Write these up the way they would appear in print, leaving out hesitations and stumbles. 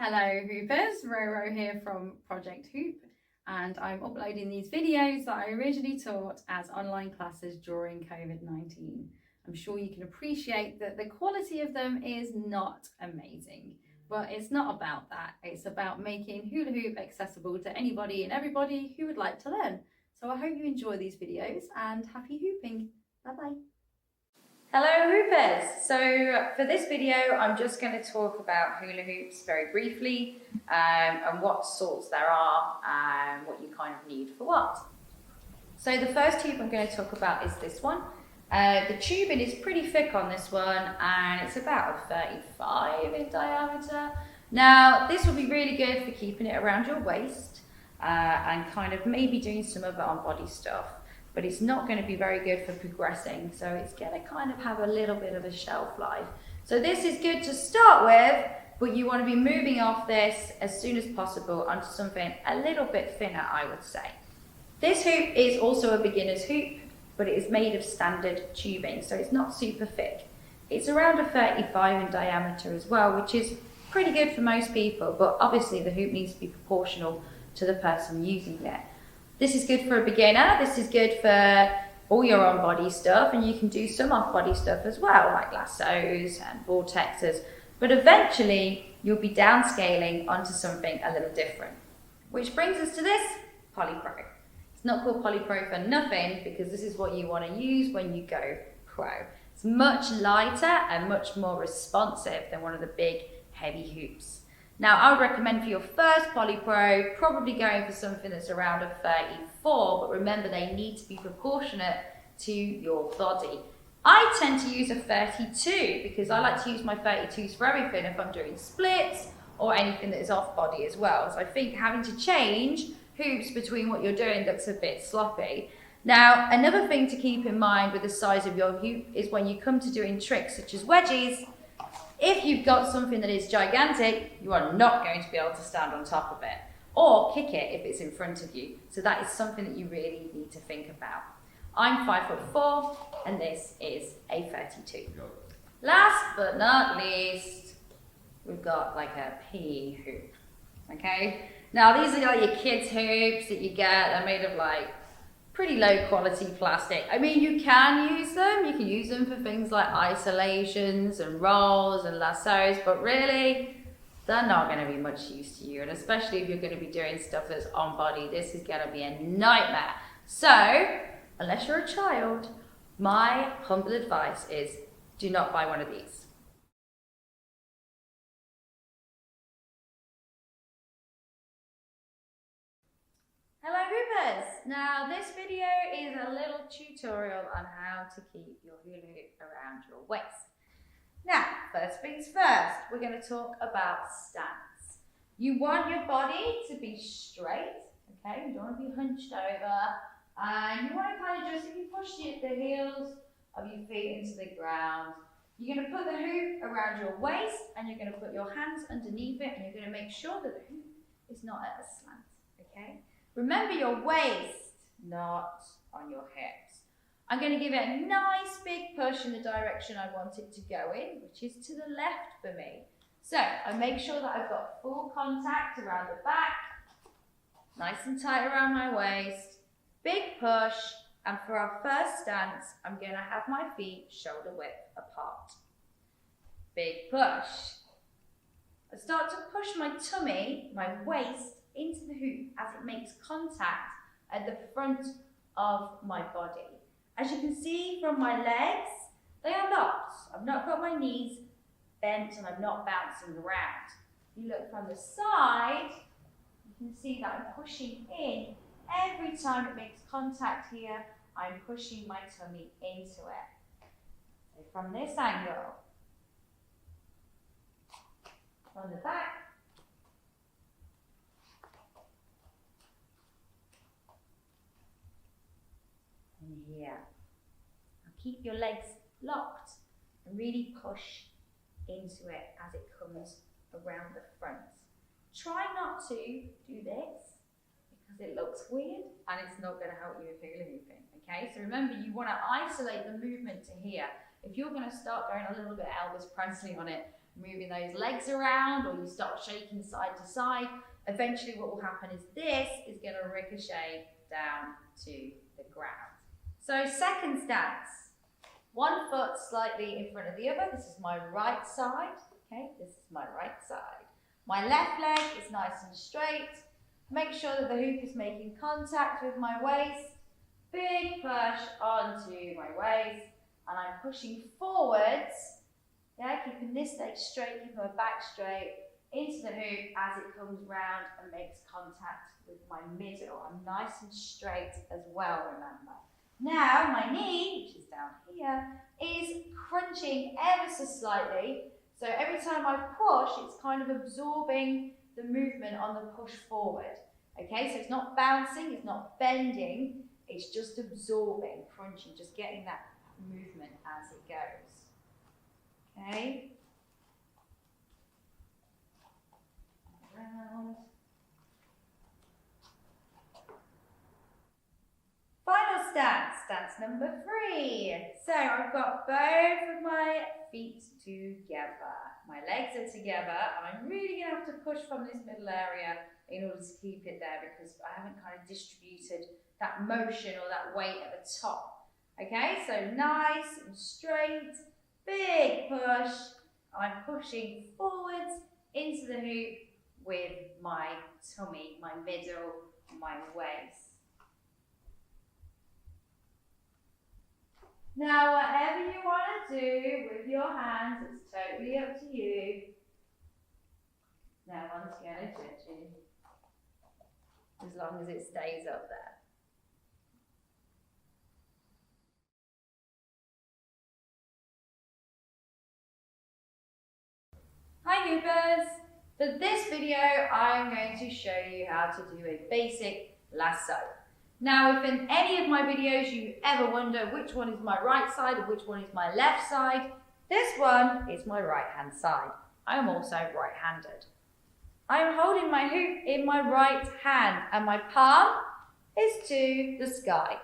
Hello Hoopers, RoRo here from Project Hoop, and I'm uploading these videos that I originally taught as online classes during COVID-19. I'm sure you can appreciate that the quality of them is not amazing, but it's not about that. It's about making hula hoop accessible to anybody and everybody who would like to learn. So I hope you enjoy these videos and happy hooping. Bye-bye. Hello Hoopers! So for this video I'm just going to talk about hula hoops very briefly and what sorts there are and what you kind of need for what. So the first hoop I'm going to talk about is this one. The tubing is pretty thick on this one and it's about 35 in diameter. Now this will be really good for keeping it around your waist and kind of maybe doing some of it on body stuff. But it's not going to be very good for progressing, so it's going to kind of have a little bit of a shelf life. So this is good to start with, but you want to be moving off this as soon as possible onto something a little bit thinner, I would say. This hoop is also a beginner's hoop, but it is made of standard tubing, so it's not super thick. It's around a 35 in diameter as well, which is pretty good for most people, but obviously the hoop needs to be proportional to the person using it. This is good for a beginner, this is good for all your on-body stuff, and you can do some off-body stuff as well, like lassos and vortexes, but eventually you'll be downscaling onto something a little different. Which brings us to this, Polypro. It's not called Polypro for nothing, because this is what you want to use when you go pro. It's much lighter and much more responsive than one of the big, heavy hoops. Now, I would recommend for your first Polypro, probably going for something that's around a 34, but remember they need to be proportionate to your body. I tend to use a 32 because I like to use my 32s for everything if I'm doing splits or anything that is off body as well. So I think having to change hoops between what you're doing looks a bit sloppy. Now, another thing to keep in mind with the size of your hoop is when you come to doing tricks such as wedgies, if you've got something that is gigantic, you are not going to be able to stand on top of it or kick it if it's in front of you. So that is something that you really need to think about. I'm 5'4" and this is a 32. Last but not least, we've got like a pea hoop, okay? Now these are like your kids' hoops that you get. They're made of like pretty low quality plastic. I mean, you can use them for things like isolations and rolls and lassos, but really, they're not gonna be much use to you. And especially if you're gonna be doing stuff that's on body, this is gonna be a nightmare. So, unless you're a child, my humble advice is do not buy one of these. Hello Hoopers! Now this video is a little tutorial on how to keep your hula hoop around your waist. Now, first things first, we're going to talk about stance. You want your body to be straight, okay? You don't want to be hunched over. And you want to kind of just, if you push the heels of your feet into the ground, you're going to put the hoop around your waist and you're going to put your hands underneath it and you're going to make sure that the hoop is not at a slant, okay? Remember your waist, not on your hips. I'm going to give it a nice big push in the direction I want it to go in, which is to the left for me. So I make sure that I've got full contact around the back, nice and tight around my waist, big push, and for our first stance, I'm going to have my feet shoulder width apart. Big push. I start to push my tummy, my waist, into the hoop as it makes contact at the front of my body. As you can see from my legs, they are locked. I've not got my knees bent and I'm not bouncing around. You look from the side, you can see that I'm pushing in. Every time it makes contact here, I'm pushing my tummy into it. So from this angle, from the back, and here. Now keep your legs locked and really push into it as it comes around the front. Try not to do this because it looks weird and it's not going to help you with hula hooping, okay? So remember, you want to isolate the movement to here. If you're going to start going a little bit Elvis Presley on it, moving those legs around, or you start shaking side to side, eventually what will happen is this is going to ricochet down to the ground. So second stance, one foot slightly in front of the other. This is my right side, okay? This is my right side. My left leg is nice and straight. Make sure that the hoop is making contact with my waist. Big push onto my waist, and I'm pushing forwards, yeah, keeping this leg straight, keeping my back straight, into the hoop as it comes round and makes contact with my middle. I'm nice and straight as well, remember. Now, my knee, which is down here, is crunching ever so slightly. So every time I push, it's kind of absorbing the movement on the push forward. Okay, so it's not bouncing, it's not bending, it's just absorbing, crunching, just getting that movement as it goes. Okay. Around. Final stance, stance number 3. So I've got both of my feet together. My legs are together, and I'm really going to have to push from this middle area in order to keep it there, because I haven't kind of distributed that motion or that weight at the top. Okay, so nice and straight, big push. I'm pushing forwards into the hoop with my tummy, my middle, my waist. Now, whatever you want to do with your hands, it's totally up to you. No one's going to judge you, as long as it stays up there. Hi Hoopers! For this video, I'm going to show you how to do a basic lasso. Now, if in any of my videos you ever wonder which one is my right side or which one is my left side, this one is my right hand side. I'm also right-handed. I'm holding my hoop in my right hand and my palm is to the sky.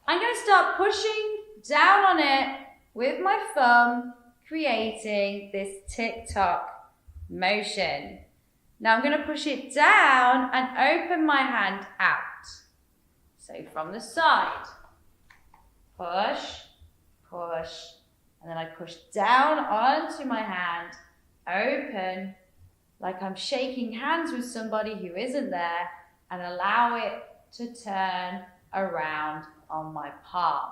I'm going to start pushing down on it with my thumb, creating this tick-tock motion. Now I'm going to push it down and open my hand out. So from the side, push, push, and then I push down onto my hand, open, like I'm shaking hands with somebody who isn't there, and allow it to turn around on my palm.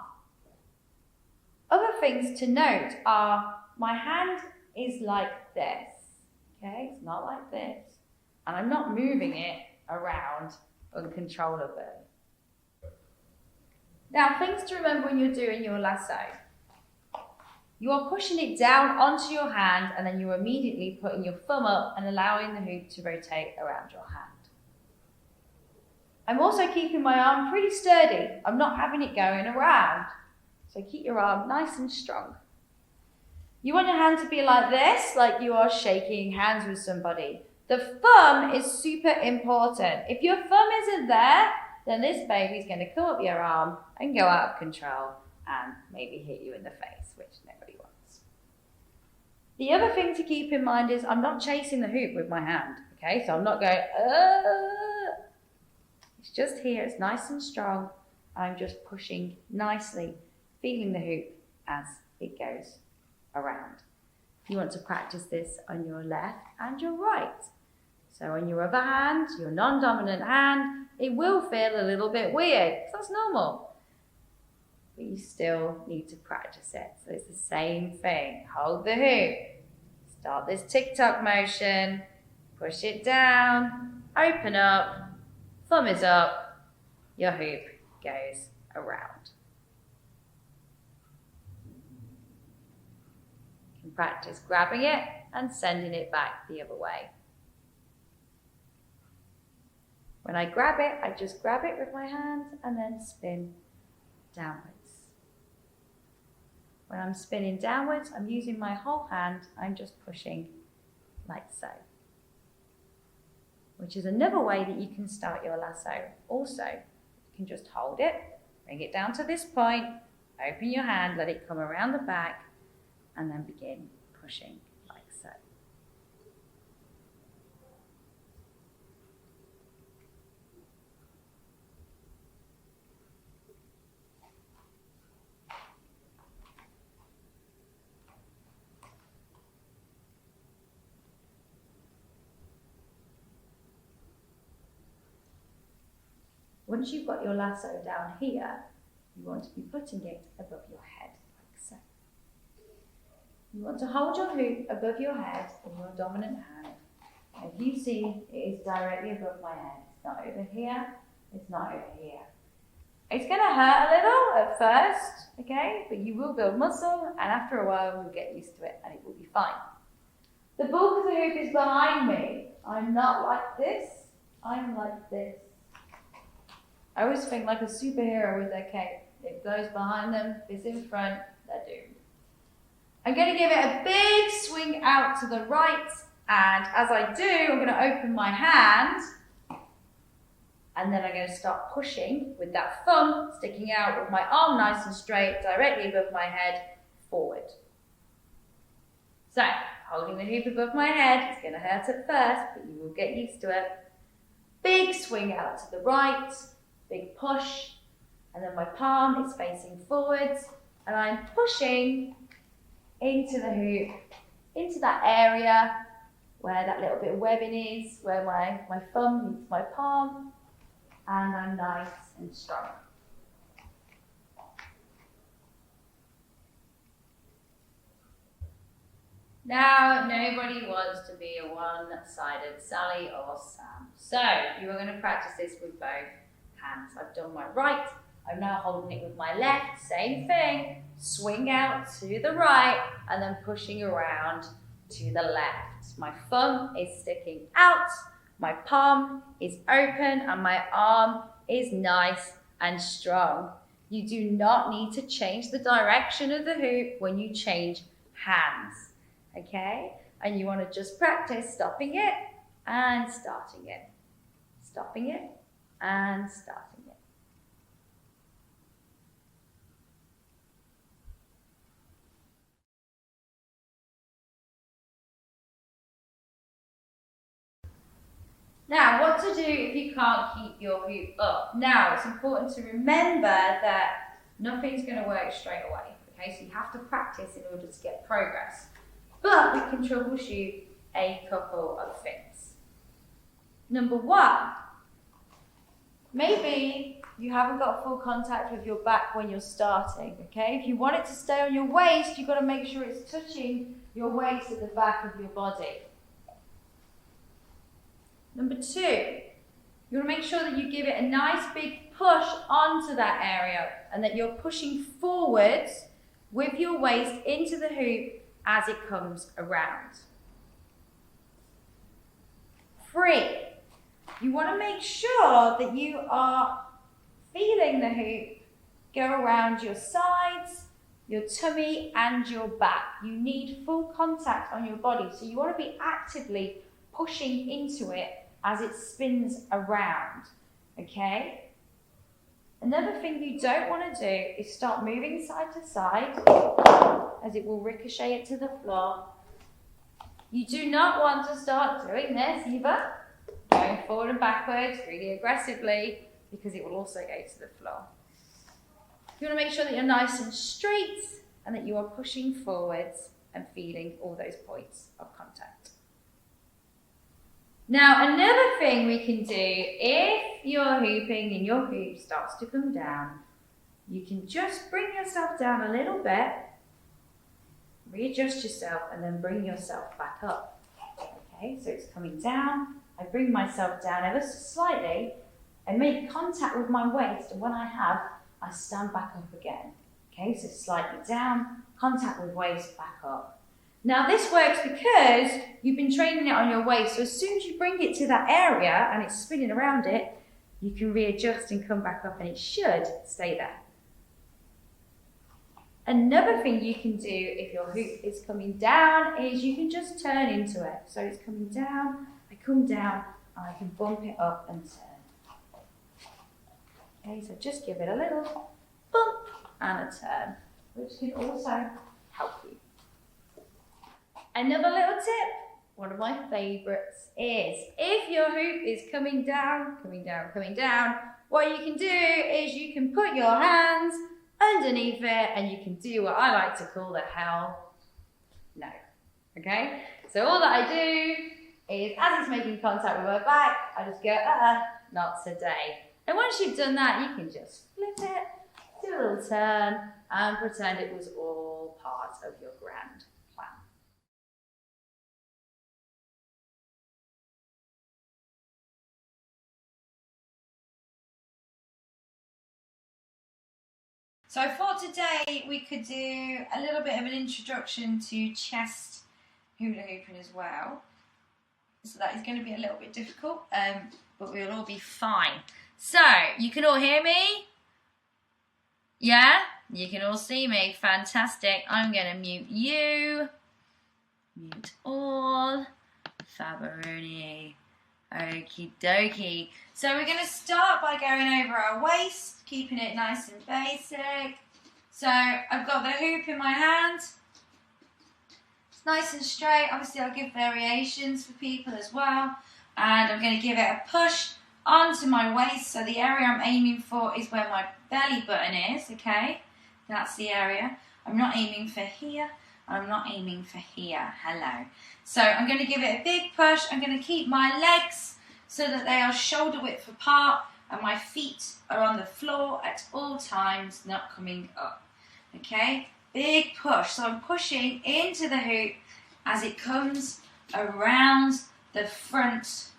Other things to note are my hand is like this, okay? It's not like this. And I'm not moving it around uncontrollably. Now, things to remember when you're doing your lasso. You are pushing it down onto your hand, and then you're immediately putting your thumb up and allowing the hoop to rotate around your hand. I'm also keeping my arm pretty sturdy. I'm not having it going around. So keep your arm nice and strong. You want your hand to be like this, like you are shaking hands with somebody. The thumb is super important. If your thumb isn't there, then this baby's going to come up your arm and go out of control and maybe hit you in the face, which nobody wants. The other thing to keep in mind is I'm not chasing the hoop with my hand, okay? So I'm not going, It's just here, it's nice and strong. I'm just pushing nicely, feeling the hoop as it goes around. You want to practice this on your left and your right. So on your other hand, your non-dominant hand, it will feel a little bit weird. That's normal. But you still need to practice it. So it's the same thing. Hold the hoop. Start this tick-tock motion. Push it down. Open up. Thumb is up. Your hoop goes around. You can practice grabbing it and sending it back the other way. When I grab it, I just grab it with my hand and then spin downwards. When I'm spinning downwards, I'm using my whole hand. I'm just pushing like so. Which is another way that you can start your lasso. Also, you can just hold it, bring it down to this point, open your hand, let it come around the back, and then begin pushing like so. Once you've got your lasso down here, you want to be putting it above your head, like so. You want to hold your hoop above your head in your dominant hand. As you see, it is directly above my head. It's not over here, it's not over here. It's going to hurt a little at first, okay? But you will build muscle, and after a while, you'll get used to it, and it will be fine. The bulk of the hoop is behind me. I'm not like this, I'm like this. I always think like a superhero with their cape. It goes behind them, it's in front, they're doomed. I'm going to give it a big swing out to the right, and as I do, I'm going to open my hand, and then I'm going to start pushing with that thumb sticking out with my arm nice and straight, directly above my head, forward. So, holding the hoop above my head, it's going to hurt at first, but you will get used to it. Big swing out to the right, big push, and then my palm is facing forwards, and I'm pushing into the hoop, into that area where that little bit of webbing is, where my thumb meets my palm, and I'm nice and strong. Now, nobody wants to be a one-sided Sally or Sam. So, you are going to practice this with both hands. I've done my right, I'm now holding it with my left, same thing. Swing out to the right, and then pushing around to the left. My thumb is sticking out, my palm is open, and my arm is nice and strong. You do not need to change the direction of the hoop when you change hands. Okay, and you want to just practice stopping it and starting it, stopping it and starting it. Now, what to do if you can't keep your hoop up? Now, it's important to remember that nothing's going to work straight away. Okay, so you have to practice in order to get progress. But we can troubleshoot a couple of things. Number one, maybe you haven't got full contact with your back when you're starting, okay? If you want it to stay on your waist, you've got to make sure it's touching your waist at the back of your body. Number two, you want to make sure that you give it a nice big push onto that area and that you're pushing forwards with your waist into the hoop as it comes around. 3, you want to make sure that you are feeling the hoop go around your sides, your tummy and your back. You need full contact on your body, so you want to be actively pushing into it as it spins around, okay? Another thing you don't want to do is start moving side to side, as it will ricochet it to the floor. You do not want to start doing this either, going forward and backwards really aggressively, because it will also go to the floor. You want to make sure that you're nice and straight and that you are pushing forwards and feeling all those points of contact. Now, another thing we can do, if you're hooping and your hoop starts to come down, you can just bring yourself down a little bit, readjust yourself, and then bring yourself back up. Okay, so it's coming down, I bring myself down ever so slightly, I make contact with my waist, and when I have, I stand back up again. Okay, so slightly down, contact with waist, back up. Now this works because you've been training it on your waist, so as soon as you bring it to that area and it's spinning around it, you can readjust and come back up, and it should stay there. Another thing you can do if your hoop is coming down is you can just turn into it. So it's coming down, I come down, and I can bump it up and turn. Okay, so just give it a little bump and a turn, which can also help you. Another little tip, one of my favourites, is if your hoop is coming down, what you can do is you can put your hands underneath it and you can do what I like to call the hell no. Okay? So all that I do is, as it's making contact with my back, I just go, not today. And once you've done that, you can just flip it, do a little turn, and pretend it was all part of your grand plan. So I thought today we could do a little bit of an introduction to chest hula hooping as well. So that is going to be a little bit difficult, but we'll all be fine. So, you can all hear me? Yeah? You can all see me. Fantastic. I'm going to mute you. Mute all. Fabaroni. Okie dokie. So we're going to start by going over our waist, keeping it nice and basic. So I've got the hoop in my hand. It's nice and straight. Obviously I'll give variations for people as well. And I'm going to give it a push onto my waist. So the area I'm aiming for is where my belly button is, okay? That's the area. I'm not aiming for here. I'm not aiming for here. Hello. So I'm going to give it a big push. I'm going to keep my legs so that they are shoulder width apart and my feet are on the floor at all times, not coming up. Okay? Big push. So I'm pushing into the hoop as it comes around the front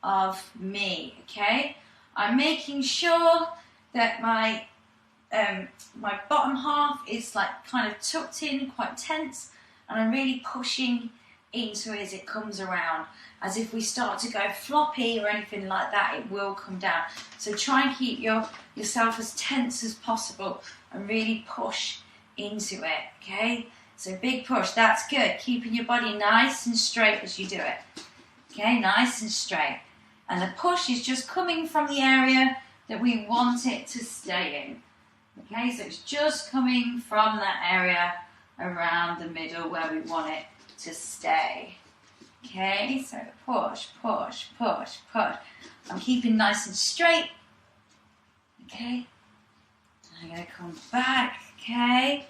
of me. Okay? I'm making sure that my bottom half is like kind of tucked in, quite tense, and I'm really pushing into it as it comes around. As if we start to go floppy or anything like that, it will come down. So try and keep yourself as tense as possible and really push into it, okay? So big push, that's good. Keeping your body nice and straight as you do it. Okay, nice and straight. And the push is just coming from the area that we want it to stay in. Okay, so it's just coming from that area around the middle where we want it to stay. Okay, so push, push, push, push. I'm keeping nice and straight. Okay, I'm going to come back. Okay,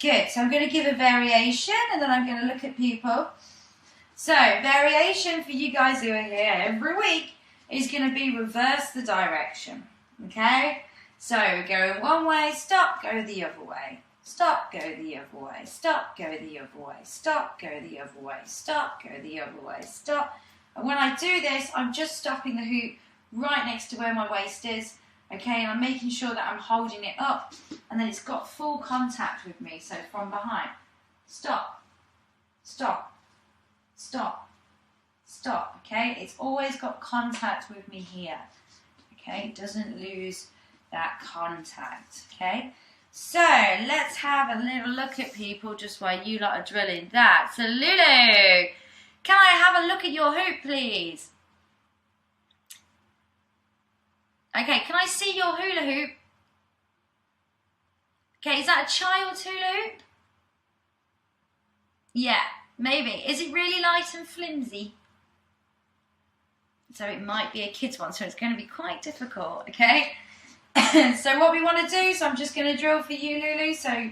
good. So I'm going to give a variation and then I'm going to look at people. So variation for you guys who are here every week is going to be reverse the direction. Okay, so go one way, stop, go the other way. Stop, go the other way, stop, go the other way, stop, go the other way, stop, go the other way, stop. And when I do this, I'm just stopping the hoop right next to where my waist is, okay, and I'm making sure that I'm holding it up and then it's got full contact with me, so from behind. Stop, stop, stop, stop, okay? It's always got contact with me here, okay? It doesn't lose that contact, okay? So, let's have a little look at people just while you lot are drilling that. So, Lulu, can I have a look at your hoop, please? Okay, can I see your hula hoop? Okay, is that a child's hula hoop? Yeah, maybe. Is it really light and flimsy? So, it might be a kid's one, so it's going to be quite difficult, okay? So what we want to do, so I'm just going to drill for you, Lulu, so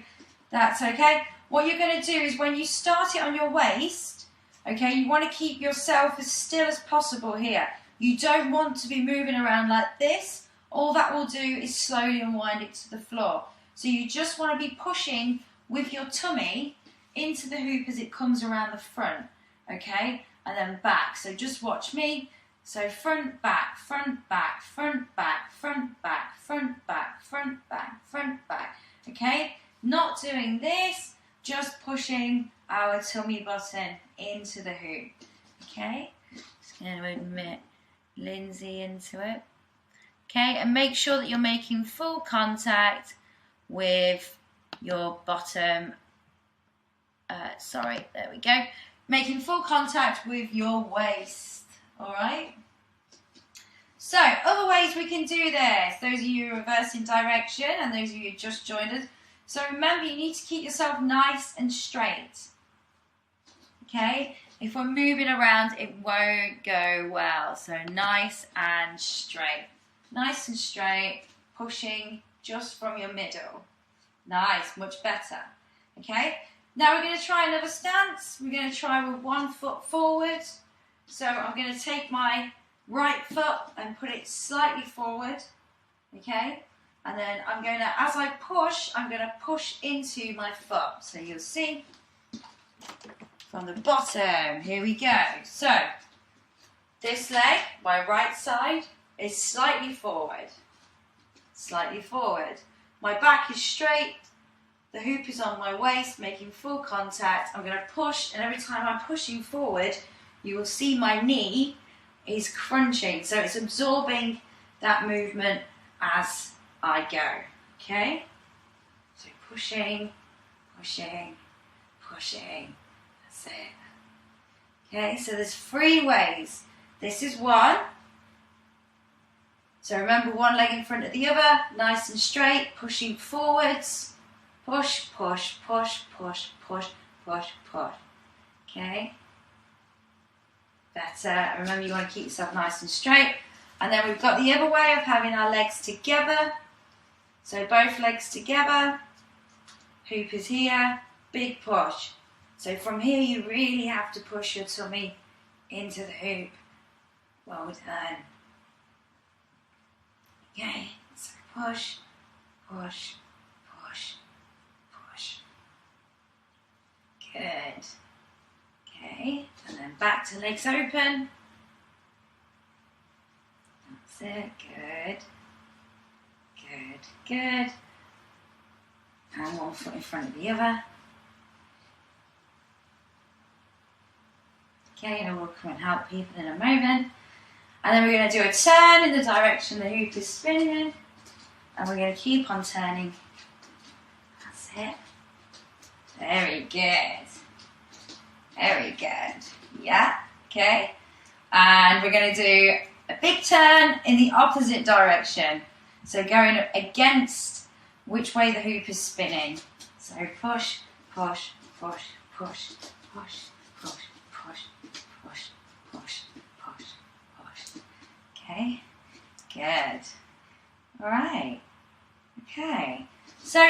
that's okay. What you're going to do is when you start it on your waist, okay, you want to keep yourself as still as possible here. You don't want to be moving around like this. All that will do is slowly unwind it to the floor. So you just want to be pushing with your tummy into the hoop as it comes around the front, okay, and then back. So just watch me. So front, back, front, back, front, back, front, back, front, back, front, back, front, back. Okay? Not doing this, just pushing our tummy button into the hoop. Okay? Just going to admit Lindsay into it. Okay? And make sure that you're making full contact with your bottom. Sorry, there we go. Making full contact with your waist. Alright, so other ways we can do this, those of you reversing direction and those of you who just joined us. So remember, you need to keep yourself nice and straight, okay? If we're moving around, it won't go well. So nice and straight, pushing just from your middle. Nice, much better, okay? Now we're going to try another stance. We're going to try with 1 foot forward. So I'm going to take my right foot and put it slightly forward, okay? And then I'm going to, as I push, I'm going to push into my foot. So you'll see from the bottom, here we go. So this leg, my right side, is slightly forward. Slightly forward. My back is straight. The hoop is on my waist, making full contact. I'm going to push, and every time I'm pushing forward, you will see my knee is crunching. So it's absorbing that movement as I go. Okay? So pushing, pushing, pushing. That's it. Okay, so there's 3 ways. This is one. So remember, one leg in front of the other, nice and straight, pushing forwards. Push, push, push, push, push, push, push. Okay? Better. Remember, you want to keep yourself nice and straight. And then we've got the other way of having our legs together. So both legs together. Hoop is here. Big push. So from here, you really have to push your tummy into the hoop. Well done. Okay, so push, push, push, push. Good. Okay, and then back to legs open. That's it, good. Good, good. And one foot in front of the other. Okay, and we'll come and help people in a moment. And then we're going to do a turn in the direction the hoop is spinning. And we're going to keep on turning. That's it. Very good. Very good. Yeah, okay. And we're going to do a big turn in the opposite direction. So going against which way the hoop is spinning. So push, push, push, push, push, push, push, push, push, push, push. Okay, good. All right. Okay. So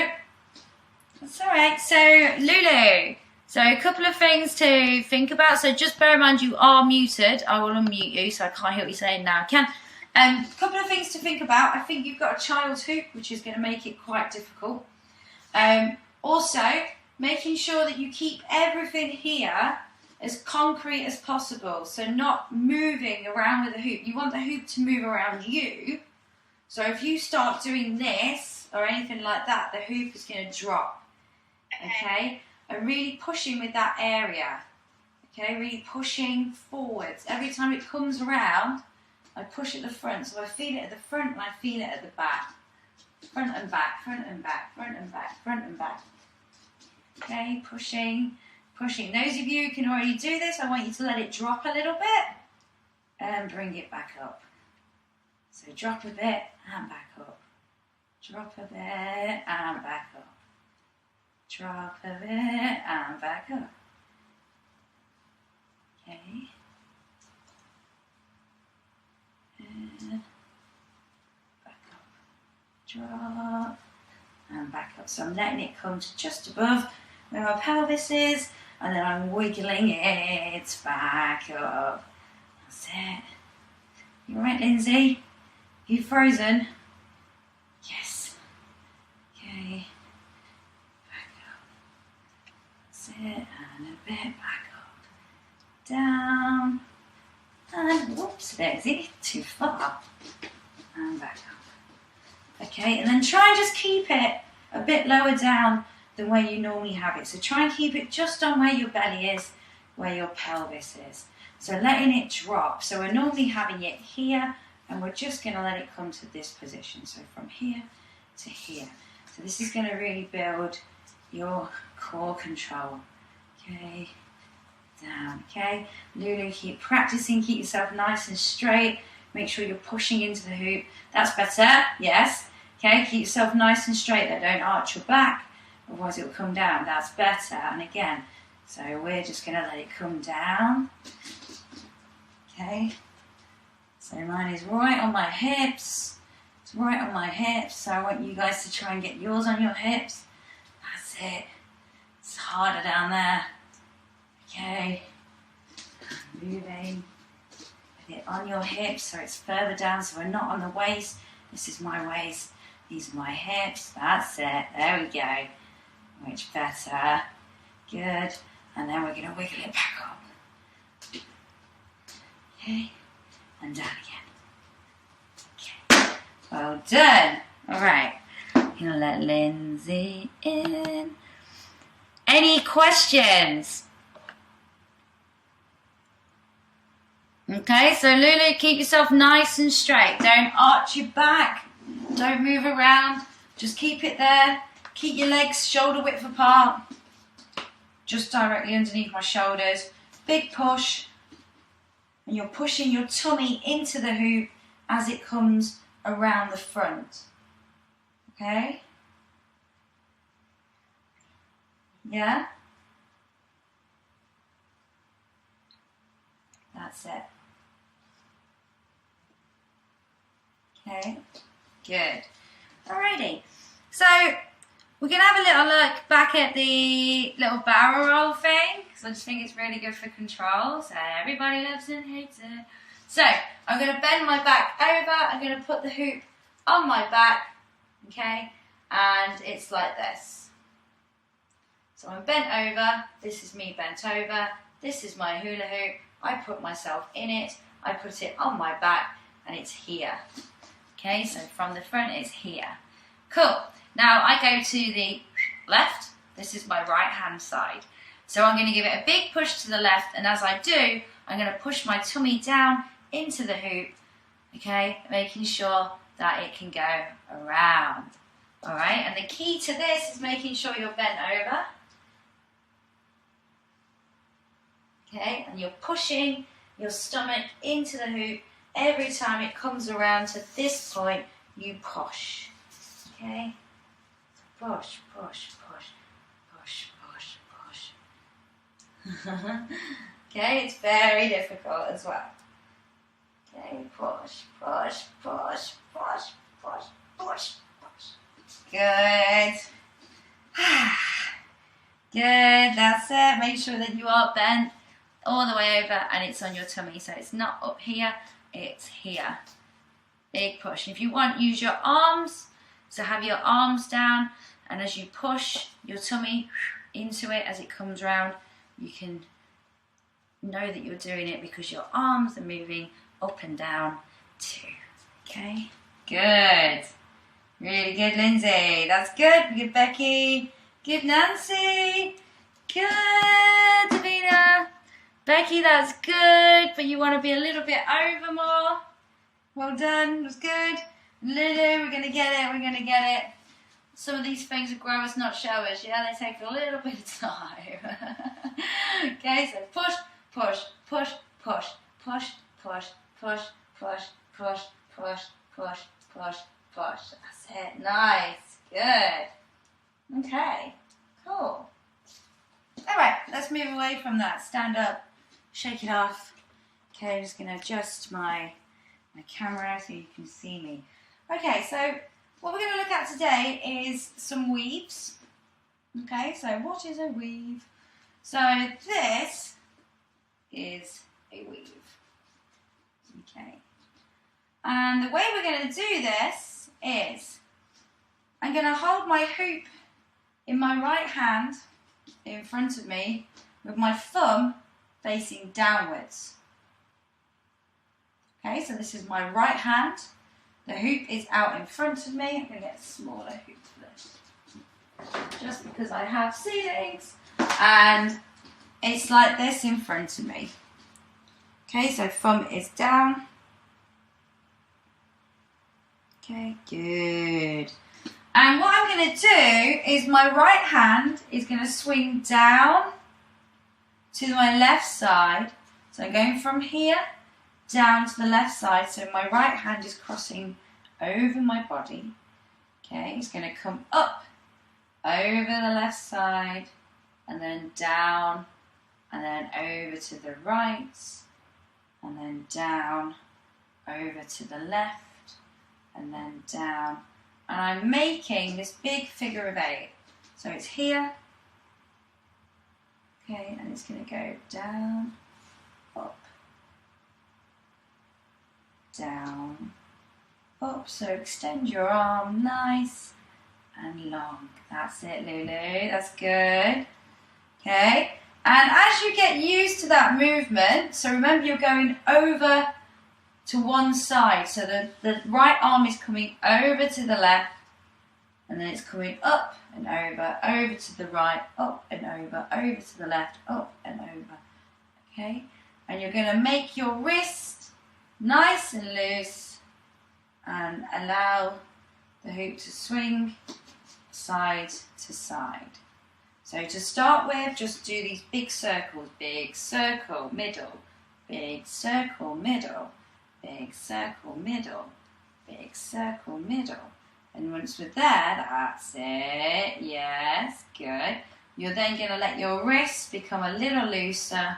that's all right. So Lulu. So a couple of things to think about. So just bear in mind you are muted. I will unmute you, so I can't hear what you're saying now. I can. A couple of things to think about. I think you've got a child's hoop, which is going to make it quite difficult. Also, making sure that you keep everything here as concrete as possible. So not moving around with the hoop. You want the hoop to move around you. So if you start doing this or anything like that, the hoop is going to drop. Okay? And really pushing with that area. Okay? Really pushing forwards. Every time it comes around, I push at the front. So I feel it at the front and I feel it at the back. Front and back, front and back, front and back, front and back. Okay? Pushing. Pushing. Those of you who can already do this, I want you to let it drop a little bit and bring it back up. So drop a bit and back up. Drop a bit and back up. Drop a bit and back up. Okay. And back up. Drop and back up. So I'm letting it come to just above where my pelvis is, and then I'm wiggling it back up. That's it. You all right, Lindsay? You frozen? Yes. Okay. Back up. That's it. And a bit back up. Down. And whoops, Daisy. Too far. And back up. Okay, and then try and just keep it a bit lower down than where you normally have it. So try and keep it just on where your belly is, where your pelvis is. So letting it drop. So we're normally having it here, and we're just going to let it come to this position. So from here to here. So this is going to really build your core control. Okay, down. Okay, Lulu, keep practicing. Keep yourself nice and straight. Make sure you're pushing into the hoop. That's better. Yes. Okay, keep yourself nice and straight there. Don't arch your back, otherwise it will come down. That's better. And again, so we're just going to let it come down. Okay. So mine is right on my hips. It's right on my hips. So I want you guys to try and get yours on your hips. That's it. It's harder down there. Okay. Moving. Put it on your hips so it's further down, so we're not on the waist. This is my waist. These are my hips. That's it. There we go. Much better. Good. And then we're going to wiggle it back up. Okay. And down again. Okay. Well done. All right. I'm going to let Lindsay in. Any questions? Okay, so Lulu, keep yourself nice and straight. Don't arch your back. Don't move around. Just keep it there. Keep your legs shoulder width apart. Just directly underneath my shoulders. Big push. And you're pushing your tummy into the hoop as it comes around the front. Okay? Yeah? That's it. Okay, good. Alrighty, so we're going to have a little look back at the little barrel roll thing, because I just think it's really good for control, so everybody loves and hates it. So, I'm going to bend my back over, I'm going to put the hoop on my back, okay, and it's like this. So I'm bent over, this is me bent over, this is my hula hoop, I put myself in it, I put it on my back, and it's here. Okay, so from the front it's here. Cool. Now I go to the left. This is my right hand side. So I'm going to give it a big push to the left, and as I do, I'm going to push my tummy down into the hoop. Okay, making sure that it can go around. Alright, and the key to this is making sure you're bent over. Okay, and you're pushing your stomach into the hoop. Every time it comes around to this point, you push. Okay? Push, push, push, push, push, push. Okay, it's very difficult as well. Okay, push, push, push, push, push, push, push. Good. Good, that's it. Make sure that you are bent all the way over and it's on your tummy. So it's not up here, it's here. Big push. If you want, use your arms. So have your arms down, and as you push your tummy into it as it comes round, you can know that you're doing it because your arms are moving up and down too. Okay? Good. Really good, Lindsay. That's good. Good, Becky. Good, Nancy. Good, Davina. Becky, that's good, but you want to be a little bit over more. Well done, that's good. Lulu, we're going to get it, we're going to get it. Some of these things are growers, not showers, yeah? They take a little bit of time. Okay, so push, push, push, push, push, push, push, push, push, push, push, push, push. That's it, nice, good. Okay, cool. Alright, let's move away from that. Stand up, shake it off. Okay, I'm just going to adjust my camera so you can see me. Okay, so what we're going to look at today is some weaves. Okay, so what is a weave? So this is a weave. Okay, and the way we're going to do this is I'm going to hold my hoop in my right hand in front of me with my thumb facing downwards. Okay, so this is my right hand. The hoop is out in front of me. I'm going to get a smaller hoop for this, just because I have ceilings. And it's like this in front of me. Okay, so thumb is down. Okay, good. And what I'm going to do is my right hand is going to swing down to my left side. So I'm going from here down to the left side, so my right hand is crossing over my body. Okay, it's going to come up over the left side and then down and then over to the right and then down over to the left and then down, and I'm making this big figure of 8. So it's here, okay, and it's going to go down, up, down, up. So extend your arm nice and long. That's it, Lulu. That's good. Okay. And as you get used to that movement, so remember you're going over to one side. So the right arm is coming over to the left, and then it's coming up and over to the right, up and over to the left, up and over. Okay? And you're going to make your wrist nice and loose and allow the hoop to swing side to side. So to start with, just do these big circles. Big circle, middle. Big circle, middle. Big circle, middle. Big circle, middle. And once we're there, that's it. Yes, good. You're then going to let your wrists become a little looser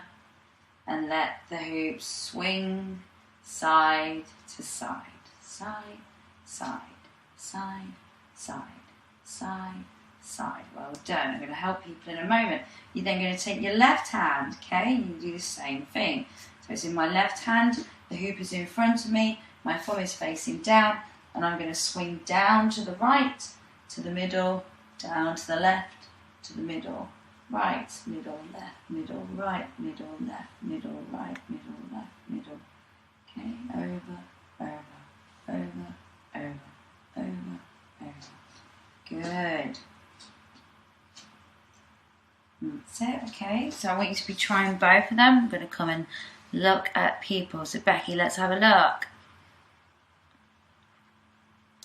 and let the hoop swing side to side. Side, side, side, side, side, side. Well done. I'm going to help people in a moment. You're then going to take your left hand, okay, and you do the same thing. So it's in my left hand, the hoop is in front of me, my thumb is facing down, and I'm going to swing down to the right, to the middle, down to the left, to the middle, right, middle, left, middle, right, middle, left, middle, right, middle, left, middle. Okay, over, over, over, over, over. Good. That's it, okay. So I want you to be trying both of them. I'm going to come and look at people. So Becky, let's have a look.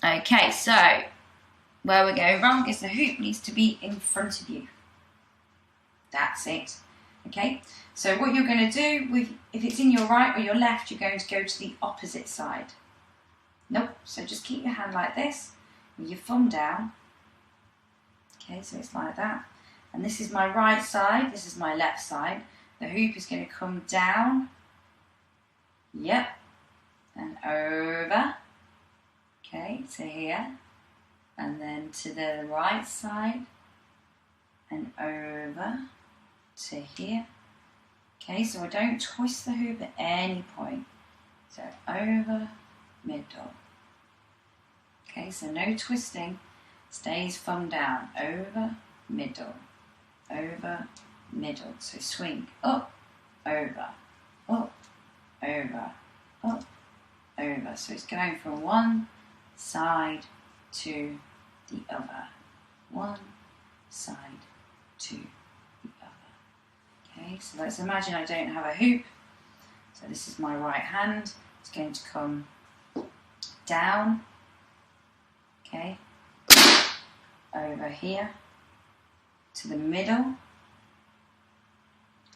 Okay, so where we're going wrong is the hoop needs to be in front of you. That's it. Okay, so what you're going to do, if it's in your right or your left, you're going to go to the opposite side. Nope, so just keep your hand like this, with your thumb down. Okay, so it's like that. And this is my right side, this is my left side. The hoop is going to come down. Yep, and over. Okay, to here. And then to the right side. And over to here. Okay, so I don't twist the hoop at any point. So over, middle. Okay, so no twisting. Stays thumb down. Over, middle. Over, middle. So swing up, over, up, over, up, over. So it's going from one side to the other. One side to the other. Okay, so let's imagine I don't have a hoop. So this is my right hand. It's going to come down. Okay, over here to the middle,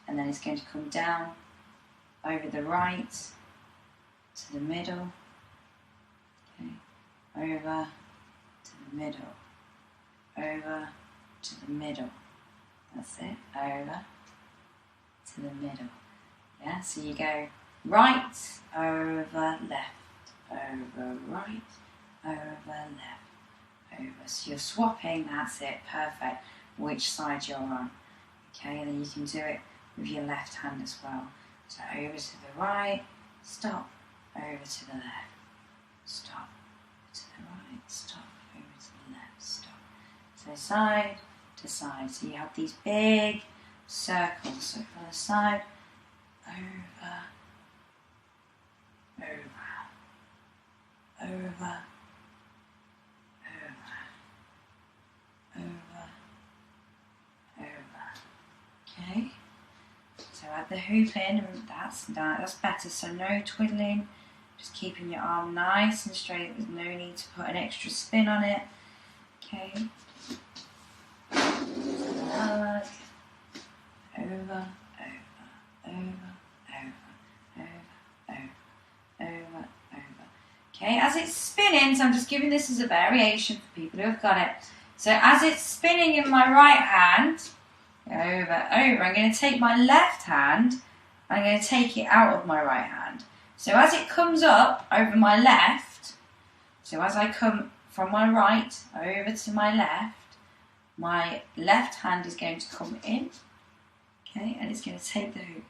and then it's going to come down over the right to the middle, okay, over to the middle, over to the middle. That's it, over to the middle. Yeah, so you go right, over, left, over, right, over, left, over. So you're swapping, that's it, perfect, which side you're on. Okay, and then you can do it with your left hand as well. So over to the right, stop, over to the left, stop, to the right, stop, over to the left, stop. So side to side. So you have these big circles. So from the side, over, over, over, okay, so add the hoop in, and that's better. So no twiddling, just keeping your arm nice and straight. There's no need to put an extra spin on it. Okay, over, over, over. Okay, as it's spinning, so I'm just giving this as a variation for people who have got it. So as it's spinning in my right hand, over, I'm going to take my left hand, I'm going to take it out of my right hand. So as it comes up over my left, so as I come from my right over to my left hand is going to come in, okay, and it's going to take the hoop.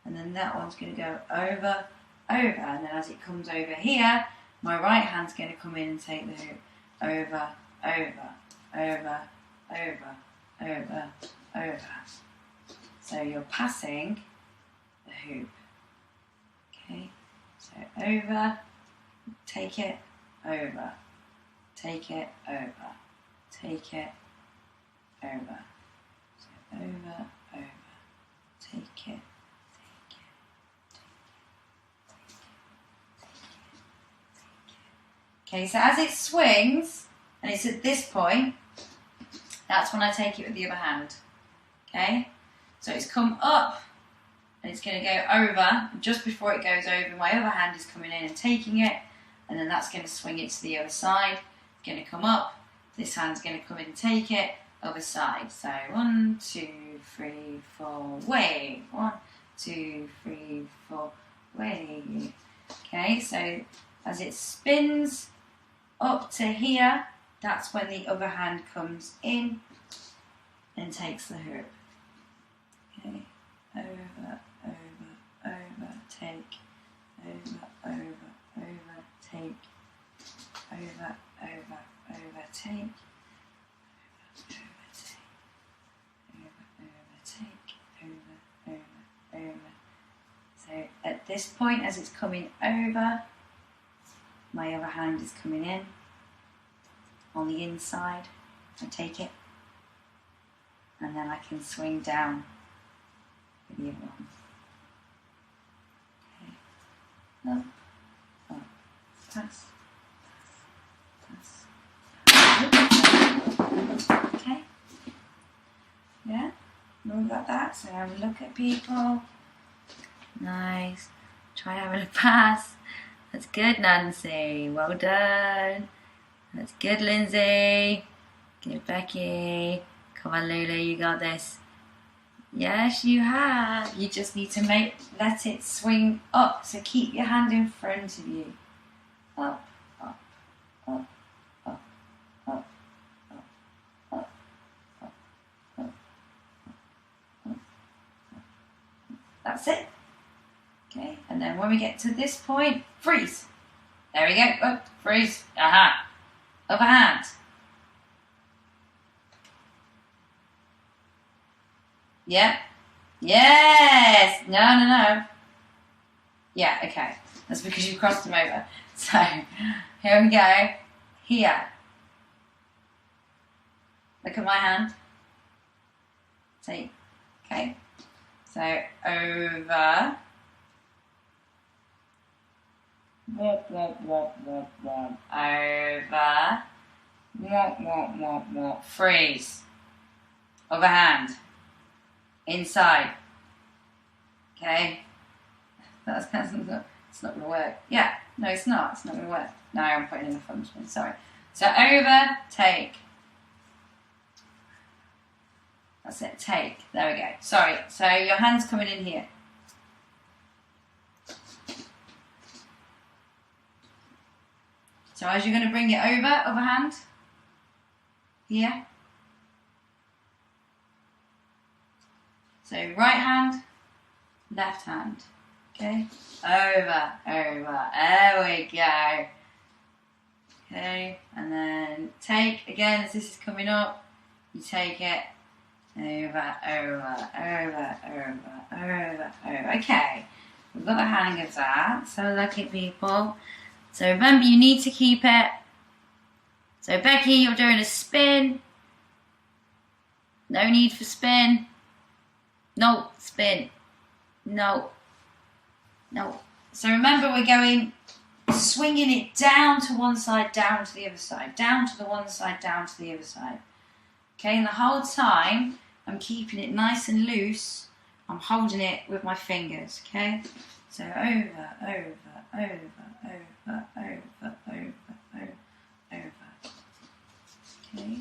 And then that one's going to go over, and then as it comes over here, My right hand's going to come in and take the hoop. Over, over, over, over, over, over. So you're passing the hoop. Okay, so over, take it, over, take it, over, take it, over. So over, over, take it. Okay, so as it swings, and it's at this point, that's when I take it with the other hand. Okay, so it's come up, and it's going to go over. Just before it goes over, my other hand is coming in and taking it, and then that's going to swing it to the other side. It's going to come up, this hand's going to come in and take it, other side. So 1, 2, 3, 4, way. 1, 2, 3, 4, way. Okay, so as it spins up to here, that's when the other hand comes in and takes the hoop. Okay, over, over, over, take, over, over, over, take, over, over, over, take, over. So at this point, as it's coming over, my other hand is coming in on the inside. I take it, and then I can swing down with the other one. Okay, up, pass, pass. Okay, yeah, all got that. So have a look at people. Nice. Try having a pass. That's good, Nancy. Well done. That's good, Lindsay. Good, Becky. Come on, Lulu, you got this. Yes, you have. You just need to let it swing up. So keep your hand in front of you. Up, up, up, up, up, up, up, up, up, up. That's it. Okay, and then when we get to this point, freeze. There we go. Oh, freeze. Aha. Other hand. Yeah. Yes. No. Yeah, okay. That's because you crossed them over. So, here we go. Here. Look at my hand. See? Okay. So, over. Womp, womp, womp, womp, womp. Over. Womp, womp, womp, womp. Freeze. Other hand. Inside. Okay. It's not going to work. Yeah. No, it's not. It's not going to work. No, I'm putting in the function. Sorry. So over, take. That's it. Take. There we go. Sorry. So your hand's coming in here. So as you're going to bring it over, other hand, here. So right hand, left hand, okay? Over, over, there we go. Okay, and then take, again as this is coming up, you take it, over, over, over, over, over, over. Okay, we've got the hang of that, so lucky people. So remember, you need to keep it. So Becky, you're doing a spin. No need for spin. No, spin. No. No. So remember, we're going, swinging it down to one side, down to the other side. Down to the one side, down to the other side. Okay, and the whole time, I'm keeping it nice and loose. I'm holding it with my fingers, okay? So over, over, over, over, over, over, over, over. Okay,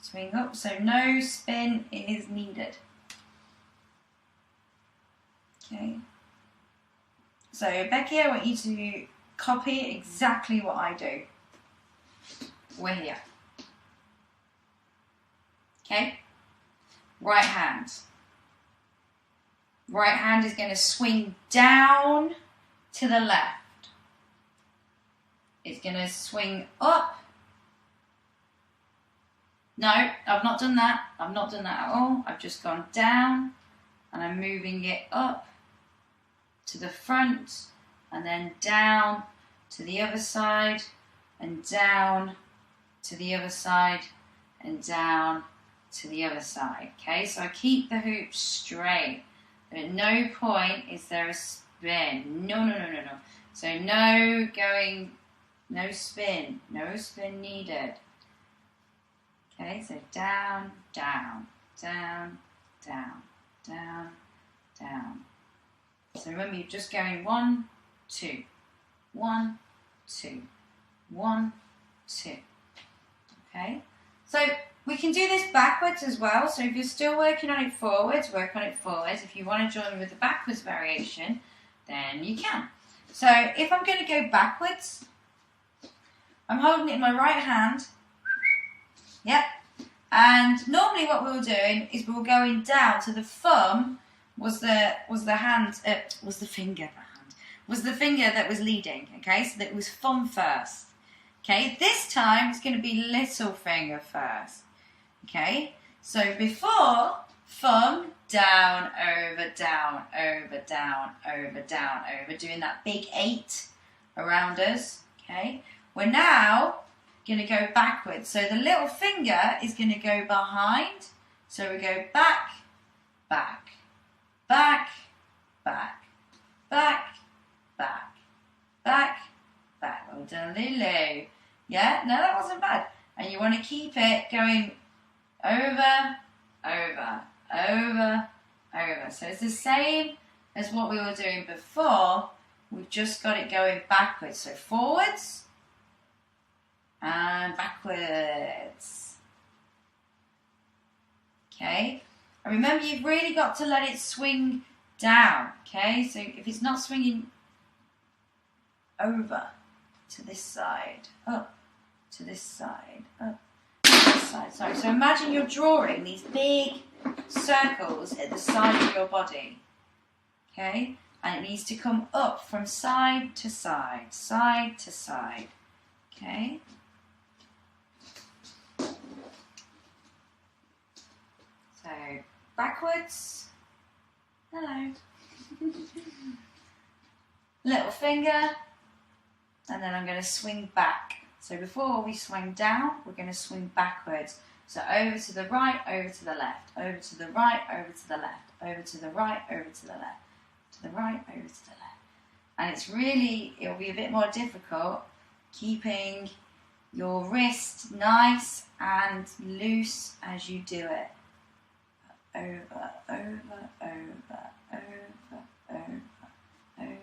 swing up, so no spin is needed. Okay, so Becky, I want you to copy exactly what I do. We're here. Okay, right hand. Right hand is going to swing down to the left. is going to swing up. No, I've not done that. I've not done that at all. I've just gone down and I'm moving it up to the front and then down to the other side and down to the other side and down to the other side. Okay, so I keep the hoop straight. But at no point is there a spin. No. So no going, no spin needed. Okay, so down, down, down, down, down, down. So remember, you're just going 1, 2, 1, 2, 1, 2. Okay, so we can do this backwards as well. So if you're still working on it forwards, work on it forwards. If you want to join with the backwards variation, then you can. So if I'm going to go backwards, I'm holding it in my right hand. Yep. And normally what we were doing is we were going down to the thumb was the finger that was leading. Okay, so that it was thumb first. Okay, this time it's going to be little finger first. Okay, so before thumb, down, over, down, over, down, over, down, over, doing that big 8 around us. Okay, we're now going to go backwards. So the little finger is going to go behind. So we go back, back, back, back, back, back, back, back. Well done, Lulu. Yeah, no, that wasn't bad. And you want to keep it going over, over, over, over. So it's the same as what we were doing before. We've just got it going backwards. So forwards and backwards. Okay. And remember, you've really got to let it swing down. Okay. So if it's not swinging over to this side, up to this side, up to this side. Sorry. So imagine you're drawing these big circles at the side of your body. Okay. And it needs to come up from side to side, side to side. Okay. So backwards. Hello. Little finger. And then I'm going to swing back. So before we swing down, we're going to swing backwards. So over to the right, over to the left, over to the right, over to the left, over to the right, over to the left, to the right, over to the left. And it's really, it'll be a bit more difficult keeping your wrist nice and loose as you do it. Over, over, over, over, over, over, over.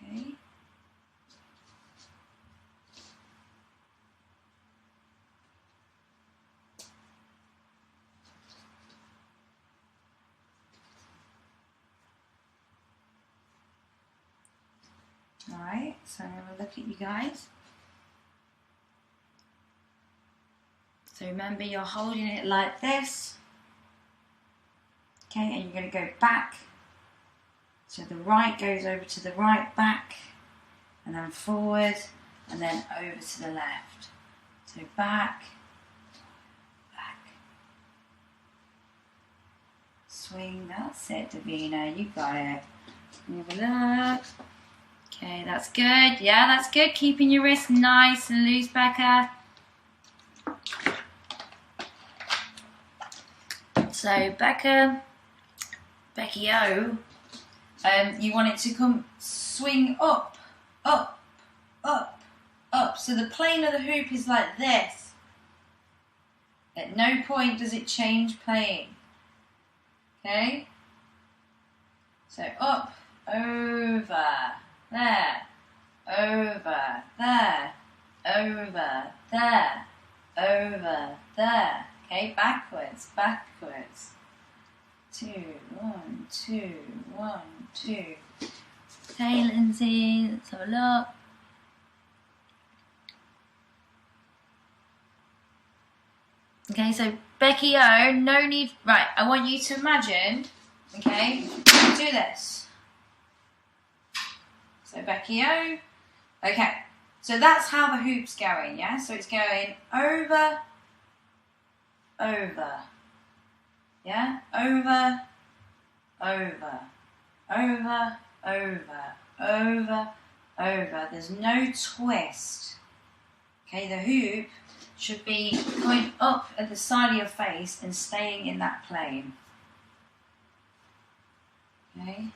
Okay. Alright, so I'm going to look at you guys. So remember, you're holding it like this. Okay, and you're going to go back. So the right goes over to the right, back, and then forward, and then over to the left. So back, back. Swing, that's it, Davina, you got it. Have a look. Okay, that's good. Yeah, that's good. Keeping your wrist nice and loose, Becca. So Becky O, you want it to come swing up, up, up, up. So the plane of the hoop is like this. At no point does it change plane. Okay? So up, over, there, over, there, over, there, over, there. Okay, backwards, backwards. 2, 1, 2, 1, 2. Okay, Lindsay, let's have a look. Okay, so Becky O, no need. Right, I want you to imagine. Okay, do this. So Becky O, Okay, so that's how the hoop's going, yeah? So it's going over, over, yeah? Over, over, over, over, over, over. There's no twist. Okay, the hoop should be going up at the side of your face and staying in that plane. Okay,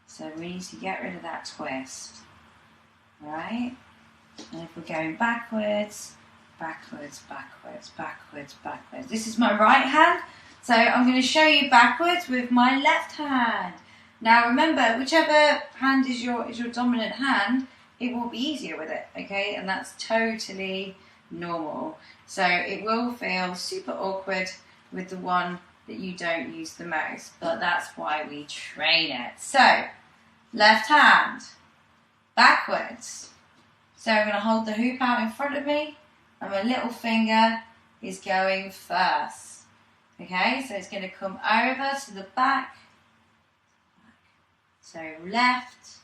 so we need to get rid of that twist. Alright, and if we're going backwards, backwards, backwards, backwards, backwards. This is my right hand, so I'm going to show you backwards with my left hand. Now remember, whichever hand is your dominant hand, it will be easier with it, okay? And that's totally normal. So it will feel super awkward with the one that you don't use the most, but that's why we train it. So, left hand, backwards. So I'm going to hold the hoop out in front of me, and my little finger is going first. Okay, so it's going to come over to the back. So left,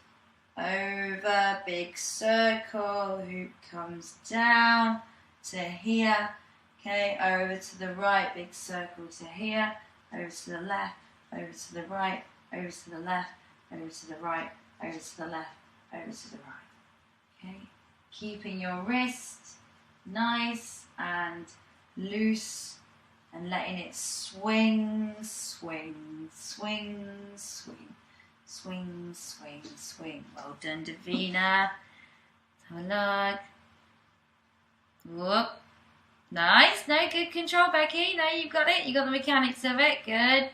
over, big circle, the hoop comes down to here. Okay, over to the right, big circle to here, over to the left, over to the right, over to the left, over to the right, over to the left, over to the right. Okay, keeping your wrist nice and loose and letting it swing, swing, swing, swing, swing, swing, swing. Well done, Davina. Have a look. Whoop. Nice. No, good control, Becky. No, you've got it. You got the mechanics of it. Good.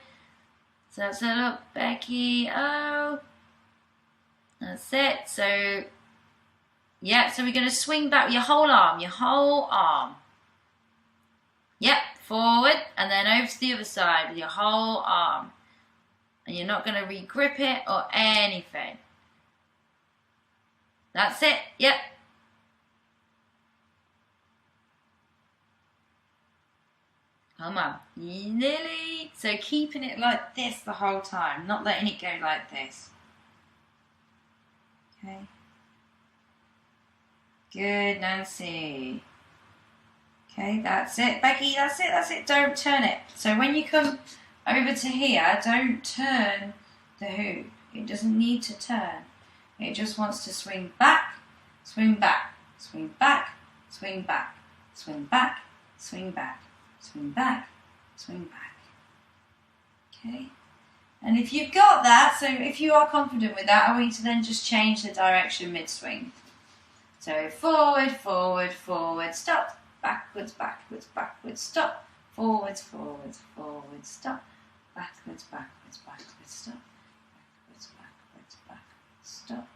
So that's it up, Becky. Oh. That's it. So, yeah, so we're going to swing back with your whole arm. Your whole arm. Yep. Forward and then over to the other side with your whole arm. And you're not going to re-grip it or anything. That's it. Yep. Come on. Nearly. So keeping it like this the whole time. Not letting it go like this. Okay. Good, Nancy. Okay, that's it. Becky, that's it, that's it. Don't turn it. So when you come over to here, don't turn the hoop. It doesn't need to turn. It just wants to swing back, swing back, swing back, swing back, swing back, swing back, swing back, swing back. Okay? And if you've got that, so if you are confident with that, I want you to then just change the direction mid-swing. So forward, forward, forward, stop. Backwards, backwards, backwards, stop. Forwards, forwards, forwards, stop. Backwards, backwards, backwards, stop. Backwards, backwards, backwards, stop.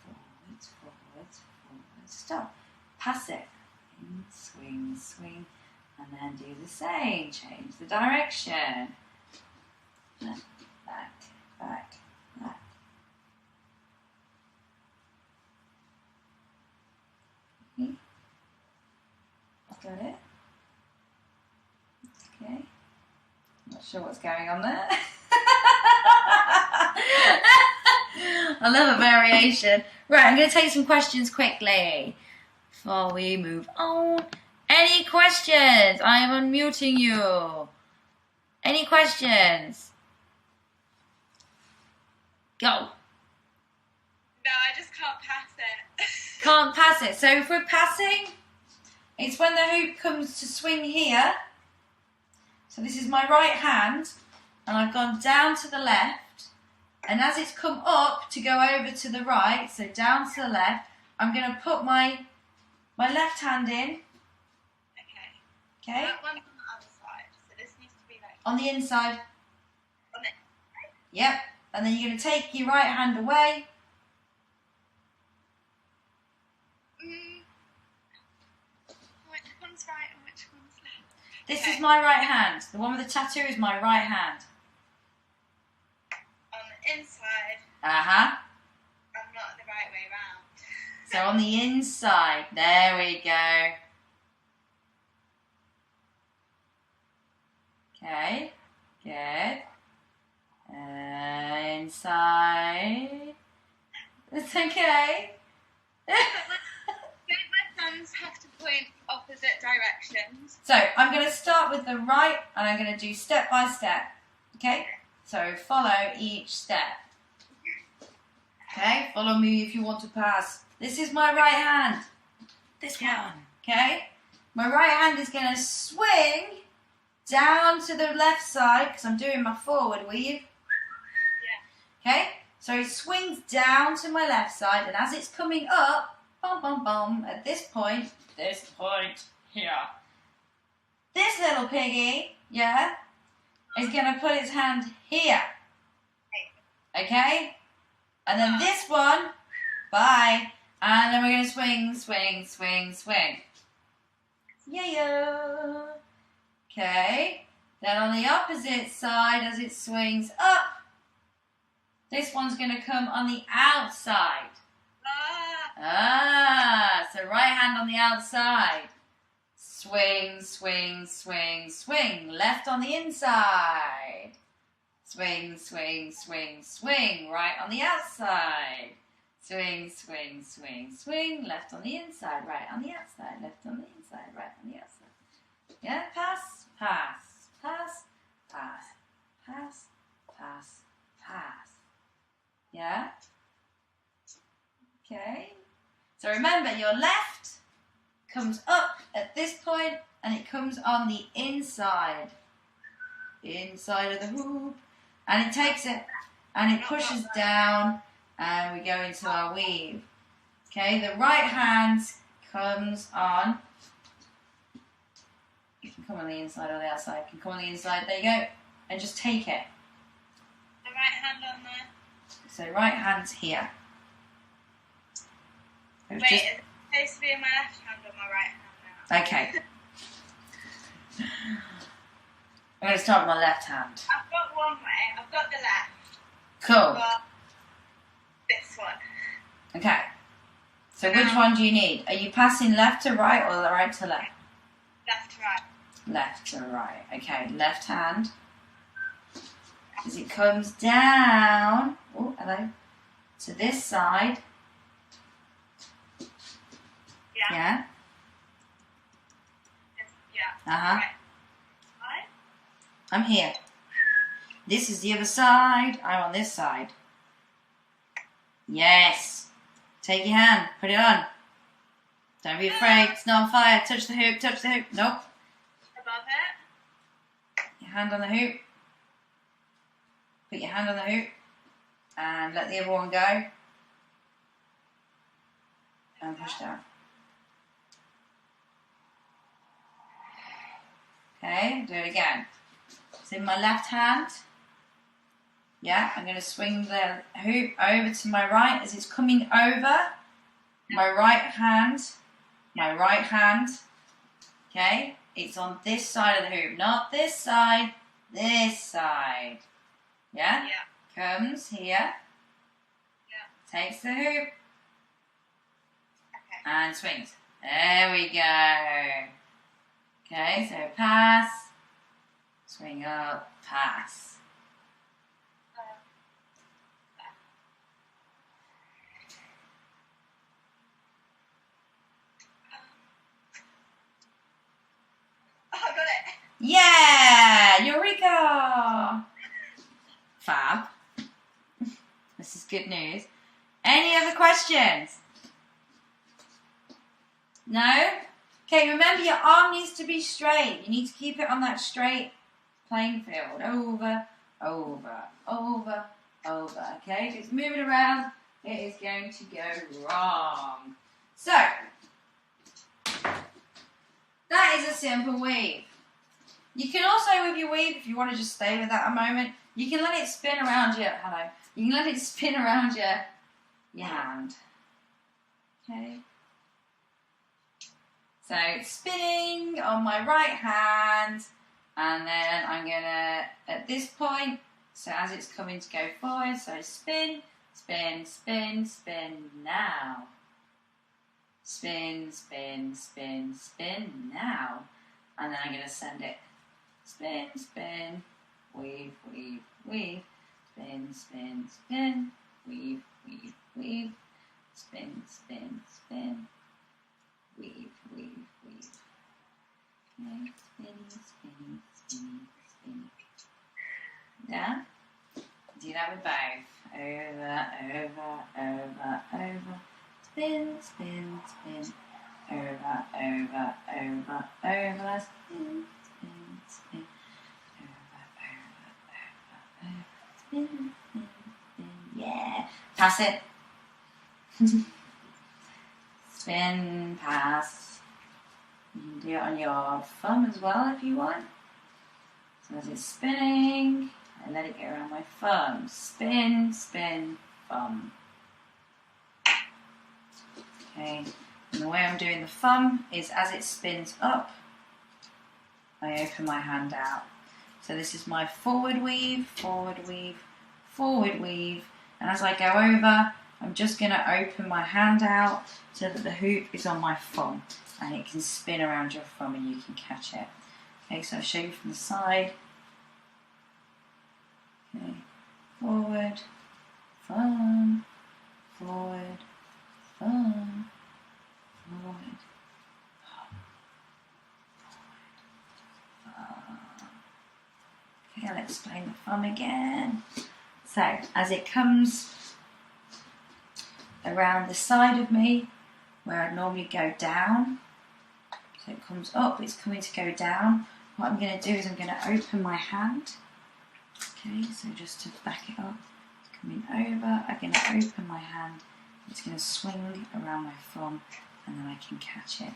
Forwards, forwards, forwards, stop. Pass it. In, swing, swing. And then do the same. Change the direction. Back, back, back, back. Okay. Got it? Okay. Not sure what's going on there. I love a variation. Right, I'm going to take some questions quickly before we move on. Any questions? I am unmuting you. Any questions? Go. No, I just can't pass it. Can't pass it. So if we're passing, it's when the hoop comes to swing here. So this is my right hand, and I've gone down to the left. And as it's come up to go over to the right, so down to the left, I'm going to put my left hand in. Okay. That one's on the other side, so this needs to be like On the inside. on it. Yep. And then you're going to take your right hand away. Which one's right and which one's left? This Okay. is my right hand. The one with the tattoo is my right hand. On the inside, Uh-huh. I'm not the right way round. So on the inside. There we go. Okay. Good. Inside. It's okay. Don't my thumbs have to point opposite directions? So I'm going to start with the right and I'm going to do step by step. Okay? So follow each step. Okay? Follow me if you want to pass. This is my right hand. This one. Okay? My right hand is going to swing down to the left side because I'm doing my forward weave. Yeah. Okay? So it swings down to my left side, and as it's coming up, bum, bum, bum, at this point here, this little piggy, yeah, is going to put its hand here. Okay? And then this one, bye. And then we're going to swing, swing, swing, swing. Yeah. Okay. Then on the opposite side, as it swings up, this one's going to come on the outside. So right hand on the outside. Swing, swing, swing, swing. Left on the inside. Swing, swing, swing, swing. Right on the outside. Swing, swing, swing, swing. Left on the inside, right on the outside. Left on the inside, right on the outside. Yeah, pass, pass, pass, pass, pass, pass, pass. Yeah? Okay. So remember, your left comes up at this point and it comes on the inside. Inside of the hoop. And it takes it and it pushes down and we go into our weave. Okay, the right hand comes on. You can come on the inside or the outside. You can come on the inside. There you go. And just take it. The right hand on there. So right hand's here. Wait, Just... it's supposed to be in my left hand or my right hand now? Okay. I'm going to start with my left hand. I've got one way. I've got the left. Cool. I've got this one. Okay. So which one do you need? Are you passing left to right or the right to left? Left to right. Left to right. Okay, left hand. As it comes down, oh, hello, to this side. Yeah. Yeah. Yeah. Uh-huh. Right. Right. I'm here. This is the other side. I'm on this side. Yes. Take your hand. Put it on. Don't be afraid. It's not on fire. Touch the hoop. Touch the hoop. Nope. Above it. Your hand on the hoop. Put your hand on the hoop. And let the other one go. And push down. Okay, do it again. It's in my left hand. Yeah, I'm going to swing the hoop over to my right as it's coming over. My right hand. Okay, it's on this side of the hoop, not this side, this side. Yeah? Yeah. Comes here. Yeah. Takes the hoop. Okay. And swings. There we go. Okay, so pass, swing up, pass. Oh, I got it. Yeah, Eureka! Fab. This is good news. Any other questions? No? Okay, remember your arm needs to be straight. You need to keep it on that straight playing field. Over, over, over, over. Okay, if it's moving around, it is going to go wrong. So, that is a simple weave. You can also, with your weave, if you want to just stay with that a moment, you can let it spin around your, you can let it spin around your hand. Okay. So it's spinning on my right hand, and then I'm gonna, at this point, so as it's coming to go forward, so spin, spin, spin, spin now. Spin, spin, spin, spin now. And then I'm gonna send it spin, spin, weave, weave, weave, spin, spin, spin, weave, weave, weave, spin, spin, spin, weave, weave, weave. Okay, spinning, spinning, spinning, spinning. Yeah? Do that with both. Over, over, over, over. Spin, spin, spin. Over, over, over, over. Spin, spin, spin. Over, over, over, over. Spin, spin, spin. Yeah. Pass it. Spin, pass. You can do it on your thumb as well if you want. So as it's spinning, I let it go around my thumb. Spin, spin, thumb. Okay, and the way I'm doing the thumb is as it spins up, I open my hand out. So this is my forward weave, forward weave, forward weave. And as I go over, I'm just going to open my hand out so that the hoop is on my thumb and it can spin around your thumb and you can catch it. Okay, so I'll show you from the side. Okay, forward, thumb, forward, thumb, forward, thumb. Okay, I'll explain the thumb again. So, as it comes around the side of me, where I'd normally go down, so it comes up, it's coming to go down. What I'm going to do is I'm going to open my hand. Okay, so just to back it up, it's coming over, I'm going to open my hand, it's going to swing around my thumb, and then I can catch it.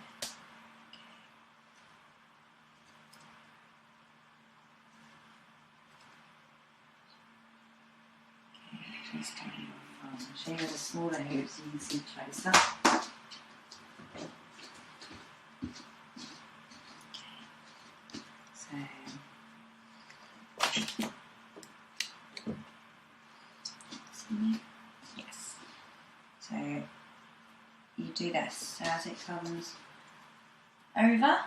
I'll show you the smaller hoops so you can see closer. Yes. So you do this. So as it comes over,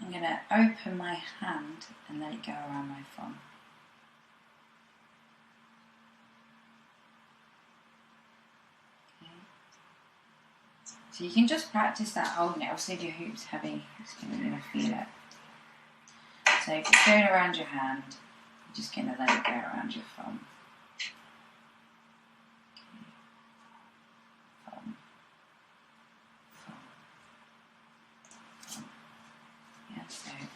I'm going to open my hand and let it go around my thumb. Okay. So you can just practice that holding it. Obviously if your hoop's heavy, you're going to feel it. So if it's going around your hand, you're just going to let it go around your thumb.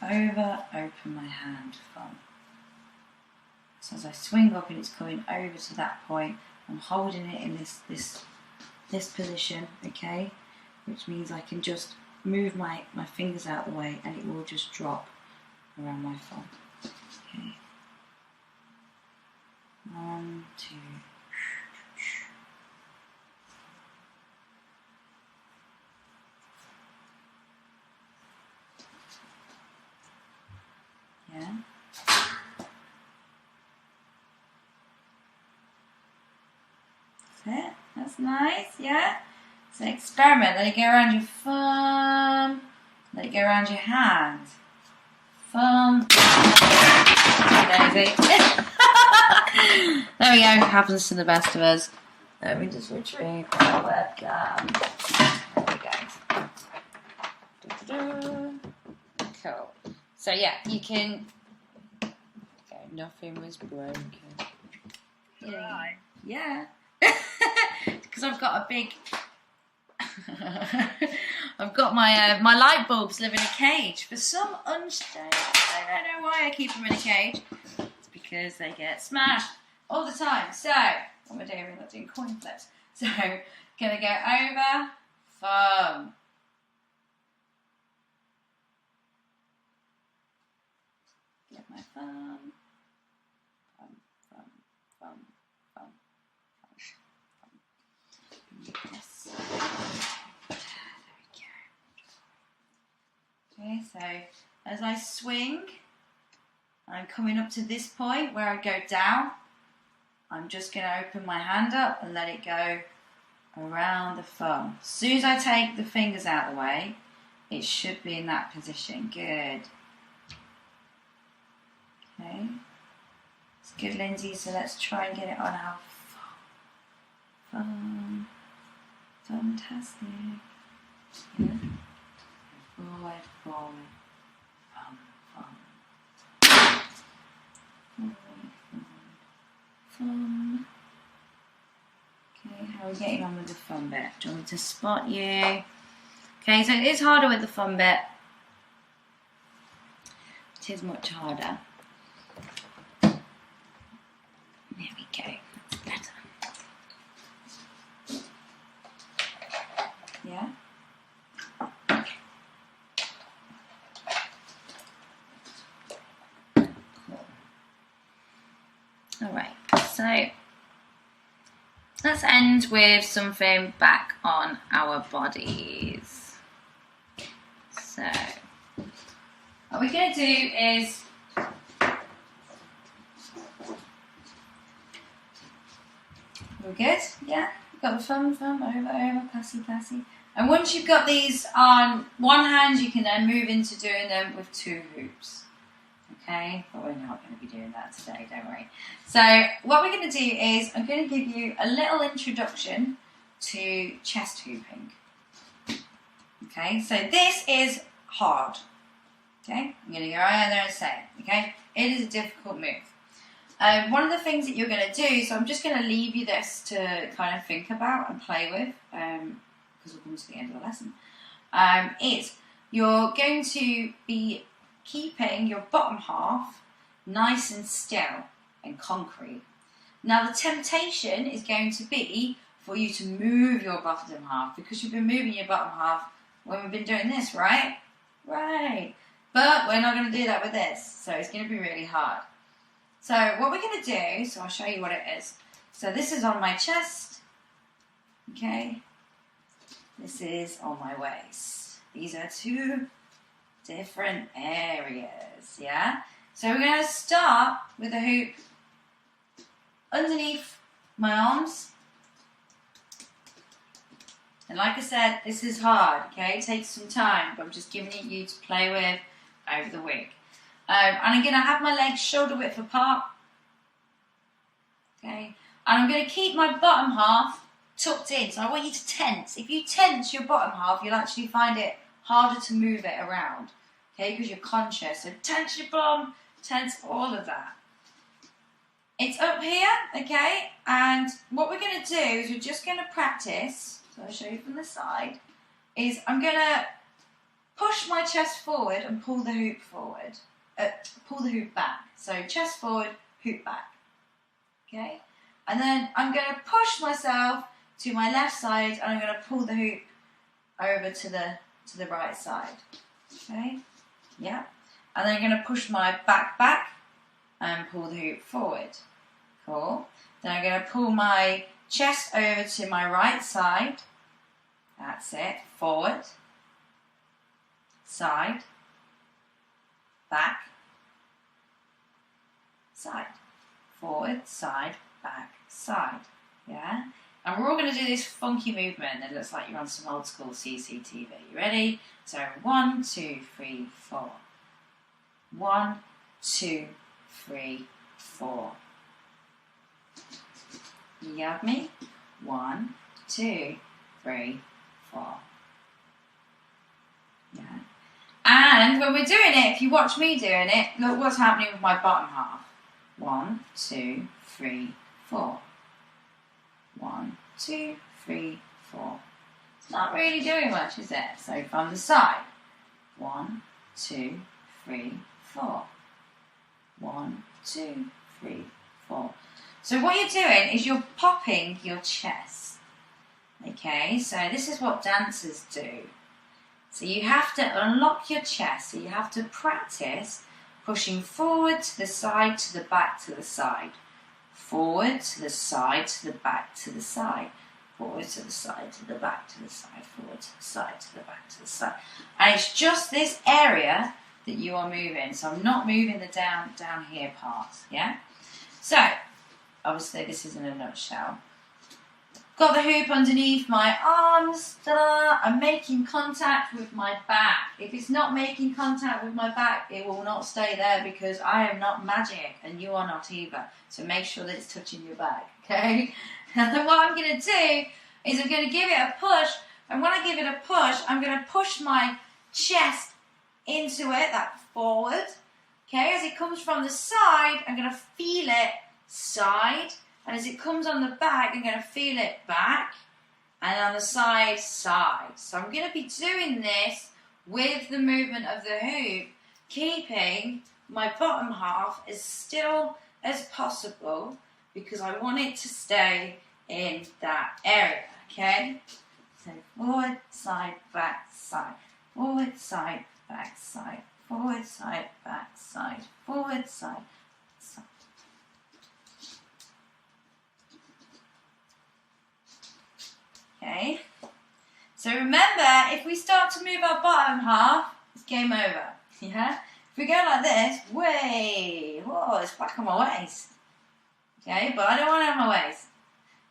Over, open my hand, thumb. So as I swing up and it's coming over to that point, I'm holding it in this position, okay? Which means I can just move my fingers out of the way and it will just drop around my thumb. Okay. 1, 2. Yeah. That's it. That's nice, yeah? So experiment. Let it go around your thumb. Let it go around your hand. Thumb. There we go. Happens to the best of us. Let me just retrieve my webcam. There we go. Cool. So yeah, you can. Okay, nothing was broken. Yeah. Right. Yeah. Because I've got a big. I've got my my light bulbs live in a cage for some I don't know why I keep them in a cage. It's because they get smashed all the time. So what am I doing? We're not doing coin flips. So gonna go over, thumb. Get my thumb. Thumb, thumb, thumb, thumb, thumb, thumb. Yes. Okay, so as I swing, I'm coming up to this point where I go down. I'm just going to open my hand up and let it go around the thumb. As soon as I take the fingers out of the way, it should be in that position. Good. Okay. It's good, Lindsay, so let's try and get it on our thumb. Fantastic. Yeah. Forward, forward. Fun. Okay, how are we getting on with the fun bit? Do you want me to spot you? Okay, so it is harder with the fun bit. It is much harder. There we go. That's better. Yeah? Alright, so let's end with something back on our bodies. So, what we're going to do is we're good? Yeah? We've got the thumb, over, passy. And once you've got these on one hand, you can then move into doing them with 2 hoops. Okay, but we're not going to be doing that today, don't worry. So what we're going to do is I'm going to give you a little introduction to chest hooping. Okay, so this is hard. Okay, I'm going to go right out there and say it. Okay, it is a difficult move. One of the things that you're going to do, so I'm just going to leave you this to kind of think about and play with, because we'll come to the end of the lesson, is you're going to be keeping your bottom half nice and still and concrete. Now the temptation is going to be for you to move your bottom half, because you've been moving your bottom half when we've been doing this, right? Right. But we're not going to do that with this, so it's going to be really hard. So what we're going to do, so I'll show you what it is. So this is on my chest, okay? This is on my waist. These are 2 different areas, yeah? So we're going to start with a hoop underneath my arms. And like I said, this is hard, okay? It takes some time, but I'm just giving it you to play with over the week. And I'm going to have my legs shoulder width apart, okay? And I'm going to keep my bottom half tucked in. So I want you to tense. If you tense your bottom half, you'll actually find it harder to move it around, okay, because you're conscious. So tense your bum, tense all of that. It's up here, okay, and what we're going to do is we're just going to practice, so I'll show you from the side, is I'm going to push my chest forward and pull the hoop forward, pull the hoop back. So chest forward, hoop back, okay, and then I'm going to push myself to my left side and I'm going to pull the hoop over to the right side, okay, yeah, and then I'm going to push my back and pull the hoop forward, cool, then I'm going to pull my chest over to my right side, that's it, forward, side, back, side, forward, side, back, side, yeah. And we're all going to do this funky movement that looks like you're on some old school CCTV. You ready? So 1, 2, 3, 4. 1, 2, 3, 4. You got me? 1, 2, 3, 4. Yeah. And when we're doing it, if you watch me doing it, look what's happening with my bottom half. 1, 2, 3, 4. 1, 2, 3, 4. It's not really doing much, is it? So from the side. 1, 2, 3, 4. 1, 2, 3, 4. So what you're doing is you're popping your chest. Okay, so this is what dancers do. So you have to unlock your chest. So you have to practice pushing forward to the side, to the back, to the side. Forward to the side, to the back, to the side. Forward to the side, to the back, to the side. Forward to the side, to the back, to the side. And it's just this area that you are moving. So I'm not moving the down here part, yeah? So, obviously this is in a nutshell. Got the hoop underneath my arms. Ta-da! I'm making contact with my back. If it's not making contact with my back, it will not stay there because I am not magic and you are not either. So make sure that it's touching your back, okay? And then what I'm going to do is I'm going to give it a push, and when I give it a push, I'm going to push my chest into it, that forward. Okay, as it comes from the side, I'm going to feel it side, and as it comes on the back, I'm going to feel it back, and on the side, side. So I'm going to be doing this with the movement of the hoop, keeping my bottom half as still as possible because I want it to stay in that area, okay? So forward, side, back, side, forward, side, back, side, forward, side, back, side, forward, side, side. Okay, so remember, if we start to move our bottom half, it's game over, yeah? If we go like this, way, whoa, it's back on my waist. Okay, but I don't want it on my waist.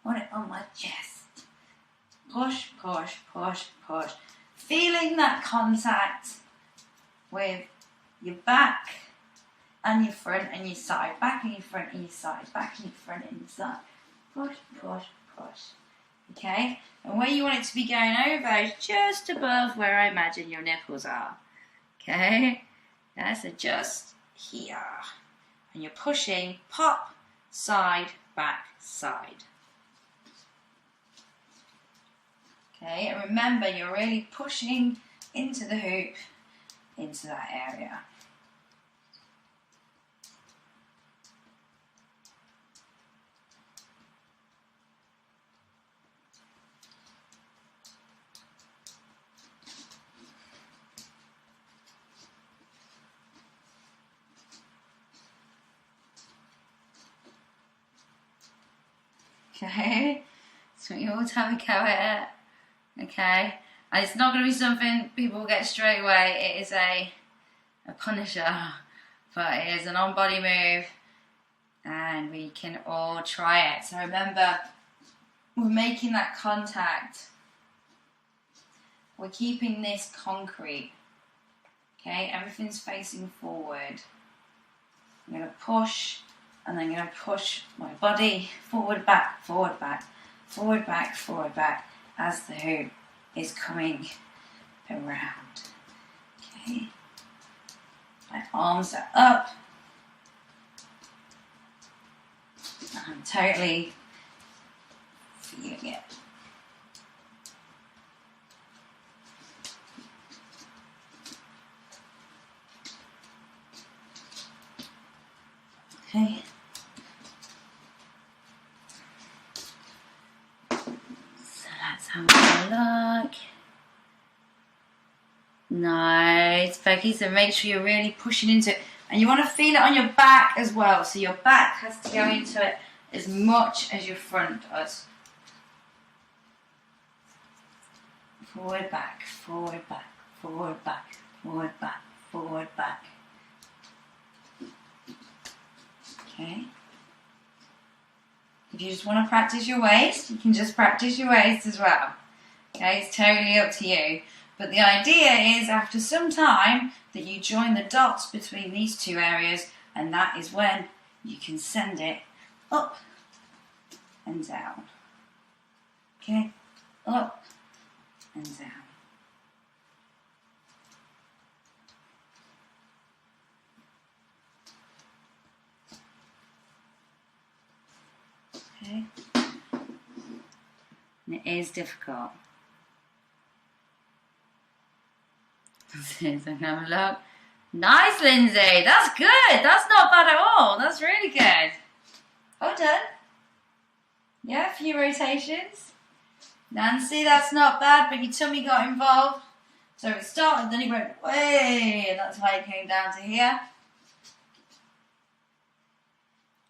I want it on my chest. Push, push, push, push. Feeling that contact with your back and your front and your side. Back and your front and your side. Back and your front and your side. Push, push, push. Okay, and where you want it to be going over is just above where I imagine your nipples are. Okay, yeah, so just here. And you're pushing, pop, side, back, side. Okay, and remember you're really pushing into the hoop, into that area. Okay, so you all have a go at it. Okay, and it's not going to be something people get straight away. It is a punisher, but it is an on-body move, and we can all try it. So remember, we're making that contact. We're keeping this concrete. Okay, everything's facing forward. I'm going to push. And I'm going to push my body forward, back, forward, back, forward, back, forward, back as the hoop is coming around. Okay. My arms are up. I'm totally feeling it. Okay. Have a look. Nice, Becky. So make sure you're really pushing into it. And you want to feel it on your back as well. So your back has to go into it as much as your front does. Forward, back, forward, back, forward, back, forward, back, forward, back. Okay. If you just want to practice your waist, you can just practice your waist as well. Okay, it's totally up to you. But the idea is after some time that you join the dots between these two areas, and that is when you can send it up and down. Okay, up and down. Okay. And it is difficult. So I'm going to have a look. Nice, Lindsay. That's good. That's not bad at all. That's really good. Well done. Yeah, a few rotations. Nancy, that's not bad, but your tummy got involved. So it started, then it went way, and that's why it came down to here.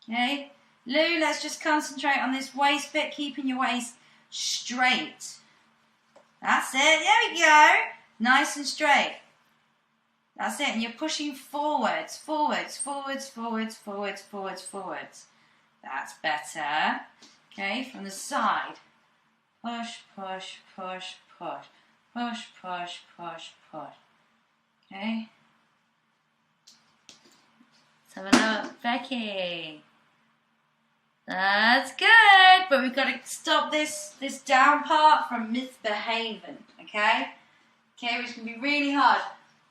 Okay. Lou, let's just concentrate on this waist bit, keeping your waist straight. That's it. There we go. Nice and straight. That's it. And you're pushing forwards, forwards, forwards, forwards, forwards, forwards, forwards. That's better. Okay, from the side. Push, push, push, push. Push, push, push, push. Okay. Let's have a look. Becky. That's good, but we've got to stop this down part from misbehaving, okay? Okay, which can be really hard.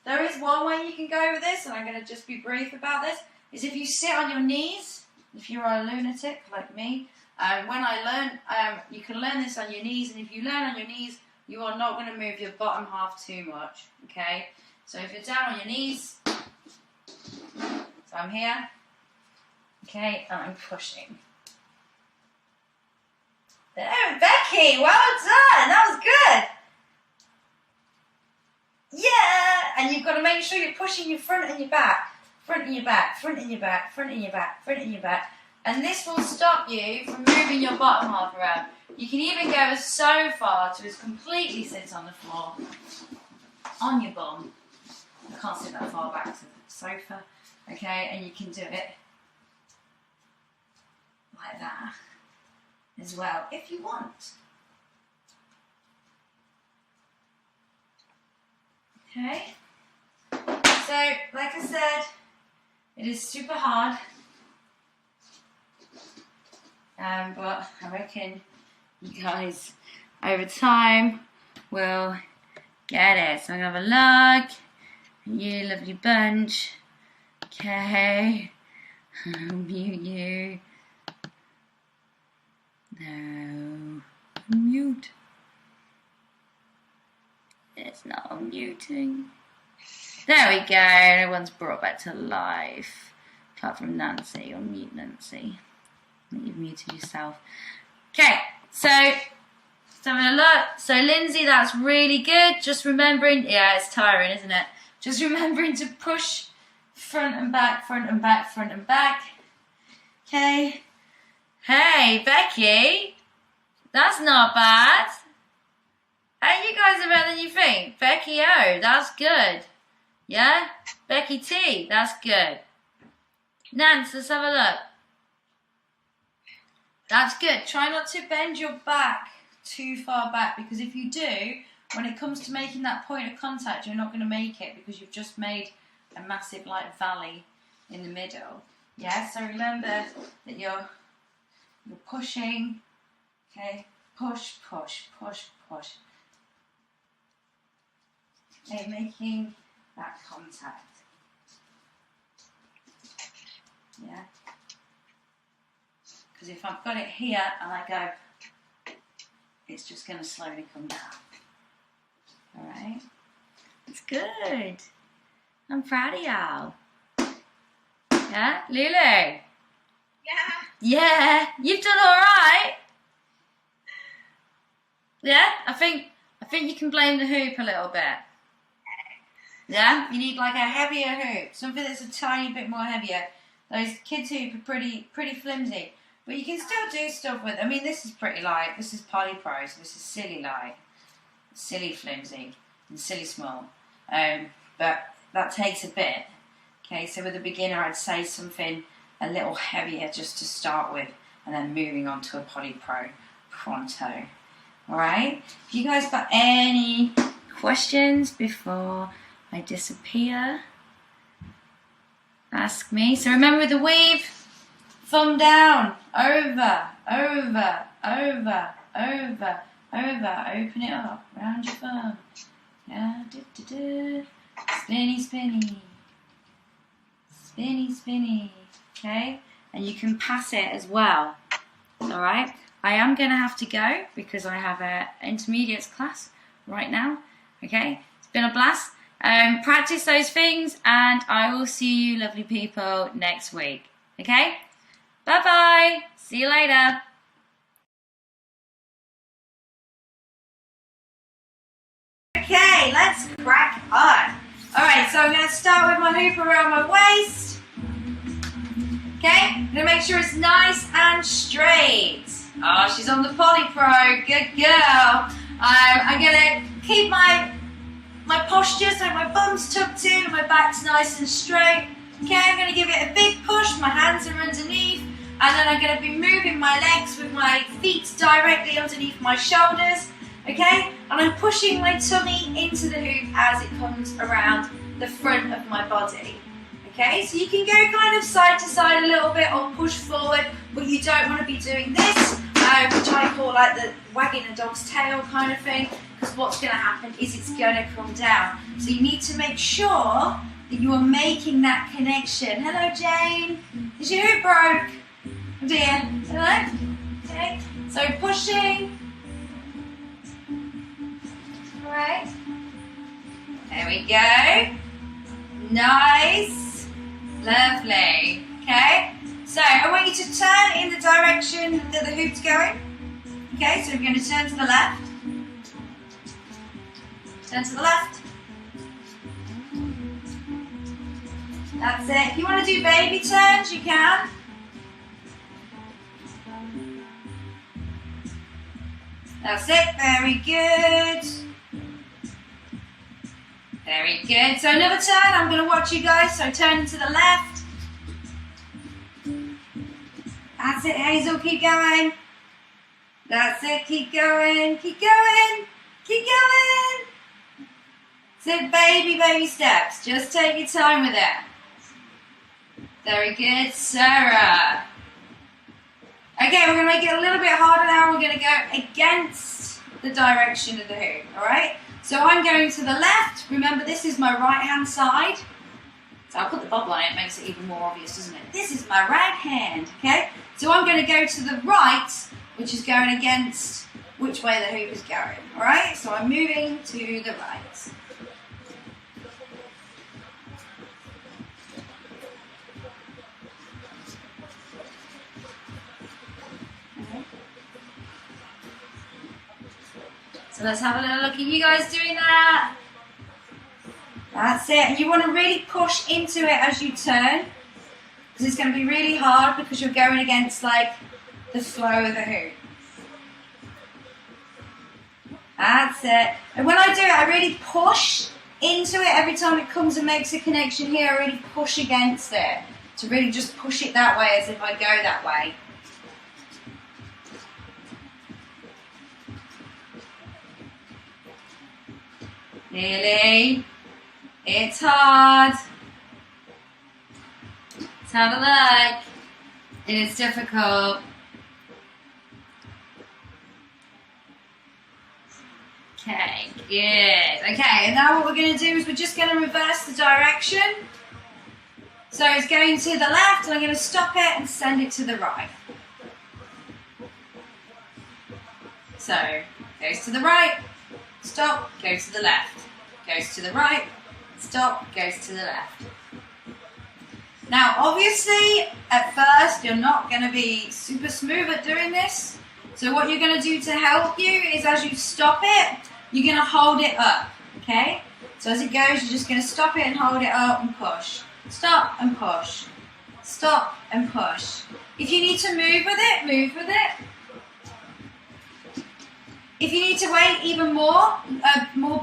There is one way you can go with this, and I'm going to just be brief about this, is if you sit on your knees, if you're a lunatic like me. When I learn, you can learn this on your knees, and if you learn on your knees, you are not going to move your bottom half too much, okay? So if you're down on your knees, so I'm here, okay, and I'm pushing. There, Becky, well done, that was good. Yeah, and you've got to make sure you're pushing your front and your back, front and your back, front and your back, front and your back, front and your back. And this will stop you from moving your bottom half around. You can even go so far to just completely sit on the floor, on your bum. You can't sit that far back to the sofa, okay? And you can do it like that as well, if you want. Okay? So, like I said, it is super hard. But I reckon you guys over time will get it. So I'm gonna have a look. You lovely bunch. Okay. I'll mute you. No. Mute. It's not unmuting. There we go. Everyone's brought back to life. Apart from Nancy. Unmute Nancy. You've muted yourself. Okay, so having a look. So Lindsay, that's really good. Just remembering, yeah, it's tiring, isn't it? Just remembering to push front and back, front and back, front and back. Okay. Hey, Becky, that's not bad. Hey, you guys are better than you think. Becky O, that's good. Yeah? Becky T, that's good. Nance, let's have a look. That's good. Try not to bend your back too far back, because if you do, when it comes to making that point of contact, you're not going to make it because you've just made a massive like valley in the middle. Yeah, so remember that you're pushing, okay, push, push, push, push. Okay, making that contact. Yeah. Because if I've got it here and I go, it's just going to slowly come down. Alright? It's good. I'm proud of y'all. Yeah? Lulu? Yeah. Yeah, you've done alright. Yeah? I think you can blame the hoop a little bit. Yeah? You need like a heavier hoop. Something that's a tiny bit more heavier. Those kids' hoop are pretty flimsy. But you can still do stuff with. I mean, this is pretty light. This is Polypro, so this is silly light, silly flimsy, and silly small. But that takes a bit. Okay, so with a beginner, I'd say something a little heavier just to start with, and then moving on to a Polypro pronto. All right. If you guys got any questions before I disappear, ask me. So remember the weave. Thumb down, over, over, over, over, over. Open it up, round your thumb. Yeah, spinny, spinny. Spinny, spinny. Okay? And you can pass it as well. Alright? I am going to have to go because I have an intermediates class right now. Okay? It's been a blast. Practice those things, and I will see you lovely people next week. Okay? Bye-bye. See you later. Okay, let's crack on. Alright, so I'm going to start with my hoop around my waist. Okay, I'm going to make sure it's nice and straight. Oh, she's on the Polypro. Good girl. I'm going to keep my posture so my bum's tucked in and my back's nice and straight. Okay, I'm going to give it a big push. My hands are underneath. And then I'm going to be moving my legs with my feet directly underneath my shoulders. Okay, and I'm pushing my tummy into the hoop as it comes around the front of my body. Okay, so you can go kind of side to side a little bit or push forward, but you don't want to be doing this, which I call like the wagging a dog's tail kind of thing, because what's going to happen is it's going to come down. So you need to make sure that you are making that connection. Hello, Jane. Is your hoop broke? Oh dear. Hello? Okay, so pushing. All right. There we go. Nice. Lovely. Okay, so I want you to turn in the direction that the hoop's going. Okay, so we're going to turn to the left. Turn to the left. That's it. If you want to do baby turns, you can. That's it. Very good. Very good. So another turn. I'm going to watch you guys. So turning to the left. That's it, Hazel. Keep going. That's it. Keep going. Keep going. Keep going. That's it. Baby steps. Just take your time with it. Very good, Sarah. Okay, we're going to make it a little bit harder now. We're going to go against the direction of the hoop. All right? So I'm going to the left. Remember, this is my right-hand side. So I'll put the bubble on it. It makes it even more obvious, doesn't it? This is my right hand, okay? So I'm going to go to the right, which is going against which way the hoop is going, all right? So I'm moving to the right. So let's have a little look at you guys doing that. That's it. And you want to really push into it as you turn, because it's going to be really hard because you're going against like the flow of the hoop. That's it. And when I do it, I really push into it. Every time it comes and makes a connection here, I really push against it to really just push it that way as if I go that way. Really? It's hard. Let's have a look. It is difficult. Okay, good. Okay, and now what we're going to do is we're just going to reverse the direction. So it's going to the left, and I'm going to stop it and send it to the right. So, goes to the right, stop, goes to the left. Goes to the right, stop, goes to the left. Now, obviously, at first, you're not going to be super smooth at doing this. So what you're going to do to help you is as you stop it, you're going to hold it up, okay? So as it goes, you're just going to stop it and hold it up and push. Stop and push. Stop and push. If you need to move with it, move with it. If you need to wait even more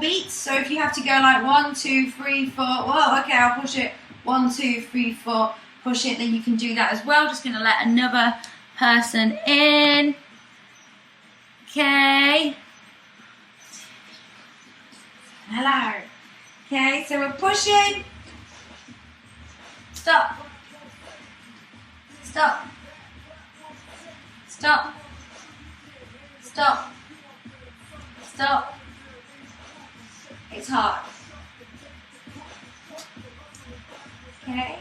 beats, so if you have to go like 1, 2, 3, 4, well, okay, I'll push it, 1, 2, 3, 4, push it, then you can do that as well. Just going to let another person in. Okay. Hello. Okay, so we're pushing. Stop. Stop. Stop. Stop. Stop. It's hard. Okay.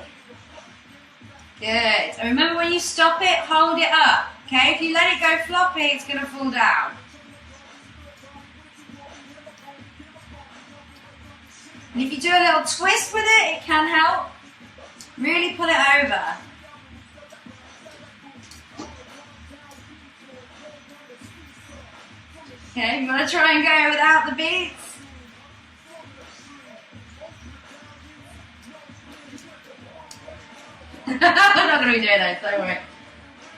Good. And remember, when you stop it, hold it up. Okay? If you let it go floppy, it's going to fall down. And if you do a little twist with it, it can help. Really pull it over. Okay, you want to try and go without the beats. I'm not going to be doing those, don't worry.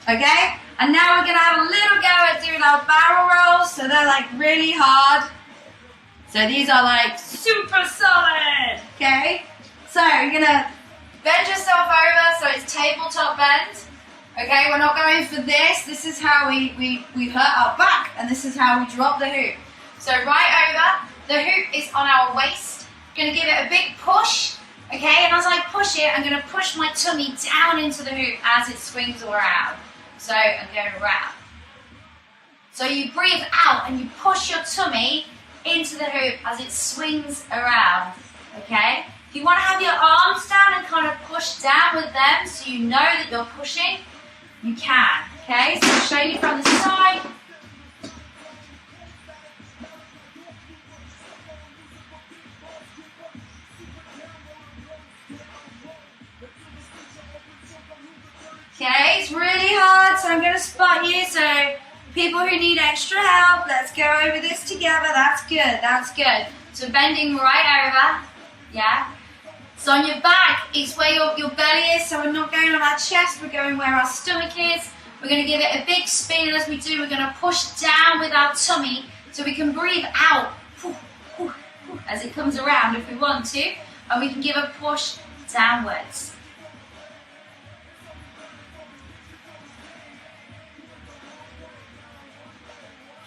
Okay, and now we're going to have a little go at doing our barrel rolls. So they're like really hard. So these are like super solid. Okay, so you're going to bend yourself over so it's tabletop bend. Okay, we're not going for this. This is how we hurt our back, and this is how we drop the hoop. So right over, the hoop is on our waist. We're going to give it a big push, Okay, and as I push it, I'm going to push my tummy down into the hoop as it swings around. So I'm going around. So you breathe out and you push your tummy into the hoop as it swings around. Okay? If you want to have your arms down and kind of push down with them so you know that you're pushing, you can. Okay, so I'll show you from the side. Okay, it's really hard, so I'm going to spot you. So people who need extra help, let's go over this together. That's good, that's good. So bending right over, yeah. So on your back, it's where your belly is, so we're not going on our chest, we're going where our stomach is. We're going to give it a big spin, and as we do, we're going to push down with our tummy so we can breathe out as it comes around if we want to, and we can give a push downwards.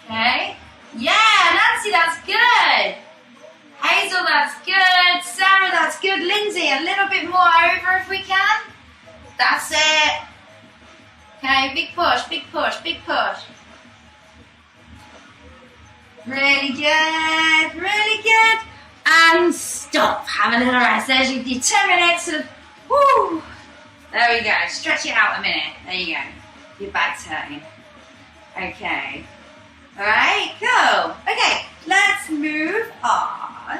Okay, yeah, Nancy, that's good. Hazel, that's good. Sarah, that's good. Lindsay, a little bit more over if we can. That's it. Okay, big push, big push, big push. Really good, really good. And stop, have a little rest. There's your 10 minutes of, woo. There we go, stretch it out a minute. There you go, your back's hurting. Okay. All right, cool. Okay, let's move on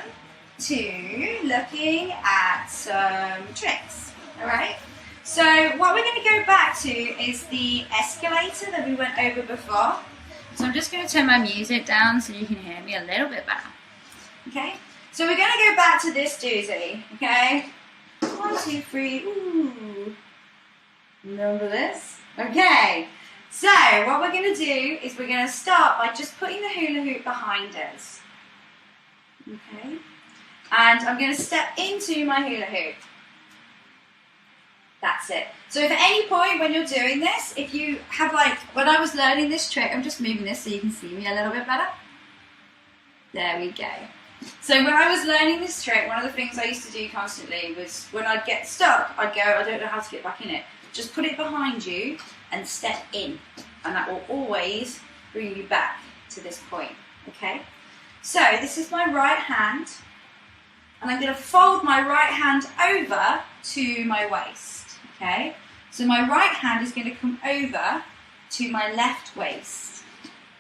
to looking at some tricks. All right. So what we're going to go back to is the escalator that we went over before. So I'm just going to turn my music down so you can hear me a little bit better. Okay. So we're going to go back to this doozy. Okay. 1, 2, 3. Ooh. Remember this? Okay. So, what we're going to do is we're going to start by just putting the hula hoop behind us. Okay? And I'm going to step into my hula hoop. That's it. So, if at any point when you're doing this, if you have when I was learning this trick, I'm just moving this so you can see me a little bit better. There we go. So, when I was learning this trick, one of the things I used to do constantly was when I'd get stuck, I'd go, I don't know how to get back in it. Just put it behind you and step in, and that will always bring you back to this point, okay? So this is my right hand, and I'm going to fold my right hand over to my waist, okay? So my right hand is going to come over to my left waist,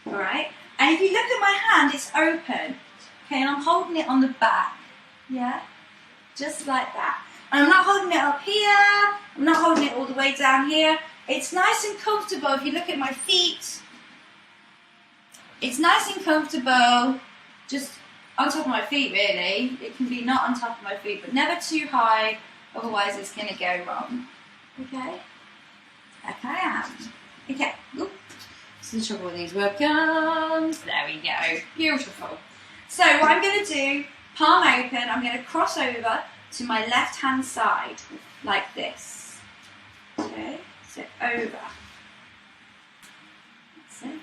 all right? And if you look at my hand, it's open, okay? And I'm holding it on the back, yeah? Just like that. And I'm not holding it up here, I'm not holding it all the way down here. It's nice and comfortable if you look at my feet. It's nice and comfortable, just on top of my feet really. It can be not on top of my feet, but never too high, otherwise it's going to go wrong. Okay? Like I am. Okay. Oop. This is the trouble with these webcams. There we go. Beautiful. So what I'm going to do, palm open, I'm going to cross over to my left hand side, like this. Okay? So over. That's it.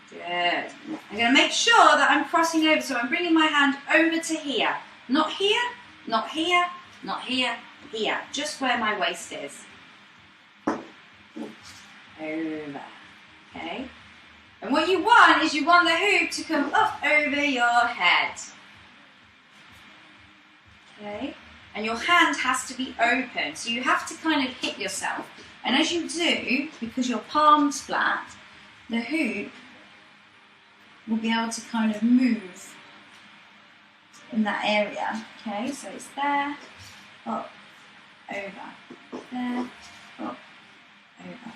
Good. I'm going to make sure that I'm crossing over, so I'm bringing my hand over to here. Not here, not here, not here, here. Just where my waist is. Over. Okay? And what you want is you want the hoop to come up over your head. Okay? And your hand has to be open, so you have to kind of hit yourself. And as you do, because your palm's flat, the hoop will be able to kind of move in that area. Okay, so it's there, up, over, there, up, over.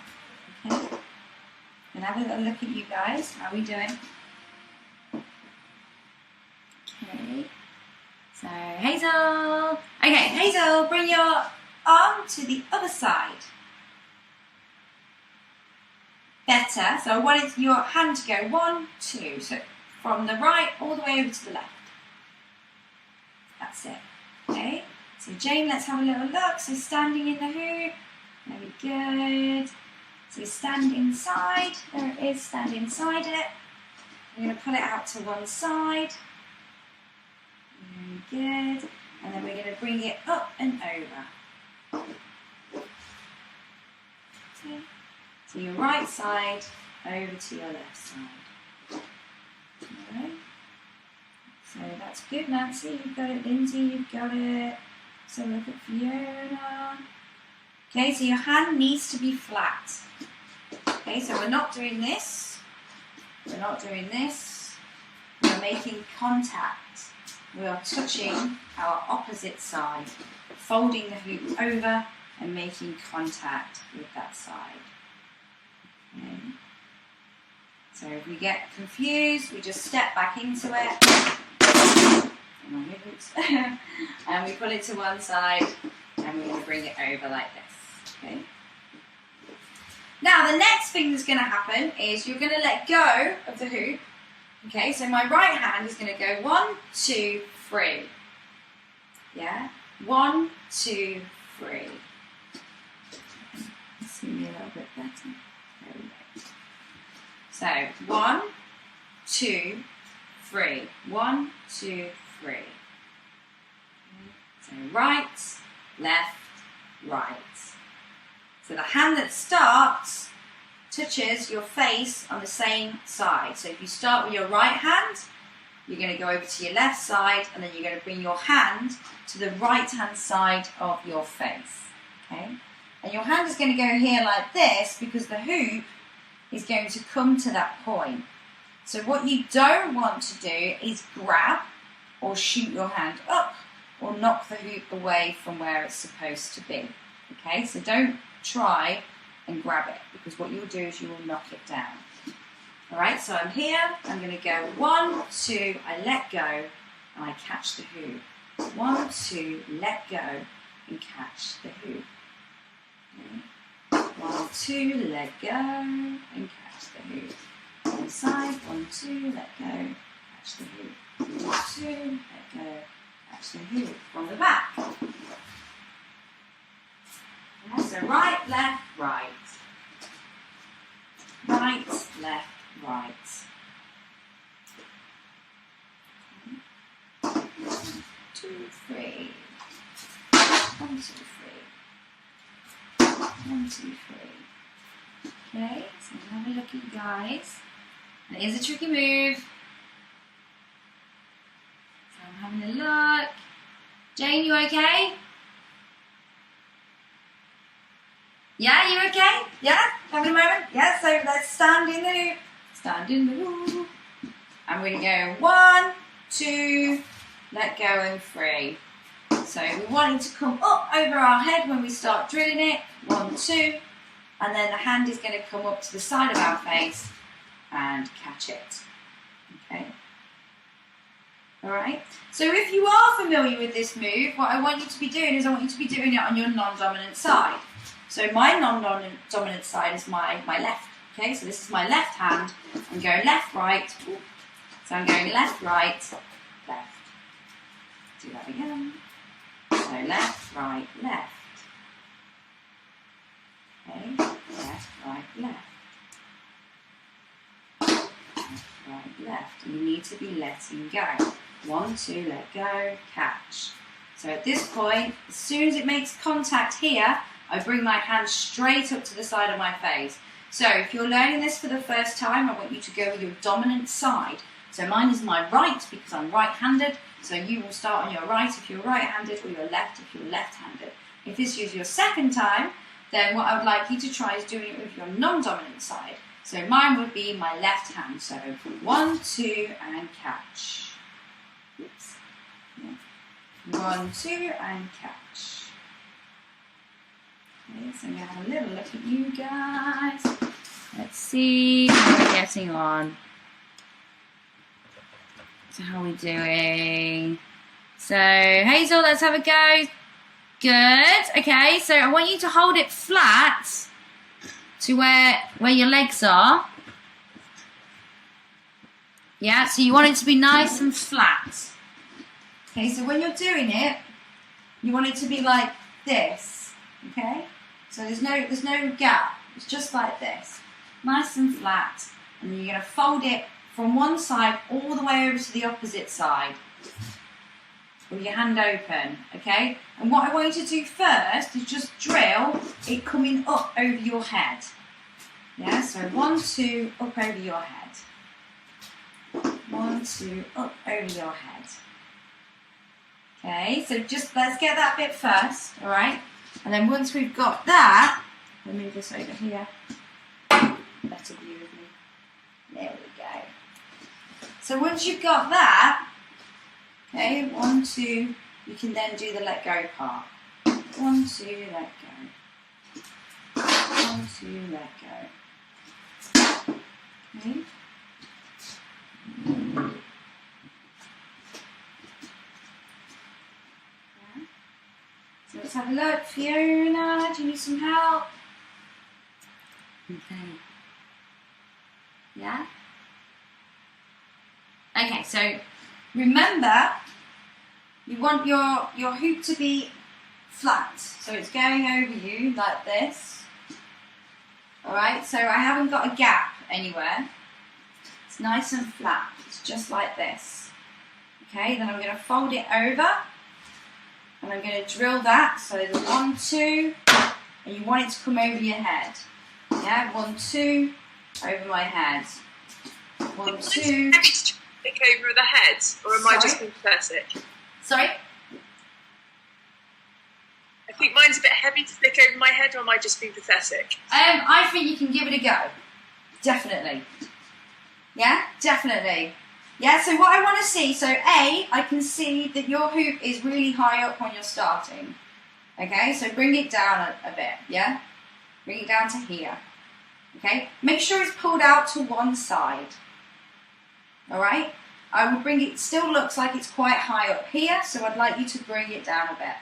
Okay, and have a little look at you guys. How are we doing? Okay, so Hazel. Okay, Hazel, bring your arm to the other side. Better. So I wanted your hand to go 1, 2. So from the right all the way over to the left. That's it. Okay. So Jane, let's have a little look. So standing in the hoop. Very good. So stand inside. There it is. Stand inside it. I'm going to pull it out to one side. Very good. and then we're going to bring it up and over. Okay. So your right side over to your left side. Alright. So that's good, Nancy, you've got it. Lindsay, you've got it. So look at Fiona. Okay, so your hand needs to be flat. Okay, so we're not doing this. We're not doing this. We're making contact. We are touching our opposite side, folding the hoop over and making contact with that side. Okay. So if we get confused, we just step back into it. And we pull it to one side and we're going to bring it over like this. Okay. Now the next thing that's going to happen is you're going to let go of the hoop. Okay, so my right hand is going to go 1, 2, 3. Yeah, 1, 2, 3. See me a little bit better. There we go. So 1, 2, 3. 1, 2, 3. So right, left, right. So the hand that starts touches your face on the same side. So if you start with your right hand, you're going to go over to your left side, and then you're going to bring your hand to the right hand side of your face. Okay? And your hand is going to go here like this because the hoop is going to come to that point. So what you don't want to do is grab or shoot your hand up or knock the hoop away from where it's supposed to be. Okay, so don't try and grab it, because what you'll do is you will knock it down. Alright, so I'm here, I'm going to go 1, 2, I let go, and I catch the hoop. 1, 2, let go, and catch the hoop. Okay. 1, 2, let go, and catch the hoop. One side, 1, 2, let go, catch the hoop. 1, 2, let go, catch the hoop. From the back. Yeah, so right, left, right. Right, left, right. 1, 2, 3. 1, 2, 3. 1, 2, 3. Okay, so have a look at you guys. And here's a tricky move. So I'm having a look. Jane, you okay? Yeah, you okay? Yeah? Having a moment? Yeah, so let's stand in the hoop. Stand in the hoop. And we're going to go 1, 2, let go, and 3. So we want it to come up over our head when we start drilling it. 1, 2. And then the hand is going to come up to the side of our face and catch it. Okay? Alright? So if you are familiar with this move, what I want you to be doing is I want you to be doing it on your non-dominant side. So my non-dominant side is my left. Okay, so this is my left hand. I'm going left, right. Ooh. So I'm going left, right, left. Do that again. So left, right, left. Okay, left, right, left. Left, right, left. And you need to be letting go. 1, 2, let go, catch. So at this point, as soon as it makes contact here, I bring my hand straight up to the side of my face. So if you're learning this for the first time, I want you to go with your dominant side. So mine is my right because I'm right-handed. So you will start on your right if you're right-handed, or your left if you're left-handed. If this is your second time, then what I would like you to try is doing it with your non-dominant side. So mine would be my left hand. So 1, 2, and catch. Oops. 1, 2, and catch. Okay, so I'm going to have a little look at you guys. Let's see how we're getting on. So how are we doing? So Hazel, let's have a go. Good. Okay, so I want you to hold it flat to where your legs are. Yeah, so you want it to be nice and flat. Okay, so when you're doing it, you want it to be like this. Okay? So there's no gap. It's just like this. Nice and flat. And then you're going to fold it from one side all the way over to the opposite side. with your hand open, okay? And what I want you to do first is just drill it coming up over your head. Yeah, so 1, 2, up over your head. 1, 2, up over your head. Okay, so just let's get that bit first, all right? And then once we've got that, I'll move this over here. Better view of me. There we go. So once you've got that, okay, 1, 2, you can then do the let go part. 1, 2, let go. 1, 2, let go. Okay. So let's have a look. Fiona, do you need some help? Okay. Yeah? Okay, so remember, you want your hoop to be flat. So it's going over you like this. Alright, so I haven't got a gap anywhere. It's nice and flat. It's just like this. Okay, then I'm going to fold it over. And I'm going to drill that. So there's 1, 2, and you want it to come over your head. Yeah, 1, 2, over my head. 1, 2. Flick over the head, or am I just being pathetic? Sorry? I think mine's a bit heavy to flick over my head, or am I just being pathetic? I think you can give it a go. Definitely. Yeah, definitely. Yeah, so what I want to see, so A, I can see that your hoop is really high up when you're starting. Okay, so bring it down a bit, yeah? Bring it down to here. Okay, make sure it's pulled out to one side. Alright, I will bring it, still looks like it's quite high up here, so I'd like you to bring it down a bit.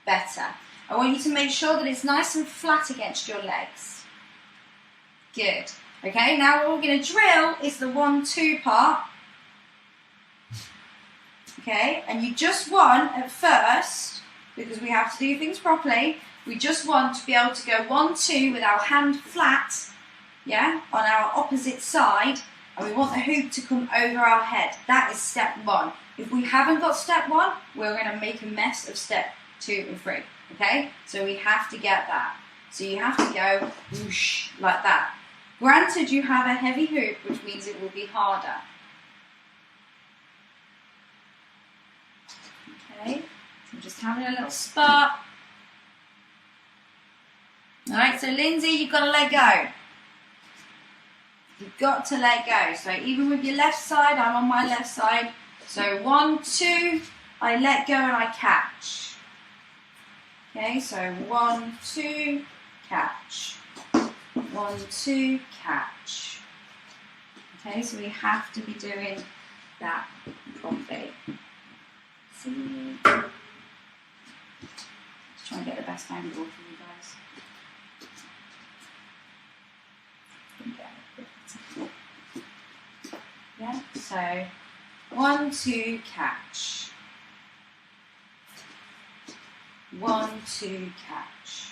Better. I want you to make sure that it's nice and flat against your legs. Good. Okay, now what we're going to drill is the 1, 2 part. Okay, and you just want, at first, because we have to do things properly, we just want to be able to go 1, 2 with our hand flat, yeah, on our opposite side, and we want the hoop to come over our head. That is step 1. If we haven't got step 1, we're going to make a mess of step 2 and 3, okay? So we have to get that. So you have to go whoosh, like that. Granted, you have a heavy hoop, which means it will be harder. Okay, so I'm just having a little spot. Alright, so Lindsay, you've got to let go. You've got to let go. So even with your left side, I'm on my left side. So 1, 2, I let go and I catch. Okay, so 1, 2, catch. 1, 2, catch. Okay, so we have to be doing that properly. See? Let's try and get the best angle for you guys. Yeah, so 1, 2, catch. 1, 2, catch.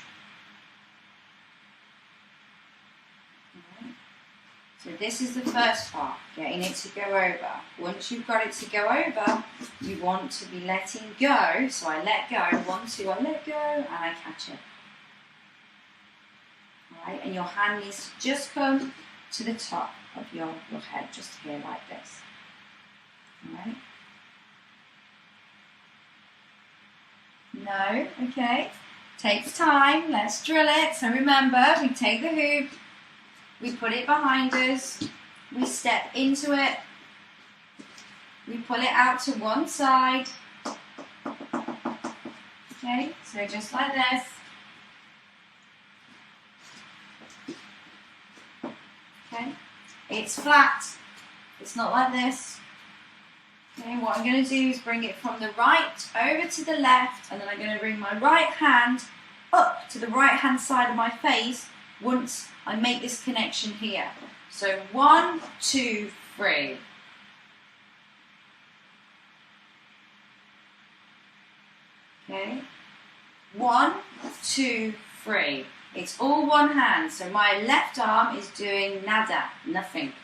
So this is the first part, getting it to go over. Once you've got it to go over, you want to be letting go. So I let go, 1, 2, I let go, and I catch it. All right, and your hand needs to just come to the top of your head, just here like this. All right. No, okay. Takes time, let's drill it. So remember, we take the hoop, we put it behind us, we step into it, we pull it out to one side, okay, so just like this, okay, it's flat, it's not like this, okay, what I'm going to do is bring it from the right over to the left, and then I'm going to bring my right hand up to the right hand side of my face once I make this connection here. So 1, 2, 3. Okay. 1, 2, 3. It's all one hand. So my left arm is doing nada, nothing.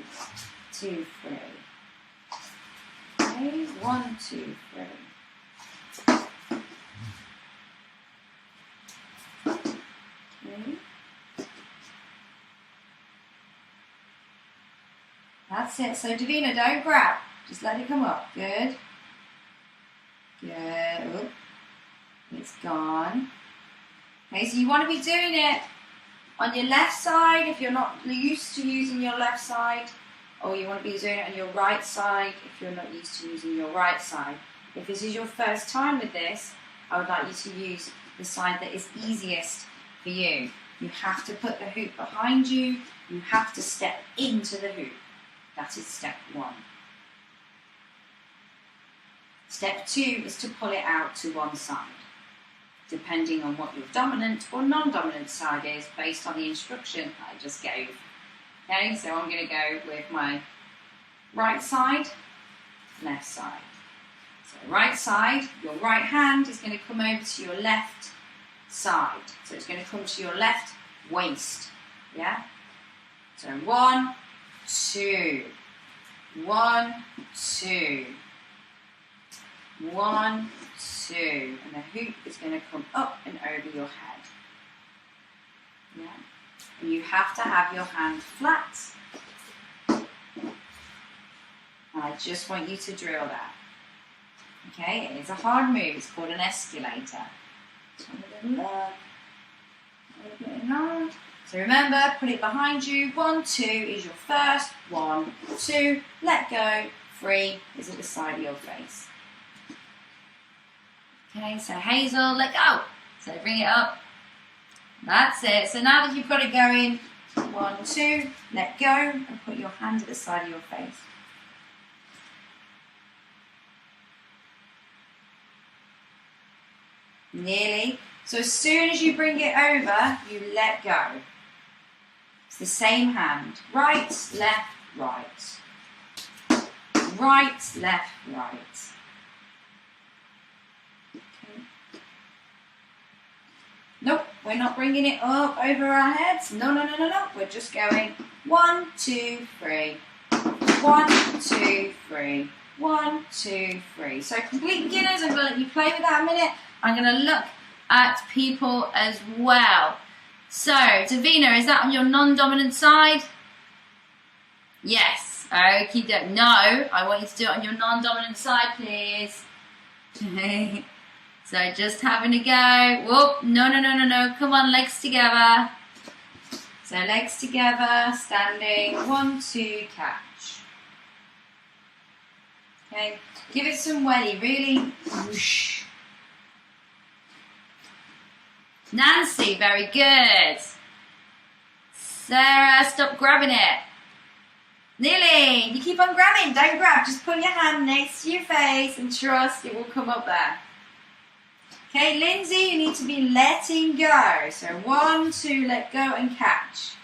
2, 3. Okay. 1, 2, 3. That's it. So Davina, don't grab. Just let it come up. Good. Good. Oop. It's gone. Okay, so you want to be doing it on your left side if you're not used to using your left side, or you want to be doing it on your right side if you're not used to using your right side. If this is your first time with this, I would like you to use the side that is easiest for you. You have to put the hoop behind you. You have to step into the hoop. That is step 1. Step 2 is to pull it out to one side, depending on what your dominant or non-dominant side is based on the instruction I just gave. Okay, so I'm going to go with my right side, left side. So right side, your right hand is going to come over to your left side. So it's going to come to your left waist. Yeah? So 1, 2, 1, 2, 1, 2, and the hoop is going to come up and over your head. Yeah? And you have to have your hand flat. And I just want you to drill that. Okay, it is a hard move. It's called an escalator. So remember, put it behind you. 1, 2 is your first. 1, 2, let go. 3 is at the side of your face. Okay, so Hazel, let go. So bring it up. That's it. So now that you've got it going, 1, 2, let go, and put your hand at the side of your face. Nearly. So as soon as you bring it over, you let go. It's the same hand. Right, left, right. Right, left, right. Okay. Nope, we're not bringing it up over our heads. No, no, no, no, no. We're just going 1, 2, 3. 1, 2, 3. 1, 2, 3. So complete beginners, I'm going to let you play with that a minute. I'm going to look at people as well. So, Davina, is that on your non-dominant side? Yes. Okay, no, I want you to do it on your non-dominant side, please. So, just having a go. Whoop, no, no, no, no, no. Come on, legs together. So, legs together, standing. 1, 2, catch. Okay, give it some welly, really. Whoosh. Nancy, very good. Sarah, stop grabbing it. Nearly, you keep on grabbing, don't grab. Just put your hand next to your face and trust it will come up there. Okay, Lindsay, you need to be letting go. So 1, 2, let go and catch.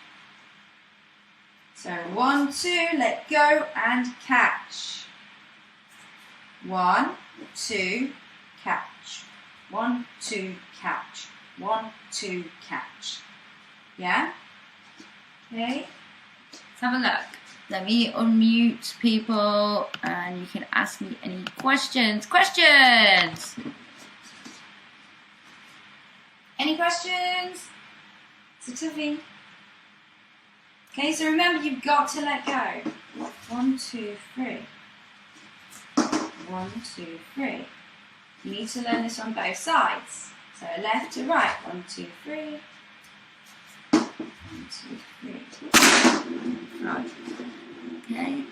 So 1, 2, let go and catch. 1, 2, catch. 1, 2, catch. 1, 2, catch. Yeah? Okay. Let's have a look. Let me unmute people and you can ask me any questions. Questions! Any questions? It's a toughie. Okay, so remember you've got to let go. 1, 2, 3. 1, 2, 3. You need to learn this on both sides. So left to right, 1, 2, 3. 1, 2, 3. Right. Okay.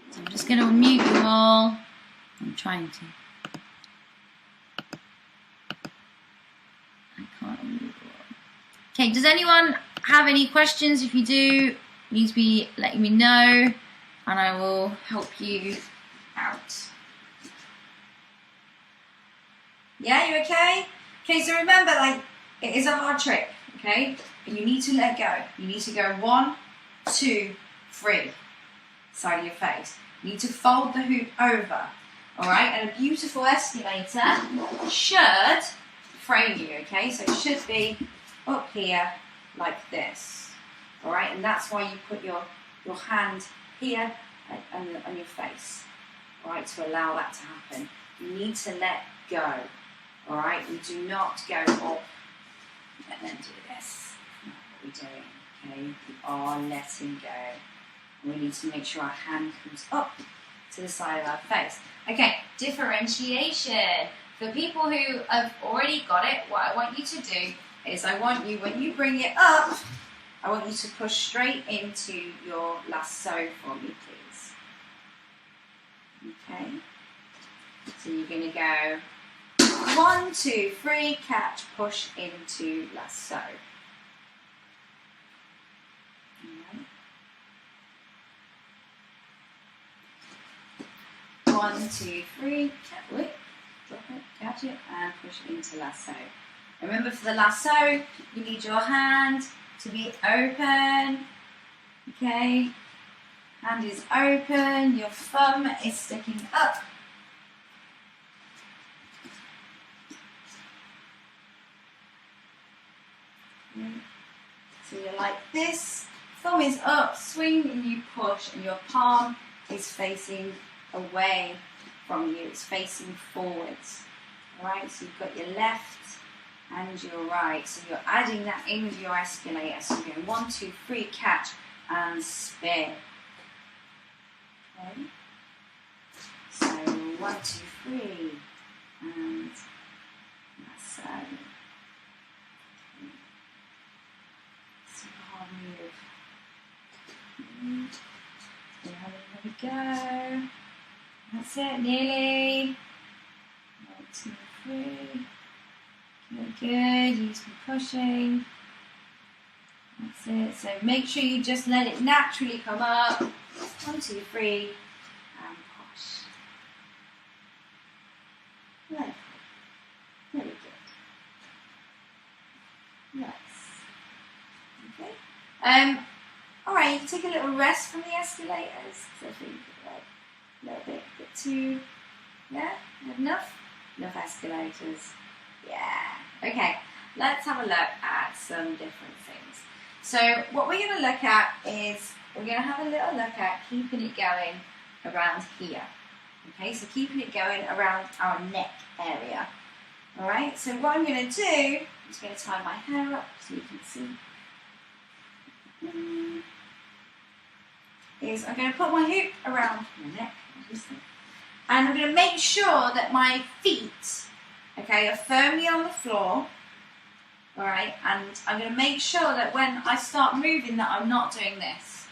So I'm just going to unmute you all. I'm trying to. I can't unmute you all. Okay, does anyone have any questions? If you do, you need to be letting me know and I will help you out. Yeah, you okay? Okay, so remember, like, it is a hard trick, okay? But you need to let go. You need to go 1, 2, 3, side of your face. You need to fold the hoop over, all right? And a beautiful escalator should frame you, okay? So it should be up here like this, all right? And that's why you put your hand here on your face, all right, to allow that to happen. You need to let go. All right, we do not go up and then do this. That's not what we're doing, okay? We are letting go. And we need to make sure our hand comes up to the side of our face. Okay, differentiation. For people who have already got it, what I want you to do is I want you, when you bring it up, I want you to push straight into your lasso for me, please. Okay. So you're going to go 1, 2, 3, catch, push into lasso. Right. 1, 2, 3, drop it, catch it, and push it into lasso. Remember, for the lasso, you need your hand to be open. Okay, hand is open, your thumb is sticking up. So you're like this, thumb is up, swing and you push, and your palm is facing away from you, it's facing forwards. Alright, so you've got your left and your right, so you're adding that in with your escalator. So you're going 1, 2, 3, catch and spin. Okay, so 1, 2, 3 and lasso. There we go. That's it, nearly. 1, 2, 3. Good, use some pushing. That's it. So make sure you just let it naturally come up. 1, 2, 3, and push. Lovely. Very good. Nice. Okay. All right, you can take a little rest from the escalators. So I think like a little bit too. Yeah, enough escalators. Yeah. Okay. Let's have a look at some different things. So what we're going to look at is we're going to have a little look at keeping it going around here. Okay, so keeping it going around our neck area. All right. So what I'm going to do, I'm just going to tie my hair up so you can see. Is I'm going to put my hoop around my neck, obviously, and I'm going to make sure that my feet, okay, are firmly on the floor. All right, and I'm going to make sure that when I start moving that I'm not doing this,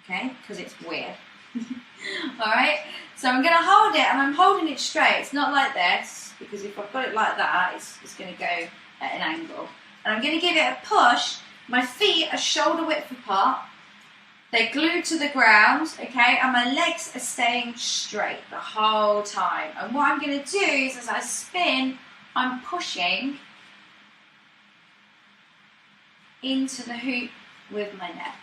okay, because it's weird. All right, so I'm going to hold it, and I'm holding it straight. It's not like this, because if I've got it like that, it's going to go at an angle. And I'm going to give it a push. My feet are shoulder width apart. They're glued to the ground, okay, and my legs are staying straight the whole time. And what I'm going to do is, as I spin, I'm pushing into the hoop with my neck.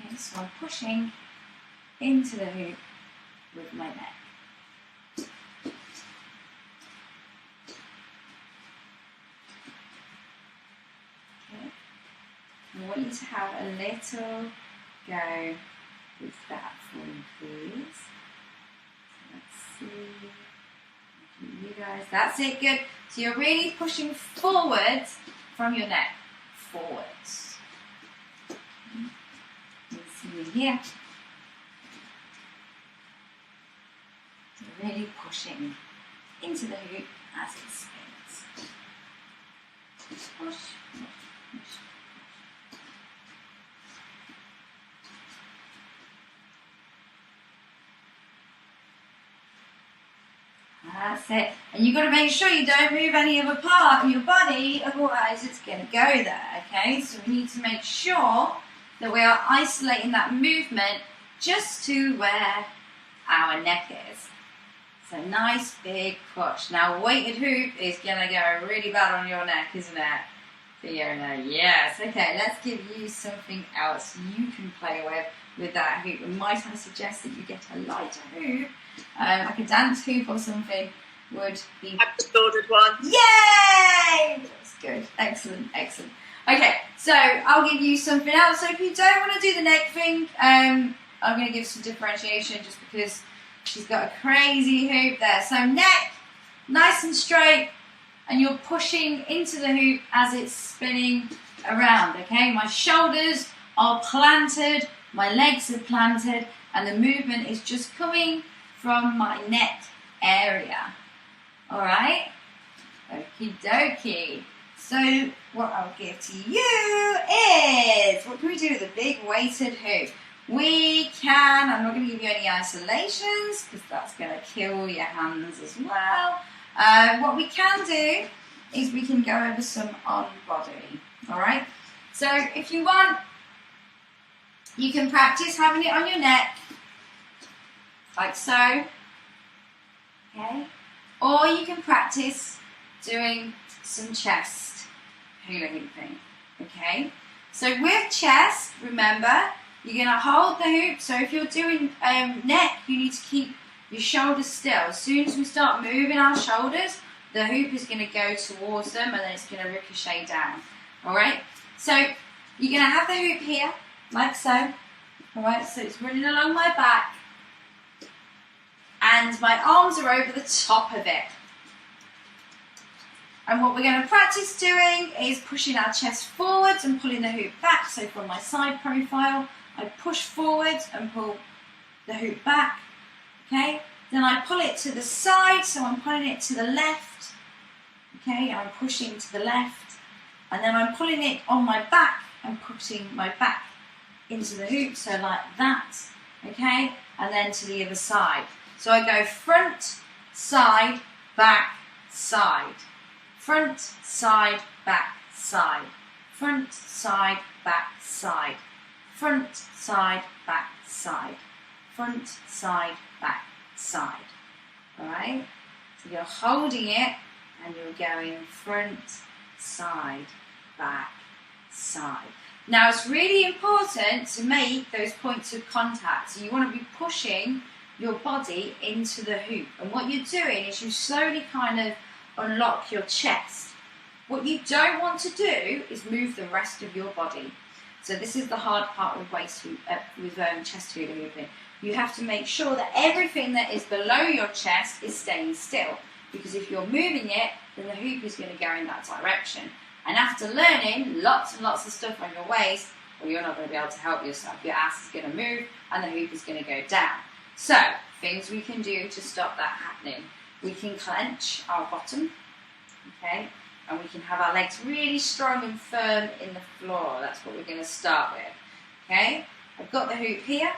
Okay, so I'm pushing into the hoop with my neck. I want you to have a little go with that for me, please. Let's see. You guys, that's it, good. So you're really pushing forwards from your neck. Forwards. You see me here. You're really pushing into the hoop as it spins. Push, push, push. That's it. And you've got to make sure you don't move any other part of your body, otherwise it's going to go there, okay? So we need to make sure that we are isolating that movement just to where our neck is. So nice big push. Now weighted hoop is going to go really bad on your neck, isn't it? Fiona, yes. Okay, let's give you something else you can play with that hoop. And might I suggest that you get a lighter hoop? Like a dance hoop or something would be... I've just ordered one. Yay! That's good. Excellent, excellent. Okay, so I'll give you something else. So if you don't want to do the neck thing, I'm going to give some differentiation just because she's got a crazy hoop there. So neck, nice and straight, and you're pushing into the hoop as it's spinning around, okay? My shoulders are planted, my legs are planted, and the movement is just coming from my neck area. All right? Okie dokie. So what I'll give to you is, what can we do with a big weighted hoop? We can, I'm not going to give you any isolations because that's going to kill your hands as well. What we can do is we can go over some on body. All right? So if you want, you can practice having it on your neck, like so. Okay? Or you can practice doing some chest hula hooping. Okay? So with chest, remember, you're going to hold the hoop. So if you're doing neck, you need to keep your shoulders still. As soon as we start moving our shoulders, the hoop is going to go towards them and then it's going to ricochet down. Alright? So you're going to have the hoop here, like so. Alright, so it's running along my back. And my arms are over the top of it. And what we're going to practice doing is pushing our chest forwards and pulling the hoop back. So from my side profile, I push forwards and pull the hoop back. Okay? Then I pull it to the side, so I'm pulling it to the left. Okay? I'm pushing to the left. And then I'm pulling it on my back and putting my back into the hoop, so like that. Okay? And then to the other side. So I go front, side, back, side. Front, side, back, side. Front, side, back, side. Front, side, back, side. Front, side, back, side. Alright? So you're holding it and you're going front, side, back, side. Now it's really important to make those points of contact. So you want to be pushing your body into the hoop. And what you're doing is you slowly kind of unlock your chest. What you don't want to do is move the rest of your body. So this is the hard part with chest hula hooping. You have to make sure that everything that is below your chest is staying still. Because if you're moving it, then the hoop is going to go in that direction. And after learning lots and lots of stuff on your waist, well, you're not going to be able to help yourself. Your ass is going to move and the hoop is going to go down. So, things we can do to stop that happening. We can clench our bottom, okay, and we can have our legs really strong and firm in the floor. That's what we're going to start with, okay. I've got the hoop here.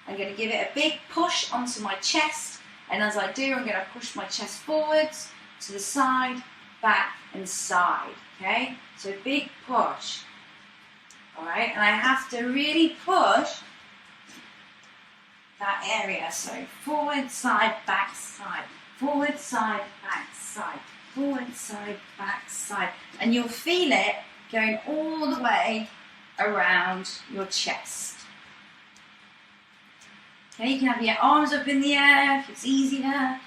I'm going to give it a big push onto my chest, and as I do, I'm going to push my chest forwards, to the side, back, and side, okay. So big push, all right, and I have to really push that area. So forward, side, back, side. Forward, side, back, side. Forward, side, back, side. And you'll feel it going all the way around your chest. Okay, you can have your arms up in the air if it's easier.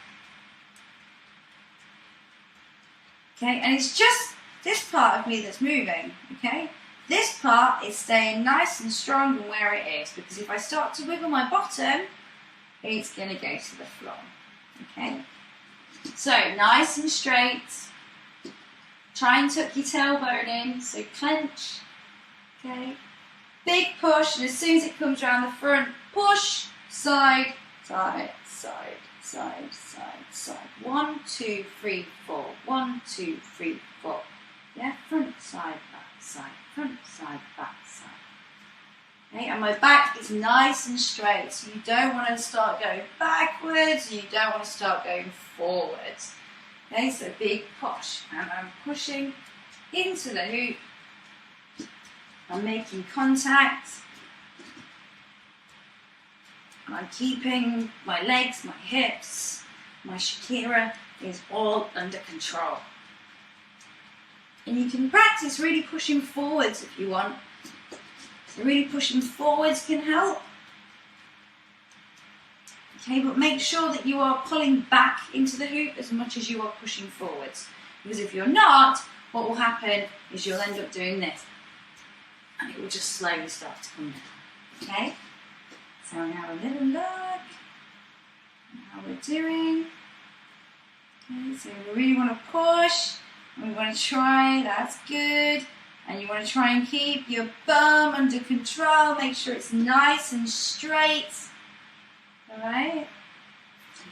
Okay, and it's just this part of me that's moving, okay? This part is staying nice and strong where it is, because if I start to wiggle my bottom, it's going to go to the floor, okay? So, nice and straight. Try and tuck your tailbone in, so clench, okay? Big push, and as soon as it comes around the front, push, side, side, side, side, side, side. 1, 2, 3, 4. 1, 2, 3, 4. Yeah, front, side, back, side. Front, side, back, side. Okay, and my back is nice and straight, so you don't want to start going backwards, you don't want to start going forwards. Okay, so big push, and I'm pushing into the hoop. I'm making contact. And I'm keeping my legs, my hips, my Shakira is all under control. And you can practice really pushing forwards if you want. So really pushing forwards can help. Okay, but make sure that you are pulling back into the hoop as much as you are pushing forwards. Because if you're not, what will happen is you'll end up doing this. And it will just slowly start to come down. Okay? So we have a little look at how we're doing. Okay, so we really want to push. We want to try, that's good. And you want to try and keep your bum under control. Make sure it's nice and straight. All right.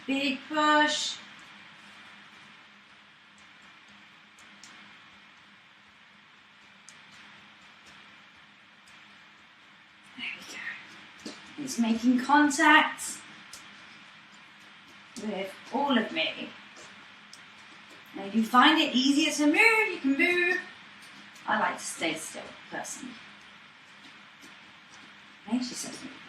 Big push. There we go. It's making contact with all of me. Now, if you find it easier to move, you can move. I like to stay still, personally. Okay, she says movement.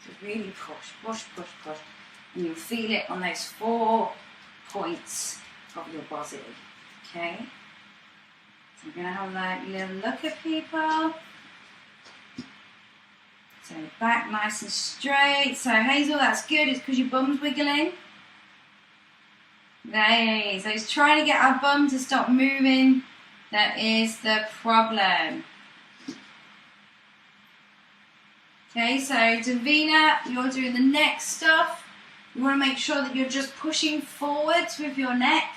So really push, push, push, push. And you'll feel it on those 4 points of your body. Okay? So we're going to have that little look at people. So back nice and straight. So Hazel, that's good. It's because your bum's wiggling. Nice. So it's trying to get our bum to stop moving. That is the problem. Okay, so Davina, you're doing the neck stuff. You want to make sure that you're just pushing forwards with your neck.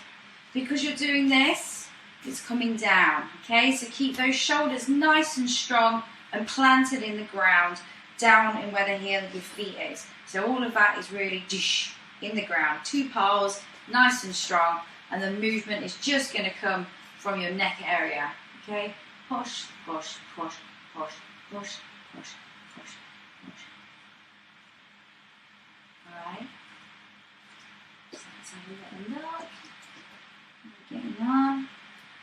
Because you're doing this, it's coming down. Okay, so keep those shoulders nice and strong and planted in the ground, down in where the heel of your feet is. So all of that is really in the ground. 2 poles, nice and strong, and the movement is just going to come from your neck area. Okay, push, push, push, push, push, push, push, push. All right. So let's have a little look. Getting on.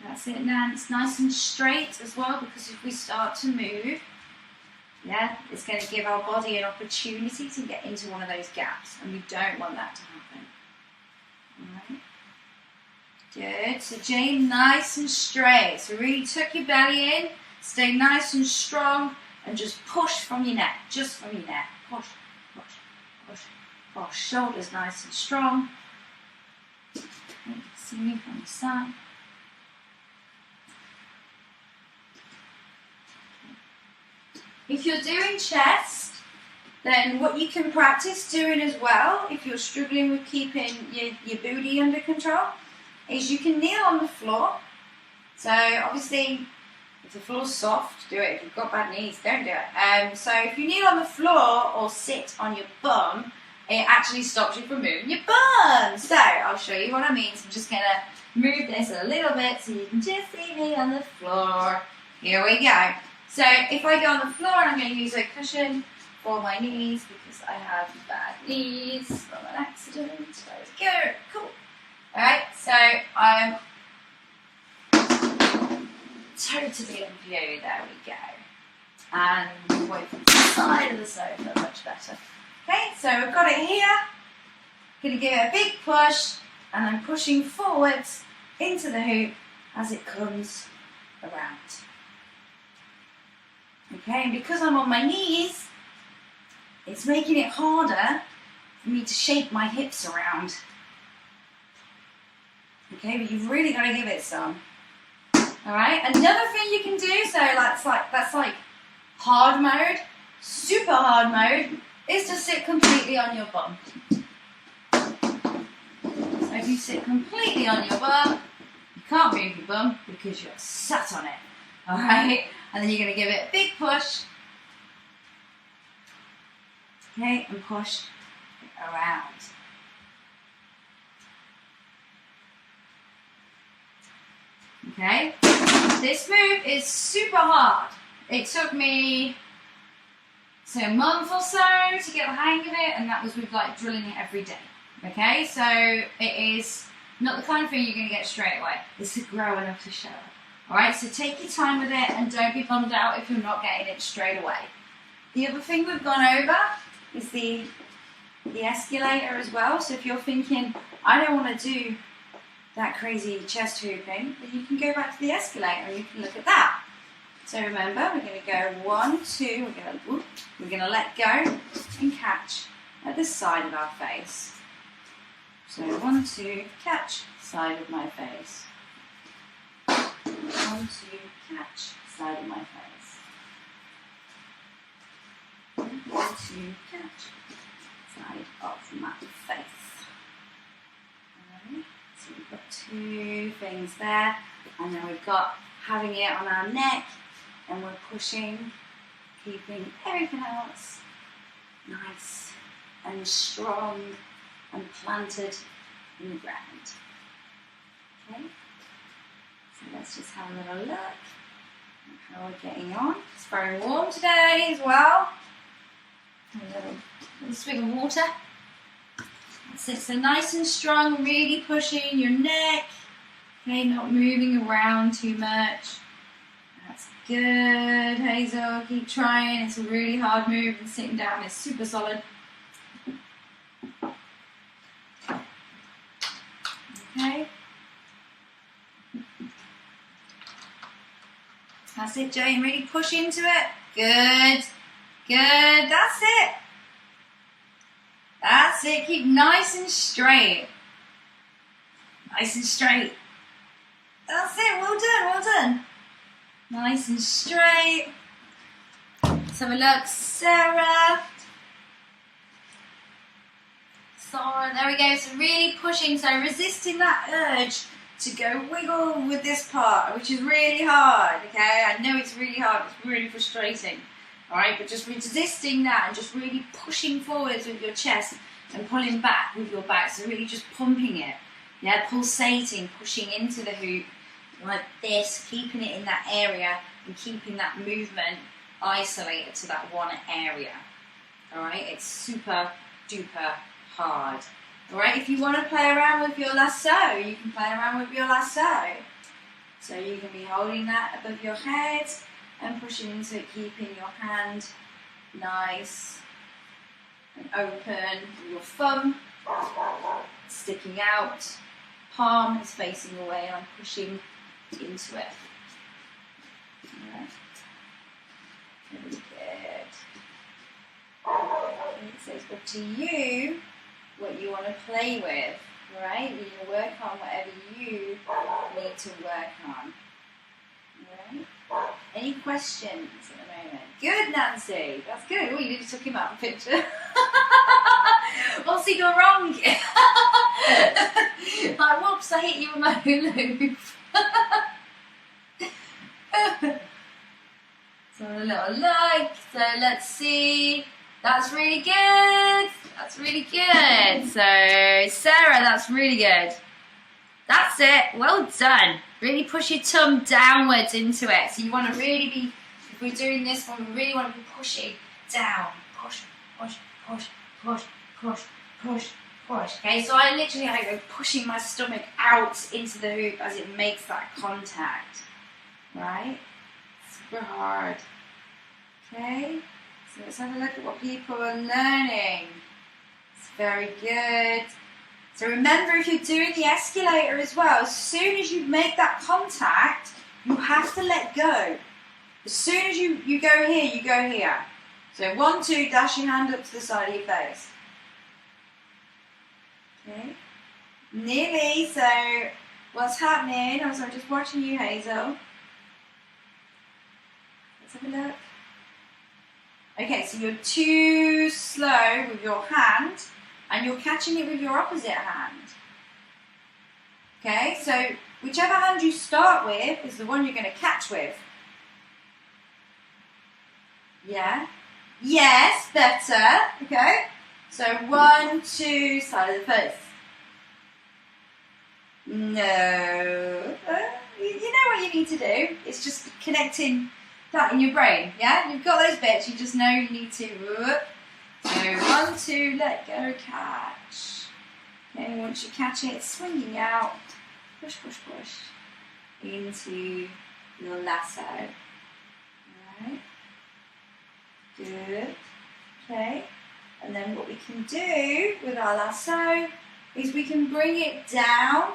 That's it now. It's nice and straight as well, because if we start to move, yeah, it's going to give our body an opportunity to get into one of those gaps, and we don't want that to happen. All right. Good. So Jane, nice and straight. So really tuck your belly in, stay nice and strong, and just push from your neck. Just from your neck. Push, push, push, push. Shoulders nice and strong. You can see me from the side. If you're doing chest, then what you can practice doing as well, if you're struggling with keeping your booty under control, is you can kneel on the floor. So obviously, if the floor's soft, do it. If you've got bad knees, don't do it. So if you kneel on the floor or sit on your bum, it actually stops you from moving your bum. So I'll show you what I mean. So I'm just going to move this a little bit so you can just see me on the floor. Here we go. So if I go on the floor, I'm going to use a cushion for my knees because I have bad knees from an accident. There we go. Cool. Alright, so I'm totally in view. There we go. And away from the side of the sofa, much better. Okay, so I've got it here. Going to give it a big push, and I'm pushing forwards into the hoop as it comes around. Okay, and because I'm on my knees, it's making it harder for me to shape my hips around. Okay, but you've really got to give it some. Alright, another thing you can do, so that's like hard mode, super hard mode, is to sit completely on your bum. So if you sit completely on your bum, you can't move your bum because you're sat on it. Alright? And then you're going to give it a big push. Okay, and push it around. Okay, this move is super hard. It took me, say, a month or so to get the hang of it, and that was with like drilling it every day. Okay, so it is not the kind of thing you're going to get straight away. It's to grow enough to show it. Alright, so take your time with it and don't be bummed out if you're not getting it straight away. The other thing we've gone over is the escalator as well. So if you're thinking, I don't want to do that crazy chest hooping, then you can go back to the escalator and you can look at that. So remember, we're going to go 1, 2, we're going to let go and catch at the side of our face. So 1, 2, catch, side of my face. 1, 2, catch, side of my face. 1, 2, catch, side of my face. Alright, so So we've got two things there, and then we've got having it on our neck, and we're pushing, keeping everything else nice and strong and planted in the ground. Okay, so let's just have a little look at how we're getting on. It's very warm today as well. A little swig of water. That's it, so nice and strong, really pushing your neck. Okay, not moving around too much. That's good, Hazel. Keep trying. It's a really hard move, and sitting down is super solid. Okay. That's it, Jane. Really push into it. Good. Good. That's it. That's it. Keep nice and straight. Nice and straight. That's it. Well done. Well done. Nice and straight. Let's have a look. Sarah. Sarah. There we go. So really pushing. So resisting that urge to go wiggle with this part, which is really hard. Okay. I know it's really hard. It's really frustrating. Alright, but just resisting that and just really pushing forwards with your chest and pulling back with your back. So really just pumping it. Yeah, pulsating, pushing into the hoop like this, keeping it in that area and keeping that movement isolated to that one area. Alright, it's super duper hard. Alright, if you want to play around with your lasso, you can play around with your lasso. So you can be holding that above your head and pushing into it, keeping your hand nice and open, your thumb sticking out, palm is facing away, and I'm pushing into it. Right. Very good. Okay, so it's up to you what you want to play with, right? You can work on whatever you need to work on. Right? Any questions at the moment? Good, Nancy. That's good. Oh, you just took him out of the picture. What's he gone wrong? Like, whoops, I hit you with my hula hoop. So a little like. So let's see. That's really good. That's really good. So Sarah, that's really good. That's it. Well done. Really push your thumb downwards into it. So you want to really be, if we're doing this one, we really want to be pushing down. Push, push, push, push, push, push, push. Okay, so I literally go pushing my stomach out into the hoop as it makes that contact. Right? Super hard. Okay? So let's have a look at what people are learning. It's very good. So remember, if you're doing the escalator as well, as soon as you make that contact, you have to let go. As soon as you go here, you go here. So 1, 2, dash your hand up to the side of your face. Okay. Nearly. So what's happening? I'm just watching you, Hazel. Let's have a look. Okay, so you're too slow with your hand, and you're catching it with your opposite hand. Okay, so whichever hand you start with is the one you're going to catch with. Yeah? Yes, better. Okay, so 1, 2, side of the face. No. You know what you need to do. It's just connecting that in your brain. Yeah? You've got those bits. You just know you need to. So 1, 2, let go, catch. Okay, once you catch it, it's swinging out. Push, push, push into your lasso. Alright. Good. Okay. And then what we can do with our lasso is we can bring it down.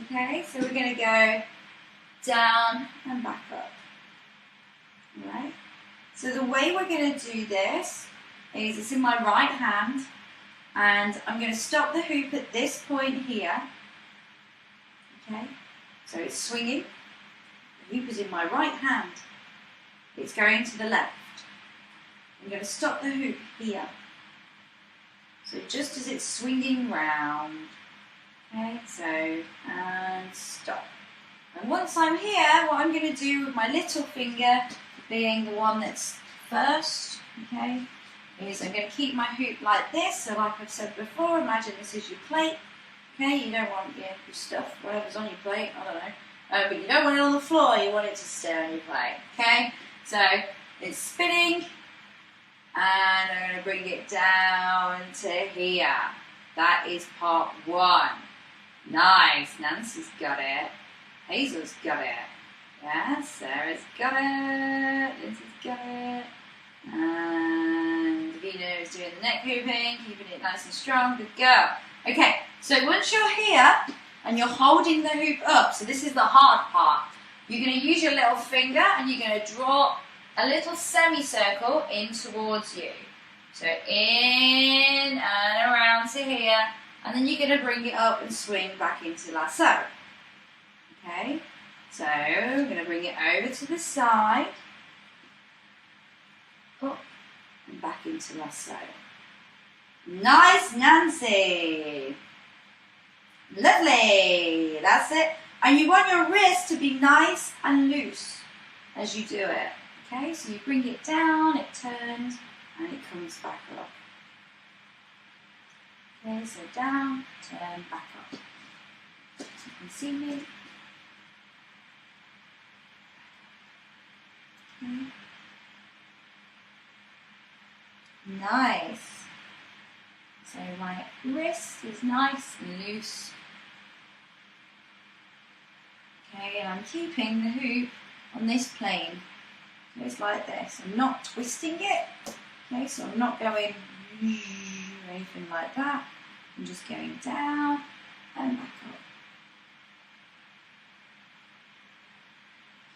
Okay, so we're going to go down and back up. Alright. So the way we're going to do this is it's in my right hand, and I'm going to stop the hoop at this point here. Okay, so it's swinging. The hoop is in my right hand. It's going to the left. I'm going to stop the hoop here. So just as it's swinging round. Okay, so, and stop. And once I'm here, what I'm going to do with my little finger, being the one that's first, okay, is I'm going to keep my hoop like this. So like I've said before, imagine this is your plate. Okay, you don't want your stuff, whatever's on your plate, I don't know. But you don't want it on the floor, you want it to stay on your plate. Okay, so it's spinning, and I'm going to bring it down to here. That is part 1. Nice, Nancy's got it. Hazel's got it. Yeah, Sarah's got it. Lindsay's got it. And Davina is doing the neck hooping, keeping it nice and strong. Good girl. Okay, so once you're here and you're holding the hoop up, so this is the hard part. You're going to use your little finger and you're going to draw a little semicircle in towards you. So in and around to here, and then you're going to bring it up and swing back into lasso. Okay, so I'm going to bring it over to the side, up and back into lasso. Nice, Nancy. Lovely. That's it. And you want your wrist to be nice and loose as you do it. Okay, so you bring it down, it turns, and it comes back up. Okay, so down, turn, back up. You can see me. Okay. Nice. So my wrist is nice and loose. Okay, and I'm keeping the hoop on this plane. So it's like this. I'm not twisting it. Okay, so I'm not going anything like that. I'm just going down and back up.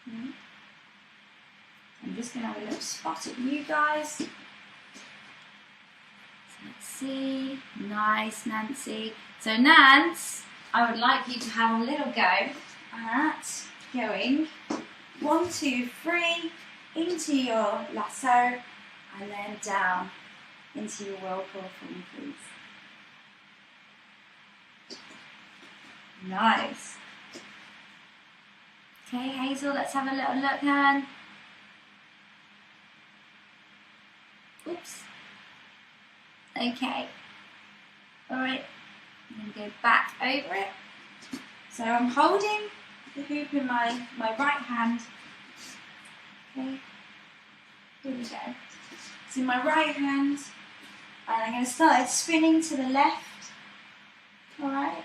Okay. I'm just going to have a little spot at you guys. Let's see. Nice, Nancy. So, Nance, I would like you to have a little go at going 1, 2, 3 into your lasso and then down into your whirlpool for me, please. Nice. Okay, Hazel, let's have a little look, Han. Oops. Okay. Alright. I'm going to go back over it. So I'm holding the hoop in my right hand. Okay. Here we go. It's in my right hand. And I'm going to start spinning to the left. Alright.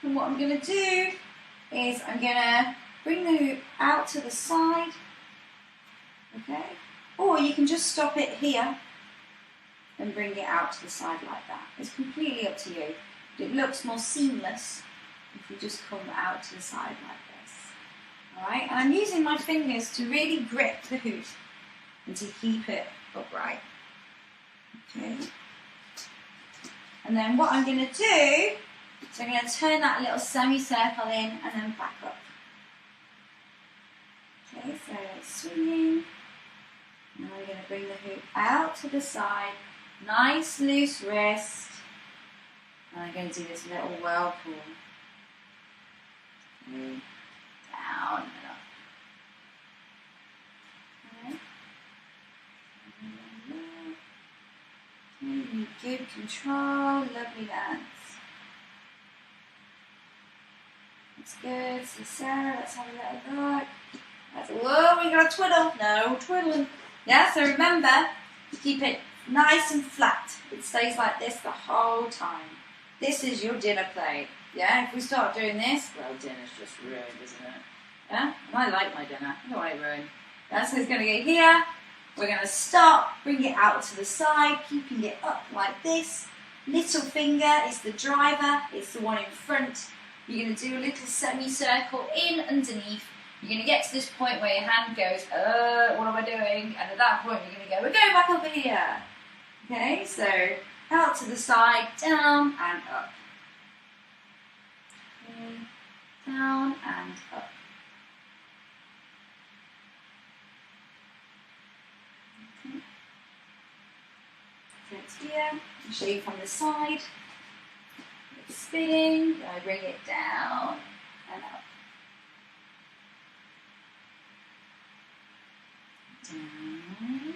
And what I'm going to do is I'm going to bring the hoop out to the side. Okay. Or you can just stop it here and bring it out to the side like that. It's completely up to you. It looks more seamless if you just come out to the side like this. Alright, and I'm using my fingers to really grip the hoop and to keep it upright. Okay. And then what I'm going to do, so I'm going to turn that little semicircle in and then back up. Okay, so it's swinging. And I'm going to bring the hoop out to the side. Nice loose wrist. And I'm going to do this little whirlpool. Okay. Down and up. Okay. Okay, good control. Lovely dance. That's good. So Sarah, let's have a little look. Whoa, we got to twiddle. No twiddling. Yeah, so remember, keep it nice and flat. It stays like this the whole time. This is your dinner plate. Yeah, if we start doing this, well, dinner's just ruined, isn't it? Yeah, and I like my dinner. I don't want it ruined. Yeah, so it's going to go here. We're going to stop, bring it out to the side, keeping it up like this. Little finger is the driver. It's the one in front. You're going to do a little semicircle in underneath. You're going to get to this point where your hand goes, what am I doing? And at that point, you're going to go, we're going back over here. Okay, so out to the side, down and up. Okay, down and up. Okay. So it's here. I'll show you from the side. It's spinning. I bring it down and up. Down.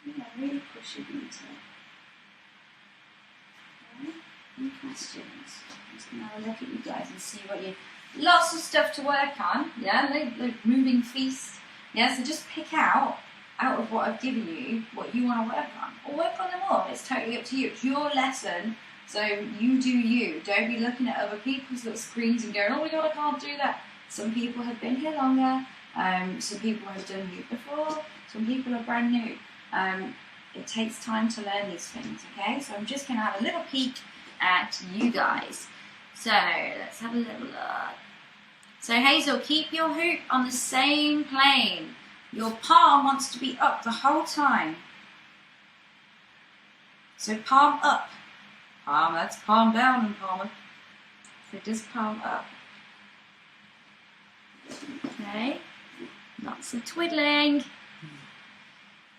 Yeah, really push it into it. Okay. Any questions? I'm just going to have a look at you guys and see what you... Lots of stuff to work on, yeah, like moving feast. Yeah, so just pick out of what I've given you, what you want to work on. Or work on them all. It's totally up to you. It's your lesson, so you do you. Don't be looking at other people's little screens and going, oh my god, I can't do that. Some people have been here longer. Some people have done Hoop before. Some people are brand new. It takes time to learn these things, okay? So I'm just going to have a little peek at you guys. So let's have a little look. So Hazel, keep your hoop on the same plane. Your palm wants to be up the whole time. So palm up. Palm, that's palm down and palm up. So just palm up. Okay. Lots of twiddling.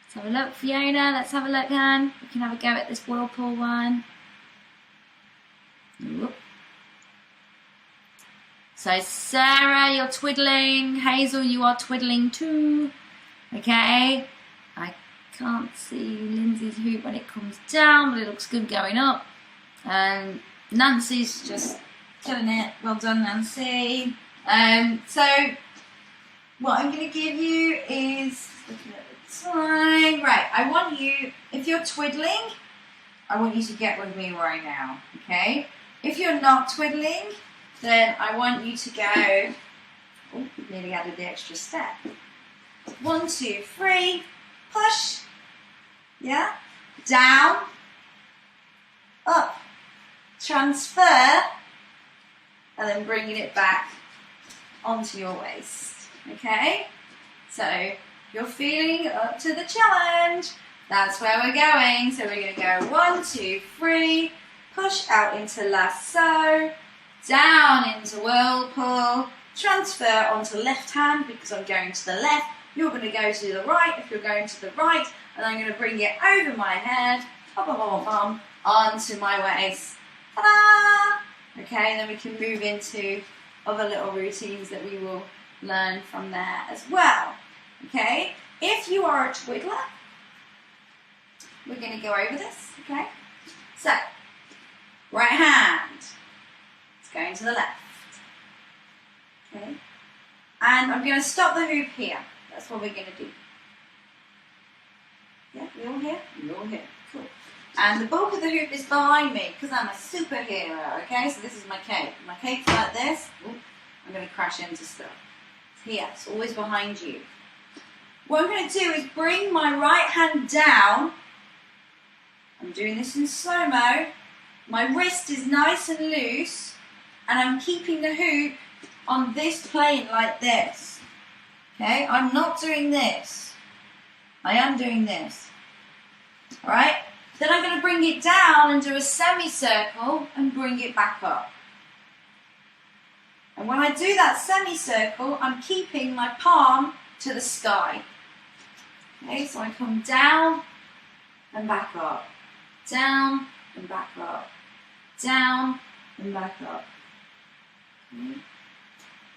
Let's have a look, Fiona. Let's have a look, Han. We can have a go at this Whirlpool one. Whoop. So Sarah, you're twiddling. Hazel, you are twiddling too. Okay. I can't see Lindsay's hoop when it comes down, but it looks good going up. And Nancy's just killing it. Well done, Nancy. So what I'm going to give you is, looking at the time, right, I want you, if you're twiddling, I want you to get with me right now, okay? If you're not twiddling, then I want you to go, oh, we've nearly added the extra step. 1, 2, 3, push, yeah, down, up, transfer, and then bringing it back onto your waist, okay? So you're feeling up to the challenge. That's where we're going. So we're going to go 1, 2, 3, push out into Lasso, down into Whirlpool, transfer onto left hand because I'm going to the left. You're going to go to the right if you're going to the right, and I'm going to bring it over my head, onto my waist. Ta-da! Okay, then we can move into other little routines that we will learn from there as well. Okay, if you are a twiddler, we're going to go over this, okay? So, right hand, it's going to the left, okay? And I'm going to stop the hoop here. That's what we're going to do. Yeah, we all here? We're all here, cool. And the bulk of the hoop is behind me because I'm a superhero, okay? So this is my cape. My cape's like this. Ooh, I'm going to crash into stuff. It's here, it's always behind you. What I'm going to do is bring my right hand down. I'm doing this in slow-mo. My wrist is nice and loose, and I'm keeping the hoop on this plane like this. Okay, I'm not doing this. I am doing this. Alright? Then I'm going to bring it down and do a semicircle and bring it back up. And when I do that semicircle, I'm keeping my palm to the sky. Okay, so I come down and back up. Down and back up. Down and back up. Okay.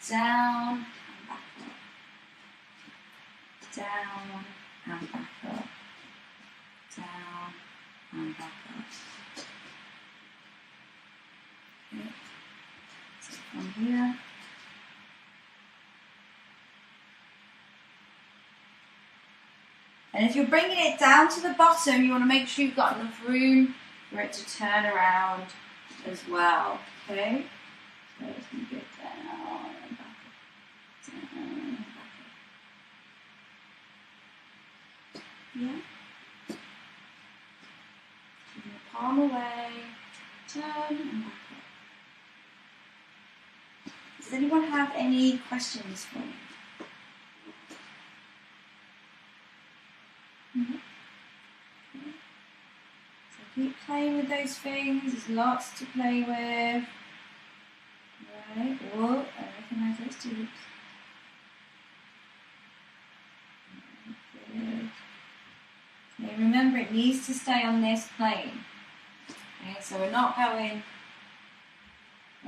Down and back up. Down and back up. Down and back up. Okay. So from here. And if you're bringing it down to the bottom, you want to make sure you've got enough room for it to turn around as well. Okay? So it's going to get down and back up. Down and back up. Yeah? Keep your palm away. Turn and back up. Does anyone have any questions for me? So keep playing with those things, there's lots to play with. Right, whoa, I recognise those tubes. it needs to stay on this plane. Okay, so we're not going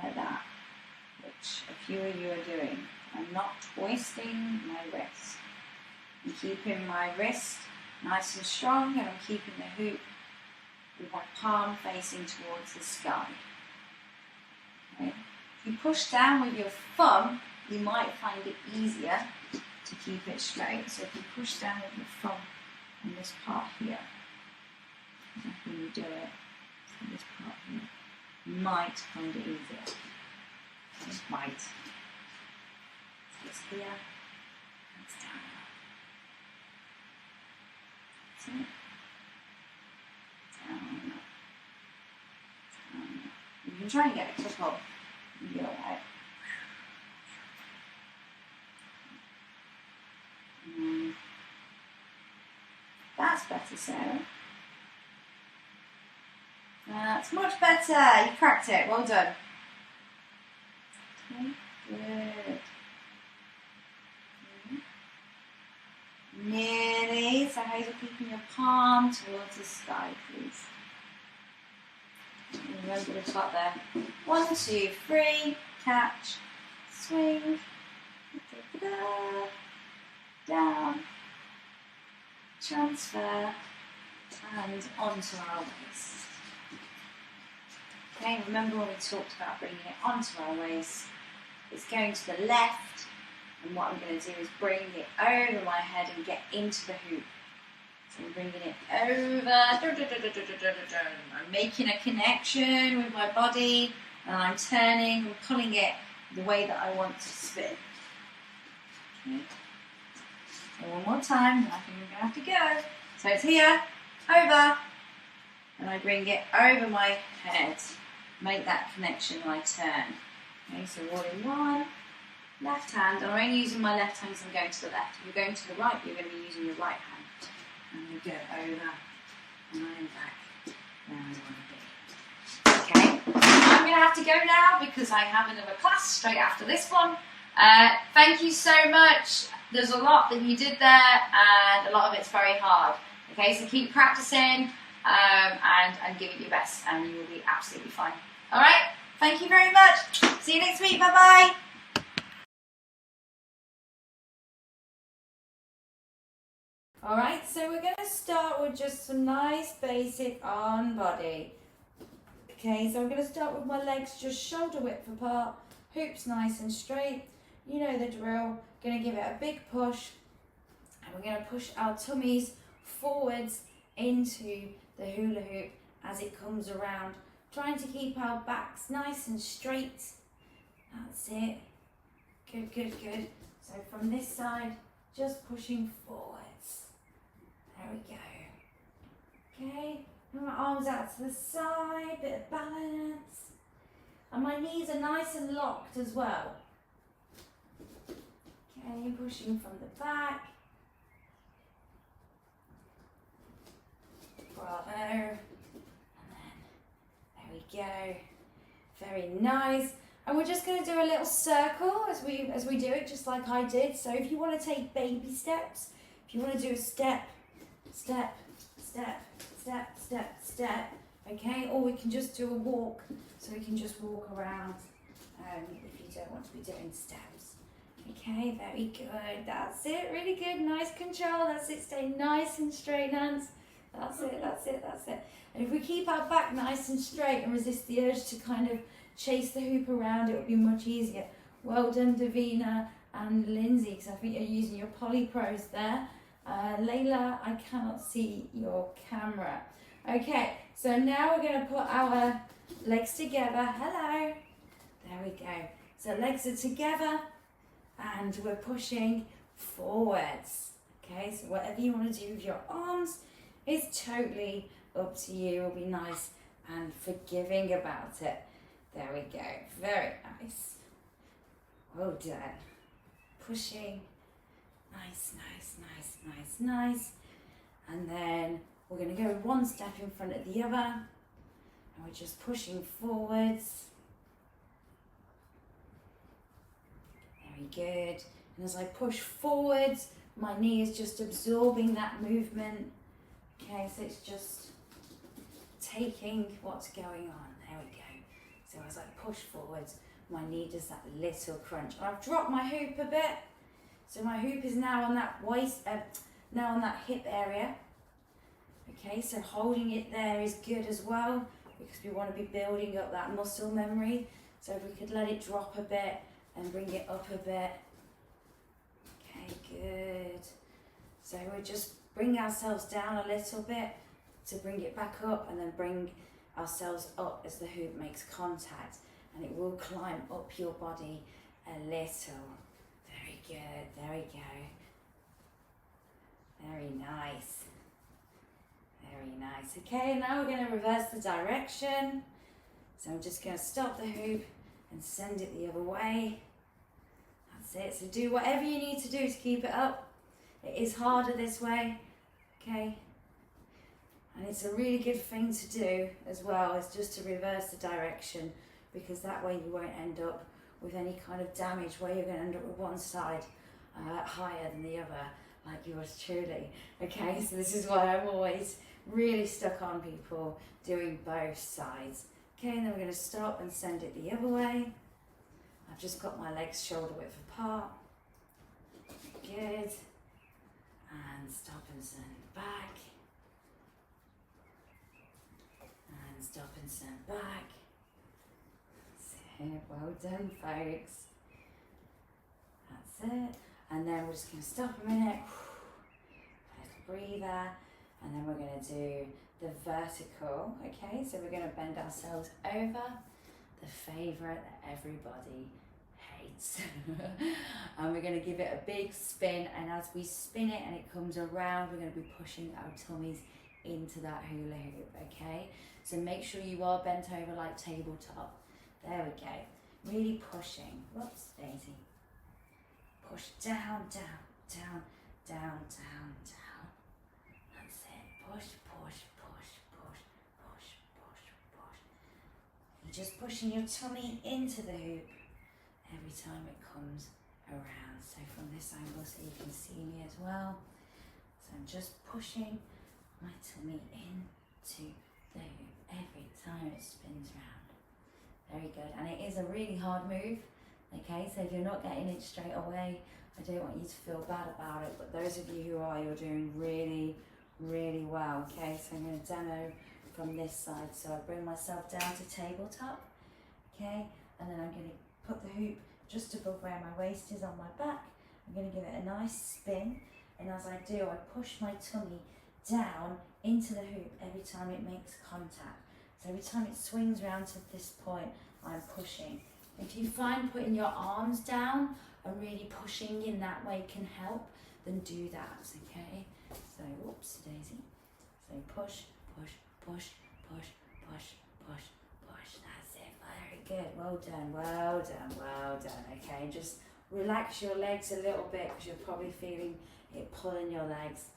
like that, which a few of you are doing. I'm not twisting my wrist. I'm keeping my wrist nice and strong, and I'm keeping the hoop with my palm facing towards the sky. Okay. If you push down with your thumb, you might find it easier to keep it straight. So if you push down with your thumb on this part here, like when you do it, so this part here, you might find it easier. Okay, might. So it's here, and it's down. That's it. Down. Down. You can try and get a couple. You'll get it out. That's better, Sarah. That's much better. You cracked it. Well done. Okay, good. Nearly. So Hazel, keeping your palm towards the sky, please. Remember the top there. 1, 2, 3. Catch. Swing. Da-da-da. Down. Transfer. And onto our waist. Okay, remember when we talked about bringing it onto our waist? It's going to the left, and what I'm going to do is bring it over my head and get into the hoop. So I'm bringing it over. I'm making a connection with my body, and I'm turning and pulling it the way that I want to spin. Okay. So one more time, and I think we're going to have to go. So it's here, over, and I bring it over my head. Make that connection when I turn. Okay, so all in one. Left hand, and I'm only using my left hand because I'm going to the left. If you're going to the right, you're going to be using your right hand. And we go over, and I'm back where I want to be. Okay, I'm going to have to go now because I have another class straight after this one. Thank you so much. There's a lot that you did there, and a lot of it's very hard. Okay, so keep practicing and give it your best, and you will be absolutely fine. All right, thank you very much. See you next week. Bye-bye. All right, so we're going to start with just some nice basic on body. Okay, so I'm going to start with my legs just shoulder width apart, hoops nice and straight. You know the drill. Going to give it a big push, and we're going to push our tummies forwards into the hula hoop as it comes around, trying to keep our backs nice and straight. That's it. Good, good, good. So from this side, just pushing forwards. There we go. Okay, and my arms out to the side, bit of balance. And my knees are nice and locked as well. Okay, pushing from the back. Bravo. And then, there we go. Very nice. And we're just going to do a little circle as we do it, just like I did. So if you want to take baby steps, if you want to do a step, step, step, step, step, step, okay? Or we can just do a walk, so we can just walk around if you don't want to be doing steps. Okay, very good. That's it. Really good. Nice control. That's it. Stay nice and straight, hands. That's it. That's it. That's it. And if we keep our back nice and straight and resist the urge to kind of chase the hoop around, it will be much easier. Well done, Davina and Lindsay, because I think you're using your polypros there. Layla, I cannot see your camera. Okay, so now we're going to put our legs together. Hello. There we go. So legs are together and we're pushing forwards. Okay, so whatever you want to do with your arms is totally up to you. It'll be nice and forgiving about it. There we go. Very nice. Well done. Pushing. Nice, nice, nice, nice, nice. And then we're going to go one step in front of the other. And we're just pushing forwards. Very good. And as I push forwards, my knee is just absorbing that movement. Okay, so it's just taking what's going on. There we go. So as I push forwards, my knee does that little crunch. I've dropped my hoop a bit. So my hoop is now on that waist, now on that hip area. Okay, so holding it there is good as well because we want to be building up that muscle memory. So if we could let it drop a bit and bring it up a bit. Okay, good. So we just bring ourselves down a little bit to bring it back up and then bring ourselves up as the hoop makes contact, and it will climb up your body a little. Very good, there we go. Very nice. Very nice. Okay, now we're going to reverse the direction. So I'm just going to stop the hoop and send it the other way. That's it. So do whatever you need to do to keep it up. It is harder this way, okay? And it's a really good thing to do as well, is just to reverse the direction, because that way you won't end up with any kind of damage where you're going to end up with one side higher than the other, like yours truly. Okay, so this is why I'm always really stuck on people doing both sides. Okay, and then we're going to stop and send it the other way. I've just got my legs shoulder width apart. Good. And stop and send back. And stop and send back. That's it. Well done, folks. That's it. And then we're just going to stop a minute. Let's breather. And then we're going to do the vertical. Okay, so we're going to bend ourselves over. The favourite that everybody hates. And we're going to give it a big spin, and as we spin it and it comes around, we're going to be pushing our tummies into that hula hoop. Okay, so make sure you are bent over like tabletop. There we go, really pushing. Whoops, Daisy. Push down, down, down, down, down, down. That's it. Push, push, push, push, push, push, push. You're just pushing your tummy into the hoop every time it comes around. So from this angle, so you can see me as well. So I'm just pushing my tummy into the hoop every time it spins round. Very good. And it is a really hard move. Okay, so if you're not getting it straight away, I don't want you to feel bad about it, but those of you who are, you're doing really, really well. Okay, so I'm going to demo from this side. So I bring myself down to tabletop, okay, and then I'm going to put the hoop just above where my waist is on my back. I'm going to give it a nice spin, and as I do, I push my tummy down into the hoop every time it makes contact. So every time it swings round to this point, I'm pushing. If you find putting your arms down and really pushing in that way can help, then do that, okay? So, whoops, Daisy. So push, push, push, push, push, push, push. That's it, very good. Well done, well done, well done, okay? Just relax your legs a little bit because you're probably feeling it pulling your legs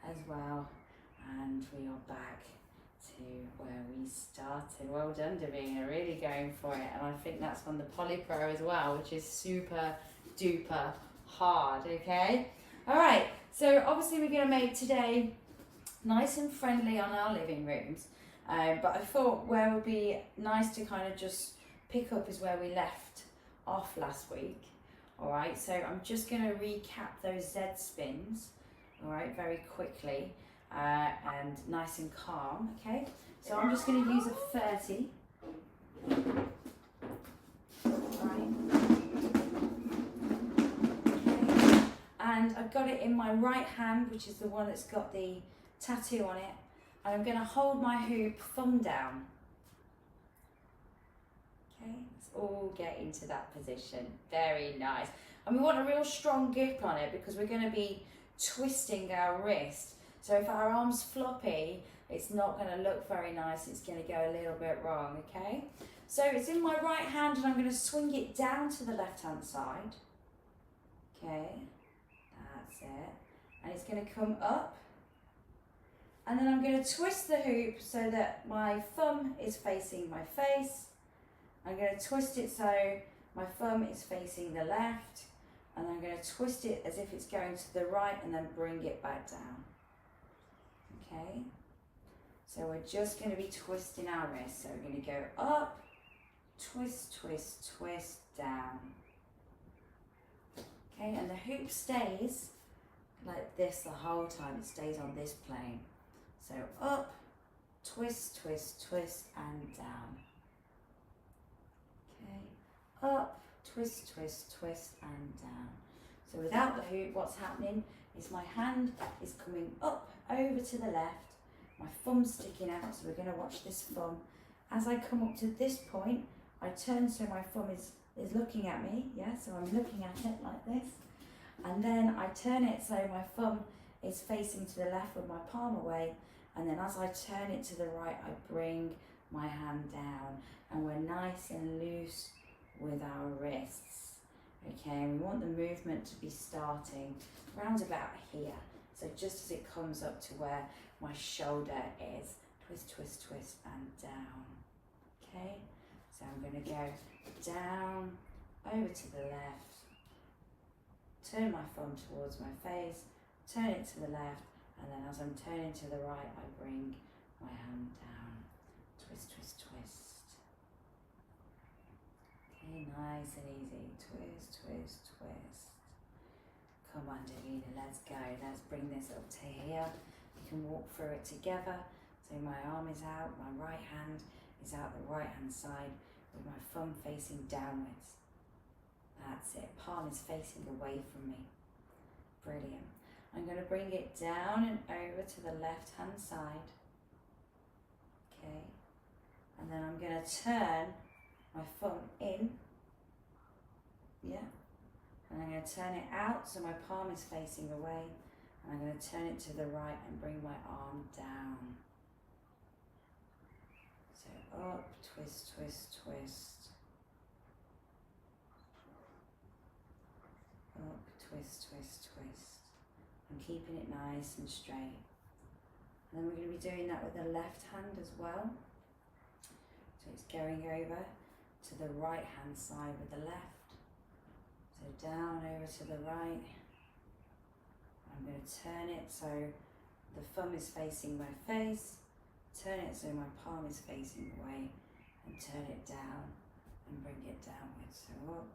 as well. And we are back to where we started. Well done, Davina, really going for it. And I think that's on the Poly Pro as well, which is super duper hard, okay? All right, so obviously we're gonna make today nice and friendly on our living rooms, but I thought where would be nice to kind of just pick up is where we left off last week. All right, so I'm just gonna recap those Z spins, all right, very quickly. And nice and calm, okay? So I'm just going to use a 30. Right. Okay. And I've got it in my right hand, which is the one that's got the tattoo on it. And I'm going to hold my hoop thumb down. Okay, let's all get into that position. Very nice. And we want a real strong grip on it because we're going to be twisting our wrist. So if our arm's floppy, it's not going to look very nice. It's going to go a little bit wrong, okay? So it's in my right hand and I'm going to swing it down to the left-hand side. Okay, that's it. And it's going to come up. And then I'm going to twist the hoop so that my thumb is facing my face. I'm going to twist it so my thumb is facing the left. And I'm going to twist it as if it's going to the right and then bring it back down. Okay, so we're just going to be twisting our wrist. So we're going to go up, twist, twist, twist, down. Okay, and the hoop stays like this the whole time. It stays on this plane. So up, twist, twist, twist, and down. Okay, up, twist, twist, twist, and down. So without the hoop, what's happening is my hand is coming up over to the left, my thumb's sticking out, so we're going to watch this thumb. As I come up to this point, I turn so my thumb is looking at me, yeah, so I'm looking at it like this, and then I turn it so my thumb is facing to the left with my palm away, and then as I turn it to the right, I bring my hand down, and we're nice and loose with our wrists. Okay, and we want the movement to be starting round about here. So just as it comes up to where my shoulder is, twist, twist, twist, and down. Okay, so I'm going to go down, over to the left, turn my thumb towards my face, turn it to the left, and then as I'm turning to the right, I bring my hand down, twist, twist, twist. Okay, nice and easy, twist, twist, twist. Come on, Davina, let's go. Let's bring this up to here. We can walk through it together. So my arm is out, my right hand is out the right hand side with my thumb facing downwards. That's it. Palm is facing away from me. Brilliant. I'm going to bring it down and over to the left hand side. Okay. And then I'm going to turn my thumb in. Yeah. And I'm going to turn it out so my palm is facing away, and I'm going to turn it to the right and bring my arm down. So up, twist, twist, twist. Up, twist, twist, twist. I'm keeping it nice and straight. And then we're going to be doing that with the left hand as well. So it's going over to the right hand side with the left. So down over to the right. I'm going to turn it so the thumb is facing my face, turn it so my palm is facing away, and turn it down and bring it downwards. So up,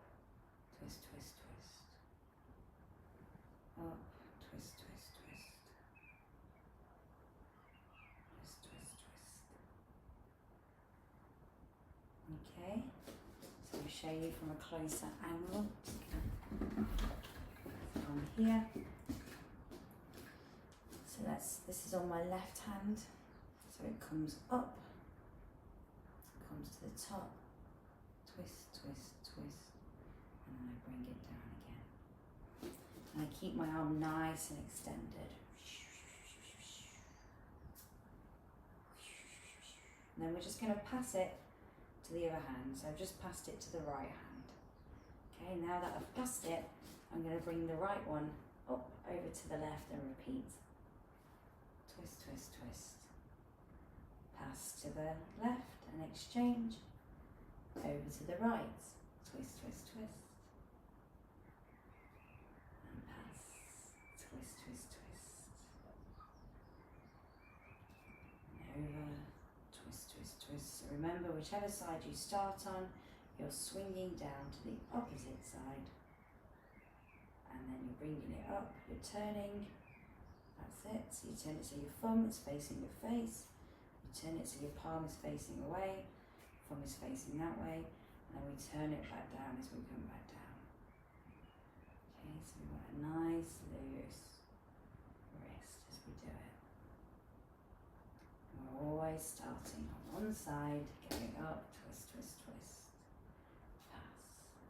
twist, twist, twist. Up, twist, twist, twist. Twist, twist, twist. Okay, so I'll show you from a closer angle. From here. So this is on my left hand. So it comes up, comes to the top, twist, twist, twist, and then I bring it down again. And I keep my arm nice and extended. And then we're just going to pass it to the other hand. So I've just passed it to the right hand. Okay, now that I've passed it, I'm going to bring the right one up over to the left and repeat. Twist, twist, twist. Pass to the left and exchange. Over to the right. Twist, twist, twist. And pass. Twist, twist, twist. And over. Twist, twist, twist. So remember, whichever side you start on, you're swinging down to the opposite side, and then you're bringing it up, you're turning, that's it. So you turn it so your thumb is facing your face, you turn it so your palm is facing away, thumb is facing that way, and then we turn it back down as we come back down. Okay, so we want a nice loose wrist as we do it. And we're always starting on one side, going up, twist, twist, twist.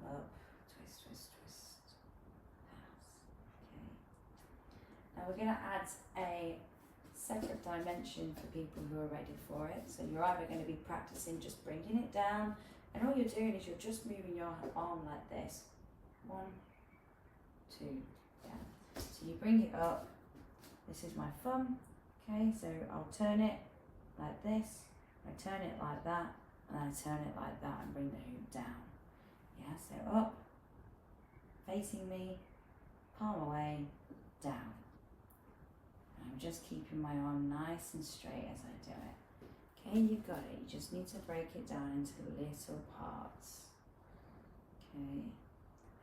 Up, twist, twist, twist, pass. Okay. Now we're going to add a separate dimension for people who are ready for it. So you're either going to be practicing just bringing it down, and all you're doing is you're just moving your arm like this. 1, 2, yeah. So you bring it up. This is my thumb. Okay, so I'll turn it like this, I turn it like that, and I turn it like that and bring the hoop down. Yeah, so up, facing me, palm away, down. I'm just keeping my arm nice and straight as I do it. Okay, you've got it. You just need to break it down into little parts. Okay,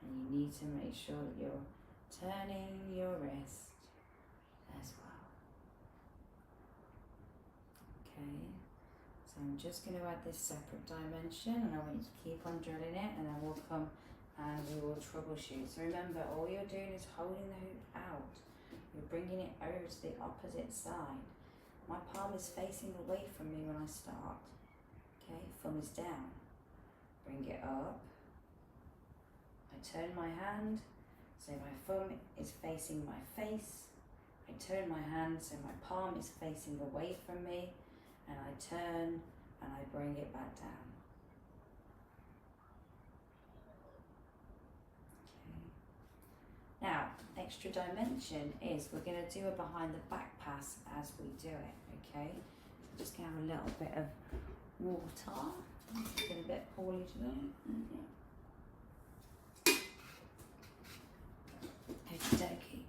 and you need to make sure that you're turning your wrist as well. Okay, so I'm just going to add this separate dimension, and I want you to keep on drilling it, and then we'll come and we will troubleshoot. So remember, all you're doing is holding the hoop out. You're bringing it over to the opposite side. My palm is facing away from me when I start. Okay, thumb is down. Bring it up. I turn my hand, so my thumb is facing my face. I turn my hand, so my palm is facing away from me, and I turn and I bring it back down. Now, extra dimension is we're going to do a behind the back pass as we do it, okay? So just going to have a little bit of water. It's been a bit poorly today. Okie dokie.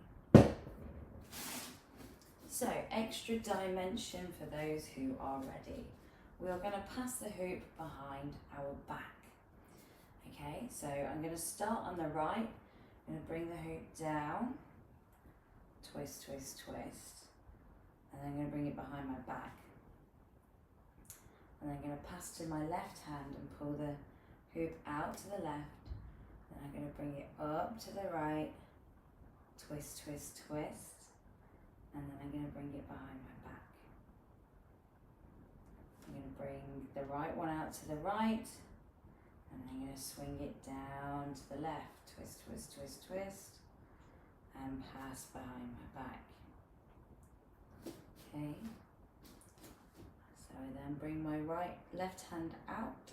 So, extra dimension for those who are ready. We are going to pass the hoop behind our back. Okay, so I'm going to start on the right. I'm going to bring the hoop down, twist, twist, twist, and then I'm going to bring it behind my back. And then I'm going to pass to my left hand and pull the hoop out to the left. Then I'm going to bring it up to the right, twist, twist, twist, and then I'm going to bring it behind my back. I'm going to bring the right one out to the right, and then I'm going to swing it down to the left. Twist, twist, twist, twist, and pass behind my back. Okay. So I then bring my left hand out,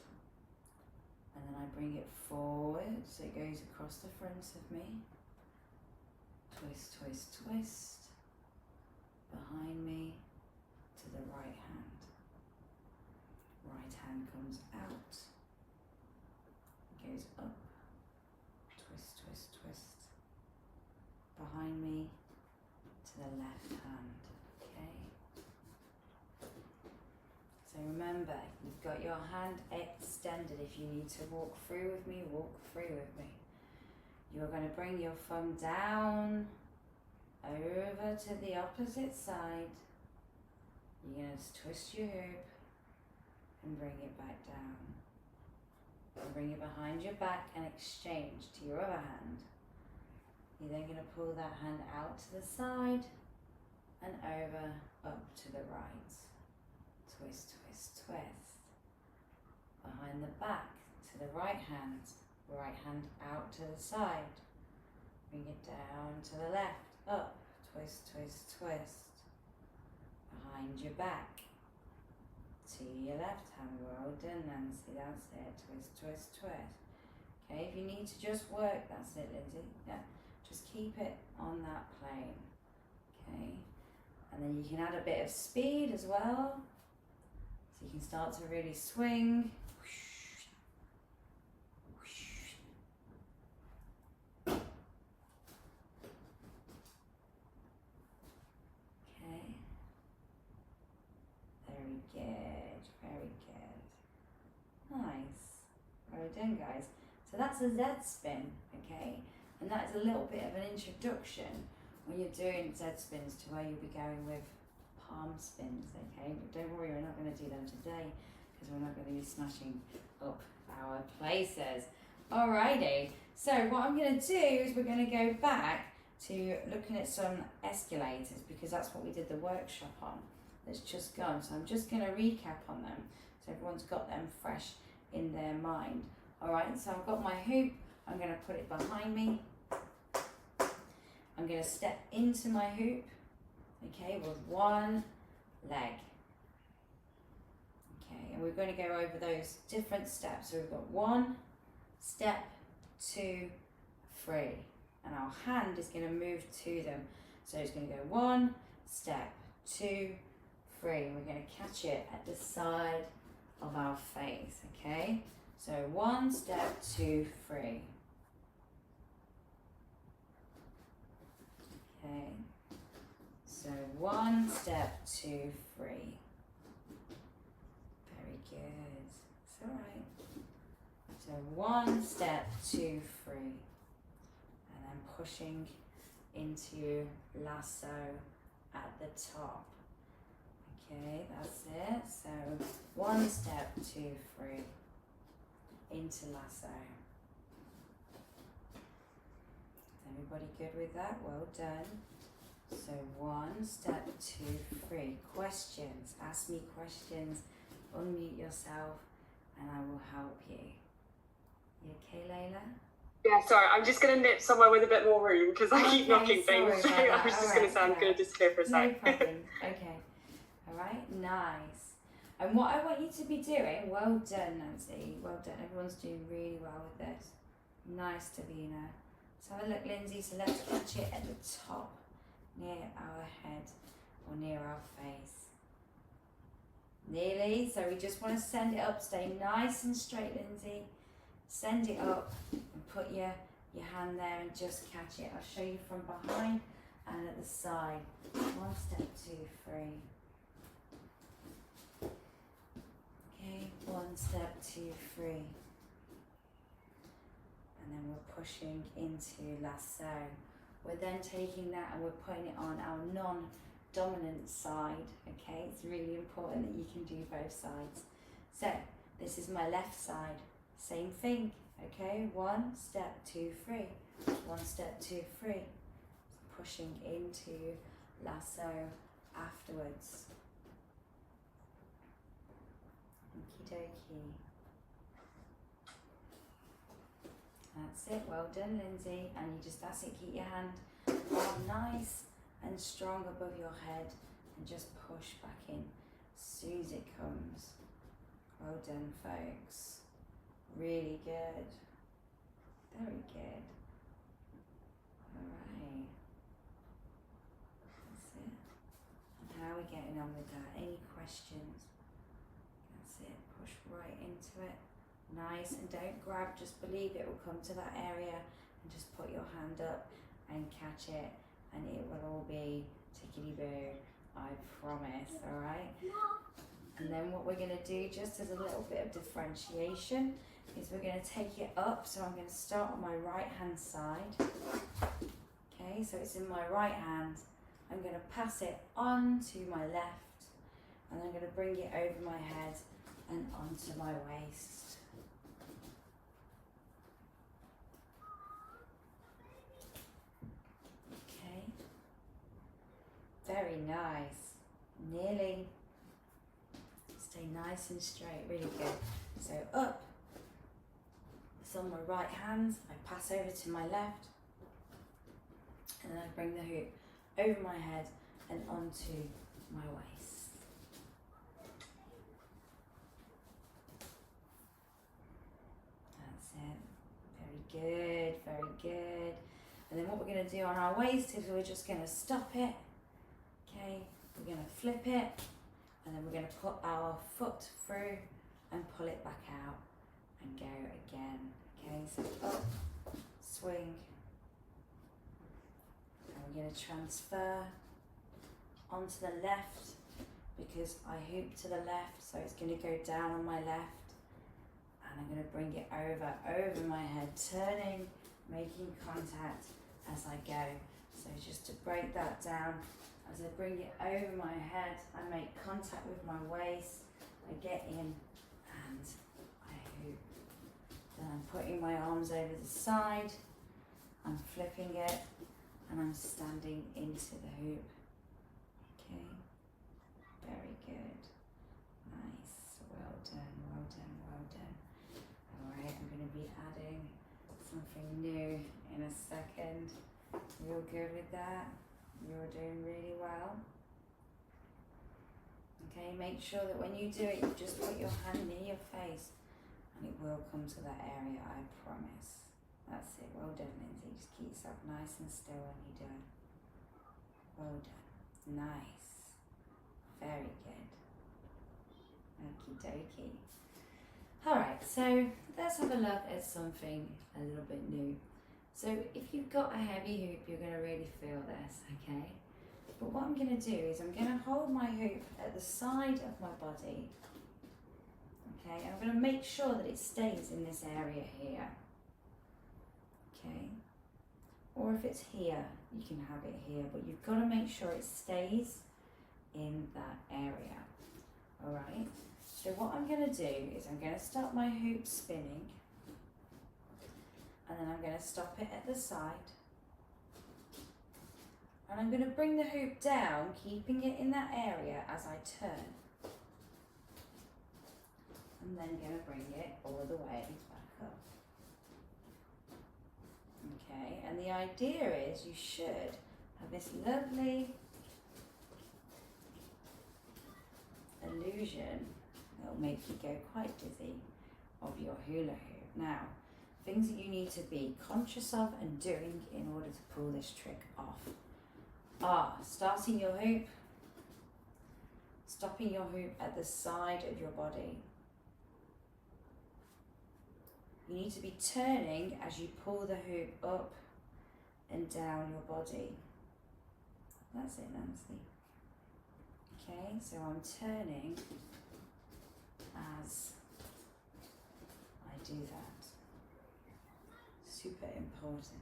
and then I bring it forward so it goes across the front of me. Twist, twist, twist, behind me to the right hand. Right hand comes out, goes up. Twist, twist, twist, behind me to the left hand, okay? So remember, you've got your hand extended. If you need to walk through with me, walk through with me. You're going to bring your thumb down, over to the opposite side. You're going to twist your hoop and bring it back down. And bring it behind your back and exchange to your other hand. You're then going to pull that hand out to the side and over, up to the right. Twist, twist, twist. Behind the back to the right hand out to the side. Bring it down to the left, up, twist, twist, twist. Behind your back. To your left hand, well done Nancy, that's it, twist, twist, twist. Okay, if you need to just work, that's it Lindsay, yeah, just keep it on that plane, okay, and then you can add a bit of speed as well, so you can start to really swing. Okay, very good, very good. Nice. Well done, guys. So that's a Z spin, okay? And that is a little bit of an introduction when you're doing Z spins to where you'll be going with palm spins, okay? But don't worry, we're not going to do them today because we're not going to be smashing up our places. Alrighty. So what I'm going to do is we're going to go back to looking at some escalators because that's what we did the workshop on. That's just gone, so I'm just going to recap on them so everyone's got them fresh in their mind. Alright, so I've got my hoop, I'm going to put it behind me, I'm going to step into my hoop, okay, with one leg. Okay, and we're going to go over those different steps. So we've got 1 step, 2, 3, and our hand is going to move to them. So it's going to go 1 step, 2, 3. We're going to catch it at the side of our face, okay? So 1 step, 2, 3. Okay. So 1 step, 2, 3. Very good. It's all right. So 1 step, 2, 3. And then pushing into lasso at the top. Okay, that's it. So 1 step, 2, 3. Into lasso. Is everybody good with that? Well done. So 1 step, 2, 3. Questions. Ask me questions. Unmute yourself and I will help you. You okay, Layla? Yeah, sorry, I'm just going to nip somewhere with a bit more room because I keep knocking things. So I was just going to say I'm going to disappear for a No sec. problem. Okay. All right. Nice. And what I want you to be doing, well done, Nancy. Well done. Everyone's doing really well with this. Nice, Davina. Let's have a look, Lindsay. So let's catch it at the top, near our head or near our face. Nearly. So we just want to send it up. Stay nice and straight, Lindsay. Send it up and put your hand there and just catch it. I'll show you from behind and at the side. 1 step, 2, 3. Okay, 1 step, 2, 3. And then we're pushing into lasso. We're then taking that and we're putting it on our non-dominant side. Okay, it's really important that you can do both sides. So this is my left side. Same thing, okay? 1 step, 2, 3. 1 step, 2, 3. Pushing into lasso afterwards. Okie dokie. That's it, well done, Lindsay. And you just, that's it, keep your hand nice and strong above your head and just push back in as soon as it comes. Well done, folks. Really good. Very good. Alright. That's it. And how are we getting on with that? Any questions? That's it. Push right into it. Nice. And don't grab, just believe it will come to that area and just put your hand up and catch it and it will all be tickety-boo. I promise. Alright? And then what we're going to do, just as a little bit of differentiation, is we're going to take it up. So I'm going to start on my right hand side. Okay, so it's in my right hand. I'm going to pass it on to my left and I'm going to bring it over my head and onto my waist. Okay, very nice. Nearly. Stay nice and straight, really good. So up. It's on my right hand, I pass over to my left and then I bring the hoop over my head and onto my waist. That's it. Very good, very good. And then what we're going to do on our waist is we're just going to stop it. Okay, we're going to flip it and then we're going to put our foot through and pull it back out. And go again. Okay, so up, swing, and we're going to transfer onto the left because I hoop to the left, so it's going to go down on my left, and I'm going to bring it over my head, turning, making contact as I go. So just to break that down, as I bring it over my head, I make contact with my waist, I get in and I hoop. Then I'm putting my arms over the side, I'm flipping it, and I'm standing into the hoop. Okay, very good. Nice, well done, well done, well done. Alright, I'm going to be adding something new in a second. You're good with that? You're doing really well. Okay, make sure that when you do it, you just put your hand near your face. And it will come to that area, I promise. That's it. Well done, Lindsay. Just keep yourself nice and still when you do it. Well done. Nice. Very good. Okie dokie. Alright, so let's have a look at something a little bit new. So if you've got a heavy hoop, you're going to really feel this, okay? But what I'm going to do is I'm going to hold my hoop at the side of my body. Okay, and I'm going to make sure that it stays in this area here. Okay, or if it's here, you can have it here, but you've got to make sure it stays in that area. Alright, so what I'm going to do is I'm going to start my hoop spinning, and then I'm going to stop it at the side. And I'm going to bring the hoop down, keeping it in that area as I turn. And then going to bring it all the way back up. Okay, and the idea is you should have this lovely illusion that will make you go quite dizzy of your hula hoop. Now, things that you need to be conscious of and doing in order to pull this trick off are starting your hoop, stopping your hoop at the side of your body. You need to be turning as you pull the hoop up and down your body. That's it, Nancy. Okay, so I'm turning as I do that. Super important.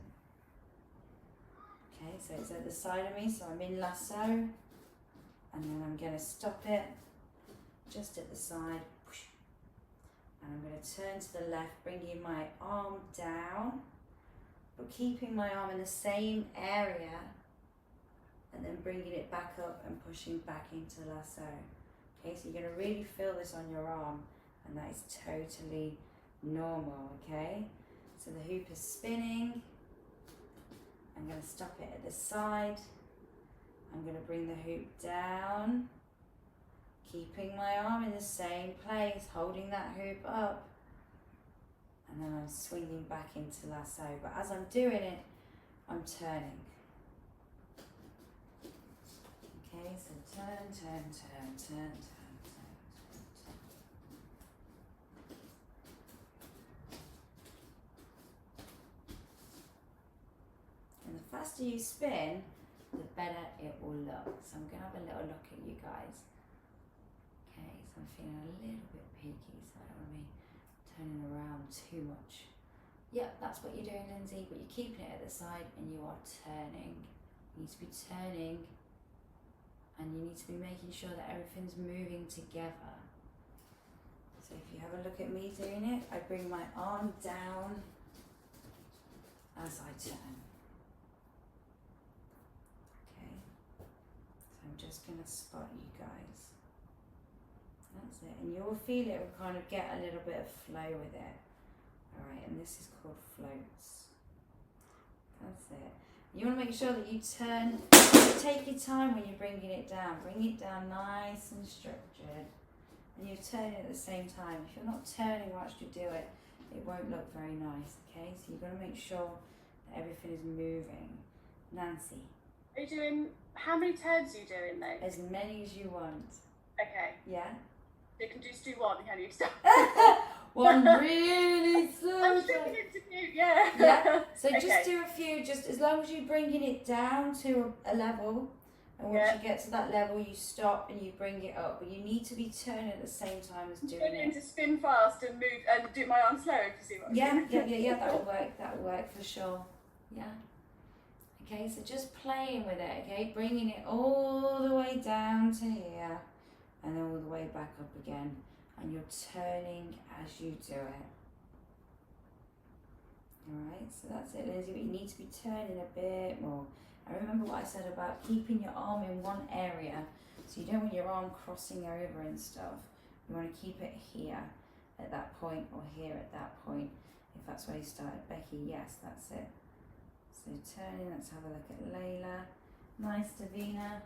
Okay, so it's at the side of me, so I'm in lasso, and then I'm going to stop it just at the side, and I'm going to turn to the left, bringing my arm down, but keeping my arm in the same area, and then bringing it back up and pushing back into lasso. Okay, so you're going to really feel this on your arm, and that is totally normal. Okay, so the hoop is spinning. I'm going to stop it at the side. I'm going to bring the hoop down, keeping my arm in the same place, holding that hoop up, and then I'm swinging back into lasso. But as I'm doing it, I'm turning. Okay, so turn, turn, turn, turn, turn, turn, turn, turn. And the faster you spin, the better it will look. So I'm going to have a little look at you guys. Okay, so I'm feeling a little bit peaky, so I don't want to be turning around too much. Yep, that's what you're doing, Lindsay, but you're keeping it at the side and you are turning. You need to be turning, and you need to be making sure that everything's moving together. So if you have a look at me doing it, I bring my arm down as I turn. Okay, so I'm just going to spot you guys. That's it, and you'll feel it will kind of get a little bit of flow with it. Alright, and this is called floats. That's it. You want to make sure that you turn, take your time when you're bringing it down. Bring it down nice and structured. And you're turning at the same time. If you're not turning whilst you do it, it won't look very nice, okay? So you've got to make sure that everything is moving. Nancy. Are you doing, how many turns are you doing though? As many as you want. Okay. Yeah? You can just do one, can you? Stop. One really slow. I'm thinking it to do, yeah. Yeah. So Okay. just do a few, just as long as you're bringing it down to a level, and once you get to that level, you stop and you bring it up. But you need to be turning at the same time as doing Turn it. to spin fast and move and do my arm slow, if you see what I'm Yeah, saying. yeah, that will work. That will work for sure. Yeah. Okay, so just playing with it. Okay, bringing it all the way down to here, and then all the way back up again. And you're turning as you do it. Alright, so that's it, Lindsay, but you need to be turning a bit more. I remember what I said about keeping your arm in one area, so you don't want your arm crossing over and stuff. You want to keep it here at that point, or here at that point, if that's where you started. Becky, yes, that's it. So turning, let's have a look at Layla. Nice, Davina.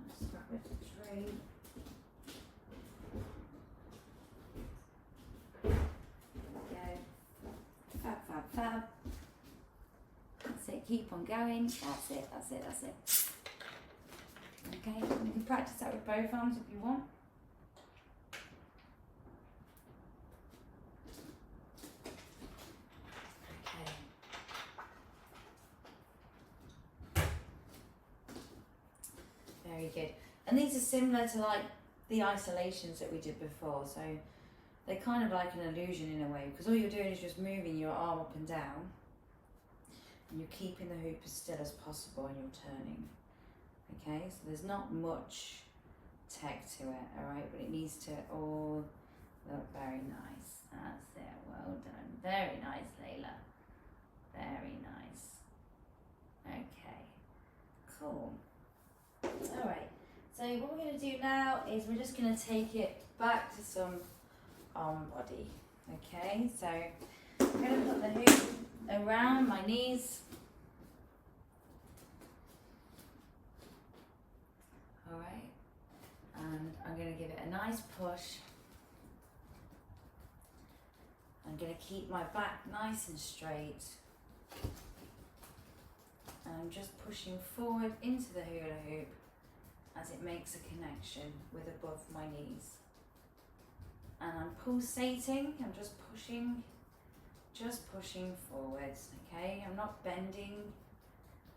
Let's grab a tree. Fab, fab, fab. That's it, keep on going. That's it, that's it, that's it. Okay, you can practice that with both arms if you want. Okay. Very good. And these are similar to like the isolations that we did before. So they're kind of like an illusion in a way, because all you're doing is just moving your arm up and down, and you're keeping the hoop as still as possible, and you're turning. Okay, so there's not much tech to it, alright, but it needs to all look very nice. That's it, well done. Very nice, Layla. Very nice. Okay, cool. Alright, so what we're going to do now is we're just going to take it back to some arm body. Okay, so I'm going to put the hoop around my knees. Alright, and I'm going to give it a nice push. I'm going to keep my back nice and straight. And I'm just pushing forward into the hula hoop as it makes a connection with above my knees. And I'm pulsating, I'm just pushing forwards, okay? I'm not bending,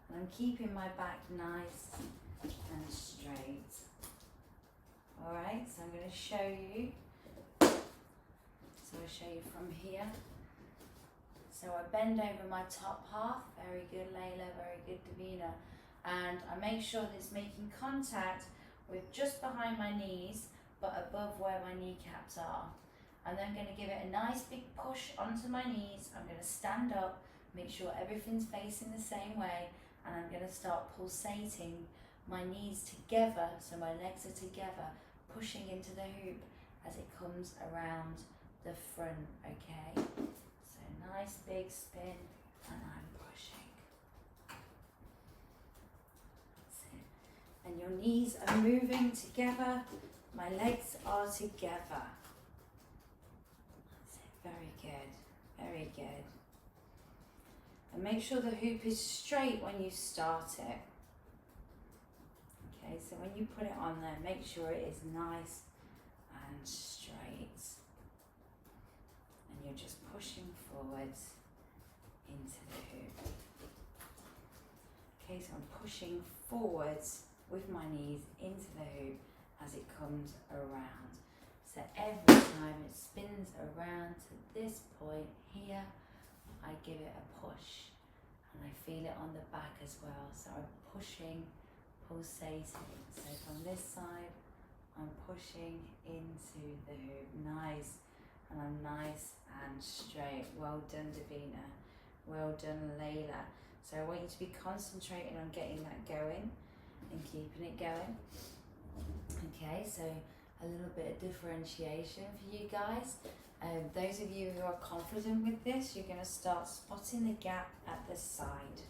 and I'm keeping my back nice and straight. Alright, so I'm going to show you. So I'll show you from here. So I bend over my top half, very good Layla, very good Davina. And I make sure that it's making contact with just behind my knees, but above where my kneecaps are. And then I'm going to give it a nice big push onto my knees. I'm going to stand up, make sure everything's facing the same way, and I'm going to start pulsating my knees together, so my legs are together, pushing into the hoop as it comes around the front, okay? So nice big spin, and I'm pushing. That's it. And your knees are moving together, my legs are together. That's it, very good, very good. And make sure the hoop is straight when you start it. Okay, so when you put it on there, make sure it is nice and straight. And you're just pushing forwards into the hoop. Okay, so I'm pushing forwards with my knees into the hoop as it comes around. So every time it spins around to this point here, I give it a push. And I feel it on the back as well. So I'm pushing, pulsating. So from this side, I'm pushing into the hoop. Nice. And I'm nice and straight. Well done, Davina. Well done, Layla. So I want you to be concentrating on getting that going and keeping it going. Okay, so a little bit of differentiation for you guys. Those of you who are confident with this, you're going to start spotting the gap at the side.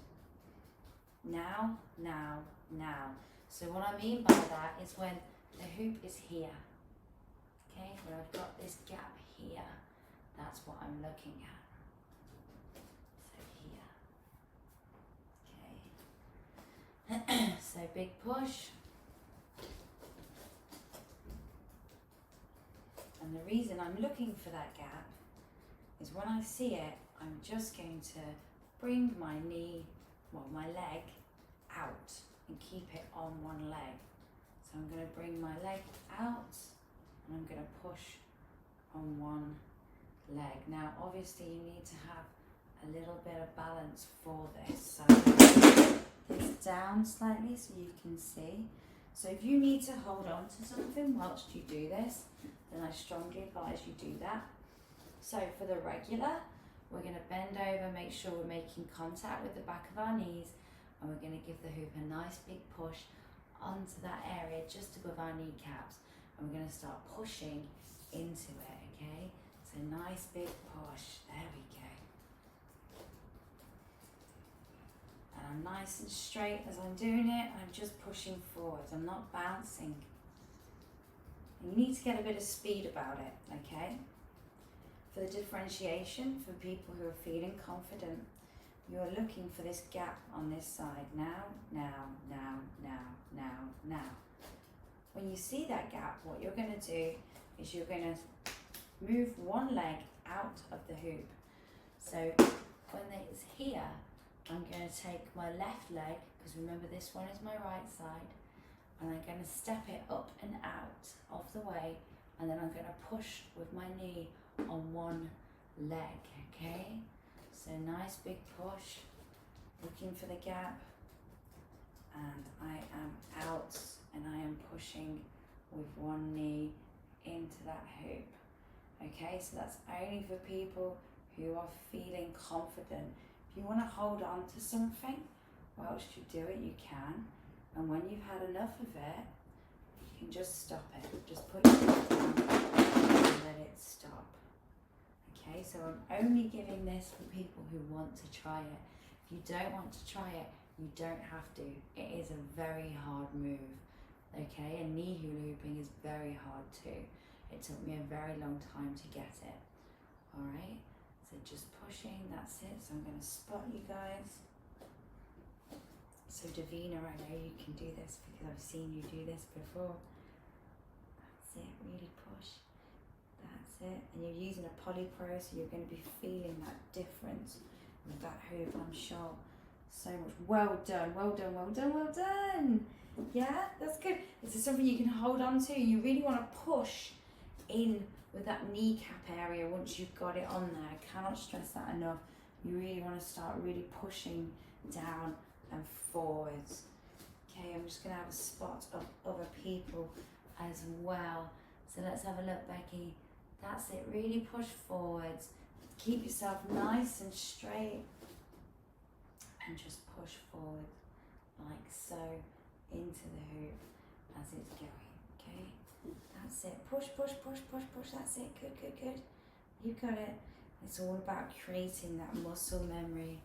Now, now, now. So what I mean by that is when the hoop is here. Okay, when I've got this gap here, that's what I'm looking at. So here. Okay. So big push. And the reason I'm looking for that gap is when I see it, I'm just going to bring my knee, well, my leg out and keep it on one leg. So I'm going to bring my leg out and I'm going to push on one leg. Now, obviously, you need to have a little bit of balance for this. So I'm going to put this down slightly so you can see. So if you need to hold on to something whilst you do this, then I strongly advise you do that. So for the regular, we're going to bend over, make sure we're making contact with the back of our knees, and we're going to give the hoop a nice big push onto that area just above our kneecaps, and we're going to start pushing into it, okay? So nice big push, there we go. And I'm nice and straight as I'm doing it, I'm just pushing forwards, I'm not bouncing. And you need to get a bit of speed about it, okay? For the differentiation, for people who are feeling confident, you're looking for this gap on this side. Now, now, now, now, now, now. When you see that gap, what you're going to do is you're going to move one leg out of the hoop. So when it's here, I'm going to take my left leg, because remember this one is my right side, and I'm going to step it up and out of the way, and then I'm going to push with my knee on one leg, okay? So nice big push, looking for the gap, and I am out and I am pushing with one knee into that hoop. Okay, so that's only for people who are feeling confident. If you want to hold on to something whilst you do it, you can. And when you've had enough of it, you can just stop it. Just put your foot down and let it stop. Okay, so I'm only giving this for people who want to try it. If you don't want to try it, you don't have to. It is a very hard move. Okay, and knee hula hooping is very hard too. It took me a very long time to get it. Alright, so just pushing, that's it. So I'm going to spot you guys. So Davina, I know you can do this because I've seen you do this before. That's it, really push. That's it. And you're using a Poly Pro, so you're going to be feeling that difference with that hoop, I'm sure. So much. Well done, well done, well done, well done. Yeah, that's good. This is something you can hold on to. You really want to push in with that kneecap area once you've got it on there. I cannot stress that enough. You really want to start really pushing down and forwards. Okay, I'm just going to have a spot of other people as well. So let's have a look, Becky. That's it, really push forwards. Keep yourself nice and straight and just push forward like so into the hoop as it's going, okay? That's it, push, push, push, push, push, that's it, good, good, good. You've got it. It's all about creating that muscle memory.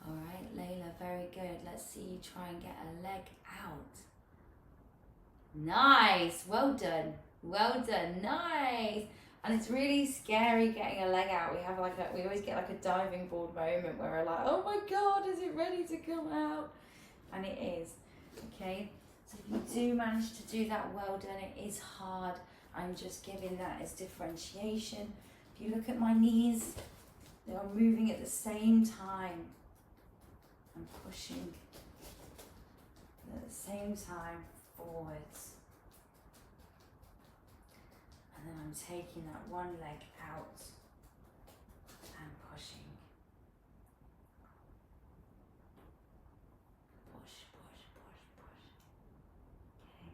All right, Layla, very good. Let's see you try and get a leg out. Nice, well done, nice. And it's really scary getting a leg out. We always get like a diving board moment where we're like, oh my God, is it ready to come out? And it is, okay? So if you do manage to do that, well done. It is hard. I'm just giving that as differentiation. If you look at my knees, they are moving at the same time. I'm pushing at the same time forwards. And then I'm taking that one leg out and pushing. Push, push, push, push. Okay.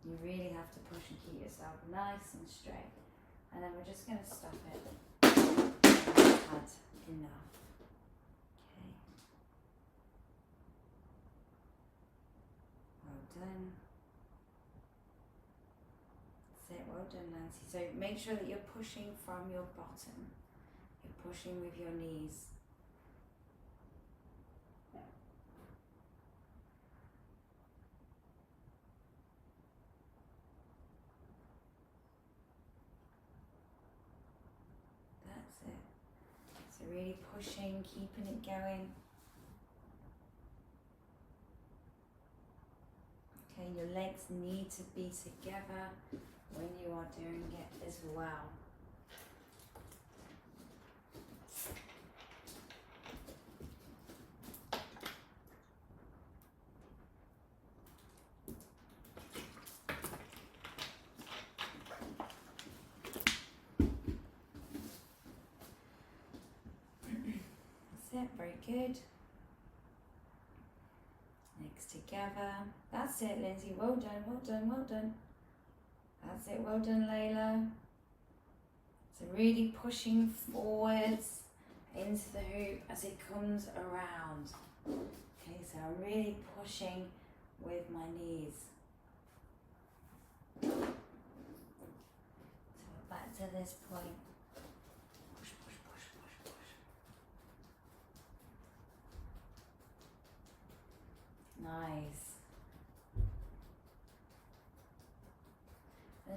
You really have to push and keep yourself nice and straight. And then we're just going to stop it. I've had enough. Okay. Well done. Well done, Nancy. So make sure that you're pushing from your bottom. You're pushing with your knees. That's it. So really pushing, keeping it going. Okay, your legs need to be together when you are doing it as well. That's it, very good. Legs together. That's it, Lindsay. Well done, well done, well done. That's it, well done, Layla. So really pushing forwards into the hoop as it comes around. Okay, so I'm really pushing with my knees. So we're back to this point. Push, push, push, push, push. Nice.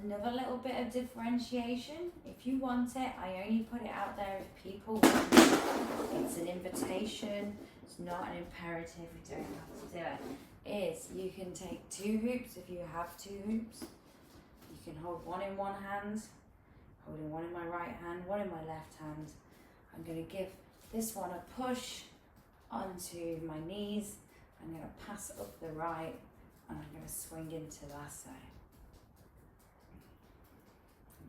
Another little bit of differentiation. If you want it, I only put it out there if people want it. It's an invitation. It's not an imperative. You don't have to do it. Is you can take 2 hoops if you have 2 hoops. You can hold one in one hand, holding one in my right hand, one in my left hand. I'm going to give this one a push onto my knees. I'm going to pass up the right and I'm going to swing into lasso.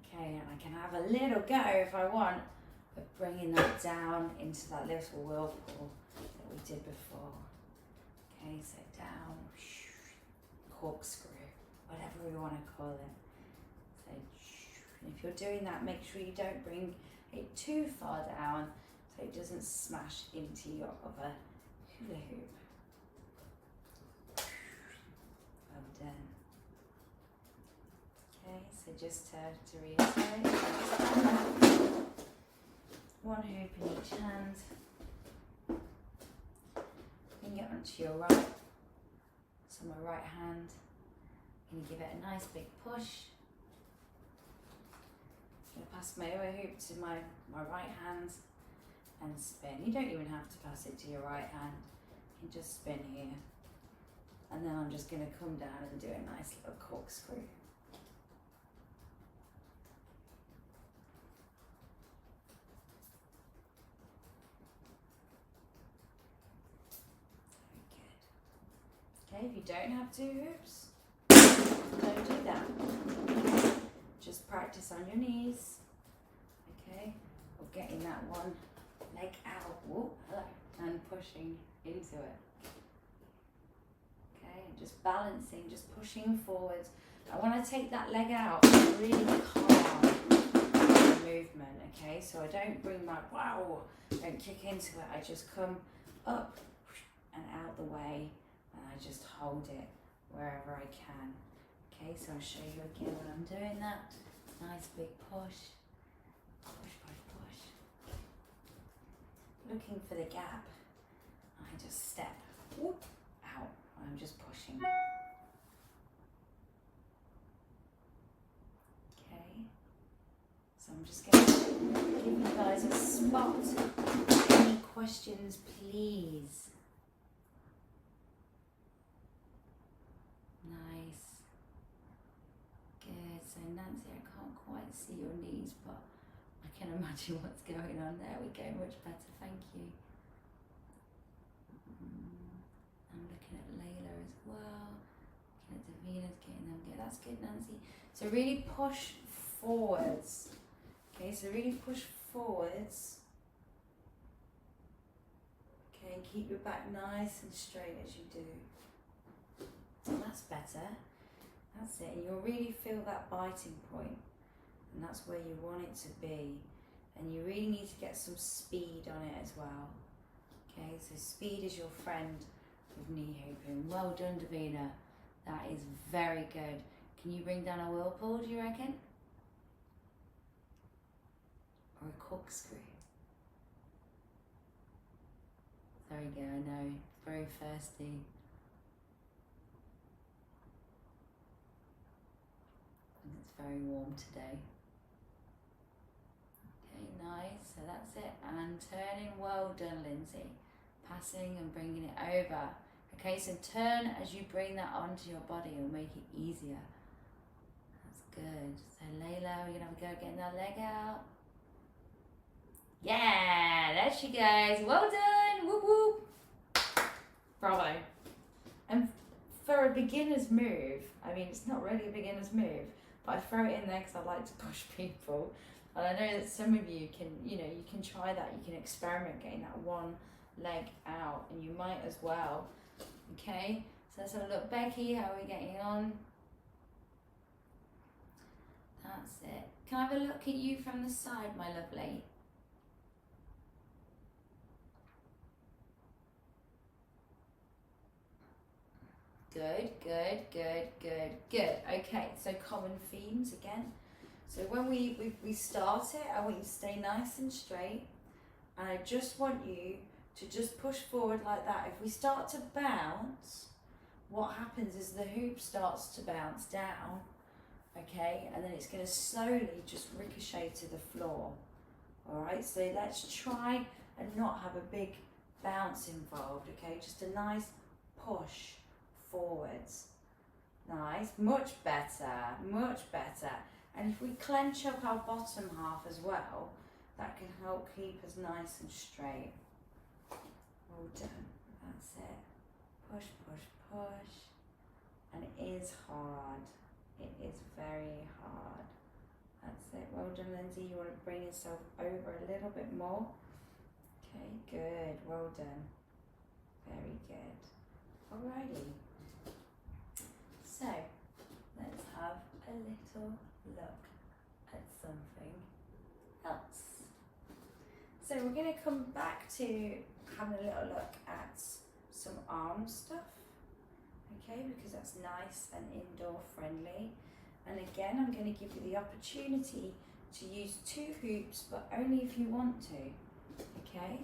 Okay, and I can have a little go if I want, but bringing that down into that little whirlpool that we did before. Okay, so down, corkscrew, whatever we want to call it. So, and if you're doing that, make sure you don't bring it too far down so it doesn't smash into your other hula hoop. Well done. Okay, so just to reiterate, one hoop in each hand. Bring it onto your right, so my right hand, I'm going to give it a nice big push. I'm going to pass my other hoop to my right hand and spin. You don't even have to pass it to your right hand, you can just spin here. And then I'm just going to come down and do a nice little corkscrew. Okay, if you don't have two hoops, don't do that. Just practice on your knees, okay, or getting that one leg out, whoop, hello, and pushing into it. Okay, and just balancing, just pushing forwards. I want to take that leg out really calm movement, okay, so I don't bring my, don't kick into it, I just come up and out the way. And I just hold it wherever I can. Okay, so I'll show you again when I'm doing that. Nice big push. Push, push, push. Looking for the gap. I just step whoop, out. I'm just pushing. Okay. So I'm just going to give you guys a spot. Any questions, please? Nice. Good. So Nancy, I can't quite see your knees, but I can imagine what's going on. There we go. Much better. Thank you. I'm looking at Layla as well. Looking at Davina's getting them good. That's good, Nancy. So really push forwards. Okay, so really push forwards. Okay, keep your back nice and straight as you do. That's better. That's it. And you'll really feel that biting point, and that's where you want it to be. And you really need to get some speed on it as well. Okay, so speed is your friend with knee hooping. Well done, Davina. That is very good. Can you bring down a whirlpool, do you reckon? Or a corkscrew? There we go, I know. Very thirsty. It's very warm today. Okay, nice. So that's it. And turning. Well done, Lindsay. Passing and bringing it over. Okay, so turn as you bring that onto your body. It'll make it easier. That's good. So Layla, we're going to have a go getting that leg out. Yeah, there she goes. Well done. Whoop whoop. Bravo. And for a beginner's move, I mean, it's not really a beginner's move, but I throw it in there because I like to push people. And I know that some of you can, you can try that. You can experiment getting that one leg out, and you might as well. Okay, so let's have a look. Becky, how are we getting on? That's it. Can I have a look at you from the side, my lovely? Good, good, good, good, good. Okay, so common themes again. So when we start it, I want you to stay nice and straight. And I just want you to just push forward like that. If we start to bounce, what happens is the hoop starts to bounce down, okay? And then it's going to slowly just ricochet to the floor. All right, so let's try and not have a big bounce involved, okay? Just a nice push forwards. Nice, much better, much better. And if we clench up our bottom half as well, that can help keep us nice and straight. Well done, that's it. Push, push, push. is hard. It is very hard. That's it. Well done, Lindsay. You want to bring yourself over a little bit more. Okay, good. Well done. Very good. Alrighty. So, let's have a little look at something else. So we're going to come back to having a little look at some arm stuff. Okay, because that's nice and indoor friendly. And again, I'm going to give you the opportunity to use 2 hoops, but only if you want to. Okay,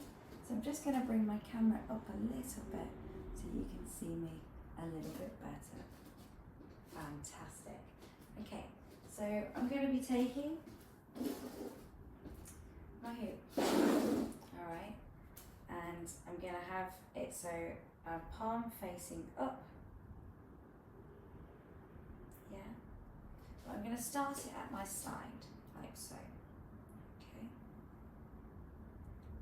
so I'm just going to bring my camera up a little bit so you can see me a little bit better. Fantastic. Okay, so I'm going to be taking my hoop. Alright, and I'm going to have it so palm facing up. Yeah, but I'm going to start it at my side, like so. Okay,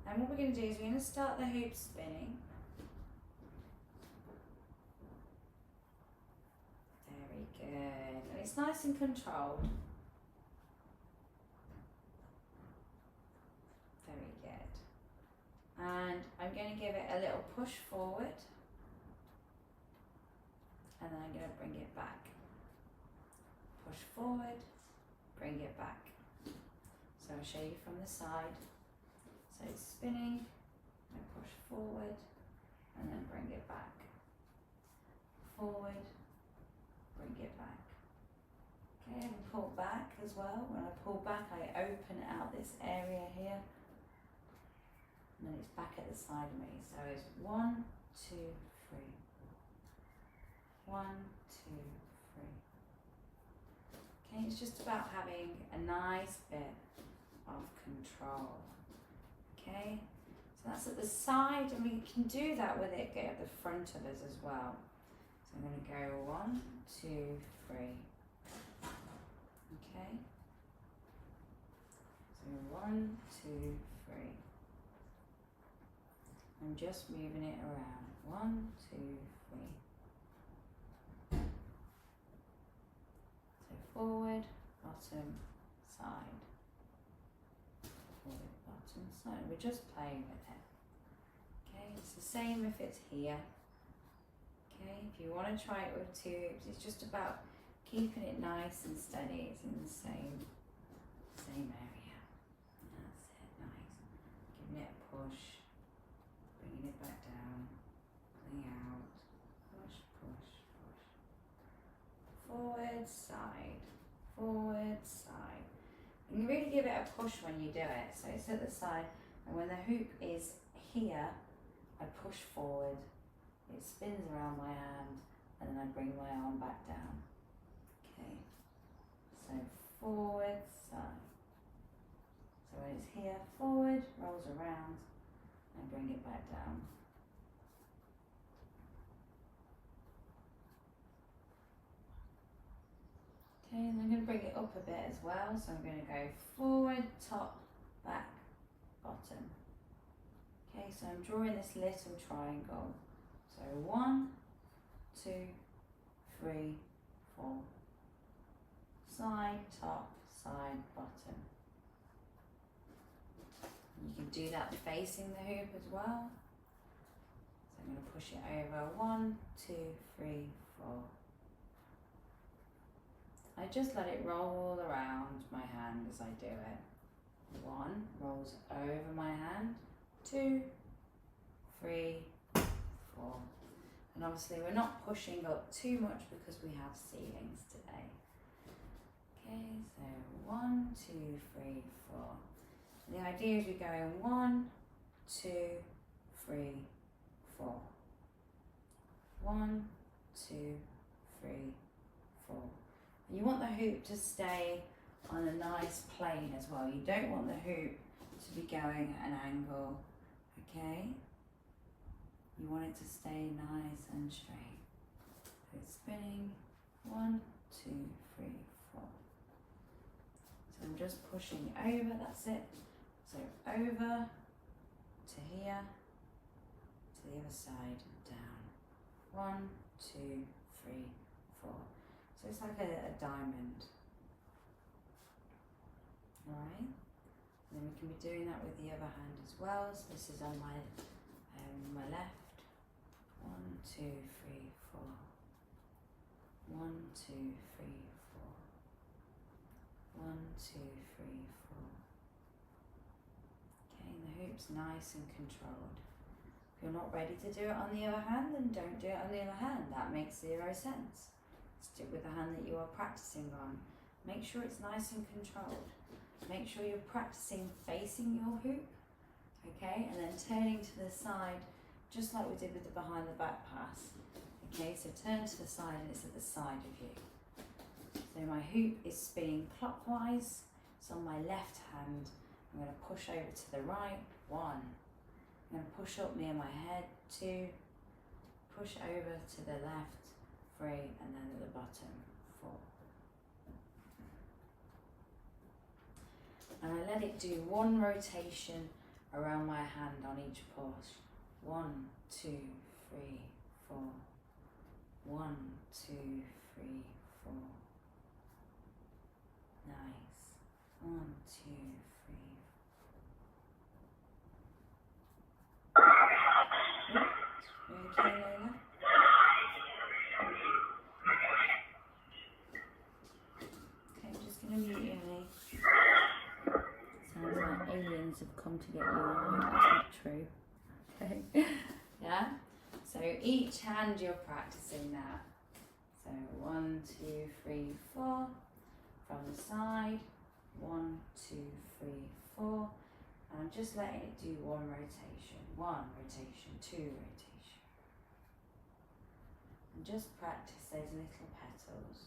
and what we're going to do is we're going to start the hoop spinning. Very good, and it's nice and controlled. Very good, and I'm going to give it a little push forward, and then I'm going to bring it back. Push forward, bring it back. So I'll show you from the side. So it's spinning, I push forward, and then bring it back. Forward, bring it back. Okay, and pull back as well. When I pull back, I open out this area here. And then it's back at the side of me. So it's 1, 2, 3. 1, 2, 3. Okay, it's just about having a nice bit of control. Okay, so that's at the side, and we can do that with it at the front of us as well. So I'm going to go 1, 2, 3. Okay, so 1, 2, 3. I'm just moving it around. 1, 2, 3. So forward, bottom, side. Forward, bottom, side. We're just playing with it. Okay, it's the same if it's here. Okay, if you want to try it with 2 hoops, it's just about keeping it nice and steady. It's in the same area. That's it, nice. Giving it a push, bringing it back down, pulling out, push, push, push. Forward, side, forward, side. And you really give it a push when you do it. So it's at the side, and when the hoop is here, I push forward, it spins around my hand, and then I bring my arm back down. Okay, so forward, side. So when it's here, forward, rolls around, and bring it back down. Okay, and I'm going to bring it up a bit as well, so I'm going to go forward, top, back, bottom. Okay, so I'm drawing this little triangle. So 1, 2, 3, 4. Side, top, side, bottom. You can do that facing the hoop as well. So I'm going to push it over. 1, 2, 3, 4. I just let it roll around my hand as I do it. 1 rolls over my hand. 2, 3, 4. And obviously we're not pushing up too much because we have ceilings today. Okay, so 1, 2, 3, 4. The idea is we go in 1, 2, 3, 4. 1, 2, 3, 4. And you want the hoop to stay on a nice plane as well. You don't want the hoop to be going at an angle, okay? You want it to stay nice and straight. So it's spinning. 1, 2, 3, 4. So I'm just pushing over, that's it. So over to here, to the other side, down. 1, 2, 3, 4. So it's like a diamond. Alright, and then we can be doing that with the other hand as well. So this is on my left. 1, 2, 3, 4. 1, 2, 3, 4. 1, 2, 3, 4. Okay, and the hoop's nice and controlled. If you're not ready to do it on the other hand, then don't do it on the other hand. That makes 0 sense. Stick with the hand that you are practicing on. Make sure it's nice and controlled. Make sure you're practicing facing your hoop, okay, and then turning to the side, just like we did with the behind the back pass. Okay, so turn to the side and it's at the side of you. So my hoop is spinning clockwise. It's on my left hand. I'm going to push over to the right, 1. I'm going to push up near my head, 2. Push over to the left, 3, and then at the bottom, 4. And I let it do 1 rotation around my hand on each push. 1, 2, 3, 4. 1, 2, 3, 4. Nice. 1, 2, 3. Okay, Lola? Okay, I'm just going to mute you, honey. Sounds like aliens have come to get you. I hope that's not true. Okay. Yeah? So each hand you're practicing that. So 1, 2, 3, 4. From the side. 1, 2, 3, 4. And I'm just letting it do 1 rotation. 1 rotation, 2 rotation. And just practice those little petals.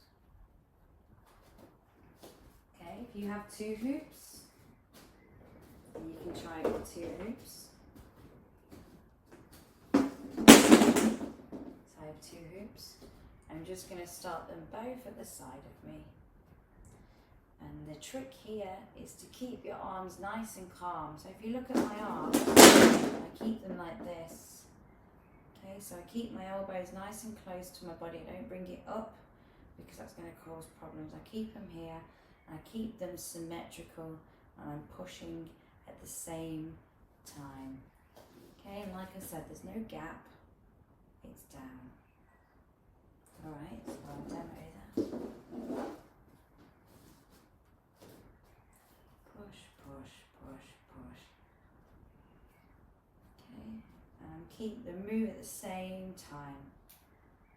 Okay, if you have 2 hoops, then you can try it with 2 hoops. So I have 2 hoops. I'm just going to start them both at the side of me. And the trick here is to keep your arms nice and calm. So if you look at my arms, I keep them like this. Okay, so I keep my elbows nice and close to my body. I don't bring it up because that's going to cause problems. I keep them here and I keep them symmetrical and I'm pushing at the same time. Okay, and like I said, there's no gap. It's down. Alright, so I'll demo that. Push, push, push, push. Okay, and keep them move at the same time.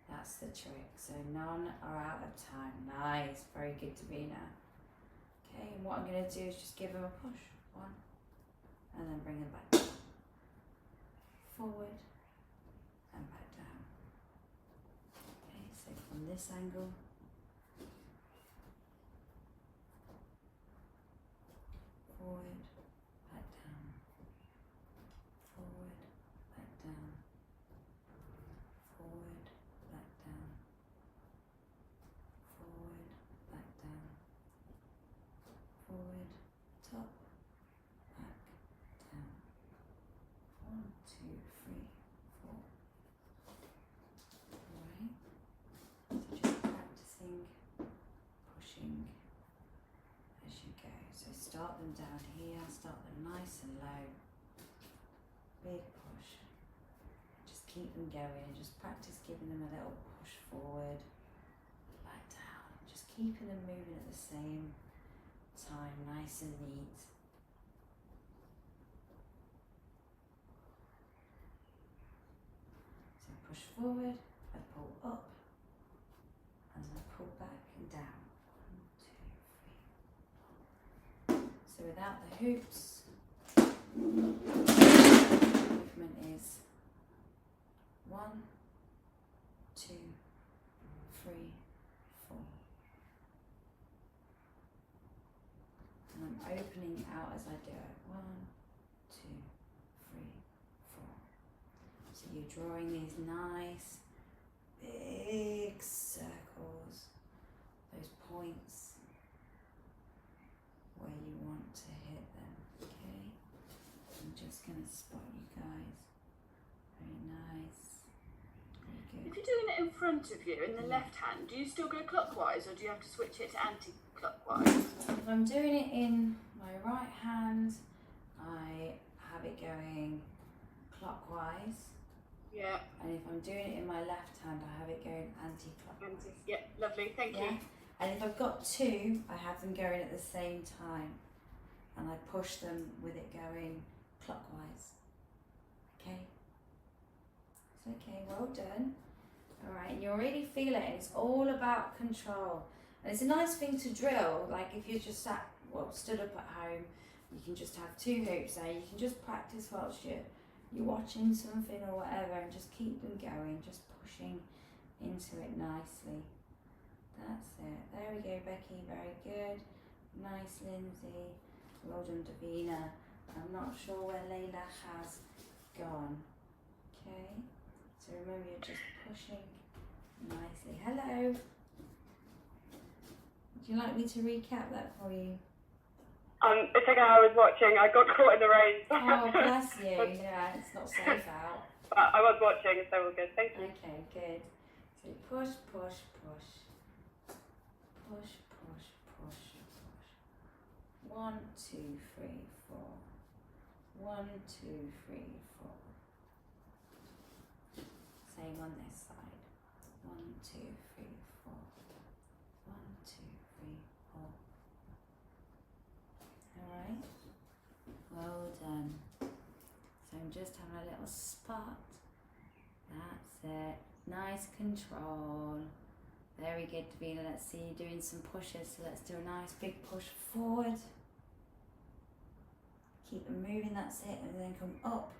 That's the trick. So none are out of time. Nice, very good to be now. Okay, and what I'm going to do is just give them a push. 1, and then bring them back down. Forward and back down. Okay, so from this angle. Forward, back down, forward, back down, forward, back down, forward, back down, forward, top, back, down. 1, 2, 3, 4. Alright, so just practicing pushing as you go. So start them down here, start them nice and low. Big push. Just keep them going and just practice giving them a little push forward, back down. Just keeping them moving at the same time, nice and neat. So push forward, I pull up, and I pull back and down. 1, 2, 3. So without the hoops, movement is 1, 2, 3, 4. And I'm opening out as I do it. 1, 2, 3, 4. So you're drawing these nice, big circles, those points where you want to hit them, okay? I'm just going to spot you guys. Very nice. Very good. If you're doing it in front of you in the left hand, do you still go clockwise or do you have to switch it to anti-clockwise? If I'm doing it in my right hand, I have it going clockwise. Yeah. And if I'm doing it in my left hand, I have it going anti-clockwise. Yeah, lovely, thank you. And if I've got two, I have them going at the same time. And I push them with it going clockwise. Okay? It's okay, well done. Alright, and you'll really feel it, and it's all about control. And it's a nice thing to drill, like if you're just stood up at home, you can just have two hoops there, you can just practice whilst you're watching something or whatever, and just keep them going, just pushing into it nicely. That's it. There we go, Becky, very good. Nice, Lindsay. Well done, Davina. I'm not sure where Layla has gone. Okay, so remember you're just pushing nicely. Hello. Would you like me to recap that for you? It's okay, I was watching. I got caught in the rain. Oh, bless you. Yeah, it's not safe out. But I was watching, so we're good. Thank you. Okay, good. So push, push, push. Push, push, push, push. 1, 2, 3, 4. 1, 2, 3, 4. Same on this side. 1, 2, 3, 4. 1, 2, 3, 4. Alright. Well done. So I'm just having a little spot. That's it. Nice control. Very good, Davina. Let's see you doing some pushes. So let's do a nice big push forward. Keep them moving, that's it. And then come up.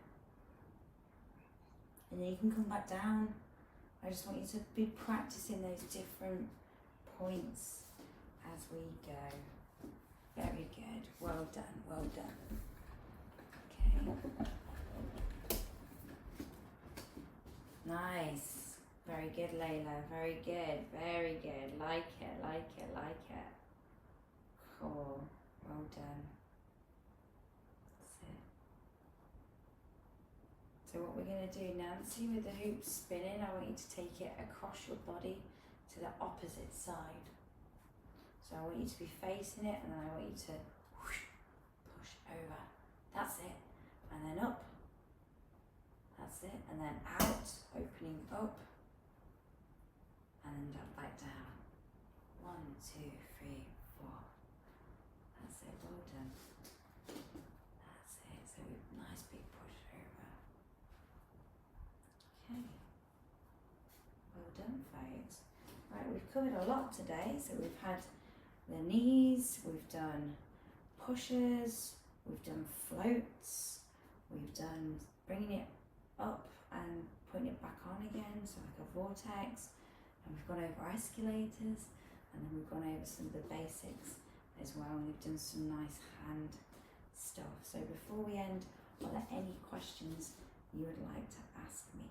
And then you can come back down. I just want you to be practicing those different points as we go. Very good. Well done, well done. Okay. Nice. Very good, Layla. Very good. Very good. Like it, like it, like it. Cool. Well done. That's it. So what we're going to do, Nancy, with the hoop spinning, I want you to take it across your body to the opposite side. So I want you to be facing it, and then I want you to push over. That's it. And then up. That's it. And then out, opening up. And then back down. 1, 2, 3, 4. That's it, well done. That's it, so nice big push over. Okay. Well done, folks. Right, we've covered a lot today. So we've had the knees, we've done pushes, we've done floats, we've done bringing it up and putting it back on again, so like a vortex. And we've gone over escalators, and then we've gone over some of the basics as well, and we've done some nice hand stuff. So before we end, are there any questions you would like to ask me?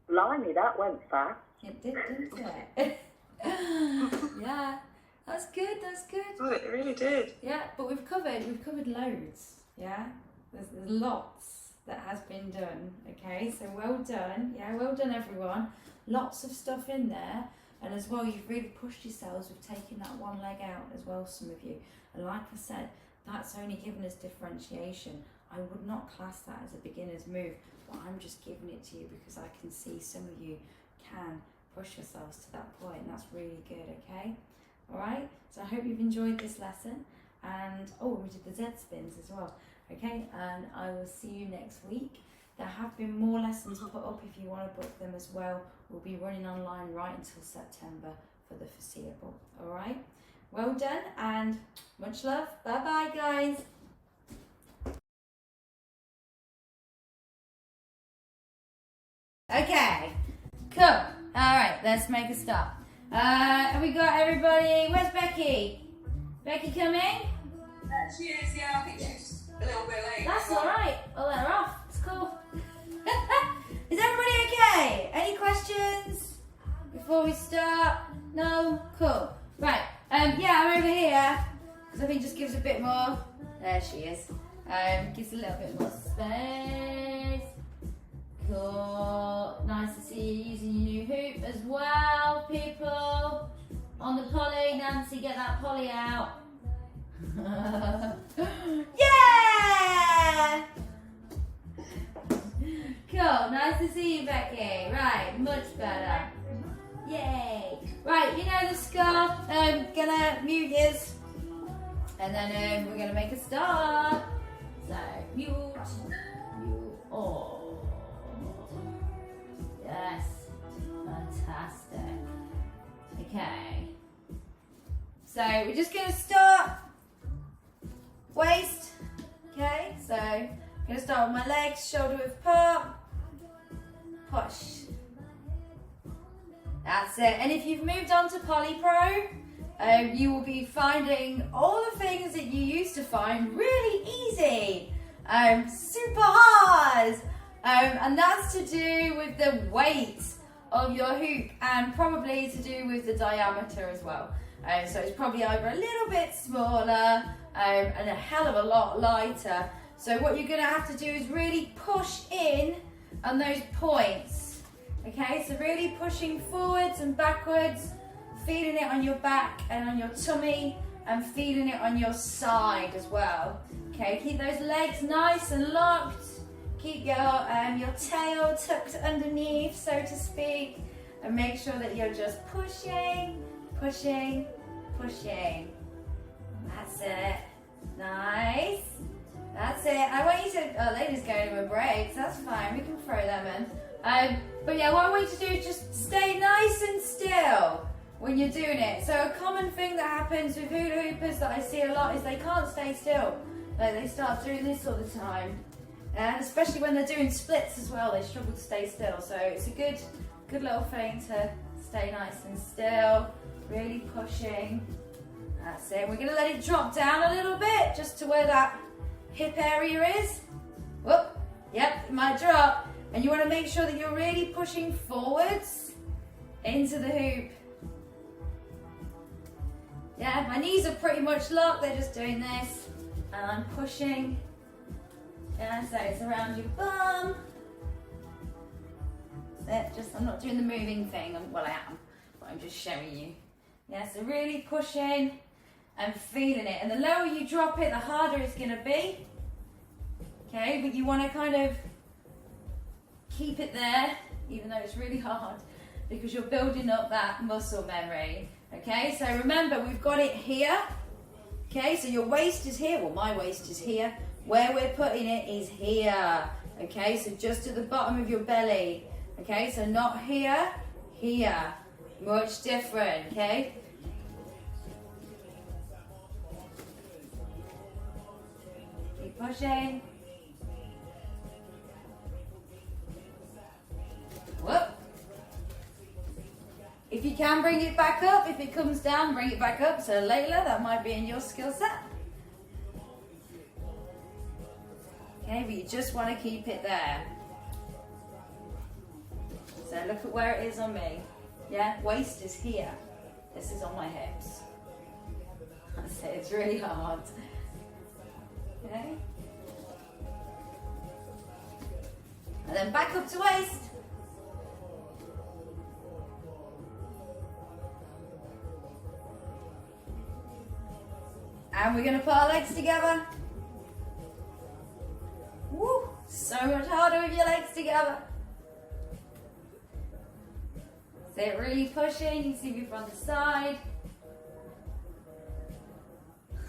Blimey, that went fast. It did, didn't it? Yeah, that's good, that's good. Oh, it really did. Yeah, but we've covered loads, yeah? There's lots that has been done, okay? So well done, yeah, well done everyone. Lots of stuff in there, and as well, you've really pushed yourselves with taking that one leg out as well, some of you. And like I said, that's only given us differentiation. I would not class that as a beginner's move, but I'm just giving it to you because I can see some of you can push yourselves to that point, and that's really good, okay? All right, so I hope you've enjoyed this lesson, and oh, we did the Z spins as well, okay? And I will see you next week. There have been more lessons put up if you want to book them as well. We'll be running online right until September for the foreseeable, all right? Well done, and much love. Bye-bye, guys. Okay, cool. All right, let's make a start. Have we got everybody? Where's Becky? Becky coming? She is, yeah, I think she's a little bit late. That's all right. I'll let her off. It's cool. Is everybody okay? Any questions before we start? No? Cool. Right. Yeah, I'm over here because I think it just gives a bit more. There she is. Gives a little bit more space. Cool. Nice to see you using your new hoop as well, people. On the poly, Nancy, get that poly out. Yeah! Cool, nice to see you, Becky. Right, much better. Yay! Right, you know the score. Gonna mute yous, and then we're gonna make a start. So mute, oh, yes, fantastic. Okay, so we're just gonna start waist. Okay, so I'm gonna start with my legs, shoulder width apart, push. That's it. And if you've moved on to Polypro, you will be finding all the things that you used to find really easy, super hard, and that's to do with the weight of your hoop and probably to do with the diameter as well. So it's probably either a little bit smaller and a hell of a lot lighter. So what you're going to have to do is really push in on those points. Okay, so really pushing forwards and backwards, feeling it on your back and on your tummy, and feeling it on your side as well. Okay, keep those legs nice and locked. Keep your tail tucked underneath, so to speak, and make sure that you're just pushing, pushing, pushing. That's it. Nice. That's it. I want you to, oh, ladies going to a break, so that's fine. We can throw them in. But yeah, what I want you to do is just stay nice and still when you're doing it. So a common thing that happens with hula hoopers that I see a lot is they can't stay still. Like they start doing this all the time. And especially when they're doing splits as well, they struggle to stay still. So it's a good little thing to stay nice and still, really pushing. That's it. We're going to let it drop down a little bit, just to where that hip area is. Whoop. Yep, it might drop. And you want to make sure that you're really pushing forwards into the hoop. Yeah, my knees are pretty much locked. They're just doing this. And I'm pushing. Yeah, so it's around your bum. That's it. Just, I'm not doing the moving thing. Well, I am, but I'm just showing you. Yeah, so really pushing and feeling it. And the lower you drop it, the harder it's going to be. Okay, but you want to kind of keep it there, even though it's really hard, because you're building up that muscle memory. Okay, so remember, we've got it here. Okay, so your waist is here. Well, my waist is here. Where we're putting it is here. Okay, so just at the bottom of your belly. Okay, so not here, here. Much different, okay? Keep pushing. Whoop. If you can bring it back up, if it comes down, bring it back up. So Layla, that might be in your skill set. Okay, but you just want to keep it there. So look at where it is on me. Yeah, waist is here. This is on my hips. That's it, it's really hard. Okay. And then back up to waist. And we're going to put our legs together. Woo! So much harder with your legs together. So it really pushing. You can see me from the side.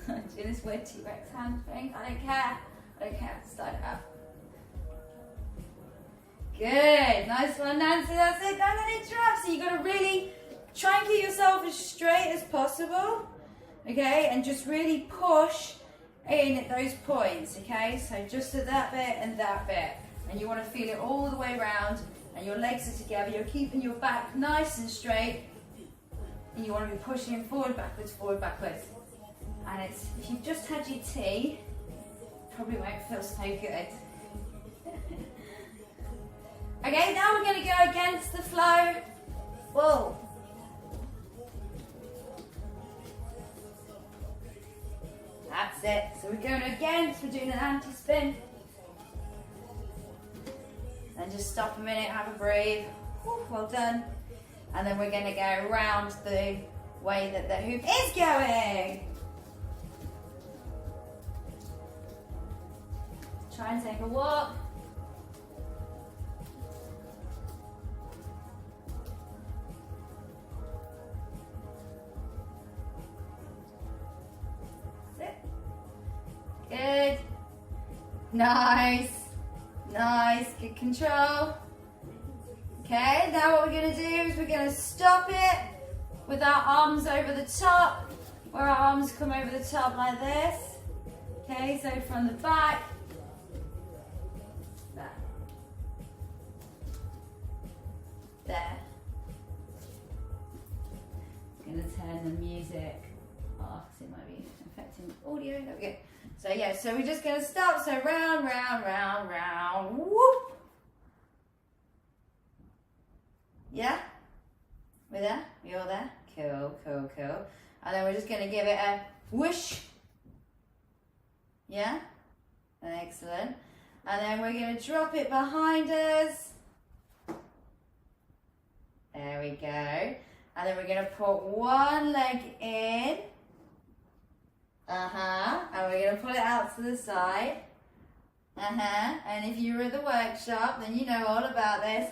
Do this weird T-Rex hand thing. I don't care. I don't care. Start it up. Good. Nice one, Nancy. That's it. Don't let it drop. So you got to really try and keep yourself as straight as possible. Okay, and just really push in at those points, okay? So just at that bit and that bit. And you want to feel it all the way around, and your legs are together. You're keeping your back nice and straight, and you want to be pushing forward, backwards, forward, backwards. And it's, if you've just had your tea, probably won't feel so good. Okay, now we're going to go against the flow. Whoa. That's it. So we're going against, we're doing an anti-spin. And just stop a minute, have a breathe. Whew, well done. And then we're going to go around the way that the hoop is going. Try and take a walk. Sit. Good. Nice. Nice. Good control. Okay, now what we're going to do is we're going to stop it with our arms over the top, where our arms come over the top like this. Okay, so from the back. Back. There. I'm going to turn the music off because it might be affecting audio. There we go. So yeah, so we're just going to stop. So round, round, round, round. Whoop. Yeah? We're there? We all there? Cool, cool, cool. And then we're just going to give it a whoosh. Yeah? Excellent. And then we're going to drop it behind us. There we go. And then we're going to put one leg in. And we're going to pull it out to the side. And if you were at the workshop, then you know all about this.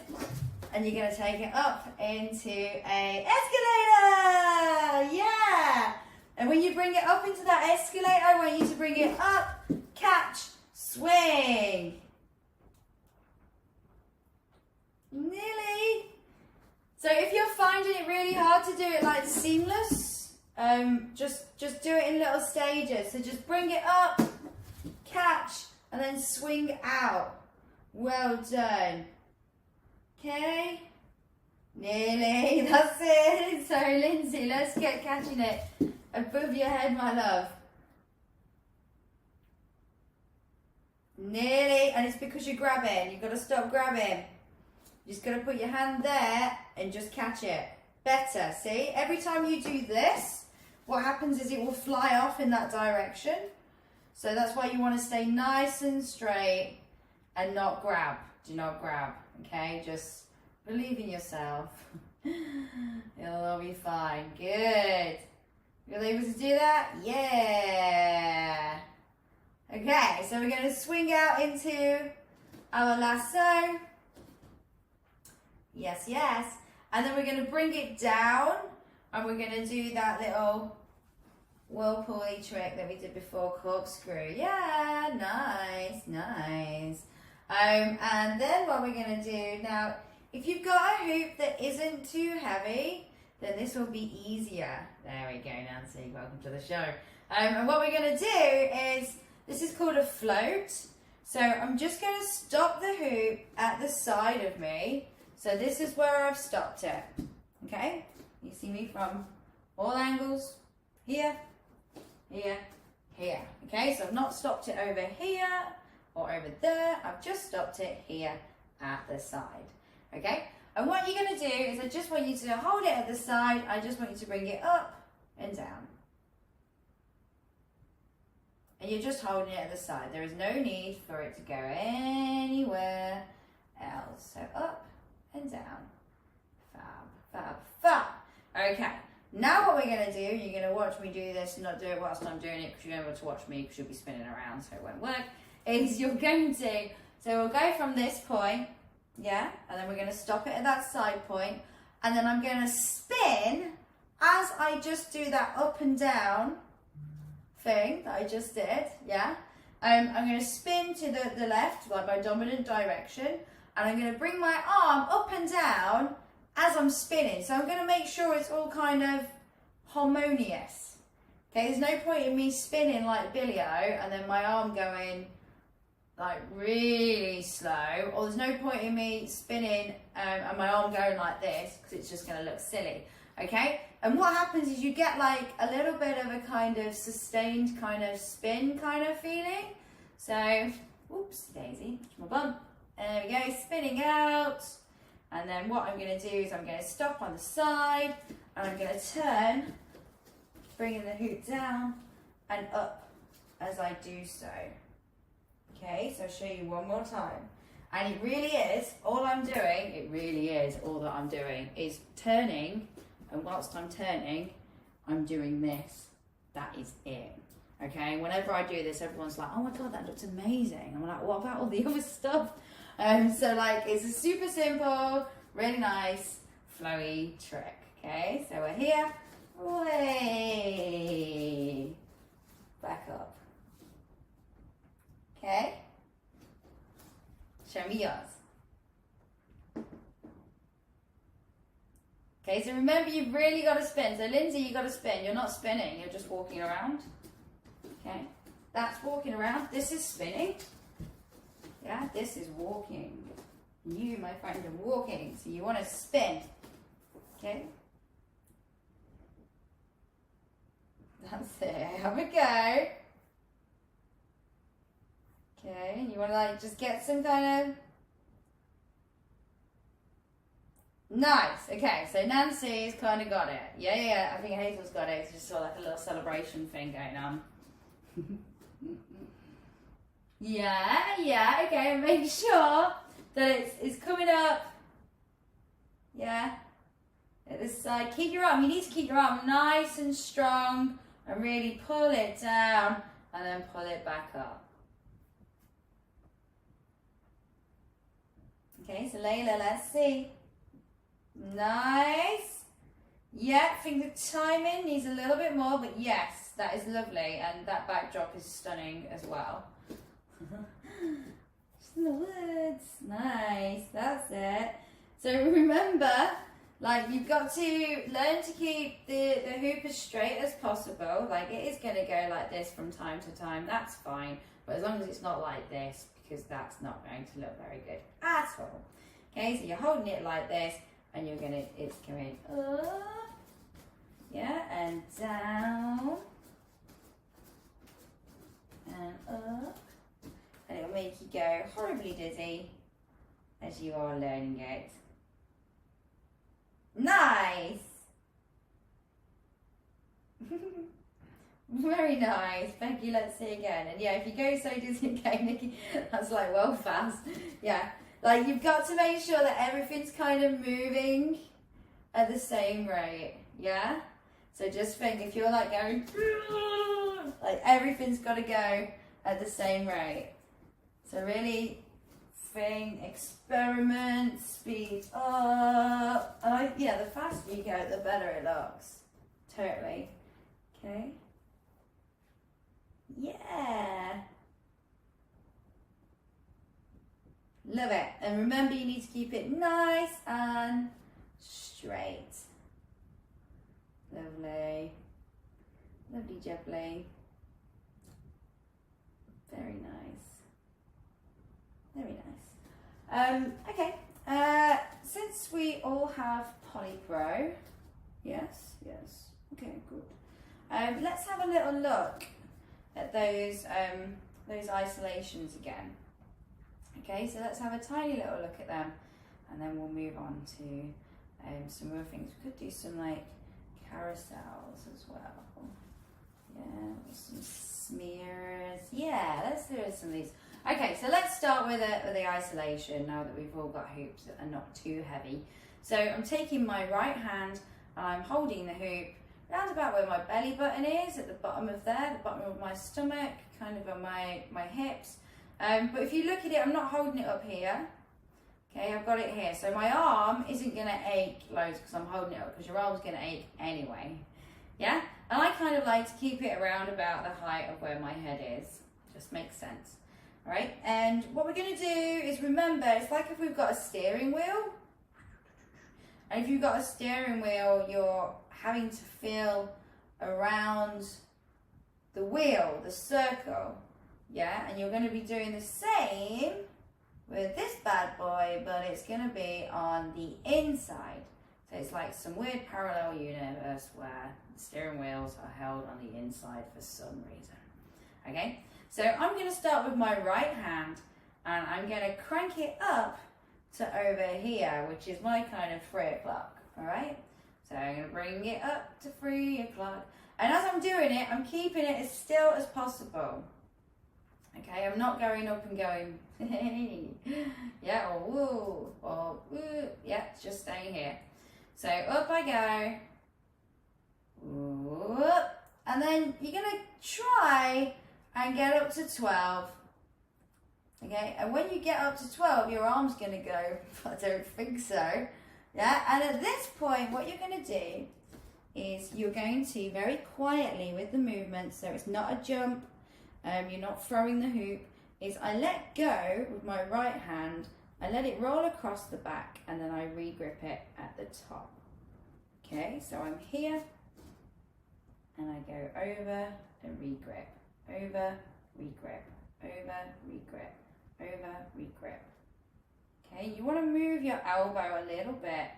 And you're going to take it up into a escalator. Yeah. And when you bring it up into that escalator, I want you to bring it up, catch, swing. Nearly. So if you're finding it really hard to do it like seamless, just do it in little stages. So just bring it up, catch, and then swing out. Well done. Okay, nearly, that's it. So Lindsay, let's get catching it above your head, my love. Nearly, and it's because you're grabbing. You've got to stop grabbing. You just got to put your hand there and just catch it. Better, see? Every time you do this, what happens is it will fly off in that direction. So that's why you want to stay nice and straight and not grab. Do not grab. Okay, just believe in yourself. It'll all be fine. Good. You're able to do that? Yeah. Okay, so we're going to swing out into our lasso. Yes, yes. And then we're going to bring it down and we're going to do that little whirlpool-y trick that we did before, corkscrew. Yeah, nice, nice. And then what we're going to do now, if you've got a hoop that isn't too heavy, then this will be easier. There we go, Nancy. Welcome to the show. And what we're going to do is, this is called a float. So I'm just going to stop the hoop at the side of me. So this is where I've stopped it. Okay? You see me from all angles. Here, here, here. Okay? So I've not stopped it over here or over there. I've just stopped it here at the side. Okay? And what you're going to do is I just want you to hold it at the side. I just want you to bring it up and down. And you're just holding it at the side. There is no need for it to go anywhere else. So up and down. Fab, fab, fab. Okay. Now what we're going to do, you're going to watch me do this and not do it whilst I'm doing it because you're able to watch me because you'll be spinning around so it won't work, is you're going to, so we'll go from this point, yeah, and then we're going to stop it at that side point, and then I'm going to spin as I just do that up and down thing that I just did, yeah. I'm going to spin to the left, like my dominant direction, and I'm going to bring my arm up and down as I'm spinning. So I'm going to make sure it's all kind of harmonious. Okay, there's no point in me spinning like Billy-O and then my arm going like really slow, or there's no point in me spinning and my arm going like this because it's just going to look silly. Okay, and what happens is you get like a little bit of a kind of sustained kind of spin kind of feeling. So, whoops, daisy, my bump. There we go, spinning out. And then what I'm going to do is I'm going to stop on the side and I'm going to turn, bringing the hoop down and up as I do so. Okay, so I'll show you one more time. And it really is, all I'm doing, it really is, all that I'm doing is turning, and whilst I'm turning, I'm doing this. That is it. Okay, whenever I do this, everyone's like, oh my God, that looks amazing. I'm like, what about all the other stuff? So like, it's a super simple, really nice, flowy trick. Okay, so we're here, way, back up. Okay, show me yours. Okay, so remember, you've really got to spin. So Lindsay, you got to spin. You're not spinning, you're just walking around. Okay, that's walking around. This is spinning. Yeah, this is walking. You, my friend, are walking. So you want to spin. Okay. That's it. Have a go. Okay, you want to like just get some kind of... Nice. Okay, so Nancy's kind of got it. Yeah. I think Hazel's got it. It's just sort of like a little celebration thing going on. Yeah. Okay, make sure that it's coming up. Yeah. At this side. Keep your arm. You need to keep your arm nice and strong and really pull it down and then pull it back up. Okay, so Layla, let's see. Nice. Yeah, finger timing needs a little bit more, but yes, that is lovely, and that backdrop is stunning as well. Just in the woods. Nice, that's it. So remember, like, you've got to learn to keep the hoop as straight as possible. Like, it is going to go like this from time to time, that's fine, but as long as it's not like this, because that's not going to look very good at all. Okay, so you're holding it like this, and it's going up, yeah, and down, and up, and it'll make you go horribly dizzy as you are learning it. Nice! Very nice. Becky, let's see again. And yeah, if you go so dizzy again, Nikki, that's like well fast. Yeah. Like, you've got to make sure that everything's kind of moving at the same rate, yeah? So just think, if you're like going, like, everything's got to go at the same rate. So really think, experiment, speed up. Yeah, the faster you go, the better it looks. Totally. Okay. Yeah. Love it. And remember, you need to keep it nice and straight. Lovely. Lovely jubbly. Very nice. Very nice. Okay. Since we all have Polypro, yes. Okay, good. Let's have a little look at those isolations again. Okay, so let's have a tiny little look at them, and then we'll move on to some other things. We could do some like carousels as well. Yeah, with some smears. Yeah, let's do some of these. Okay, so let's start with the isolation now that we've all got hoops that are not too heavy. So I'm taking my right hand and I'm holding the hoop round about where my belly button is, at the bottom of there, the bottom of my stomach, kind of on my hips. But if you look at it, I'm not holding it up here. Okay, I've got it here. So my arm isn't going to ache loads because I'm holding it up, because your arm's going to ache anyway. Yeah? And I kind of like to keep it around about the height of where my head is. Just makes sense. All right? And what we're going to do is, remember, it's like if we've got a steering wheel. And if you've got a steering wheel, you're having to feel around the wheel, the circle. Yeah, and you're going to be doing the same with this bad boy, but it's going to be on the inside. So it's like some weird parallel universe where the steering wheels are held on the inside for some reason. Okay, so I'm going to start with my right hand, and I'm going to crank it up to over here, which is my kind of 3 o'clock. All right, so I'm going to bring it up to 3 o'clock, and as I'm doing it, I'm keeping it as still as possible. Okay, I'm not going up and going, yeah, or woo, or woo, yeah, it's just staying here. So up I go, whoop, and then you're gonna try and get up to 12. Okay, and when you get up to 12, your arm's gonna go, I don't think so. Yeah, and at this point, what you're gonna do is you're going to very quietly with the movement, so it's not a jump, you're not throwing the hoop, is I let go with my right hand, I let it roll across the back, and then I re-grip it at the top. Okay, so I'm here, and I go over and re-grip, over, re-grip, over, re-grip, over, re-grip. Okay, you want to move your elbow a little bit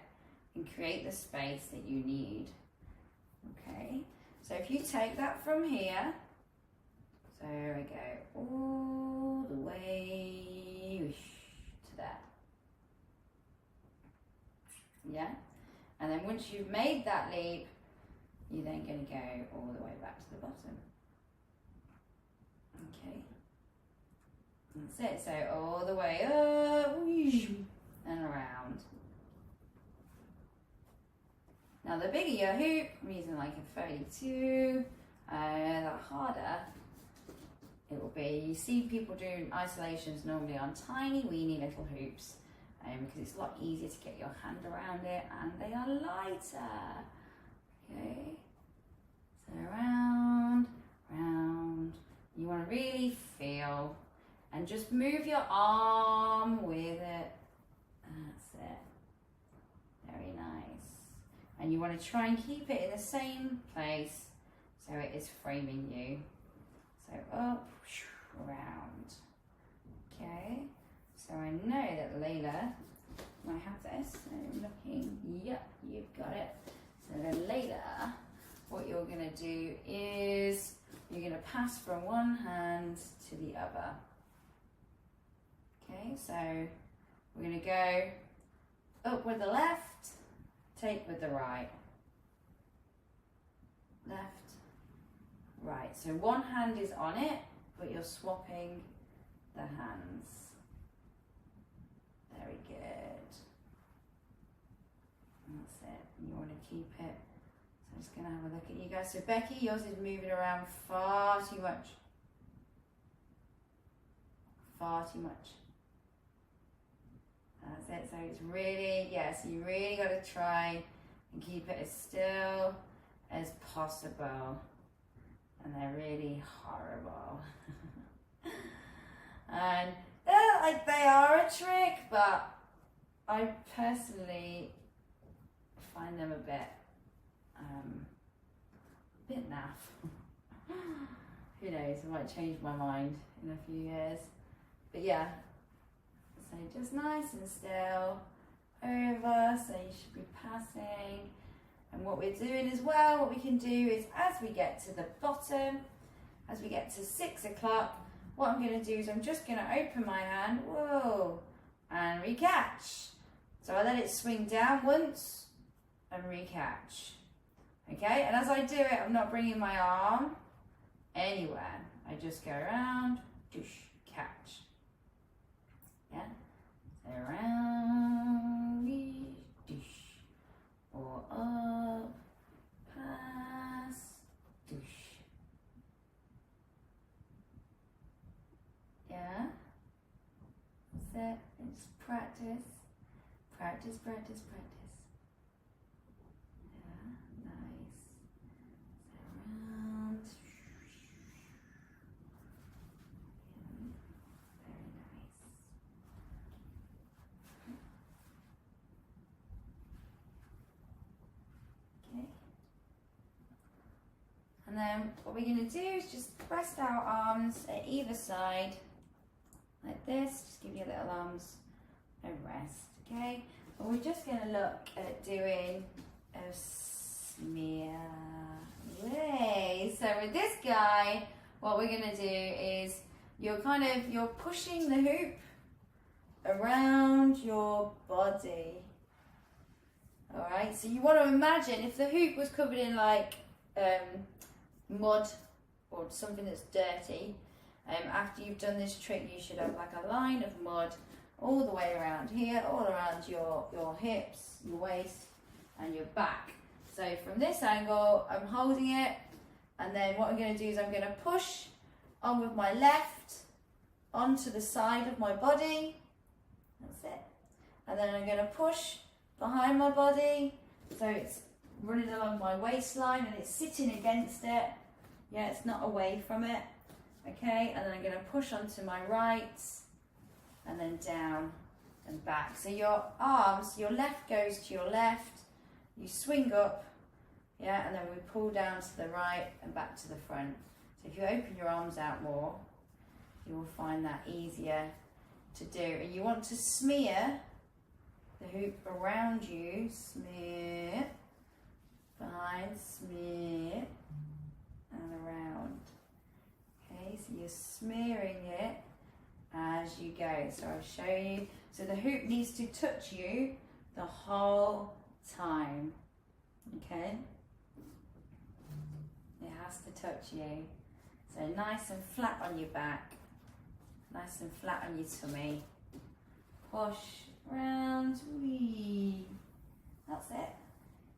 and create the space that you need. Okay, so if you take that from here, so I go all the way to there. Yeah, and then once you've made that leap, you're then going to go all the way back to the bottom. Okay, that's it. So all the way up and around. Now the bigger your hoop, I'm using like a 32, the harder it will be. You see people doing isolations normally on tiny weeny little hoops because it's a lot easier to get your hand around it and they are lighter. Okay, so round, round. You want to really feel and just move your arm with it. That's it. Very nice. And you want to try and keep it in the same place so it is framing you. So up, round. Okay, so I know that Layla might have this. So I'm looking, yep, you've got it. So then Layla, what you're going to do is you're going to pass from one hand to the other. Okay, so we're going to go up with the left, take with the right. Left, right. So one hand is on it, but you're swapping the hands. Very good. That's it. You want to keep it. So I'm just going to have a look at you guys. So Becky, yours is moving around far too much. Far too much. That's it. So it's really, yes, you really got to try and keep it as still as possible. And they're really horrible. And they're like, they are a trick, but I personally find them a bit naff. Who knows, I might change my mind in a few years. But yeah, so just nice and still, over, so you should be passing. And what we're doing as well, what we can do is as we get to the bottom, as we get to 6 o'clock, what I'm going to do is I'm just going to open my hand, whoa, and recatch. So I let it swing down once and recatch. Okay, and as I do it, I'm not bringing my arm anywhere. I just go around, doosh, catch. Yeah, so around, doosh, or up, pass, doosh. Yeah, that's it. And just practice, practice, practice, practice. Yeah, nice. So around. Very nice. Okay. And then what we're going to do is just rest our arms at either side. Like this, just give your little arms a rest, okay? And we're just going to look at doing a smear. Yay! So with this guy, what we're going to do is you're pushing the hoop around your body. Alright, so you want to imagine if the hoop was covered in like mud or something that's dirty, After you've done this trick, you should have like a line of mud all the way around here, all around your hips, your waist and your back. So from this angle, I'm holding it, and then what I'm going to do is I'm going to push on with my left onto the side of my body. That's it. And then I'm going to push behind my body, so it's running along my waistline and it's sitting against it. Yeah, it's not away from it. Okay, and then I'm going to push onto my right, and then down and back. So your arms, your left goes to your left, you swing up, yeah, and then we pull down to the right and back to the front. So if you open your arms out more, you will find that easier to do. And you want to smear the hoop around you, smear, behind, smear, and around. Okay, so you're smearing it as you go. So I'll show you. So the hoop needs to touch you the whole time. Okay? It has to touch you. So nice and flat on your back. Nice and flat on your tummy. Push round. Wee. That's it.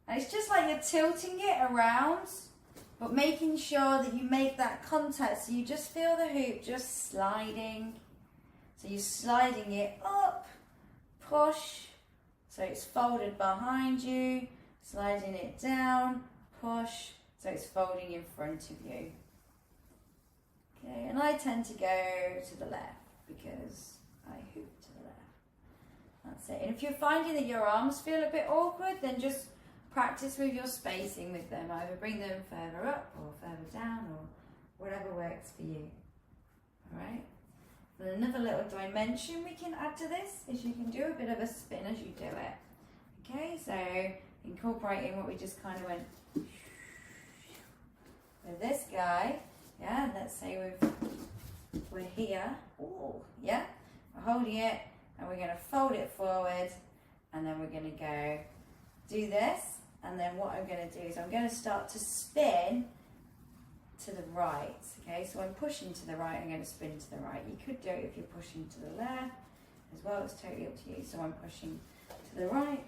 And it's just like you're tilting it around, but making sure that you make that contact, so you just feel the hoop just sliding. So you're sliding it up, push, so it's folded behind you, sliding it down, push, so it's folding in front of you. Okay, and I tend to go to the left because I hoop to the left. That's it. And if you're finding that your arms feel a bit awkward, then just practice with your spacing with them. Either bring them further up or further down or whatever works for you. Alright? And another little dimension we can add to this is you can do a bit of a spin as you do it. Okay, so incorporating what we just kind of went with this guy. Yeah, let's say we're here. Ooh, yeah, we're holding it and we're going to fold it forward, and then we're going to go do this. And then what I'm going to do is I'm going to start to spin to the right. Okay, so I'm pushing to the right, I'm going to spin to the right. You could do it if you're pushing to the left as well, it's totally up to you. So I'm pushing to the right.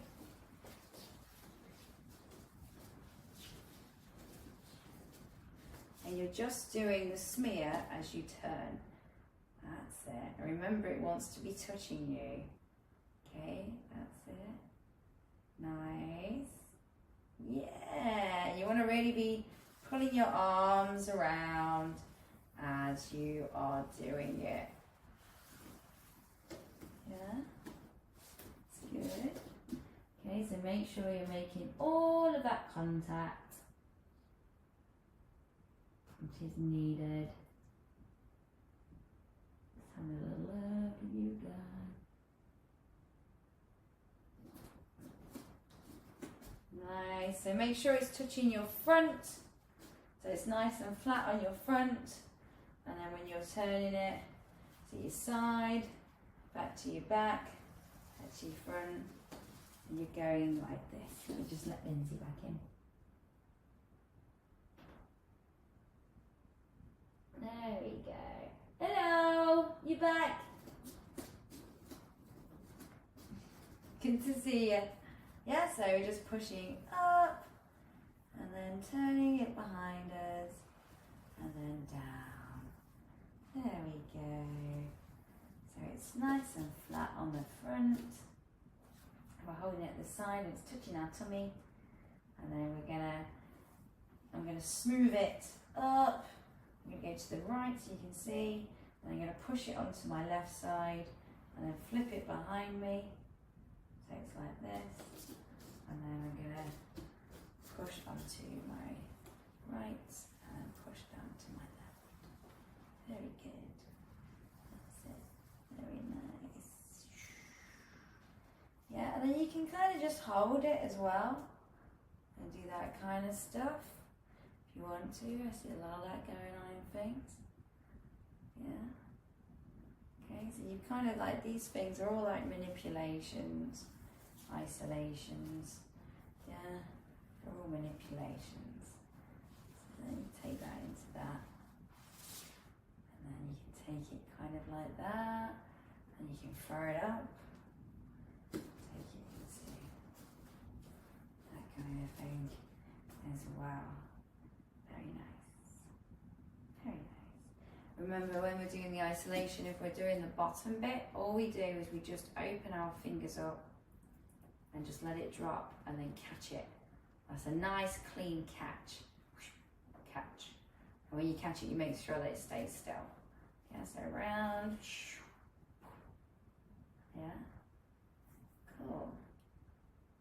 And you're just doing the smear as you turn. That's it. And remember, it wants to be touching you. Okay, that's it. Nice. Yeah, you want to really be pulling your arms around as you are doing it. Yeah, it's good. Okay, so make sure you're making all of that contact which is needed. Let's have a little look at you guys. Nice, so make sure it's touching your front, so it's nice and flat on your front, and then when you're turning it to your side, back to your back, back to your front, and you're going like this. Let me just let Lindsay back in. There we go. Hello, you back? Good to see you. Yeah, so we're just pushing up and then turning it behind us and then down. There we go. So it's nice and flat on the front. We're holding it at the side and it's touching our tummy. And then I'm gonna smooth it up. I'm going to go to the right so you can see, and I'm going to push it onto my left side and then flip it behind me, so it's like this, and then I'm going to push onto my right and push down to my left. Very good. That's it. Very nice. Yeah, and then you can kind of just hold it as well and do that kind of stuff. If you want to, I see a lot of that going on in things. Yeah. Okay, so you kind of like, these things are all like manipulations, isolations. Yeah, they're all manipulations. So then you take that into that, and then you can take it kind of like that, and you can throw it up. Take it into that kind of thing as well. Very nice. Very nice. Remember when we're doing the isolation, if we're doing the bottom bit, all we do is we just open our fingers up and just let it drop and then catch it. That's a nice clean catch. Catch. And when you catch it, you make sure that it stays still. Yeah, so around. Yeah. Cool.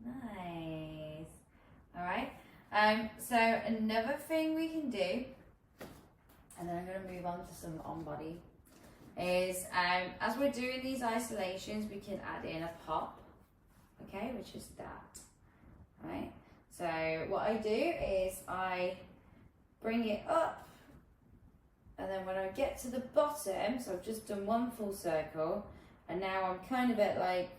Nice. All right. So another thing we can do, and then I'm going to move on to some on body, is as we're doing these isolations, we can add in a pop. Okay, which is that. All right. So what I do is I bring it up, and then when I get to the bottom, so I've just done one full circle, and now I'm kind of at like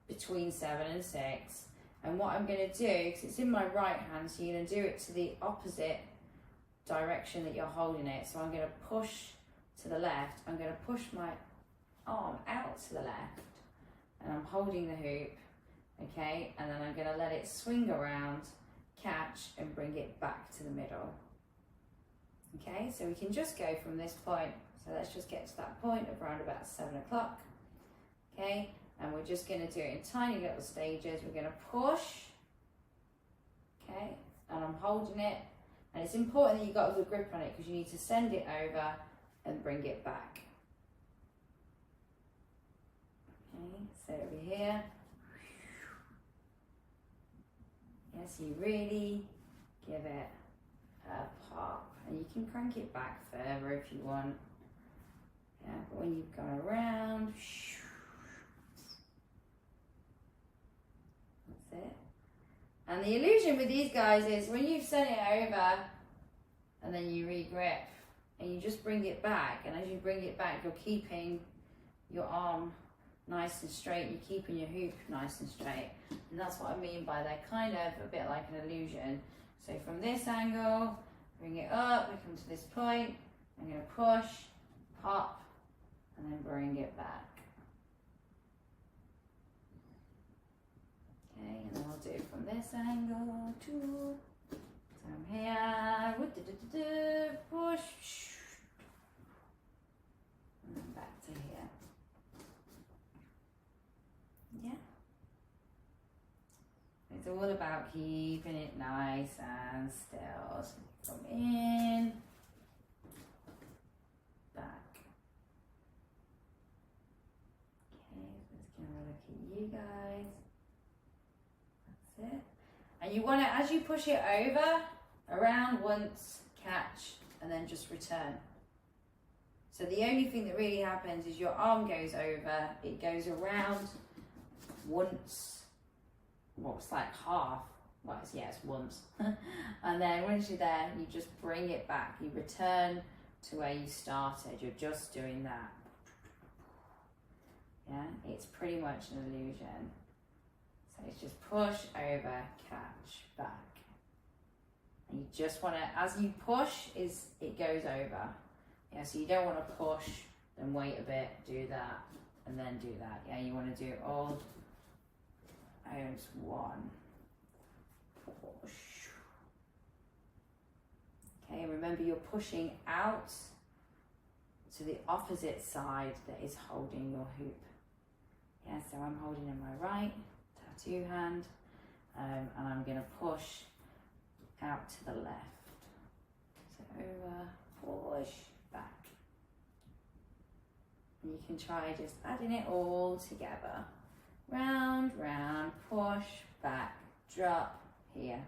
between 7 and 6. And what I'm going to do, because it's in my right hand, so you're going to do it to the opposite direction that you're holding it. So I'm going to push to the left. I'm going to push my arm out to the left, and I'm holding the hoop, okay? And then I'm going to let it swing around, catch, and bring it back to the middle. Okay, so we can just go from this point. So let's just get to that point of around about 7 o'clock. Okay, and we're just going to do it in tiny little stages. We're going to push, okay, and I'm holding it. And it's important that you've got a good grip on it, because you need to send it over and bring it back. Okay, so over here. Yes, you really give it a pop. And you can crank it back further if you want. Yeah, but when you've gone around, that's it. And the illusion with these guys is when you've sent it over and then you re-grip and you just bring it back, and as you bring it back, you're keeping your arm nice and straight, you're keeping your hoop nice and straight. And that's what I mean by they're kind of a bit like an illusion. So from this angle, bring it up, we come to this point, I'm going to push, pop, and then bring it back. Okay, and then I'll do it from this angle too. So I'm here, push, and then back to here. Yeah. It's all about keeping it nice and still. So come in, back. Okay, let's get a look at you guys. That's it. And you want to, as you push it over, around once, catch, and then just return. So the only thing that really happens is your arm goes over, it goes around once, well, it's like half. Well, it's once. And then once you're there, you just bring it back. You return to where you started. You're just doing that. Yeah, it's pretty much an illusion. So it's just push, over, catch, back. And you just want to, as you push, it goes over. Yeah, so you don't want to push, then wait a bit, do that, and then do that. Yeah, you want to do it all as one. Push. Okay, remember you're pushing out to the opposite side that is holding your hoop. Yeah, so I'm holding in my right tattoo hand, and I'm going to push out to the left. So over, push, back. And you can try just adding it all together. Round, round, push, back, drop, here.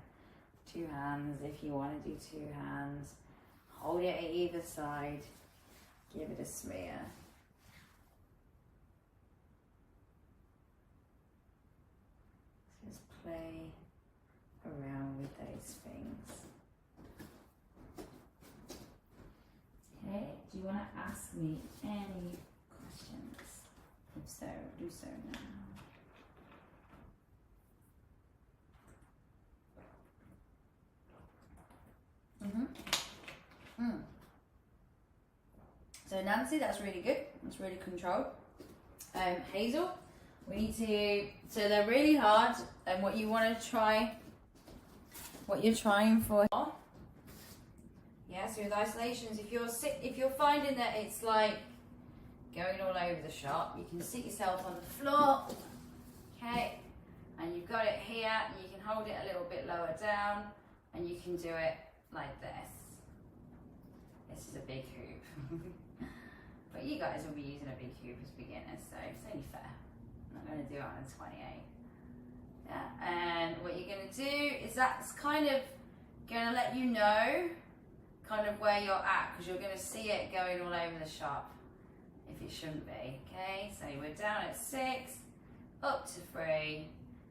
2 hands if you want to do 2 hands. Hold it at either side. Give it a smear. Just play around with those things. Okay, do you want to ask me any questions? If so, do so now. So So Nancy, that's really good. That's really controlled. Hazel, we need to, so they're really hard, and what you want to try, what you're trying for. Yeah, so with isolations, if you're finding that it's like going all over the shop, you can sit yourself on the floor, okay, and you've got it here, you can hold it a little bit lower down, and you can do it like this. This is a big hoop. But you guys will be using a big hoop as beginners, so it's only fair. I'm not going to do it on a 28. Yeah, and what you're going to do is that's kind of going to let you know kind of where you're at, because you're going to see it going all over the shop if it shouldn't be. Okay, so we're down at 6, up to 3,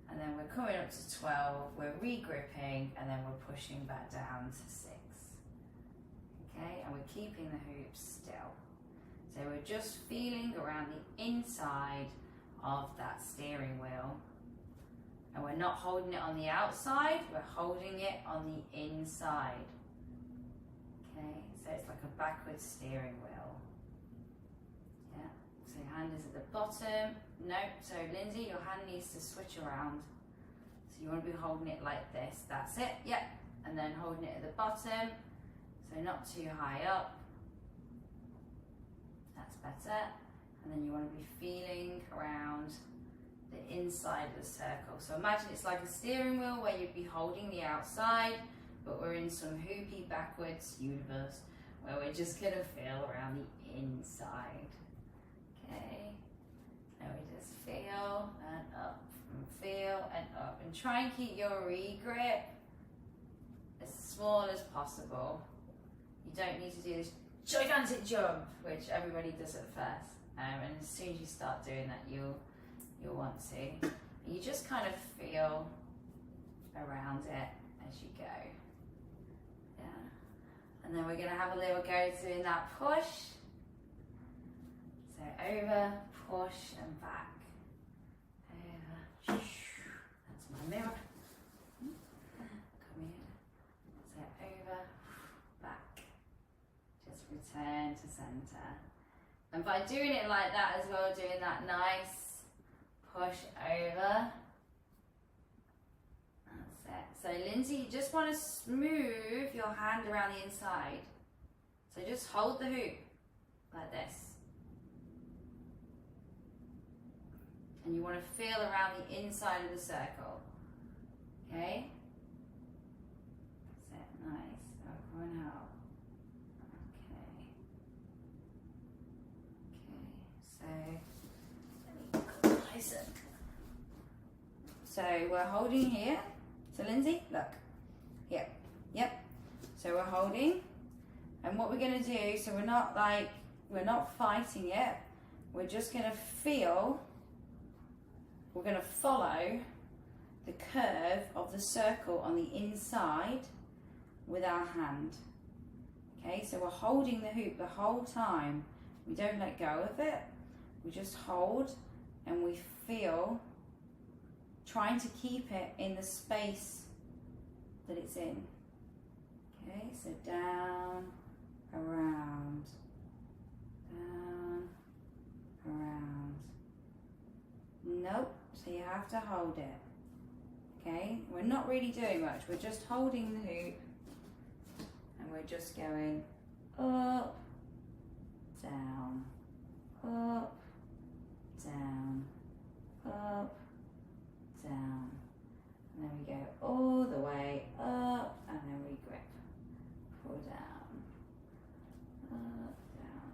and then we're coming up to 12, we're regripping, and then we're pushing back down to 6. Okay, and we're keeping the hoops still. So we're just feeling around the inside of that steering wheel. And we're not holding it on the outside, we're holding it on the inside. Okay, so it's like a backwards steering wheel. Yeah, so your hand is at the bottom. Nope, so Lindsay, your hand needs to switch around. So you want to be holding it like this, that's it, yep. And then holding it at the bottom, so not too high up. That's better. And then you want to be feeling around the inside of the circle. So imagine it's like a steering wheel where you'd be holding the outside, but we're in some hoopy backwards universe where we're just going to feel around the inside. Okay, and we just feel and up and feel and up, and try and keep your regrip as small as possible. You don't need to do this gigantic jump, which everybody does at first, and as soon as you start doing that, you'll want to. You just kind of feel around it as you go. Yeah. And then we're going to have a little go doing that push. So over, push, and back. Over. That's my mirror. Come here. So over, back. Just return to center. And by doing it like that as well, doing that nice push over. That's it. So Lindsay, you just want to move your hand around the inside. So just hold the hoop like this. And you want to feel around the inside of the circle. Okay? That's it. Nice. Oh, going out. Okay. Okay. So So we're holding here. So Lindsay, look. Yep. Yep. So we're holding. And what we're going to do, so we're not fighting it. We're just going to feel, we're going to follow the curve of the circle on the inside with our hand. Okay, so we're holding the hoop the whole time. We don't let go of it. We just hold and we feel, trying to keep it in the space that it's in. Okay, so down, around, down, around. Nope, so you have to hold it. Okay, we're not really doing much, we're just holding the hoop and we're just going up, down, up, down, up, down, and then we go all the way up and then we grip, pull down, up, down.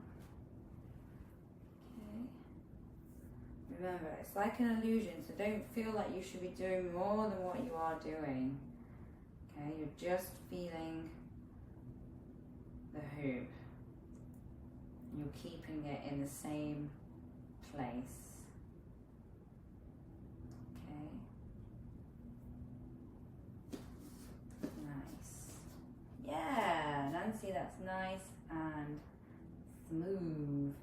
Okay. Remember, it's like an illusion, so don't feel like you should be doing more than what you are doing. Okay, you're just feeling the hoop. You're keeping it in the same place. Okay. Nice. Yeah, Nancy, that's nice and smooth.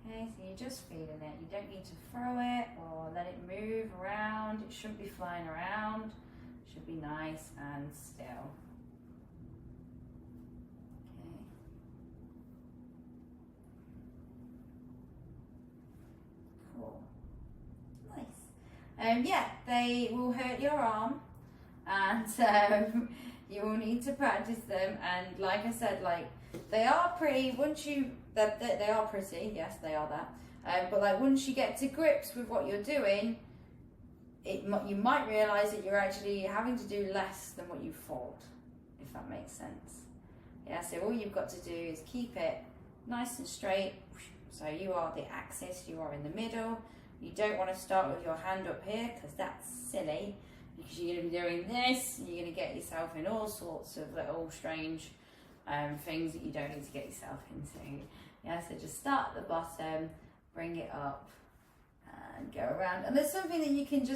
Okay, so you're just feeling it. You don't need to throw it or let it move around. It shouldn't be flying around. It should be nice and still. Okay. yeah, they will hurt your arm, and you will need to practice them. And like I said, like they are pretty. They are pretty. Yes, they are that. But like once you get to grips with what you're doing, you might realise that you're actually having to do less than what you thought, if that makes sense. Yeah. So all you've got to do is keep it nice and straight. So you are the axis. You are in the middle. You don't want to start with your hand up here because that's silly, because you're going to be doing this and you're going to get yourself in all sorts of little strange things that you don't need to get yourself into. Yeah, so just start at the bottom, bring it up and go around. And there's something that you can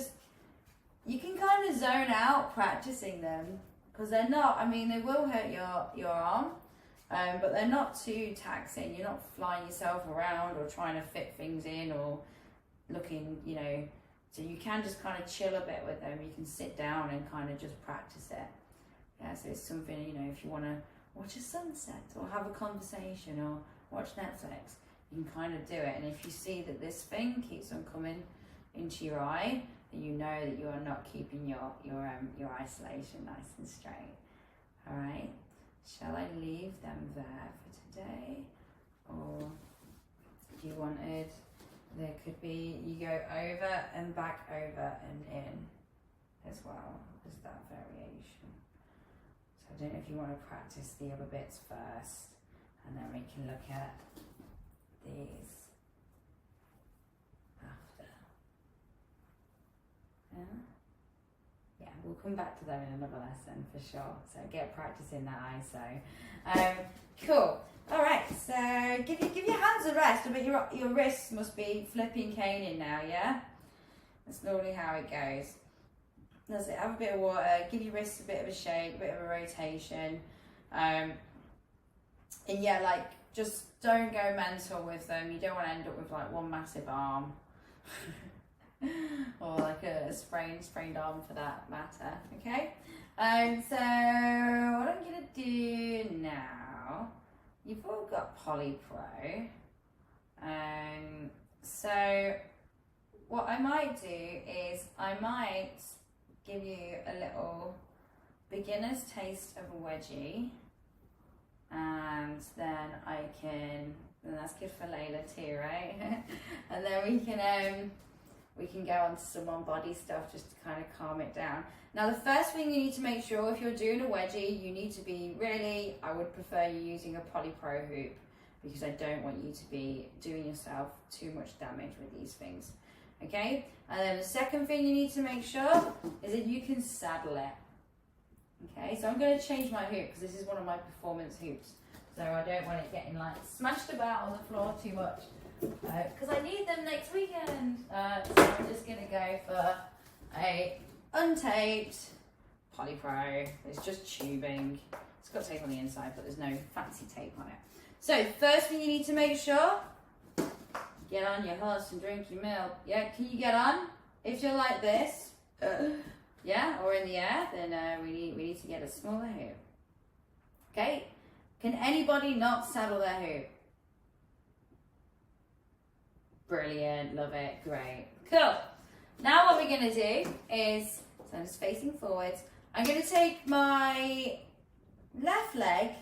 kind of zone out practicing them, because they're not, I mean, they will hurt your arm, but they're not too taxing. You're not flying yourself around or trying to fit things in or looking, you know, so you can just kind of chill a bit with them. You can sit down and kind of just practice it. Yeah, so it's something, you know, if you want to watch a sunset or have a conversation or watch Netflix, you can kind of do it. And if you see that this thing keeps on coming into your eye, then you know that you are not keeping your isolation nice and straight. All right, shall I leave them there for today, or do you want it? There could be, you go over and back, over and in as well as that variation. So I don't know if you want to practice the other bits first, and then we can look at these after. Yeah, we'll come back to them in another lesson for sure. So get practicing that ISO. Cool. All right, so give your hands a rest. I bet your wrists must be flipping caning now, yeah? That's normally how it goes. That's it. Have a bit of water. Give your wrists a bit of a shake, a bit of a rotation. And yeah, like just don't go mental with them. You don't want to end up with like one massive arm. Or like a sprained arm for that matter, okay? So what I'm gonna do now, you've all got PolyPro. So what I might do is I might give you a little beginner's taste of a wedgie, and then and that's good for Layla too, right? And then we can go on to some on-body stuff just to kind of calm it down. Now the first thing you need to make sure, if you're doing a wedgie, you need to be really, I would prefer you using a PolyPro hoop, because I don't want you to be doing yourself too much damage with these things, okay? And then the second thing you need to make sure is that you can saddle it, okay? So I'm going to change my hoop because this is one of my performance hoops, so I don't want it getting like smashed about on the floor too much. Because I need them next weekend. So I'm just going to go for a untaped PolyPro. It's just tubing. It's got tape on the inside, but there's no fancy tape on it. So first thing you need to make sure, get on your horse and drink your milk. Yeah, can you get on? If you're like this, yeah, or in the air, then we need to get a smaller hoop. Okay, can anybody not saddle their hoop? Brilliant, love it, great, cool. Now what we're gonna do is, so I'm just facing forwards, I'm gonna take my left leg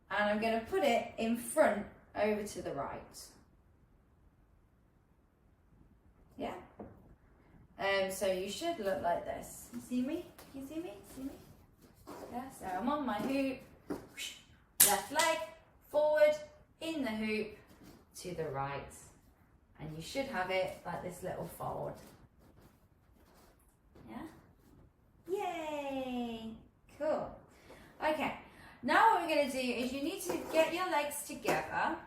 and I'm gonna put it in front over to the right. Yeah. So you should look like this. You see me? You see me? See me? Yeah, so I'm on my hoop, left leg, forward, in the hoop, to the right, and you should have it like this little fold. Yeah? Yay! Cool. Okay, now what we're going to do is you need to get your legs together,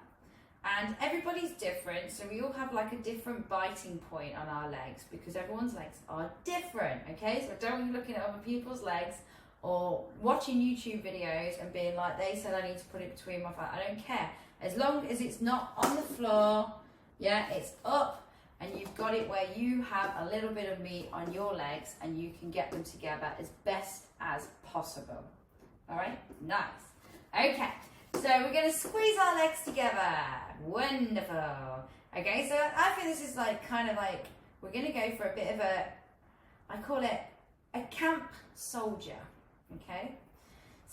and everybody's different, so we all have like a different biting point on our legs because everyone's legs are different, okay? So don't be looking at other people's legs or watching YouTube videos and being like, they said I need to put it between my thighs. I don't care. As long as it's not on the floor, yeah, it's up and you've got it where you have a little bit of meat on your legs and you can get them together as best as possible. All right, nice. Okay, so we're gonna squeeze our legs together. Wonderful. Okay, so I think this is like kind of like we're going to go for a bit of a, I call it a camp soldier, okay?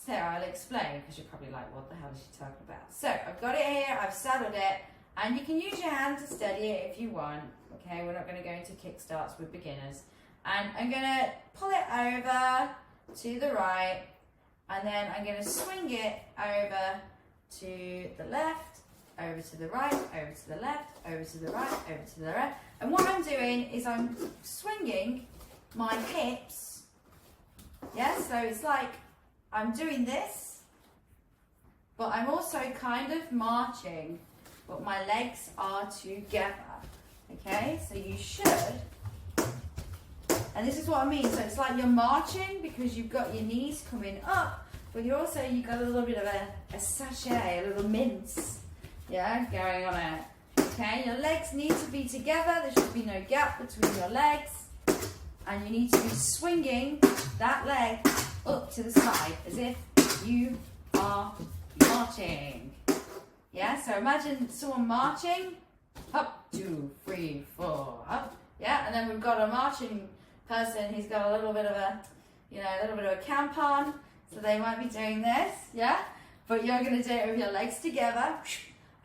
So I'll explain, because you're probably like, what the hell is she talking about? So I've got it here, I've saddled it, and you can use your hand to steady it if you want, okay? We're not going to go into kickstarts with beginners. And I'm going to pull it over to the right, and then I'm going to swing it over to the left, over to the right, over to the left, over to the right, over to the left. And what I'm doing is I'm swinging my hips, yeah? So it's like I'm doing this, but I'm also kind of marching, but my legs are together, okay? So you should, and this is what I mean, so it's like you're marching because you've got your knees coming up, but you've got a little bit of a sachet, a little mince, yeah, going on it, okay? Your legs need to be together, there should be no gap between your legs, and you need to be swinging that leg up to the side as if you are marching. Yeah, so imagine someone marching, up, 2, 3, 4, up, yeah, and then we've got a marching person who's got a little bit of a, a little bit of a camp on, so they might be doing this, yeah, but you're going to do it with your legs together,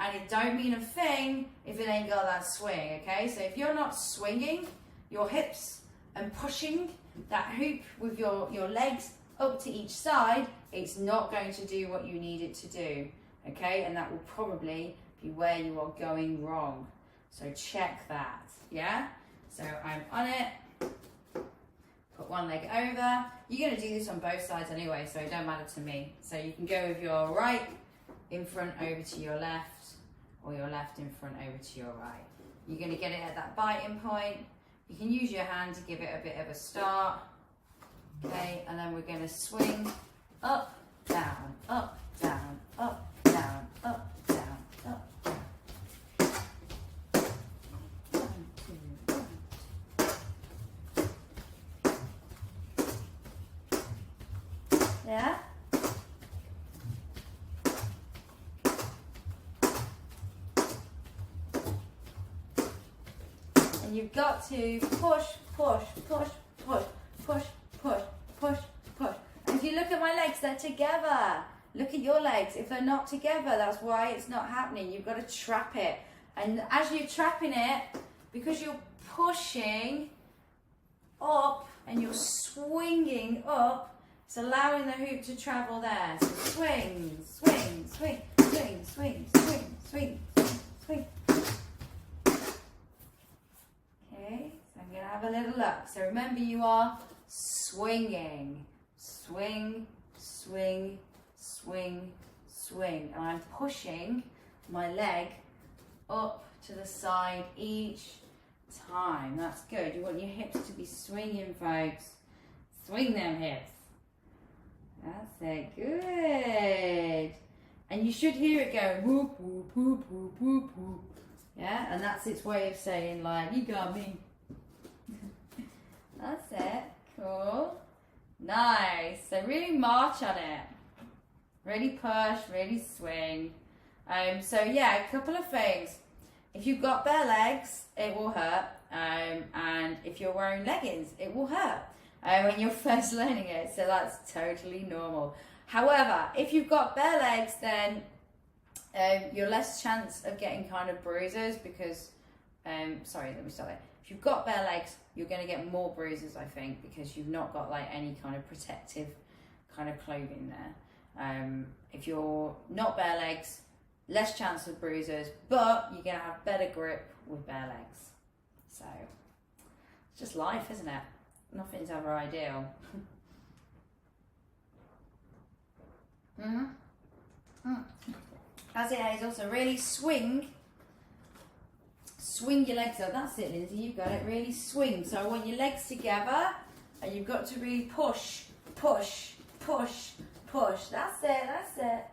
and it don't mean a thing if it ain't got that swing, okay? So if you're not swinging your hips and pushing that hoop with your legs up to each side, it's not going to do what you need it to do, okay? And that will probably be where you are going wrong. So check that, yeah? So I'm on it, put one leg over. You're gonna do this on both sides anyway, so it don't matter to me. So you can go with your right in front over to your left, or your left in front over to your right. You're gonna get it at that biting point. You can use your hand to give it a bit of a start. Okay, and then we're going to swing up, down, up, down, up, down, up, down, up, down. 1, 2, 1. Yeah? And you've got to push, push, push, push, push, push, push, push. And if you look at my legs, they're together. Look at your legs. If they're not together, that's why it's not happening. You've got to trap it. And as you're trapping it, because you're pushing up and you're swinging up, it's allowing the hoop to travel there. So swing, swing, swing, swing, swing, swing, swing, swing, swing. Okay, so I'm going to have a little look. So remember, you are swinging. Swing, swing, swing, swing. And I'm pushing my leg up to the side each time. That's good. You want your hips to be swinging, folks. Swing them hips. That's it. Good. And you should hear it go whoop, whoop, whoop, whoop, whoop, whoop. Yeah, and that's its way of saying, like, you got me. That's it. Cool. Nice. So really march on it. Really push, really swing. So yeah, a couple of things. If you've got bare legs, it will hurt. And if you're wearing leggings, it will hurt when you're first learning it. So that's totally normal. However, if you've got bare legs, then you're less chance of getting kind of bruises because, sorry, let me start there. If you've got bare legs, you're going to get more bruises, I think, because you've not got like any kind of protective kind of clothing there. If you're not bare legs, less chance of bruises, but you're going to have better grip with bare legs. So it's just life, isn't it? Nothing's ever ideal. As it is, also really swing your legs up. That's it, Lindsay, you've got it. Really swing. So I want your legs together, and you've got to really push, push, push, push. That's it, that's it.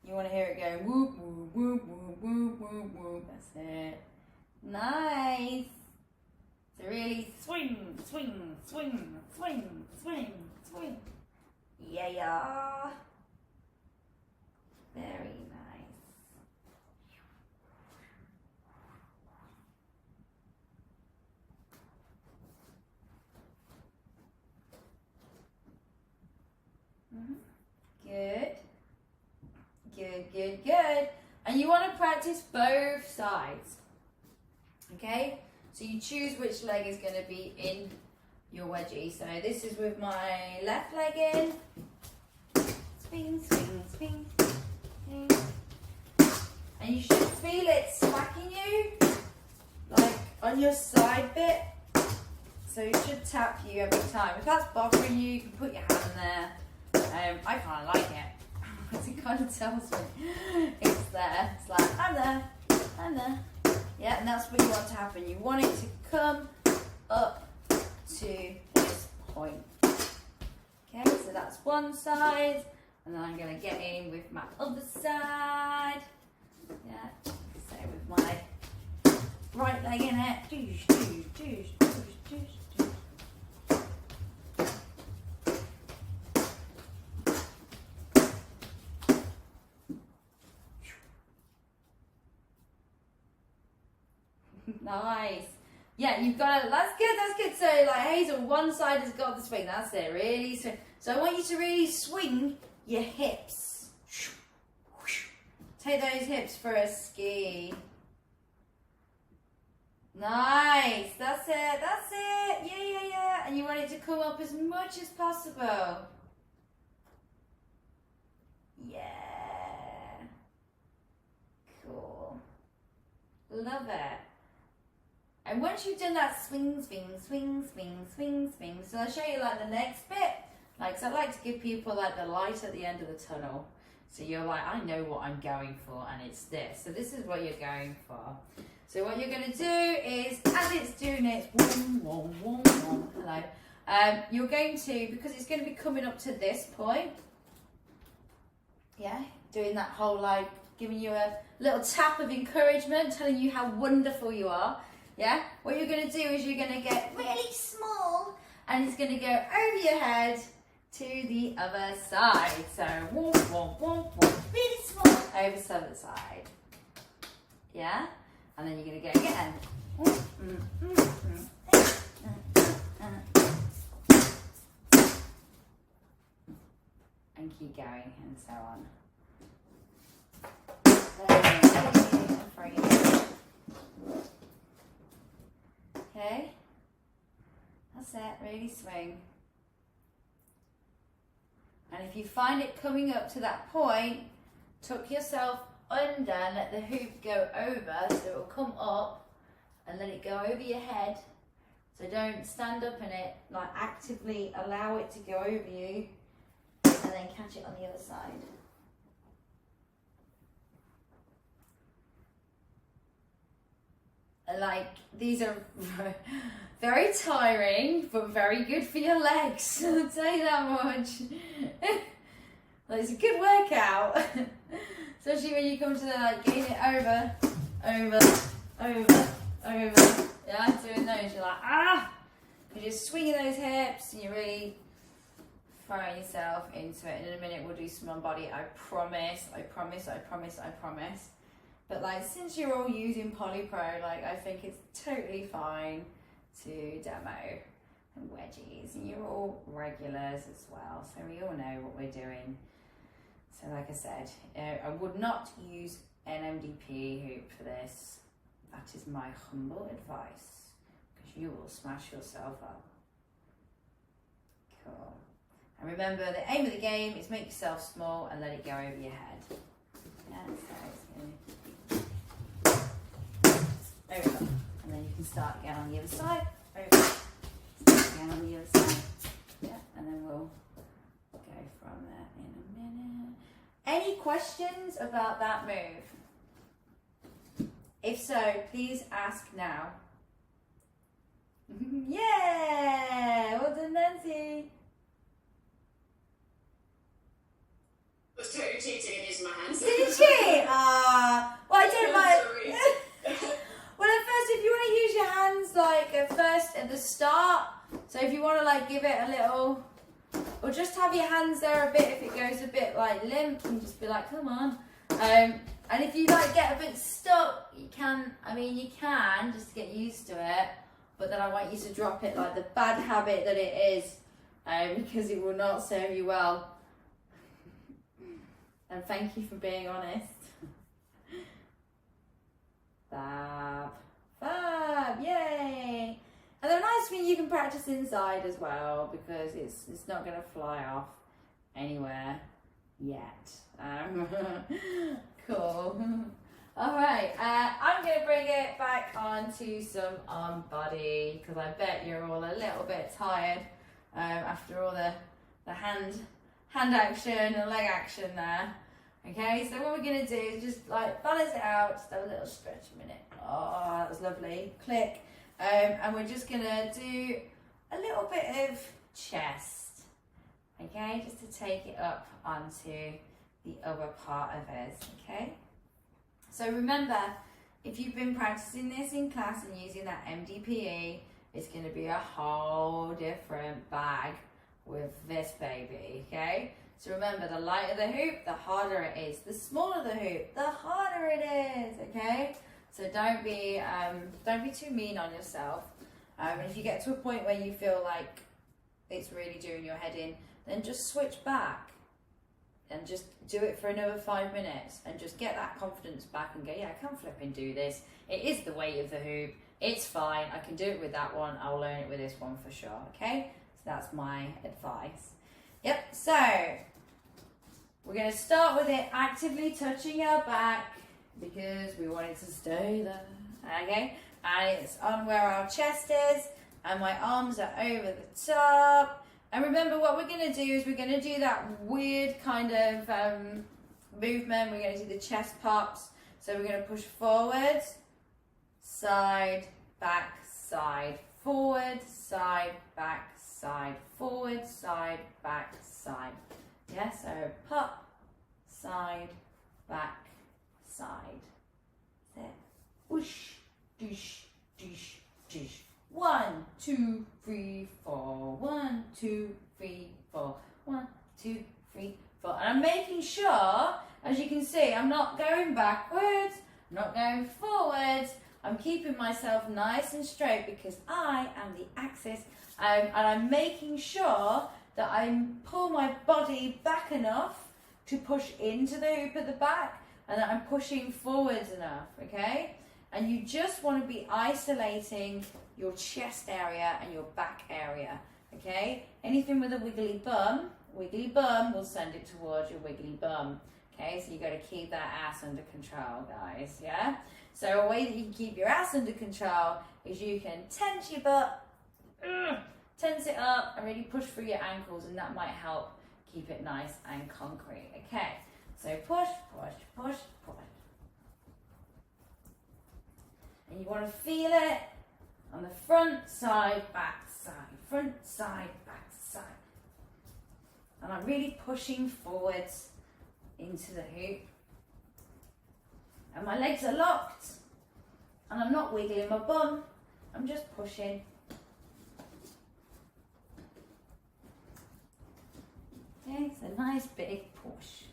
You want to hear it go whoop, whoop, whoop, whoop, whoop, whoop, whoop. That's it. Nice. So really swing, swing, swing, swing, swing, swing. Yeah. Very nice. practice both sides. Okay, so you choose which leg is going to be in your wedgie. So this is with my left leg in. Swing, swing, swing, swing. And you should feel it smacking you, like on your side bit. So it should tap you every time. If that's bothering you, you can put your hand there. I kind of like it. It kind of tells me it's there. It's like, I'm there, I'm there. Yeah, and that's what you want to happen. You want it to come up to this point. Okay, so that's one side. And then I'm going to get in with my other side. Yeah, so with my right leg in it. Doosh, doosh, doosh, doosh, doosh, doosh. Nice. Yeah, you've got to, that's good, that's good. So like Hazel, one side has got the swing, that's it, really. So I want you to really swing your hips. Take those hips for a ski. Nice, that's it, that's it. Yeah, yeah, yeah. And you want it to come up as much as possible. Yeah. Cool. Love it. And once you've done that swing, swing, swing, swing, swing, swing, so I'll show you like the next bit. Like, so I like to give people like the light at the end of the tunnel. So you're like, I know what I'm going for, and it's this. So this is what you're going for. So what you're going to do is, as it's doing it, hello. You're going to, because it's going to be coming up to this point. Yeah, doing that whole like, giving you a little tap of encouragement, telling you how wonderful you are. Yeah, what you're going to do is you're going to get really small, and it's going to go over your head to the other side. So, really small over to the other side. Yeah, and then you're going to go again. And keep going, and so on. Okay, that's it, really swing. And if you find it coming up to that point, tuck yourself under and let the hoop go over, so it'll come up and let it go over your head. So don't stand up in it, like actively allow it to go over you and then catch it on the other side. Like, these are very tiring, but very good for your legs. I'll tell you that much. Like, it's a good workout. Especially when you come to the, like, getting it over. Yeah, doing those, you're like, ah! You're just swinging those hips, and you're really throwing yourself into it. And in a minute, we'll do some on body. I promise. But like, since you're all using Polypro, like, I think it's totally fine to demo and wedgies, and you're all regulars as well, so we all know what we're doing. So like I said, I would not use an MDP hoop for this. That is my humble advice, because you will smash yourself up. Cool. And remember, the aim of the game is make yourself small and let it go over your head. Yeah, so it's going to over, and then you can start again on the other side, over, start again on the other side, yeah, and then we'll go from there in a minute. Any questions about that move? If so, please ask now. Yeah, well done, Nancy. I was totally cheating and using my hands. Did you cheat? Well, I don't mind. Well, at first, if you want to use your hands, like, at the start, so if you want to, like, give it a little, or just have your hands there a bit, if it goes a bit, like, limp, and just be like, come on. And if you, like, get a bit stuck, you can just get used to it, but then I want you to drop it, like, the bad habit that it is, because it will not serve you well. And thank you for being honest. Fab. Fab, yay! And they're nice when you can practice inside as well, because it's not going to fly off anywhere yet. Cool. All right, I'm going to bring it back onto some arm body, because I bet you're all a little bit tired after all the hand action and leg action there. Okay, so what we're going to do is just like balance it out, just have a little stretch a minute. Oh, that was lovely. Click. And we're just going to do a little bit of chest. Okay, just to take it up onto the other part of us. Okay. So remember, if you've been practicing this in class and using that MDPE, it's going to be a whole different bag with this baby, okay? So remember, the lighter the hoop, the harder it is. The smaller the hoop, the harder it is, okay? So don't be too mean on yourself. If you get to a point where you feel like it's really doing your head in, then just switch back and just do it for another 5 minutes and just get that confidence back and go, yeah, I can flip and do this. It is the weight of the hoop. It's fine. I can do it with that one. I'll learn it with this one for sure, okay? So that's my advice. Yep, so we're going to start with it actively touching our back because we want it to stay there, okay? And it's on where our chest is and my arms are over the top. And remember, what we're going to do is we're going to do that weird kind of movement. We're going to do the chest pops. So we're going to push forward, side, back, side, forward, side, back, side, forward, side, back, side. Yeah, so pop, side, back, side. There. Whoosh, doosh, doosh, doosh. 1, 2, 3, 4. 1, 2, 3, 4. 1, 2, 3, 4. And I'm making sure, as you can see, I'm not going backwards, I'm not going forwards. I'm keeping myself nice and straight because I am the axis. And I'm making sure that I pull my body back enough to push into the hoop at the back and that I'm pushing forwards enough, okay? And you just want to be isolating your chest area and your back area, okay? Anything with a wiggly bum will send it towards your wiggly bum, okay? So you got to keep that ass under control, guys, yeah? So a way that you can keep your ass under control is you can tense your butt, tense it up, and really push through your ankles, and that might help keep it nice and concrete, okay? So push, push, push, push. And you want to feel it on the front, side, back, side, front, side, back, side. And I'm really pushing forwards into the hoop. And my legs are locked. And I'm not wiggling my bum. I'm just pushing. Okay, it's a nice big push.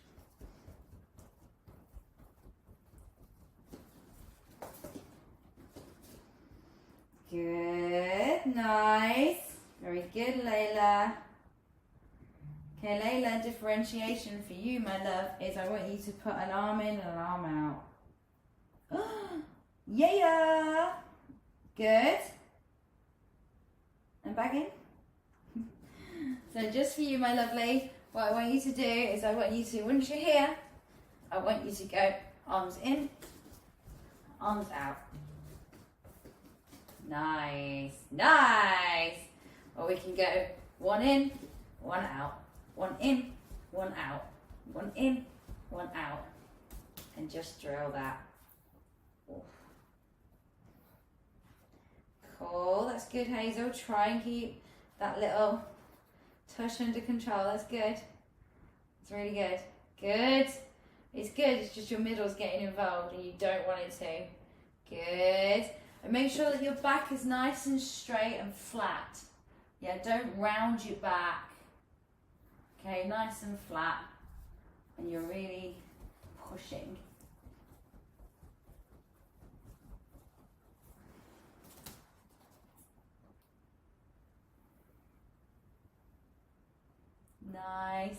Good, nice. Very good, Layla. Okay, Layla, differentiation for you, my love, is I want you to put an arm in and an arm out. Yeah. Good. And back in. So just for you, my lovely, what I want you to do is I want you to, once you're here, I want you to go arms in, arms out. Nice, nice. Or we can go one in, one out, one in, one out, one in, one out, and just drill that. Oof. Cool, that's good, Hazel. Try and keep that little tush under control. That's good. It's really good. Good. It's good. It's just your middle's getting involved and you don't want it to. Good. And make sure that your back is nice and straight and flat. Yeah, don't round your back. Okay, nice and flat. And you're really pushing. Nice.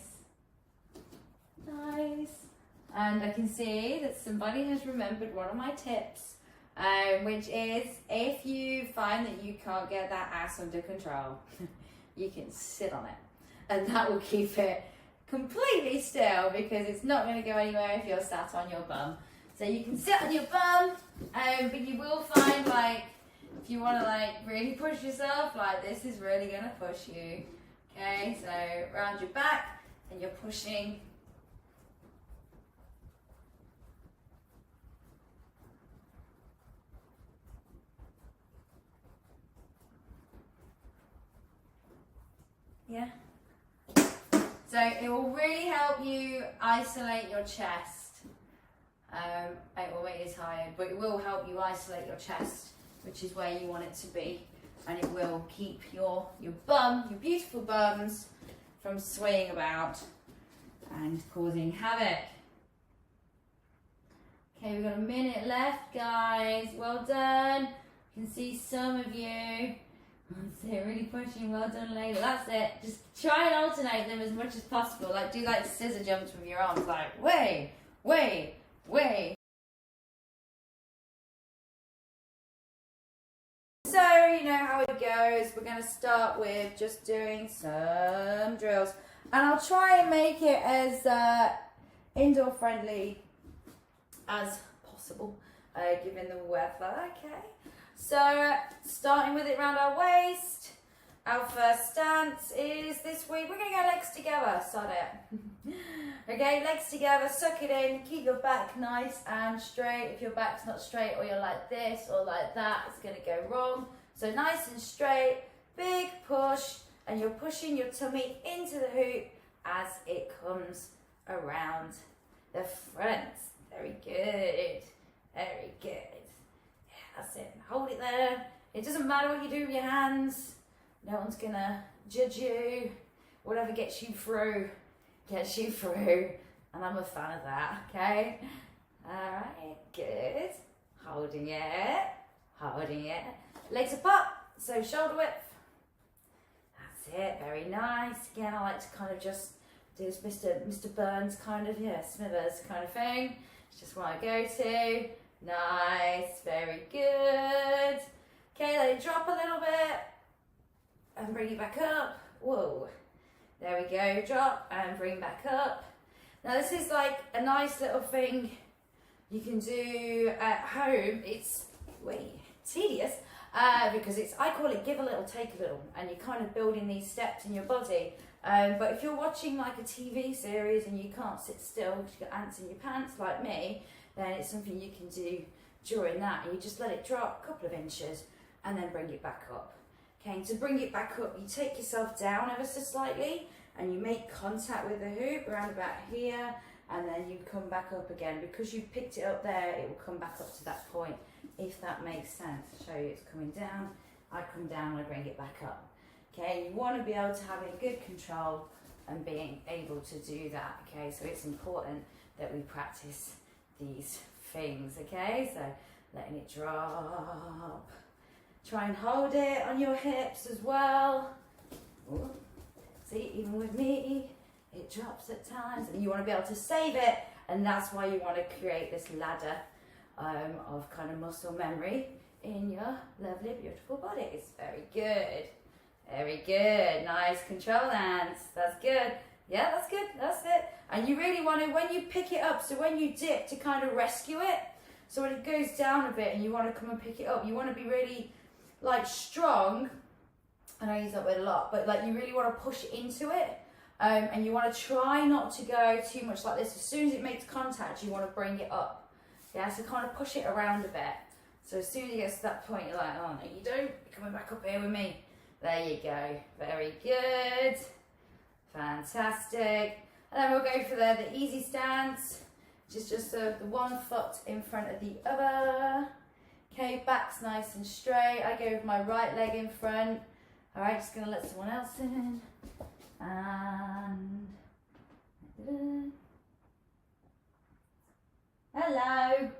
Nice. And I can see that somebody has remembered one of my tips which is if you find that you can't get that ass under control, you can sit on it, and that will keep it completely still because it's not going to go anywhere if you're sat on your bum. So you can sit on your bum, but you will find, like, if you want to, like, really push yourself, like, this is really going to push you. Okay, so round your back, and you're pushing. Yeah. So it will really help you isolate your chest. It will make you tired, but it will help you isolate your chest, which is where you want it to be, and it will keep your bum, your beautiful bums, from swaying about and causing havoc. Okay, we've got a minute left, guys. Well done. You can see some of you. That's it, really pushing. Well done, Layla. That's it. Just try and alternate them as much as possible. Like, do like scissor jumps with your arms, like way, way, way. So, you know how it goes. We're going to start with just doing some drills. And I'll try and make it as indoor friendly as possible, given the weather. Okay. So, starting with it around our waist. Our first stance is this week. We're going to go legs together. Sod it. Okay, legs together, suck it in, keep your back nice and straight. If your back's not straight or you're like this or like that, it's going to go wrong. So nice and straight, big push, and you're pushing your tummy into the hoop as it comes around the front. Very good. Very good. Yeah, that's it. Hold it there. It doesn't matter what you do with your hands. No one's going to judge you. Whatever gets you through. Gets you through, and I'm a fan of that, okay? Alright, good. Holding it, holding it. Legs apart, so shoulder width. That's it, very nice. Again, I like to kind of just do this Mr. Burns kind of, yeah, Smithers kind of thing. It's just what I go to. Nice, very good. Okay, let it drop a little bit, and bring it back up. Whoa. There we go, drop and bring back up. Now this is like a nice little thing you can do at home. It's way tedious because I call it give a little, take a little, and you're kind of building these steps in your body. But if you're watching like a TV series and you can't sit still because you've got ants in your pants like me, then it's something you can do during that, and you just let it drop a couple of inches and then bring it back up. Okay, to bring it back up, you take yourself down ever so slightly and you make contact with the hoop around about here, and then you come back up again. Because you picked it up there, it will come back up to that point, if that makes sense. I'll show you it's coming down, I come down, I bring it back up. Okay, you want to be able to have a good control and being able to do that. Okay, so it's important that we practice these things. Okay, so letting it drop. Try and hold it on your hips as well. Ooh. See, even with me, it drops at times, and you want to be able to save it, and that's why you want to create this ladder of kind of muscle memory in your lovely, beautiful bodies. Very good. Very good. Nice control hands. That's good. Yeah, that's good. That's it. And you really want to, when you pick it up, so when you dip, to kind of rescue it, so when it goes down a bit and you want to come and pick it up, you want to be really like strong. I know I use that word a lot, but like you really want to push into it, and you want to try not to go too much like this. As soon as it makes contact, you want to bring it up. Yeah, so kind of push it around a bit. So as soon as it gets to that point, you're like, oh no, you don't. You're coming back up here with me. There you go. Very good. Fantastic. And then we'll go for the easy stance, which is just the one foot in front of the other. Okay, back's nice and straight. I go with my right leg in front. All right, just gonna let someone else in. And hello.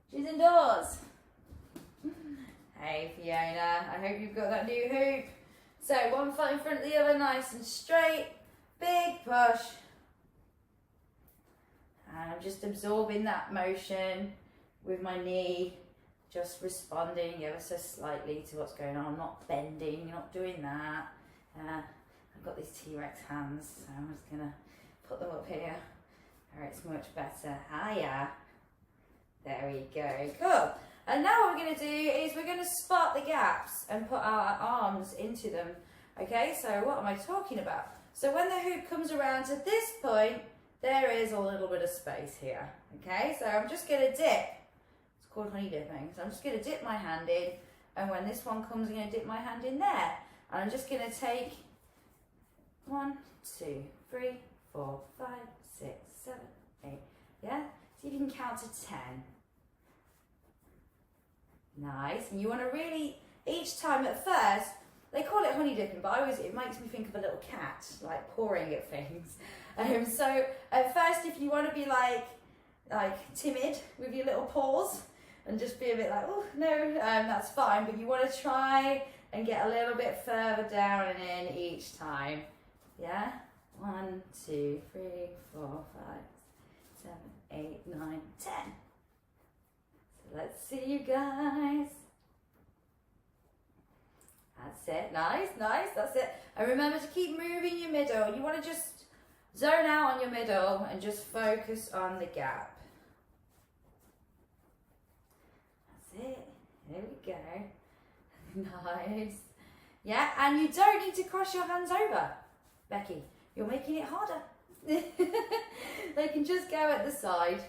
She's indoors. Hey Fiona, I hope you've got that new hoop. So one foot in front of the other, nice and straight. Big push. And I'm just absorbing that motion with my knee, just responding ever so slightly to what's going on. I'm not bending, not doing that. I've got these T-Rex hands, so I'm just gonna put them up here where it's much better. Hiya. There we go, cool. And now what we're gonna do is we're gonna spot the gaps and put our arms into them. Okay, so what am I talking about? So when the hoop comes around to this point, there is a little bit of space here. Okay, so I'm just gonna dip. It's called honey dipping. So I'm just gonna dip my hand in, and when this one comes, I'm gonna dip my hand in there. And I'm just gonna take 1, 2, 3, 4, 5, 6, 7, 8. Yeah? See if you can count to 10. Nice. And you want to really, each time at first, they call it honey dipping, but it makes me think of a little cat, like pawing at things. So at first, if you want to be like timid with your little paws and just be a bit like, oh no, that's fine. But you want to try and get a little bit further down and in each time. Yeah? 1, 2, 3, 4, 5, 7, 8, 9, 10. So let's see you guys. That's it. Nice, nice. That's it. And remember to keep moving your middle. You want to just zone out on your middle and just focus on the gap. That's it. There we go. Nice. Yeah, and you don't need to cross your hands over, Becky. You're making it harder. They can just go at the side.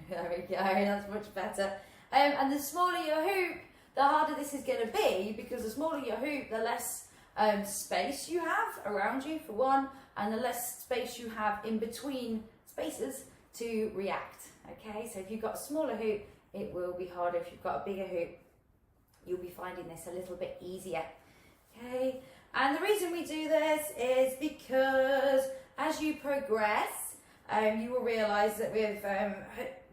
There we go, that's much better. And the smaller your hoop, the harder this is going to be, because the smaller your hoop, the less space you have around you, for one, and the less space you have in between spaces to react. Okay, so if you've got a smaller hoop, it will be harder. If you've got a bigger hoop, you'll be finding this a little bit easier. Okay, and the reason we do this is because as you progress, you will realise that with,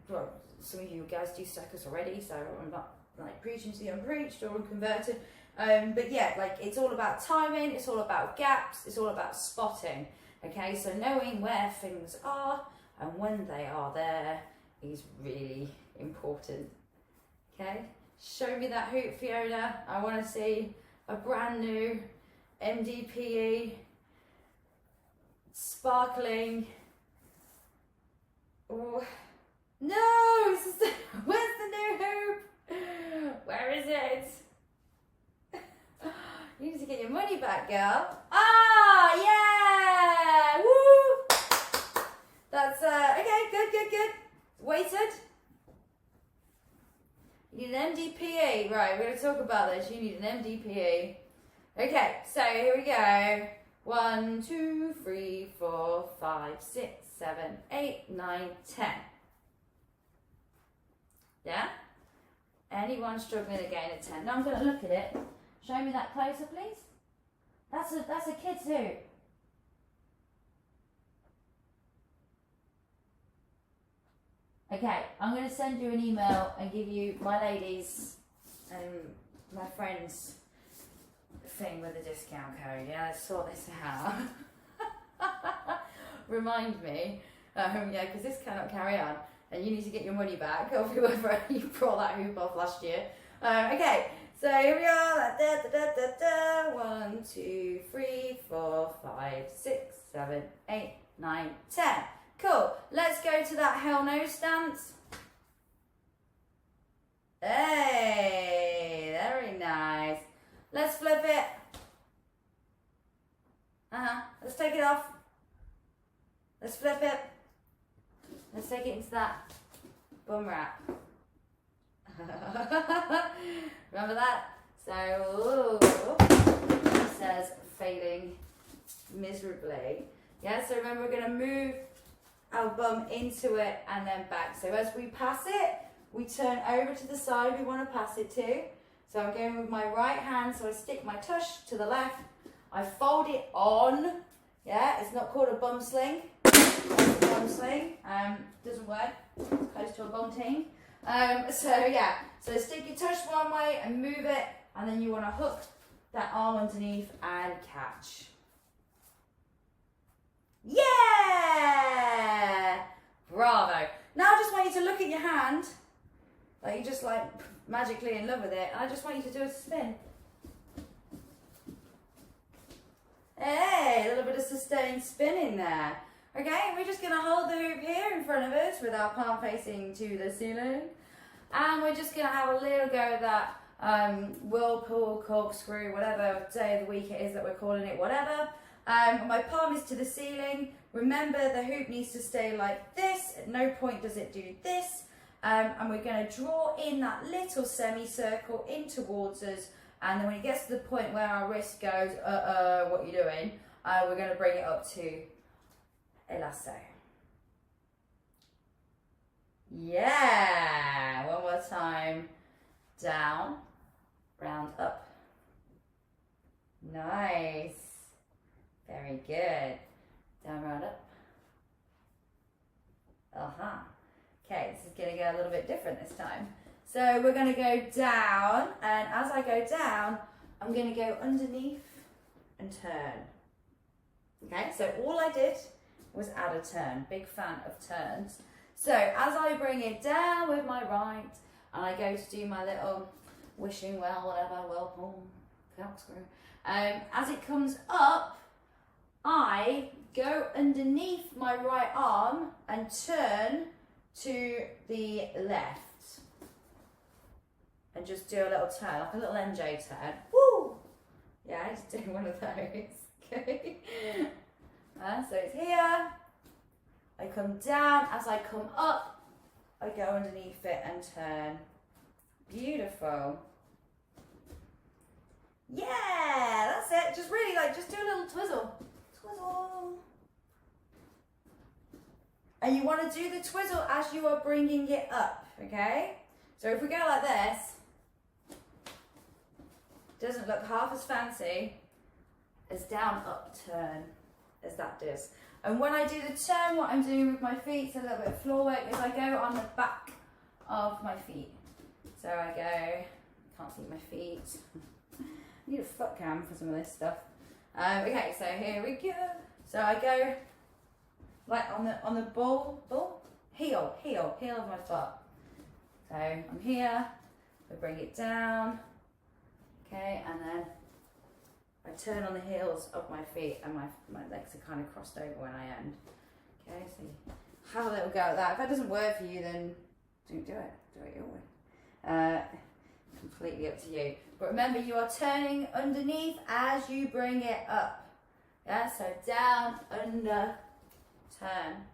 well, some of you guys do circus already, so I'm not like preaching to the unpreached or unconverted, but yeah, like it's all about timing, it's all about gaps, it's all about spotting. Okay, so knowing where things are and when they are there is really important. Okay, show me that hoop, Fiona. I want to see a brand new MDPE, sparkling. Oh no, where's the new hoop? Where is it? You need to get your money back, girl. Ah, yeah! Woo! That's okay, good. Weighted. You need an MDPE. Right, we're going to talk about this. You need an MDPE. Okay, so here we go. 1, 2, 3, 4, 5, 6, 7, 8, 9, 10. Yeah? Anyone struggling to gain a 10? Now I'm going to look at it. Show me that closer, please. That's a kid's hoop. Okay, I'm going to send you an email and give you my ladies and my friends thing with a discount code. Yeah, let's sort this out. Remind me. Yeah, because this cannot carry on. And you need to get your money back of whoever you brought that hoop off last year. Okay, so here we are. 1, 2, 3, 4, 5, 6, 7, 8, 9, 10. Cool. Let's go to that hell no stance. Hey, very nice. Let's flip it. Let's take it off. Let's flip it. Let's take it into that bum wrap. Remember that? So, it says failing miserably. Yeah, so remember we're going to move our bum into it and then back. So as we pass it, we turn over to the side we want to pass it to. So I'm going with my right hand, so I stick my tush to the left. I fold it on. Yeah, it's not called a bum sling. That's a bum sling. Doesn't work. It's close to a bum ting. So yeah, so stick your tush one way and move it, and then you want to hook that arm underneath and catch. Yeah! Bravo. Now I just want you to look at your hand Like you're just like magically in love with it. And I just want you to do a spin. Hey, a little bit of sustained spin in there. Okay, we're just gonna hold the hoop here in front of us with our palm facing to the ceiling. And we're just gonna have a little go at that whirlpool, corkscrew, whatever day of the week it is that we're calling it, whatever. My palm is to the ceiling. Remember, the hoop needs to stay like this. At no point does it do this. And we're going to draw in that little semicircle in towards us. And then when it gets to the point where our wrist goes, what are you doing? We're going to bring it up to a lasso. Yeah, one more time. Down, round up. Nice. Very good. Down, round up. Okay, this is going to go a little bit different this time. So we're going to go down, and as I go down, I'm going to go underneath and turn. Okay, so all I did was add a turn. Big fan of turns. So as I bring it down with my right, and I go to do my little wishing well, whatever, Whirlpool, Corkscrew. As it comes up, I go underneath my right arm and turn to the left. And just do a little turn, like a little NJ turn. Woo! Yeah, just doing one of those. Okay. So it's here. I come down. As I come up, I go underneath it and turn. Beautiful. Yeah, that's it. Just really just do a little twizzle. Twizzle. And you want to do the twizzle as you are bringing it up, okay? So if we go like this, doesn't look half as fancy as down, up, turn as that does. And when I do the turn, what I'm doing with my feet, so a little bit of floor work, is I go on the back of my feet. So I go, can't see my feet. I need a foot cam for some of this stuff. Okay, so here we go. So I go like on the heel of my foot. So I'm here, I bring it down, okay, and then I turn on the heels of my feet, and my legs are kind of crossed over when I end. Okay, so have a little go at that. If that doesn't work for you, then don't do it. Do it your way. Completely up to you. But remember, you are turning underneath as you bring it up. Yeah, so down, under, turn.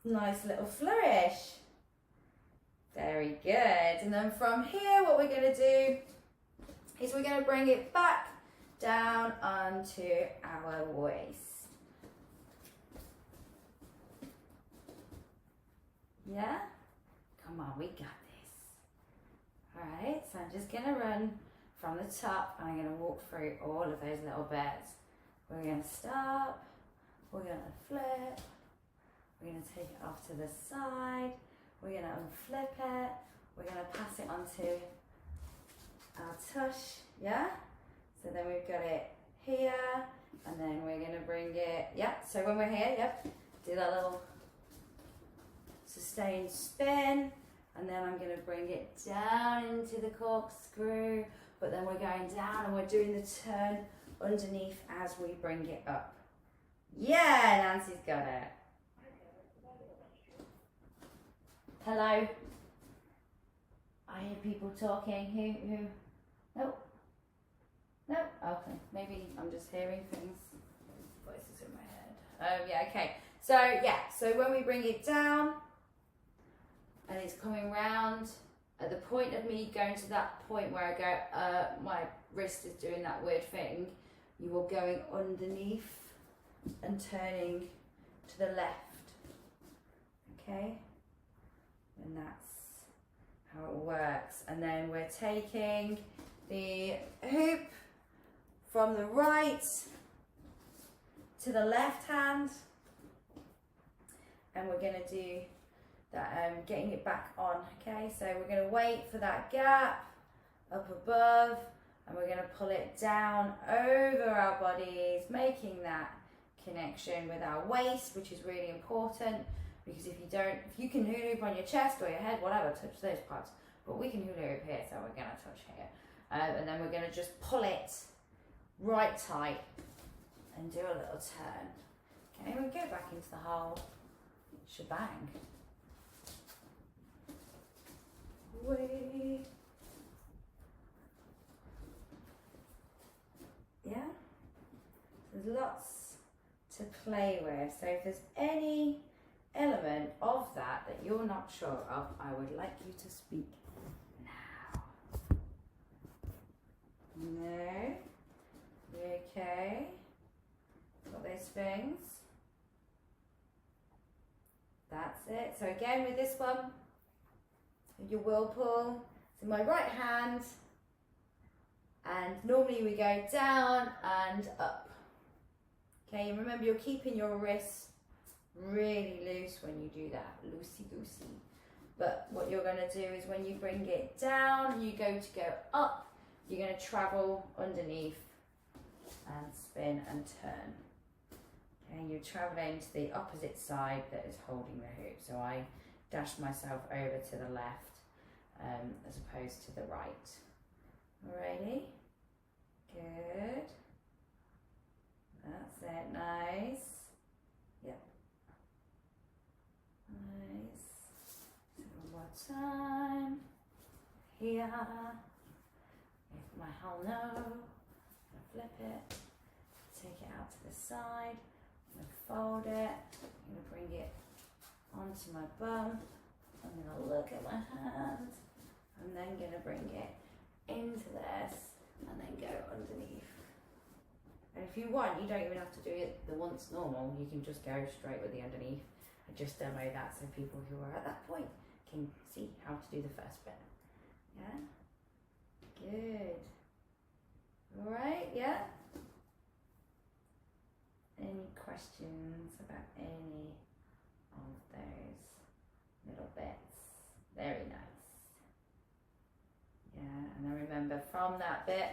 Nice little flourish. Very good. And then from here, what we're going to do is we're going to bring it back down onto our waist. Yeah? Come on, we got this. Alright, so I'm just going to run from the top, and I'm going to walk through all of those little bits. We're going to stop, we're going to flip, we're going to take it off to the side, we're going to unflip it, we're going to pass it onto our tush, yeah? So then we've got it here, and then we're going to bring it, so when we're here, do that little sustained spin, and then I'm going to bring it down into the corkscrew, but then we're going down and we're doing the turn underneath as we bring it up. Yeah, Nancy's got it. Hello? I hear people talking. Who? Nope. Nope. Okay, maybe I'm just hearing things. Voices in my head. Yeah, okay. So when we bring it down, and it's coming round, at the point of me going to that point where I go, my wrist is doing that weird thing, you are going underneath and turning to the left, okay? And that's how it works. And then we're taking the hoop from the right to the left hand, and we're going to do that, getting it back on, okay? So we're going to wait for that gap up above, and we're going to pull it down over our bodies, making that connection with our waist, which is really important. because if you can hula hoop on your chest or your head, whatever, touch those parts. But we can hula hoop here, so we're going to touch here. And then we're going to just pull it right tight and do a little turn. Okay, we go back into the whole shebang. Wait. Yeah? There's lots to play with. So if there's any element of that you're not sure of, I would like you to speak now. No? You okay? Got those things? That's it. So again with this one, your Whirlpool, it's in my right hand, and normally we go down and up. Okay, and remember you're keeping your wrists really loose when you do that, loosey-goosey. But what you're going to do is when you bring it down, you go up, you're going to travel underneath and spin and turn. Okay, you're traveling to the opposite side that is holding the hoop. So I dash myself over to the left as opposed to the right. Alrighty, good. That's it, nice. Yep. Nice. So one more time. Here. With my whole no. Flip it. Take it out to the side. I'm going to fold it. I'm going to bring it onto my bum. I'm going to look at my hand. I'm then going to bring it into this and then go underneath. And if you want, you don't even have to do it the once normal. You can just go straight with the underneath. I just demo that so people who are at that point can see how to do the first bit. Yeah? Good. Alright, yeah? Any questions about any of those little bits? Very nice. Yeah, and then remember from that bit,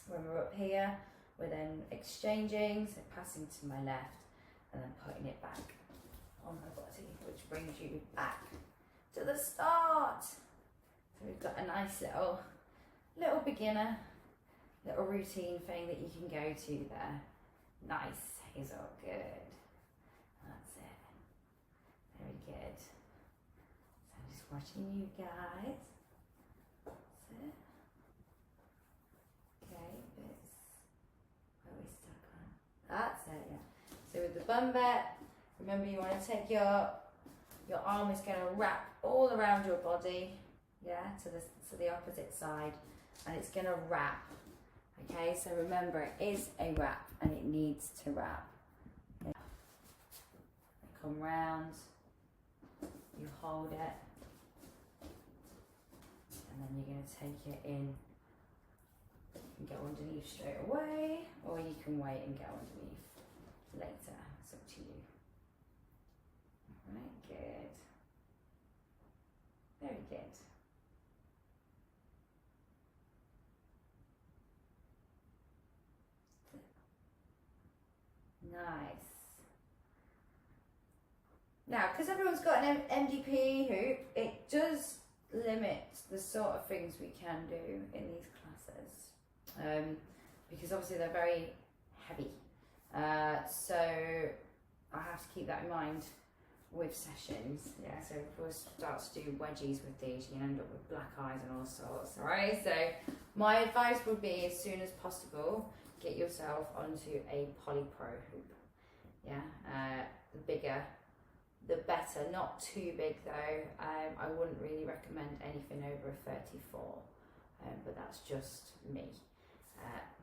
when we're up here, we're then exchanging, so passing to my left and then putting it back on my body, which brings you back to the start. So we've got a nice little beginner, little routine thing that you can go to there. Nice, is all good. That's it. Very good. So I'm just watching you guys. That's it. Okay, bits. Where are we stuck on? That's it, yeah. So with the bum bit, remember you want to take your arm is going to wrap all around your body, yeah, to the opposite side, and it's going to wrap. Okay, so remember it is a wrap and it needs to wrap. Okay. Come round, you hold it, and then you're going to take it in. You can go underneath straight away, or you can wait and go underneath later. It's up to you. Alright, good. Very good. Nice. Now, because everyone's got an MDP hoop, it does limit the sort of things we can do in these classes. Because obviously they're very heavy. So I have to keep that in mind with sessions. Yeah, so if we start to do wedgies with these, you can end up with black eyes and all sorts. Alright, so my advice would be as soon as possible, get yourself onto a polypro hoop. Yeah, the bigger the better, not too big though. I wouldn't really recommend anything over a 34, but that's just me.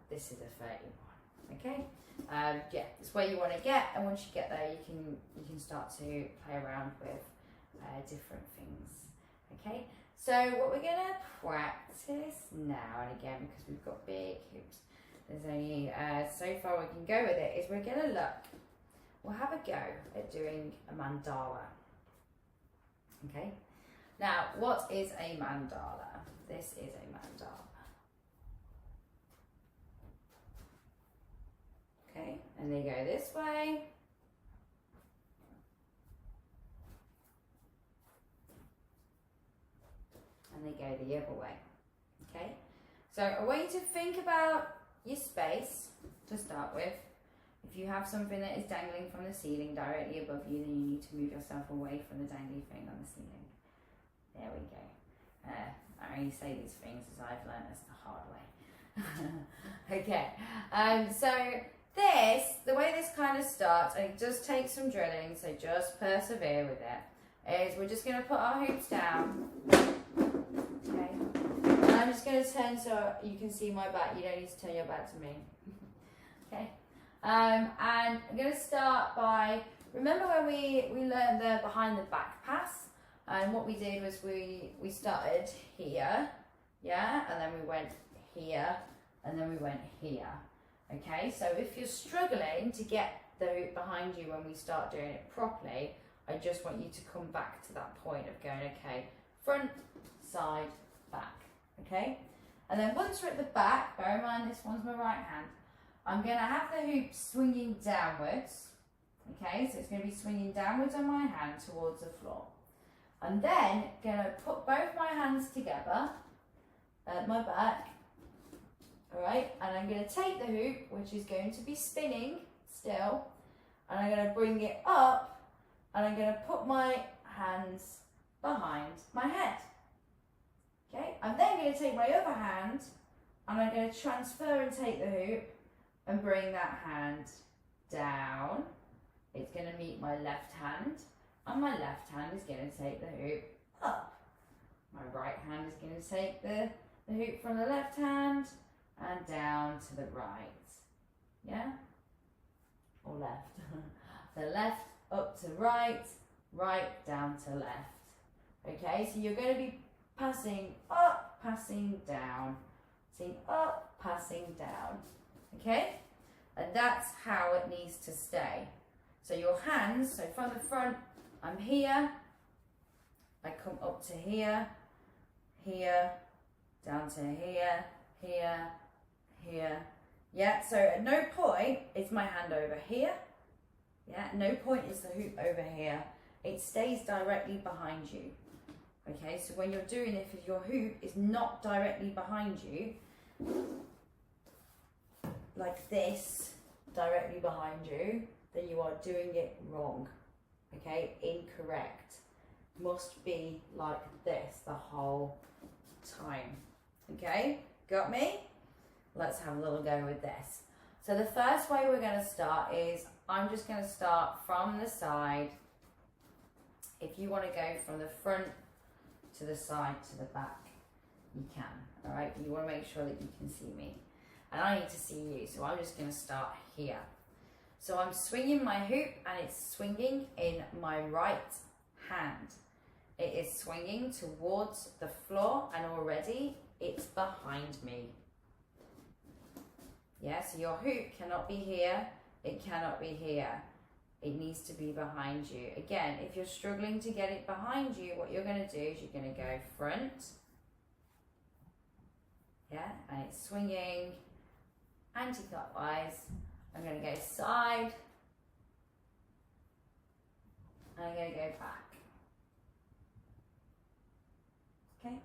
This is a 31. Okay, yeah, it's where you want to get, and once you get there, you can start to play around with different things. Okay, so what we're gonna practice now, and again because we've got big hoops, there's only so far we can go with it. Is we're gonna look. We'll have a go at doing a mandala. Okay, now what is a mandala? This is a mandala. Okay, and they go this way and they go the other way. Okay, so I want you to think about your space to start with. If you have something that is dangling from the ceiling directly above you, then you need to move yourself away from the dangly thing on the ceiling. There we go. I only say these things as I've learned this the hard way. Okay, so the way this kind of starts, and it does take some drilling, so just persevere with it, is we're just going to put our hoops down. Okay, and I'm just going to turn so you can see my back. You don't need to turn your back to me. Okay, and I'm going to start by, remember when we learned the behind the back pass? And what we did was we started here, yeah, and then we went here, and then we went here. Okay, so if you're struggling to get the hoop behind you when we start doing it properly, I just want you to come back to that point of going, okay, front, side, back, okay? And then once we're at the back, bear in mind this one's my right hand, I'm going to have the hoop swinging downwards, okay? So it's going to be swinging downwards on my hand towards the floor. I'm then going to put both my hands together at my back, all right? And I'm going to take the hoop, which is going to be spinning still, and I'm going to bring it up, and I'm going to put my hands behind my head, okay? I'm then going to take my other hand, and I'm going to transfer and take the hoop, and bring that hand down. It's going to meet my left hand, and my left hand is going to take the hoop up. My right hand is going to take the hoop from the left hand and down to the right. Yeah? Or left. The left up to right, right down to left. Okay, so you're going to be passing up, passing down. Passing up, passing down. Okay? And that's how it needs to stay. So your hands, so from the front, I'm here, I come up to here, here, down to here, here, here. Yeah, so at no point is my hand over here. Yeah, at no point is the hoop over here. It stays directly behind you. Okay, so when you're doing it, if your hoop is not directly behind you, like this, directly behind you, then you are doing it wrong. Okay, incorrect. Must be like this the whole time. Okay, got me? Let's have a little go with this. So the first way we're going to start is, I'm just going to start from the side. If you want to go from the front to the side to the back, you can. All right, but you want to make sure that you can see me. And I need to see you, so I'm just going to start here. So I'm swinging my hoop, and it's swinging in my right hand. It is swinging towards the floor, and already it's behind me. Yeah, so your hoop cannot be here, it cannot be here. It needs to be behind you. Again, if you're struggling to get it behind you, what you're going to do is you're going to go front. Yeah, and it's swinging anti-clockwise. I'm going to go side, and I'm going to go back. Okay.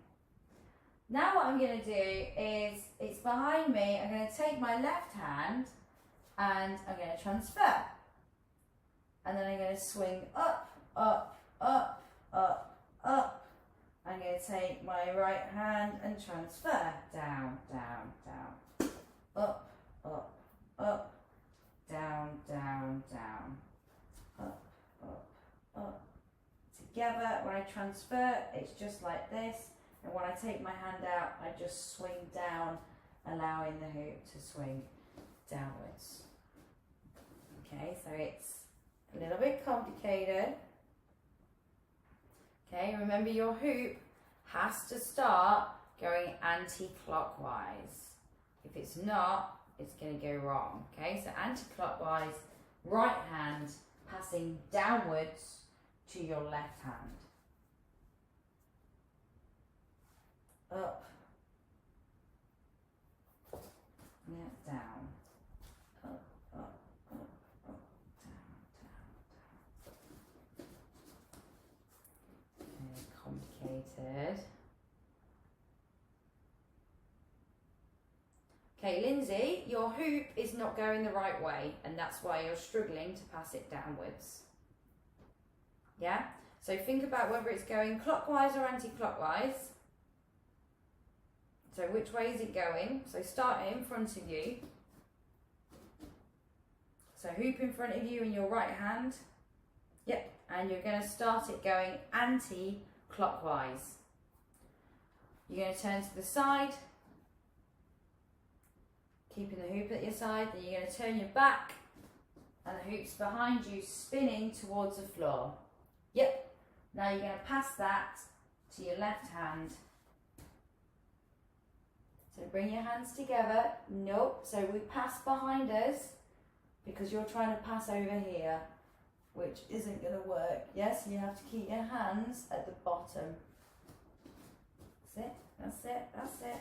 Now what I'm going to do is, it's behind me, I'm going to take my left hand and I'm going to transfer. And then I'm going to swing up, up, up, up, up. I'm going to take my right hand and transfer. Down, down, down. Up, up, up. Down, down, down. Up, up, up. Together, when I transfer, it's just like this. And when I take my hand out, I just swing down, allowing the hoop to swing downwards. Okay, so it's a little bit complicated. Okay, remember your hoop has to start going anti-clockwise. If it's not, it's going to go wrong. Okay, so anti-clockwise, right hand passing downwards to your left hand. Up, yeah, down, up, up, up, up, down, down, down. Okay, complicated. Okay, Lindsay, your hoop is not going the right way, and that's why you're struggling to pass it downwards. Yeah? So think about whether it's going clockwise or anti-clockwise. So which way is it going? So start it in front of you. So hoop in front of you in your right hand. Yep, and you're going to start it going anti-clockwise. You're going to turn to the side, keeping the hoop at your side. Then you're going to turn your back, and the hoop's behind you, spinning towards the floor. Yep. Now you're going to pass that to your left hand. So bring your hands together. Nope. So we pass behind us because you're trying to pass over here, which isn't going to work. Yes, you have to keep your hands at the bottom. That's it. That's it. That's it.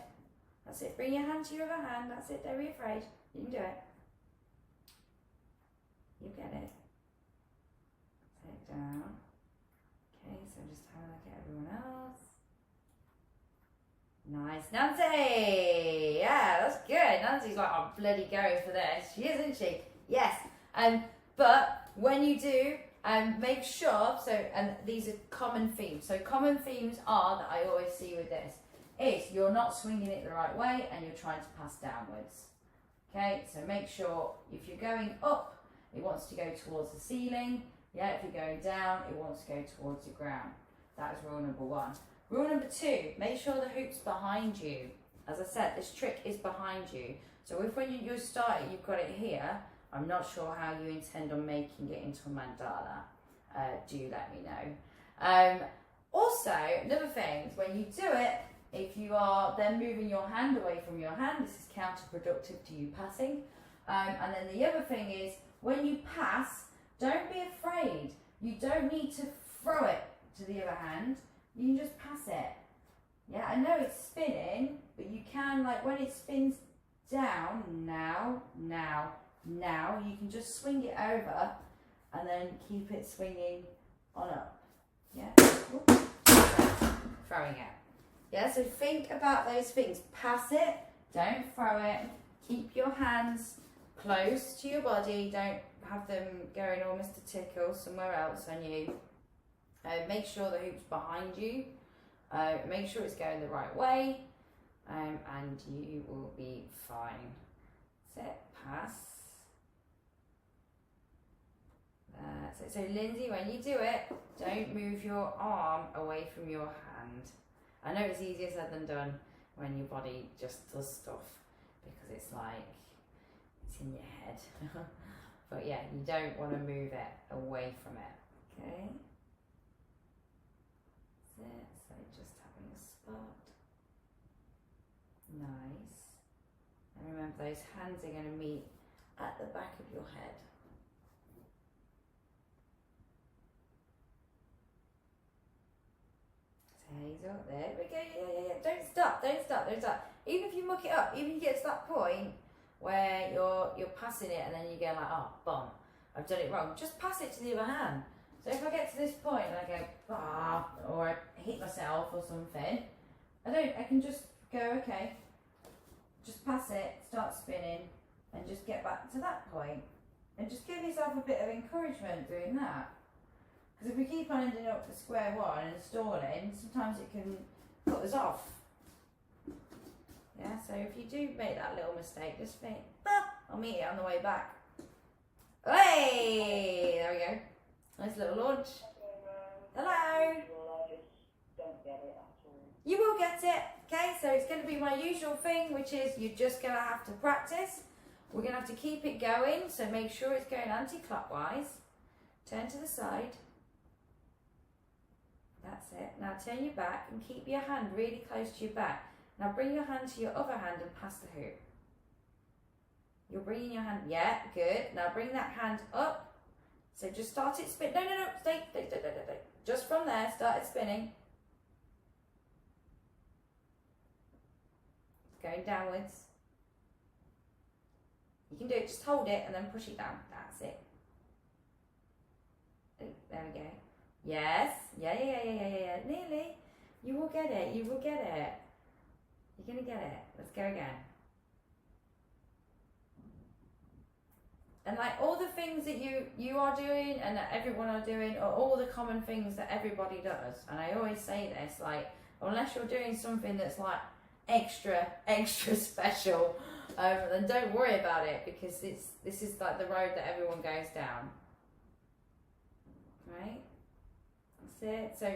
That's it. Bring your hand to your other hand. That's it. Don't be afraid. You can do it. You get it. Take it down. Okay, so just have a look at everyone else. Nice, Nancy! Yeah, that's good. Nancy's like, I'm bloody going for this. She is, isn't she? Yes. But when you do, make sure, so, and these are common themes. So common themes are, that I always see with this, is you're not swinging it the right way and you're trying to pass downwards. Okay, so make sure if you're going up, it wants to go towards the ceiling. Yeah, if you're going down, it wants to go towards the ground. That is rule number 1. Rule number 2, make sure the hoop's behind you. As I said, this trick is behind you. So if when you start it, you've got it here, I'm not sure how you intend on making it into a mandala. Do let me know. Also, another thing is when you do it, if you are then moving your hand away from your hand, this is counterproductive to you passing. And then the other thing is, when you pass, don't be afraid. You don't need to throw it to the other hand. You can just pass it. Yeah, I know it's spinning, but you can, like when it spins down, now, you can just swing it over and then keep it swinging on up. Yeah, throwing it. Yeah, so think about those things. Pass it, don't throw it. Keep your hands close to your body. Don't have them going almost to tickle somewhere else on you. Make sure the hoop's behind you. Make sure it's going the right way. And you will be fine. Set, pass. So Lindsay, when you do it, don't move your arm away from your hand. I know it's easier said than done when your body just does stuff because it's like it's in your head. But yeah, you don't want to move it away from it. Okay. That's it. So just having a spot. Nice. And remember, those hands are going to meet at the back of your head. Hazel, there we go. Yeah. Don't stop. Even if you muck it up, even if you get to that point where you're passing it and then you go like, oh, bomb, I've done it wrong. Just pass it to the other hand. So if I get to this point and I go, or I hit myself or something, I can just go, okay, just pass it, start spinning, and just get back to that point. And just give yourself a bit of encouragement doing that. Because if we keep on ending up at square one and stalling, sometimes it can put us off. Yeah, so if you do make that little mistake, just think, I'll meet it on the way back. Hey! There we go. Nice little launch. Hello! You will get it, okay? So it's going to be my usual thing, which is you're just going to have to practice. We're going to have to keep it going, so make sure it's going anti-clockwise. Turn to the side. That's it. Now turn your back and keep your hand really close to your back. Now bring your hand to your other hand and pass the hoop. You're bringing your hand, yeah, good. Now bring that hand up. So just start it spin. No, stay. Just from there, start it spinning. Going downwards. You can do it, just hold it and then push it down. That's it. Oh, there we go. Yes. Yeah. Nearly. You will get it. You're going to get it. Let's go again. And like all the things that you are doing and that everyone are doing are all the common things that everybody does. And I always say this, like, unless you're doing something that's like extra special, then don't worry about it, because this is like the road that everyone goes down. Right? That's it. So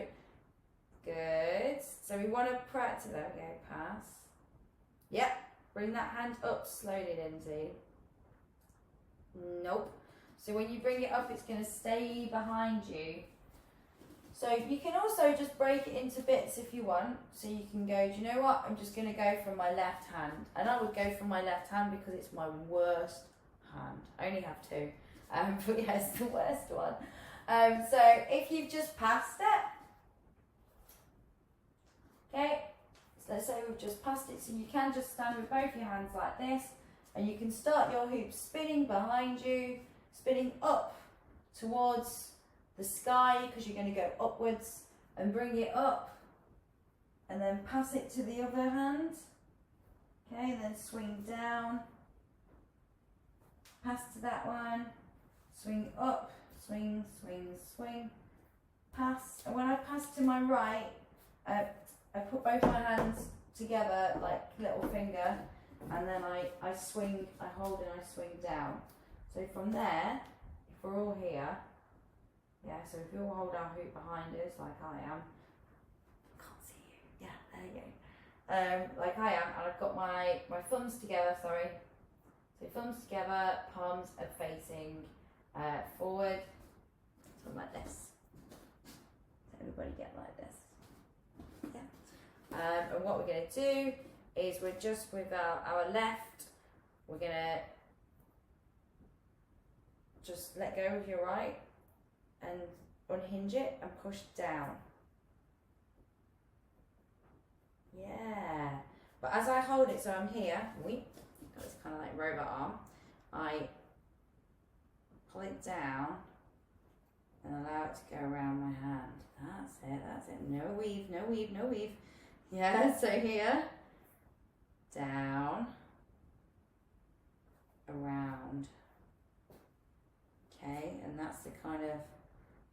good. So we want to practice. There we go. Pass. Yep. Bring that hand up slowly, Lindsay. Nope. So when you bring it up, it's going to stay behind you. So you can also just break it into bits if you want. So you can go, do you know what? I'm just going to go from my left hand. And I would go from my left hand because it's my worst hand. I only have two. But yeah, it's the worst one. So if you've just passed it, okay, so let's say we've just passed it, so you can just stand with both your hands like this, and you can start your hoop spinning behind you, spinning up towards the sky, because you're going to go upwards, and bring it up, and then pass it to the other hand, okay, and then swing down, pass to that one, swing up, swing, swing, swing, pass. And when I pass to my right, I put both my hands together like little finger, and then I swing, I hold and I swing down. So from there, if we're all here, yeah, so if we all hold our hoop behind us like I am, can't see you, yeah, there you go. Like I am, and I've got my thumbs together, sorry. So thumbs together, palms are facing forward, something like this. So everybody get like this. Yeah. And what we're going to do is we're just with our left, we're going to just let go of your right and unhinge it and push down. Yeah. But as I hold it, so I'm here, it's kind of like robot arm, I pull it down and allow it to go around my hand. That's it, that's it. No weave, no weave, no weave. Yeah, so here, down, around. Okay, and that's the kind of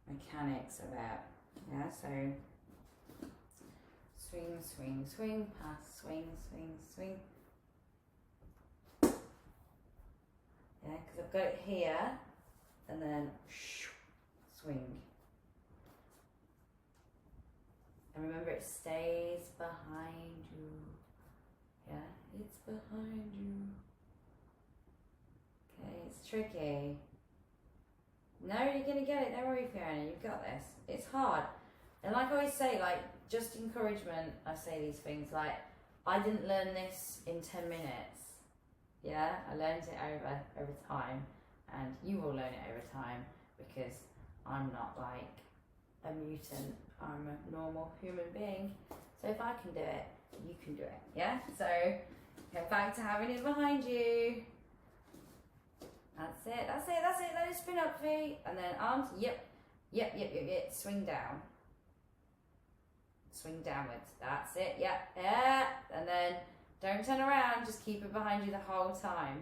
mechanics of it. Yeah, so swing, swing, swing, pass, swing, swing, swing. Yeah, because I've got it here, and then swing. And remember, it stays behind you. Yeah, it's behind you. Okay, it's tricky. No, you're going to get it. Don't worry, Fiona, you've got this. It's hard. And like I always say, like, just encouragement, I say these things, like, I didn't learn this in 10 minutes. Yeah, I learned it over time, and you will learn it over time, because I'm not like a mutant, I'm a normal human being. So if I can do it, you can do it, yeah? So go back to having it behind you. That's it, that's it, that's it. Let it spin up, feet, and then arms, yep, swing down. Swing downwards, that's it, yep, yeah, and then don't turn around, just keep it behind you the whole time.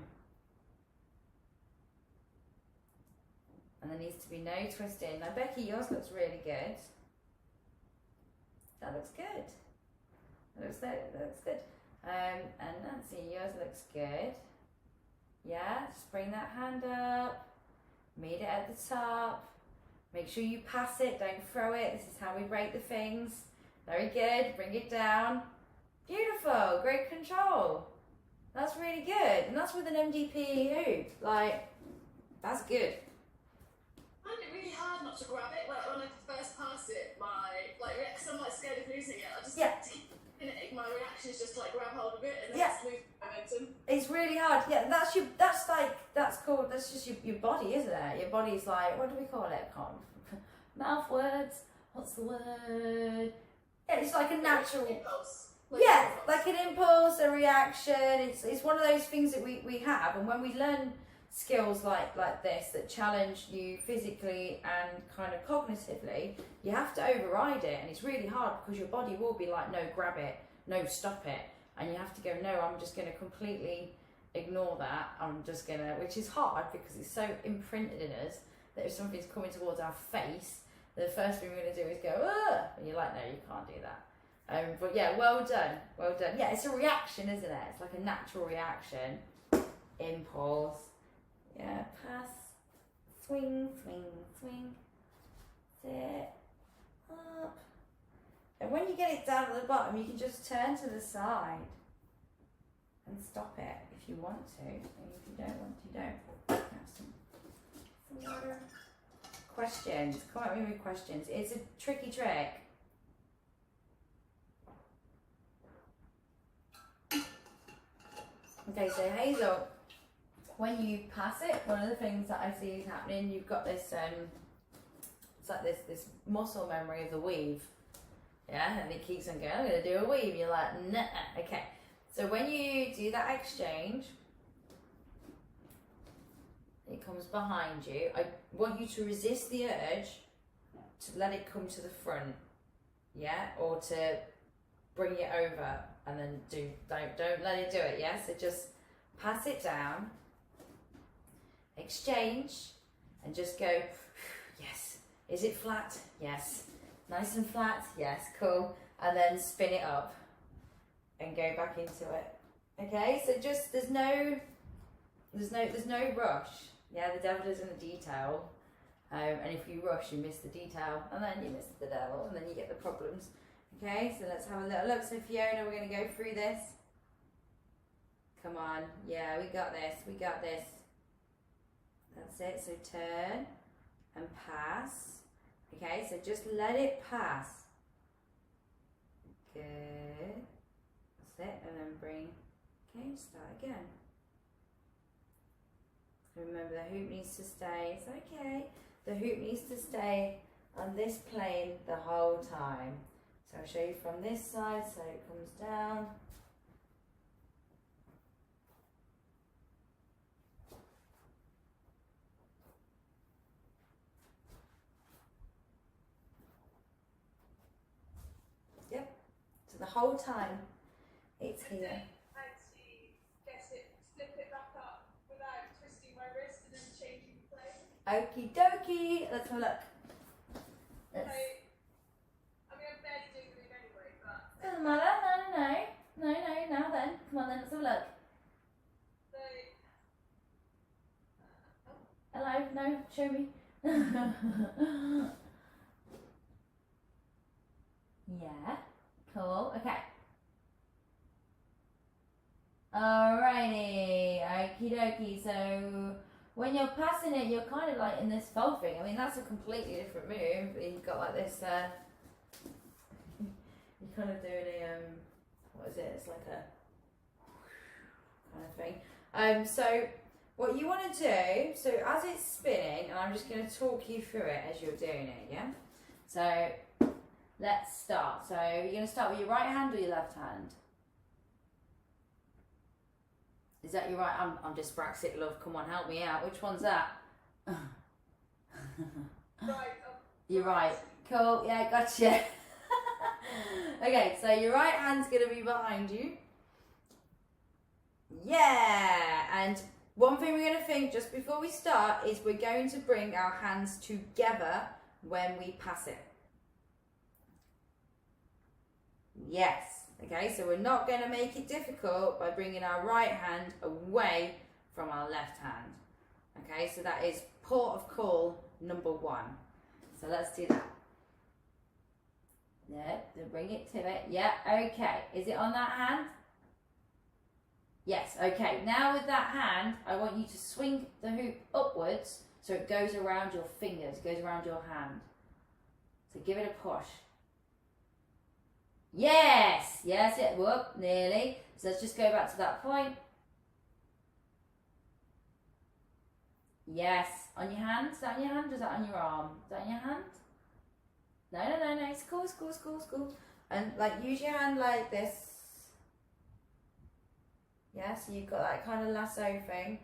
And there needs to be no twisting. Now Becky, yours looks really good. That looks good. That looks good. And Nancy, yours looks good. Yeah, just bring that hand up. Meet it at the top. Make sure you pass it, don't throw it. This is how we break the things. Very good, bring it down. Beautiful, great control. That's really good. And that's with an MDP hoop. Like, that's good. I find it really hard not to grab it. Like when I first pass it, because I'm like scared of losing it. I just my reaction is just to like grab hold of it and then just lose momentum. It's really hard. Yeah, that's just your body, isn't it? Your body's like, what do we call it? Mouth words. What's the word? Yeah, it's like a natural impulse. Like an impulse, a reaction. It's one of those things that we have, and when we learn skills like this that challenge you physically and kind of cognitively, you have to override it, and it's really hard because your body will be like, no, grab it, no, stop it, and you have to go, no, I'm just going to completely ignore that. I'm just gonna, which is hard because it's so imprinted in us that if something's coming towards our face, the first thing we're gonna do is go, ugh, and you're like, no, you can't do that. But yeah, well done, well done. Yeah, it's a reaction, isn't it? It's like a natural reaction. Impulse. Yeah, pass, swing, swing, swing. Sit, up. And when you get it down at the bottom, you can just turn to the side and stop it if you want to. And if you don't want to, you don't. Have some water. Questions. Come at me with questions. It's a tricky trick. Okay, so Hazel, when you pass it, one of the things that I see is happening, you've got this, it's like this muscle memory of the weave. Yeah, and it keeps on going, I'm going to do a weave. You're like, nah. Okay, so when you do that exchange, it comes behind you. I want you to resist the urge to let it come to the front, yeah, or to bring it over and then don't let it do it, yeah. So just pass it down, exchange, and just go. Yes. Is it flat? Yes. Nice and flat? Yes. Cool. And then spin it up and go back into it. Okay. So just there's no rush. Yeah, the devil is in the detail. And if you rush, you miss the detail, and then you miss the devil, and then you get the problems. Okay, so let's have a little look. So Fiona, we're going to go through this. Come on. Yeah, we got this. We got this. That's it. So turn and pass. Okay, so just let it pass. Good. That's it. And then bring. Okay, start again. Remember, the hoop needs to stay. It's okay. The hoop needs to stay on this plane the whole time. So I'll show you from this side, so it comes down. Yep. So the whole time it's here. Actually, flip it back up without twisting my wrist and then changing the plane. Okie dokie. Let's have a look. Let's... I'm barely doing it anyway, but... Doesn't matter. No. Now then. Come on then, let's have a look. Hello? No, show me. Yeah. Cool. Okay. Alrighty. Okie dokie. So when you're passing it, you're kind of like in this fold thing. I mean, that's a completely different move. You've got like this, you're kind of doing a, what is it? It's like a kind of thing. So what you want to do, so as it's spinning, and I'm just going to talk you through it as you're doing it, yeah? So let's start. So you're going to start with your right hand or your left hand? Is that your right? I'm dyspraxic, love. Come on, help me out. Which one's that? Right. You're right. Cool. Yeah, gotcha. Okay, so your right hand's going to be behind you. Yeah. And one thing we're going to think just before we start is we're going to bring our hands together when we pass it. Yes. Okay, so we're not going to make it difficult by bringing our right hand away from our left hand. Okay, so that is port of call number 1. So let's do that. Yeah, then bring it to it. Yeah, okay. Is it on that hand? Yes, okay. Now with that hand, I want you to swing the hoop upwards so it goes around your fingers, goes around your hand. So give it a push. Yes, yes, it, whoop, nearly. So let's just go back to that point. Yes, on your hand, is that on your hand or is that on your arm? Is that on your hand? No, it's cool. And like use your hand like this. Yeah, so you've got that kind of lasso thing.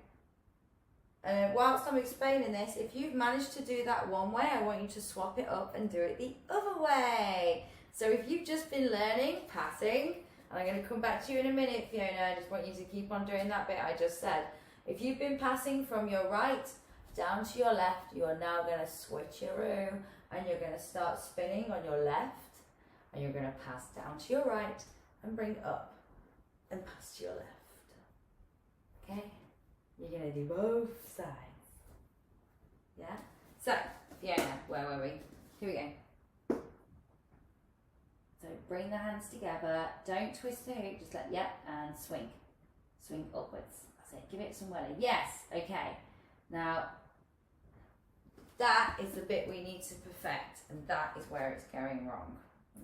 And whilst I'm explaining this, if you've managed to do that one way, I want you to swap it up and do it the other way. So if you've just been learning passing And I'm going to come back to you in a minute, Fiona. I just want you to keep on doing that bit I just said. If you've been passing from your right down to your left, you are now going to switcheroo, and you're going to start spinning on your left, and you're going to pass down to your right and bring up and pass to your left. Okay? You're going to do both sides. Yeah? So, Fiona, where were we? Here we go. So bring the hands together, don't twist the hoop, just let, yep, and swing. Swing upwards. That's it, give it some welly. Yes, okay. Now, that is the bit we need to perfect, and that is where it's going wrong.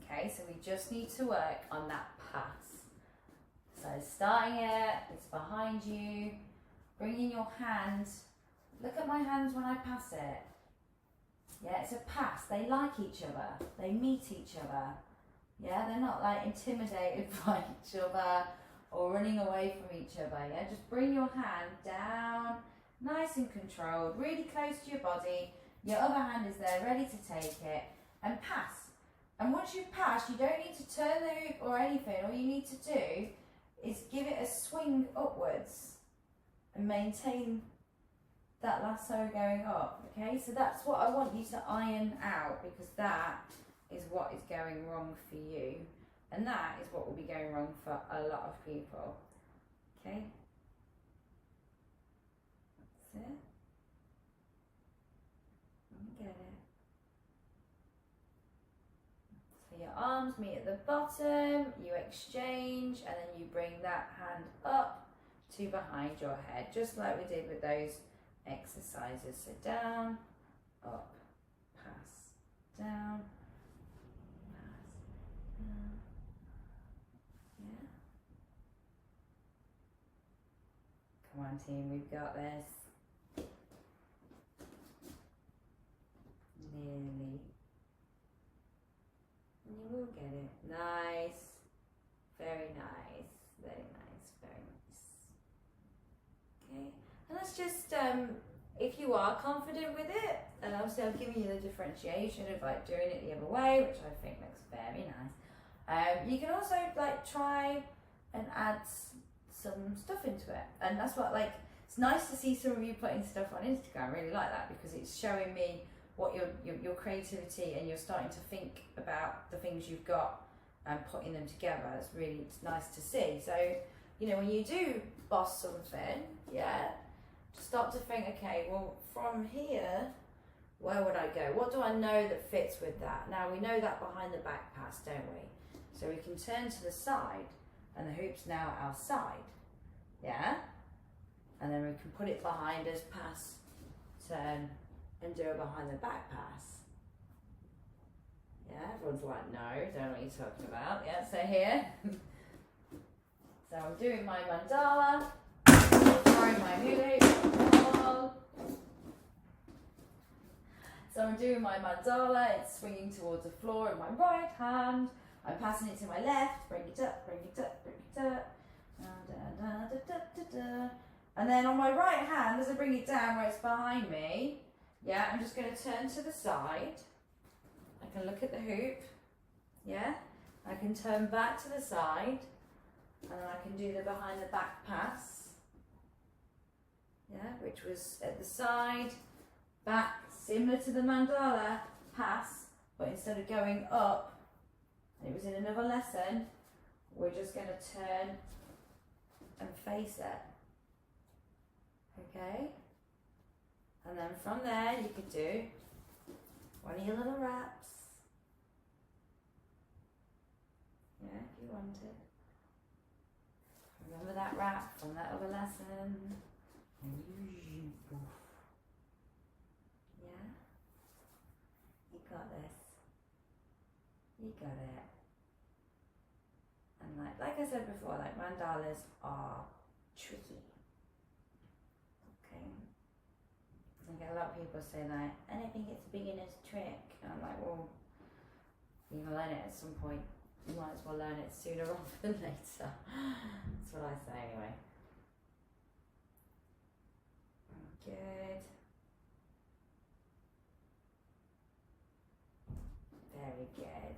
Okay, so we just need to work on that pass. So starting it, it's behind you, bringing your hand, look at my hands when I pass it. Yeah, it's a pass, they like each other, they meet each other. Yeah, they're not like intimidated by each other or running away from each other. Yeah, just bring your hand down, nice and controlled, really close to your body. Your other hand is there, ready to take it, and pass. And once you pass, you don't need to turn the hoop or anything. All you need to do is give it a swing upwards and maintain that lasso going up. Okay, so that's what I want you to iron out, because that is what is going wrong for you, and that is what will be going wrong for a lot of people. Okay, that's it. Get it. So your arms meet at the bottom, you exchange, and then you bring that hand up to behind your head, just like we did with those exercises. So down, up, pass, down, pass, down. Yeah. Come on, team, we've got this. Nearly. And you will get it. Nice. Very nice. Very nice. Very nice. Okay. And that's just, if you are confident with it, and obviously I've given you the differentiation of like doing it the other way, which I think looks very nice. You can also like try and add some stuff into it. And that's what, like, it's nice to see some of you putting stuff on Instagram. I really like that, because it's showing me what your creativity, and you're starting to think about the things you've got and putting them together. It's nice to see. So, you know, when you do boss something, yeah, just start to think, okay, well, from here, where would I go? What do I know that fits with that? Now, we know that behind the back pass, don't we? So we can turn to the side, and the hoop's now at our side, yeah? And then we can put it behind us, pass, turn, and do a behind the back pass. Yeah, everyone's like, no, don't know what you're talking about. Yeah, so here. So I'm doing my mandala, throwing my hula hoop. So I'm doing my mandala, it's swinging towards the floor in my right hand. I'm passing it to my left, bring it up, bring it up, bring it up. Da, da, da, da, da, da. And then on my right hand, as I bring it down where it's behind me, yeah, I'm just going to turn to the side. I can look at the hoop, yeah. I can turn back to the side, and then I can do the behind the back pass, yeah, which was at the side, back, similar to the mandala pass, but instead of going up, and it was in another lesson, we're just going to turn and face it, okay? And then from there, you could do one of your little wraps. Yeah, if you wanted. Remember that wrap from that other lesson? Yeah? You got this. You got it. And like I said before, like mandalas are tricky. Okay? I get a lot of people say like, I don't think it's a beginner's trick. And I'm like, well, you're gonna learn it at some point. You might as well learn it sooner rather than later. That's what I say anyway. Good. Very good.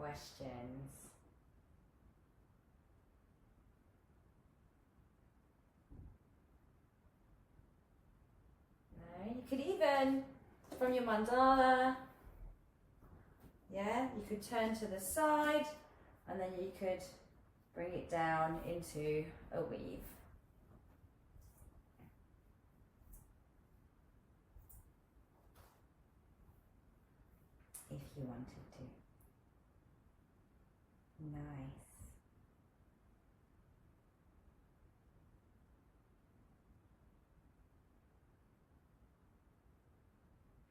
questions? No, you could even, from your mandala, yeah, you could turn to the side and then you could bring it down into a weave. If you wanted to. Nice.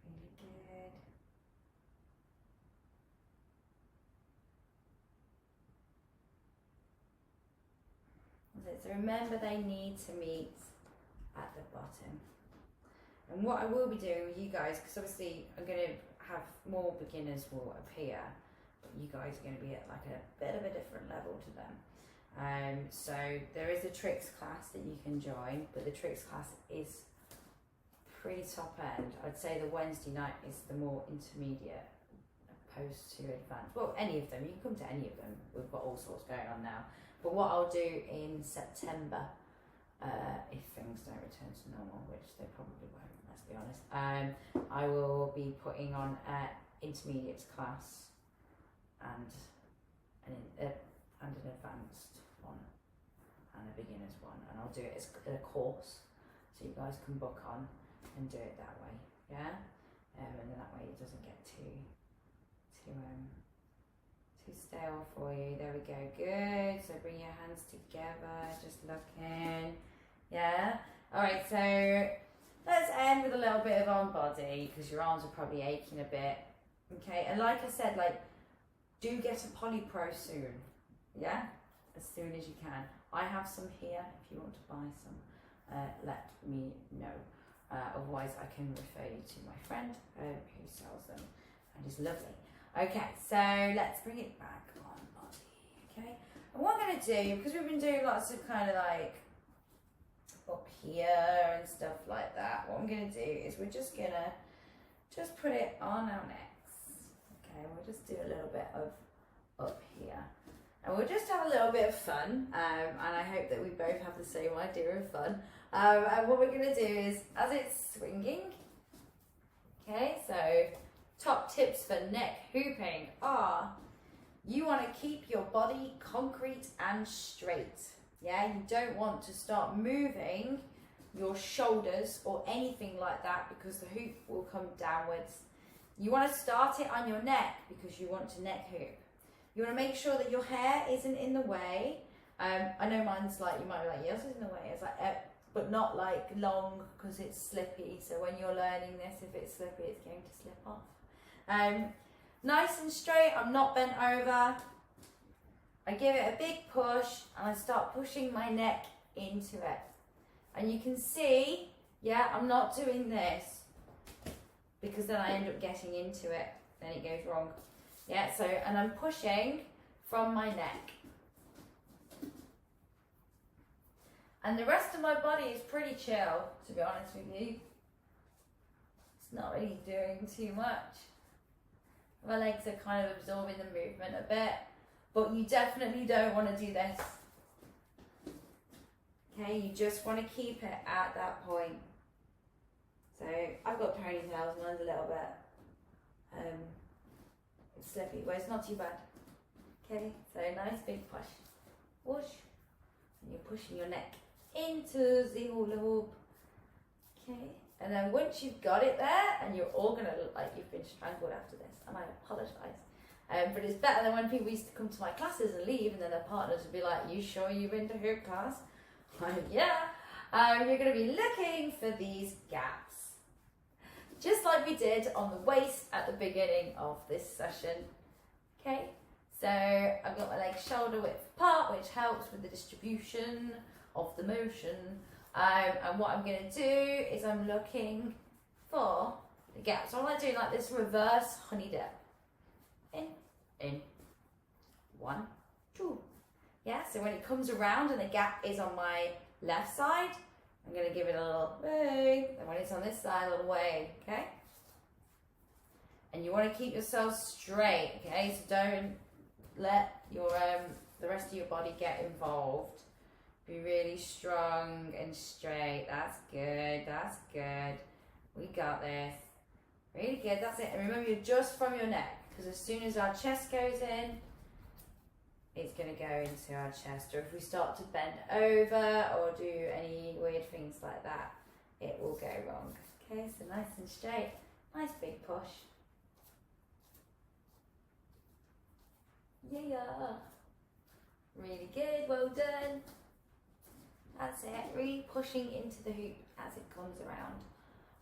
Really good. So remember, they need to meet at the bottom. And what I will be doing with you guys, because obviously I'm going to have more beginners will appear, but you guys are going to be at like a bit of a different level to them. So there is a tricks class that you can join, but the tricks class is pretty top end. I'd say the Wednesday night is the more intermediate opposed to advanced. Well, any of them, you can come to any of them. We've got all sorts going on now. But what I'll do in September, if things don't return to normal, which they probably won't, let's be honest, I will be putting on an intermediate class and an advanced one and a beginner's one, and I'll do it as a course, so you guys can book on and do it that way, yeah, and then that way it doesn't get too stale for you. There we go, good. So bring your hands together, just looking, yeah. All right, so let's end with a little bit of arm body, because your arms are probably aching a bit, okay. And like I said, like, do get a polypro soon, yeah, as soon as you can. I have some here if you want to buy some, let me know. Otherwise I can refer you to my friend who sells them and is lovely. Okay, so let's bring it back on body, okay? And what I'm going to do, because we've been doing lots of kind of like up here and stuff like that, what I'm going to do is we're just going to just put it on our necks, okay? We'll just do a little bit of up here. And we'll just have a little bit of fun, and I hope that we both have the same idea of fun. And what we're going to do is, as it's swinging, okay, so top tips for neck hooping are, you want to keep your body concrete and straight. Yeah, you don't want to start moving your shoulders or anything like that, because the hoop will come downwards. You want to start it on your neck because you want to neck hoop. You want to make sure that your hair isn't in the way. I know mine's like, you might be like, yes, it's in the way. It's like, but not like long, because it's slippy. So when you're learning this, if it's slippy, it's going to slip off. Nice and straight, I'm not bent over. I give it a big push and I start pushing my neck into it. And you can see, yeah, I'm not doing this, because then I end up getting into it, then it goes wrong. Yeah, so, and I'm pushing from my neck. And the rest of my body is pretty chill, to be honest with you. It's not really doing too much. My legs are kind of absorbing the movement a bit, but you definitely don't want to do this. Okay, you just want to keep it at that point. So I've got ponytails, mine's a little bit slippy, but it's not too bad. Okay, so nice big push. Whoosh. And you're pushing your neck into the hula hoop. Okay, and then once you've got it there, and you're all gonna look like you've been strangled after this, and I apologise. But it's better than when people used to come to my classes and leave, and then their partners would be like, you sure you've been to hoop class? I'm like, yeah. You're gonna be looking for these gaps. Just like we did on the waist at the beginning of this session. Okay, so I've got my legs shoulder width apart, which helps with the distribution of the motion. And what I'm going to do is I'm looking for the gap. So I'm going to do like this reverse honey dip. In, 1, 2. Yeah, so when it comes around and the gap is on my left side, I'm going to give it a little wave, and when it's on this side, a little wave, okay? And you want to keep yourself straight, okay? So let your the rest of your body get involved. Be really strong and straight. That's good. That's good. We got this. Really good. That's it. And remember, you're just from your neck, because as soon as our chest goes in, it's going to go into our chest. Or if we start to bend over or do any weird things like that, it will go wrong. Okay, so nice and straight. Nice big push. Yeah. Really good. Well done. That's it. Really pushing into the hoop as it comes around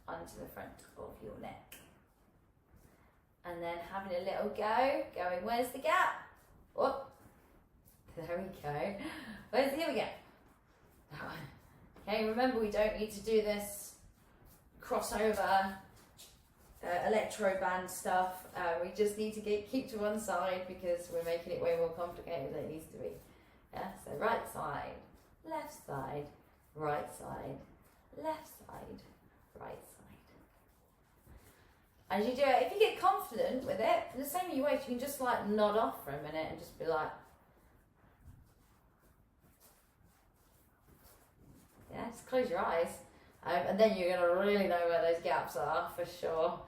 onto the front of your neck. And then having a little go, going, where's the gap? Oh, there we go. Where's the other gap? That one. Okay, remember we don't need to do this crossover electro band stuff. We just need to keep to one side because we're making it way more complicated than it needs to be. Yeah, so right side, left side, right side, left side, right side. As you do it, if you get confident with it, the same way you wait, you can just like nod off for a minute and just be like, yeah, just close your eyes. And then you're going to really know where those gaps are for sure.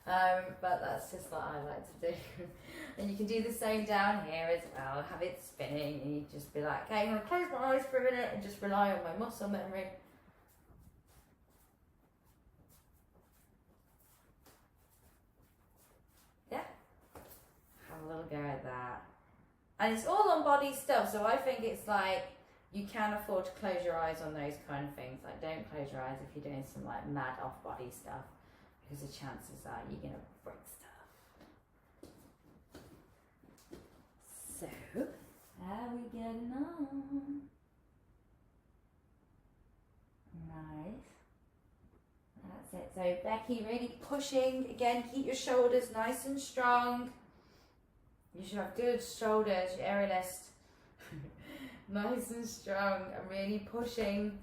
But that's just what I like to do. And you can do the same down here as well. Have it spinning and you just be like, okay, I'm going to close my eyes for a minute and just rely on my muscle memory. Yeah. Have a little go at that. And it's all on body stuff, so I think it's like you can afford to close your eyes on those kind of things. Like, don't close your eyes if you're doing some like mad off body stuff, because the chances are you're gonna break stuff. So, how are we getting on? Nice. That's it. So Becky, really pushing. Again, keep your shoulders nice and strong. You should have good shoulders, your aerialist. Nice and strong and really pushing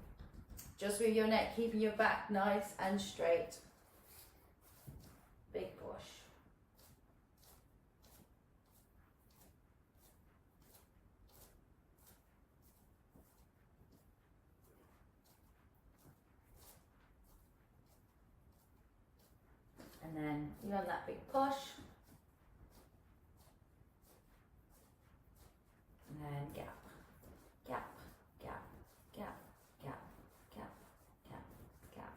just with your neck, keeping your back nice and straight. Big push. And then you have that big push. And then gap. Gap, gap, gap, gap, gap, gap, gap.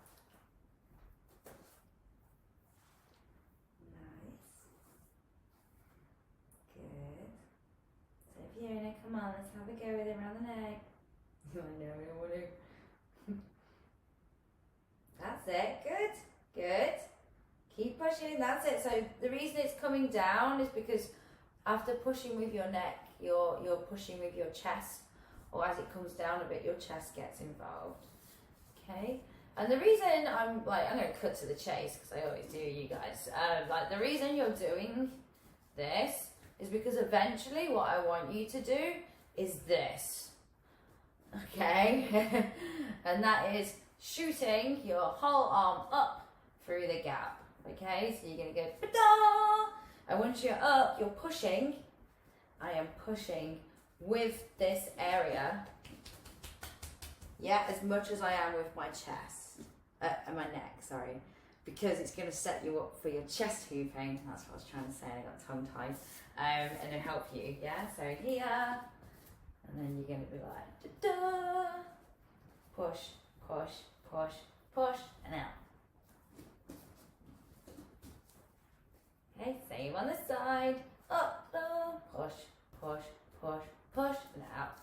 Nice. Good. So Fiona, come on, let's have a go with it around the neck. I know, I don't want to. That's it. Good, good. Keep pushing, that's it. So the reason it's coming down is because after pushing with your neck, you're pushing with your chest. Or as it comes down a bit, your chest gets involved. Okay? And the reason I'm going to cut to the chase, because I always do, you guys. Like, the reason you're doing this is because eventually what I want you to do is this. Okay? And that is shooting your whole arm up through the gap. Okay? So you're going to go, ta-da! And once you're up, you're pushing. I am pushing with this area, yeah, as much as I am with my chest, and my neck, sorry, because it's going to set you up for your chest hooping. That's what I was trying to say, I got tongue-tied, and it'll help you, yeah, so here, and then you're going to be like, da-da, push, push, push, push, and out. Okay, same on the side, up, down, push, push, push, push, and out.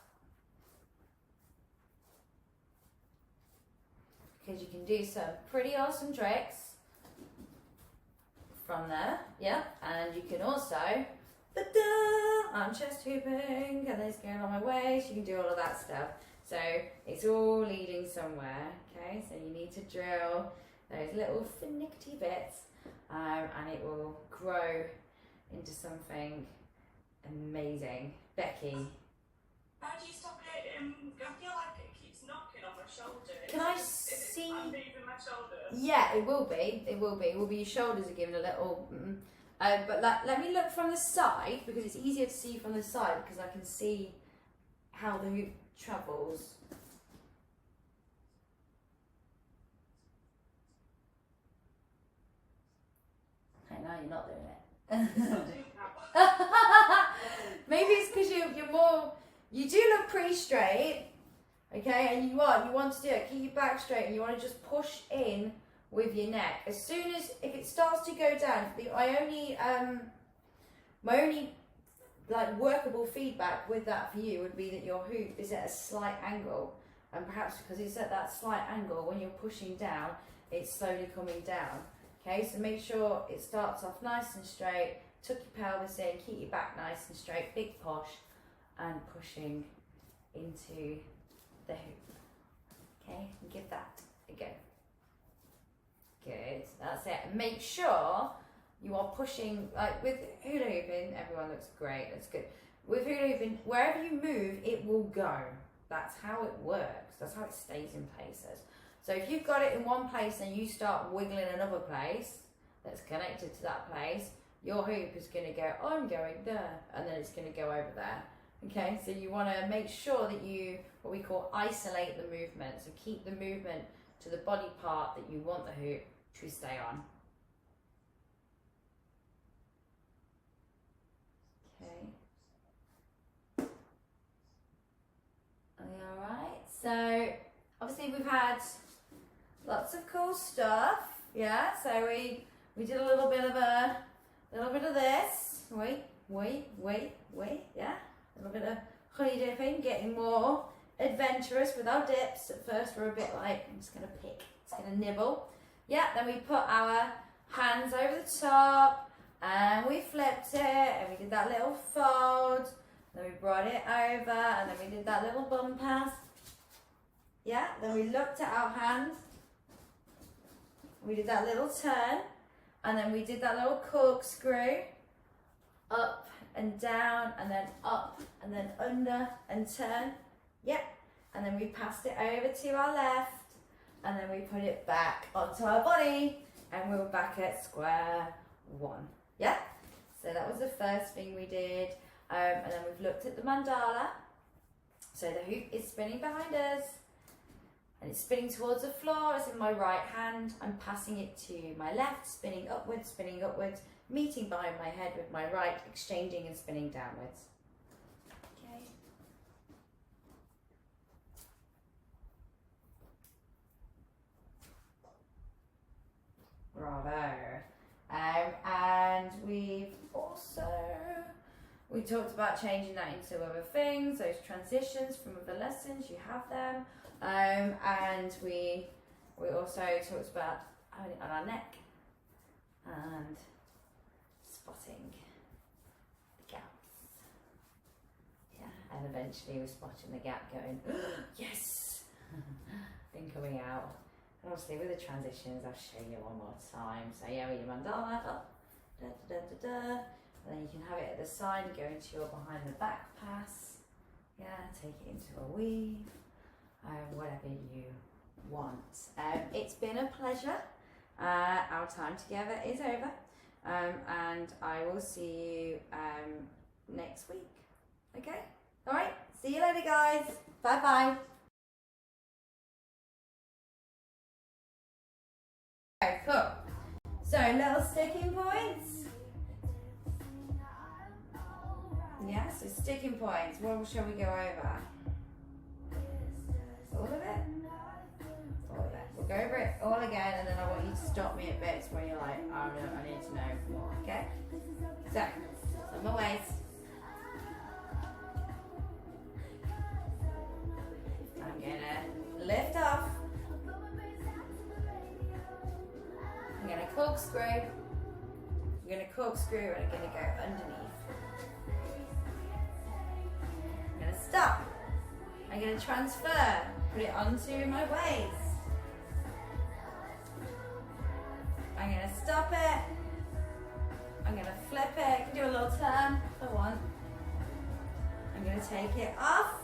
Because you can do some pretty awesome tricks from there, yeah, and you can also, I'm chest hooping, and it's going on my waist, you can do all of that stuff. So it's all leading somewhere, okay, so you need to drill those little finicky bits, and it will grow into something amazing. Becky. How do you stop it? I feel like it keeps knocking on my shoulder. Can I see? I'm moving my shoulder. Yeah, it will be. It will be. It will be your shoulders are giving a little. But let me look from the side, because it's easier to see from the side, because I can see how the hoop travels. Okay, now you're not doing it. Maybe it's because you're more, you do look pretty straight, okay, and you want to do it, keep your back straight, and you want to just push in with your neck. As soon as, if it starts to go down, my only like workable feedback with that for you would be that your hoop is at a slight angle, and perhaps because it's at that slight angle, when you're pushing down, it's slowly coming down. Okay, so make sure it starts off nice and straight, tuck your pelvis in, keep your back nice and straight, big push, and pushing into the hoop. Okay, and give that a go. Good, that's it. And make sure you are pushing, like with hula hooping, everyone looks great, that's good. With hula hooping, wherever you move, it will go. That's how it works, that's how it stays in places. So if you've got it in one place and you start wiggling another place that's connected to that place, your hoop is going to go, I'm going there, and then it's going to go over there. Okay, so you want to make sure that you, what we call, isolate the movement. So keep the movement to the body part that you want the hoop to stay on. Okay. Are we alright? So obviously we've had lots of cool stuff, yeah. So we did a little bit of this. Wait, yeah. A little bit of honey dipping, getting more adventurous with our dips. At first we're a bit like, I'm just gonna pick, just gonna nibble. Yeah, then we put our hands over the top and we flipped it and we did that little fold. Then we brought it over and then we did that little bum pass. Yeah, then we looked at our hands. We did that little turn, and then we did that little corkscrew, up and down, and then up, and then under, and turn. Yep, and then we passed it over to our left, and then we put it back onto our body, and we were back at square one. Yeah, so that was the first thing we did, and then we've looked at the mandala. So the hoop is spinning behind us, and it's spinning towards the floor. It's in my right hand. I'm passing it to my left, spinning upwards, meeting behind my head with my right, exchanging and spinning downwards. Okay. Bravo. And we talked about changing that into other things, those transitions from other lessons, you have them. And we also talked about having it on our neck and spotting the gaps. Yeah, and eventually we're spotting the gap going, yes! Thing coming out. And obviously with the transitions, I'll show you one more time. So yeah, with your mandala up, da da da da da. And then you can have it at the side, go into your behind the back pass. Yeah, take it into a weave. Whatever you want. It's been a pleasure. Our time together is over, and I will see you next week. Okay? Alright, see you later guys. Bye bye. Okay, cool. So little sticking points. Yeah, so sticking points. What shall we go over? All of it? All of it. We'll go over it all again, and then I want you to stop me at bits when you're like, oh no, I need to know more, okay? So, on my waist. I'm gonna lift off. I'm gonna corkscrew. I'm gonna corkscrew and I'm gonna go underneath. I'm gonna stop. I'm going to transfer, put it onto my waist. I'm going to stop it. I'm going to flip it. I can do a little turn if I want. I'm going to take it off,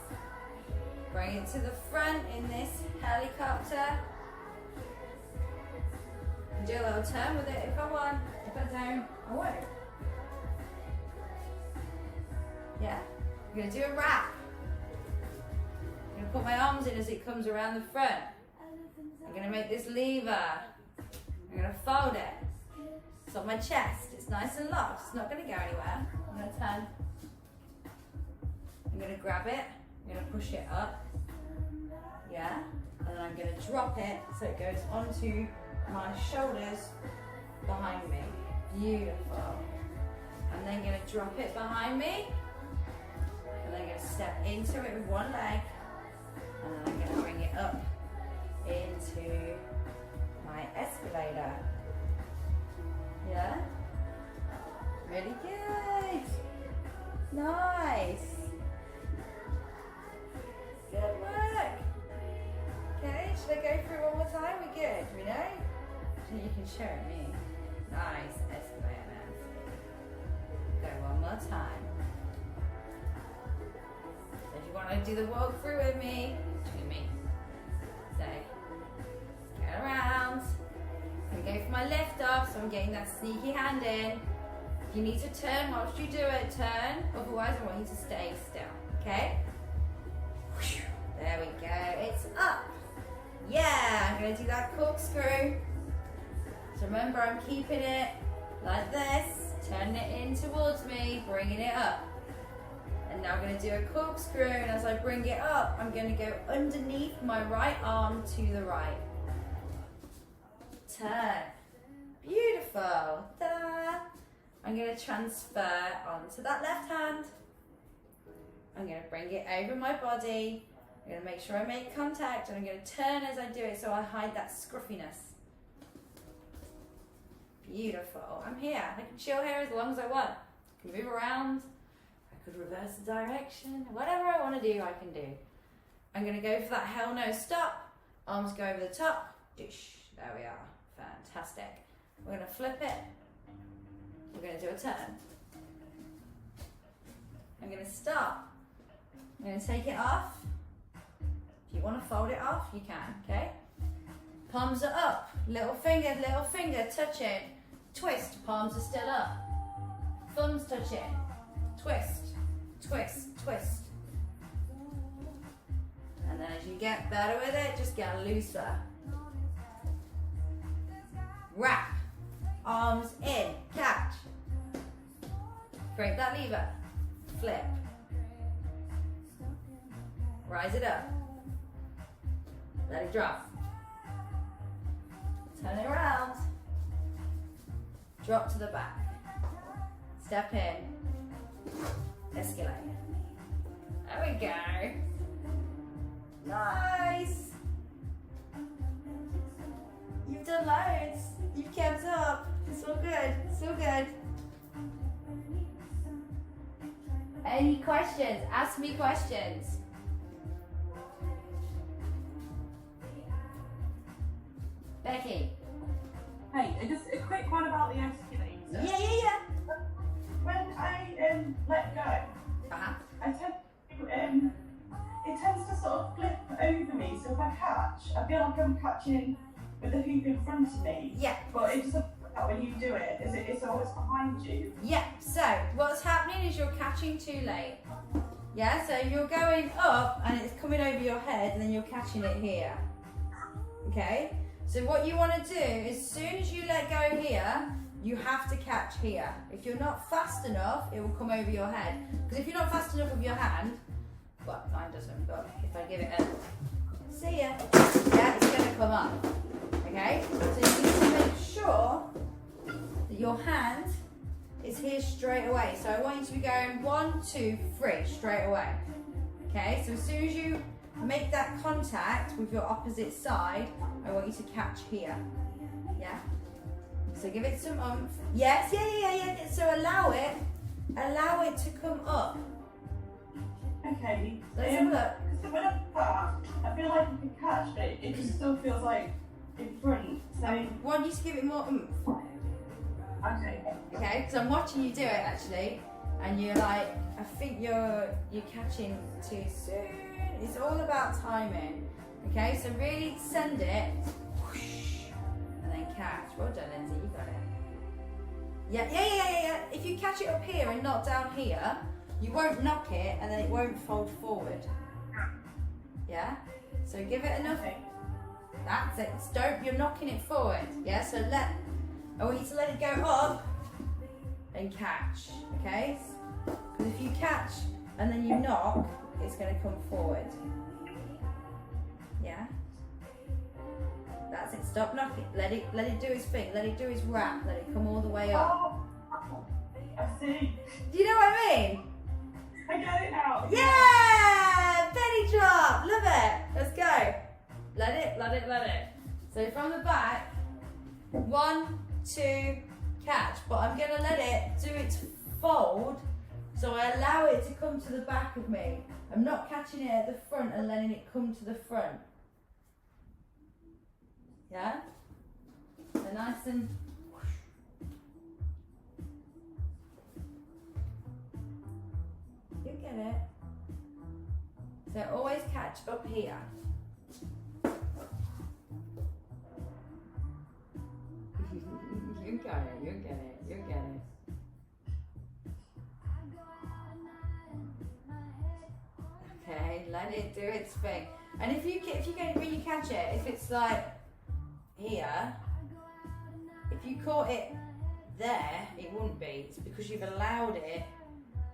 bring it to the front in this helicopter. And do a little turn with it if I want. If I don't, I won't. I'm going to do a wrap. I'm going to put my arms in as it comes around the front. I'm going to make this lever. I'm going to fold it. It's on my chest. It's nice and locked. It's not going to go anywhere. I'm going to turn. I'm going to grab it. I'm going to push it up. Yeah. And then I'm going to drop it so it goes onto my shoulders behind me. Beautiful. I'm then going to drop it behind me. And then I'm going to step into it with one leg. And then I'm going to bring it up into my escalator. Yeah? Really good. Nice. Good work. Okay, should I go through it one more time? We're good, we know? So you can show it me. Nice escalator. Go one more time. So if you want to do the walkthrough with me, so go around. I'm going to go for my lift off, so I'm getting that sneaky hand in. If you need to turn whilst you do it, turn. Otherwise, I want you to stay still. Okay? There we go. It's up. Yeah, I'm going to do that corkscrew. So remember, I'm keeping it like this, turning it in towards me, bringing it up. And now I'm going to do a corkscrew, and as I bring it up, I'm going to go underneath my right arm to the right. Turn. Beautiful. Ta-da. I'm going to transfer onto that left hand. I'm going to bring it over my body. I'm going to make sure I make contact, and I'm going to turn as I do it so I hide that scruffiness. Beautiful. I'm here. I can chill here as long as I want. I can move around. I could reverse the direction. Whatever I want to do, I can do. I'm going to go for that hell no stop. Arms go over the top. Dish. There we are. Fantastic. We're going to flip it. We're going to do a turn. I'm going to stop. I'm going to take it off. If you want to fold it off, you can, okay? Palms are up. Little finger, touching. Twist. Palms are still up. Thumbs touching. Twist, twist, twist. And then as you get better with it, just get looser. Wrap. Arms in. Catch. Break that lever. Flip. Rise it up. Let it drop. Turn it around. Drop to the back. Step in. Escalate. There we go. Nice. You've done loads. You've kept up. It's all good. It's all good. Any questions? Ask me questions. Becky. Hey, just a quick one about the escalators. Yeah. When I let go, I tend to, it tends to sort of flip over me. So if I catch, I feel like I'm catching with the hoop in front of me. Yeah. But it doesn't when you do it. It's always behind you. Yeah. So what's happening is you're catching too late. Yeah. So you're going up and it's coming over your head, and then you're catching it here. Okay. So what you want to do, as soon as you let go here, you have to catch here. If you're not fast enough, it will come over your head. Because if you're not fast enough with your hand, well, mine doesn't, but if I give it a, see ya, yeah, it's going to come up. Okay? So you need to make sure that your hand is here straight away. So I want you to be going 1, 2, 3 straight away. Okay? So as soon as you make that contact with your opposite side, I want you to catch here. Yeah? So give it some oomph. Yes, yeah. So allow it to come up. Okay. Let's have a look. So when I pass, I feel like I can catch, but it just still feels like in front. So I want you to give it more oomph. okay. Okay, because I'm watching you do it actually, and you're like, I think you're catching too soon. It's all about timing. Okay, so really send it, whoosh, and then catch. Well done, Lindsay, you got it. Yeah. If you catch it up here and not down here, You won't knock it and then it won't fold forward. Yeah? So give it enough. That's it. You're knocking it forward. Yeah? So I want you to let it go up and catch. Okay? Because if you catch and then you knock, it's going to come forward. Yeah? That's it. Stop knocking. Let it do its thing. Let it do its wrap. Let it come all the way up. I see. Do you know what I mean? I get it now. Yeah! Penny drop! Love it. Let's go. Let it. So from the back, 1, 2, catch. But I'm going to let it do its fold, so I allow it to come to the back of me. I'm not catching it at the front and letting it come to the front. Yeah? So nice and... You get it. So always catch up here. You get it. Okay, let it do its thing. And if you when you catch it, if it's like here, if you caught it there, it wouldn't be. It's because you've allowed it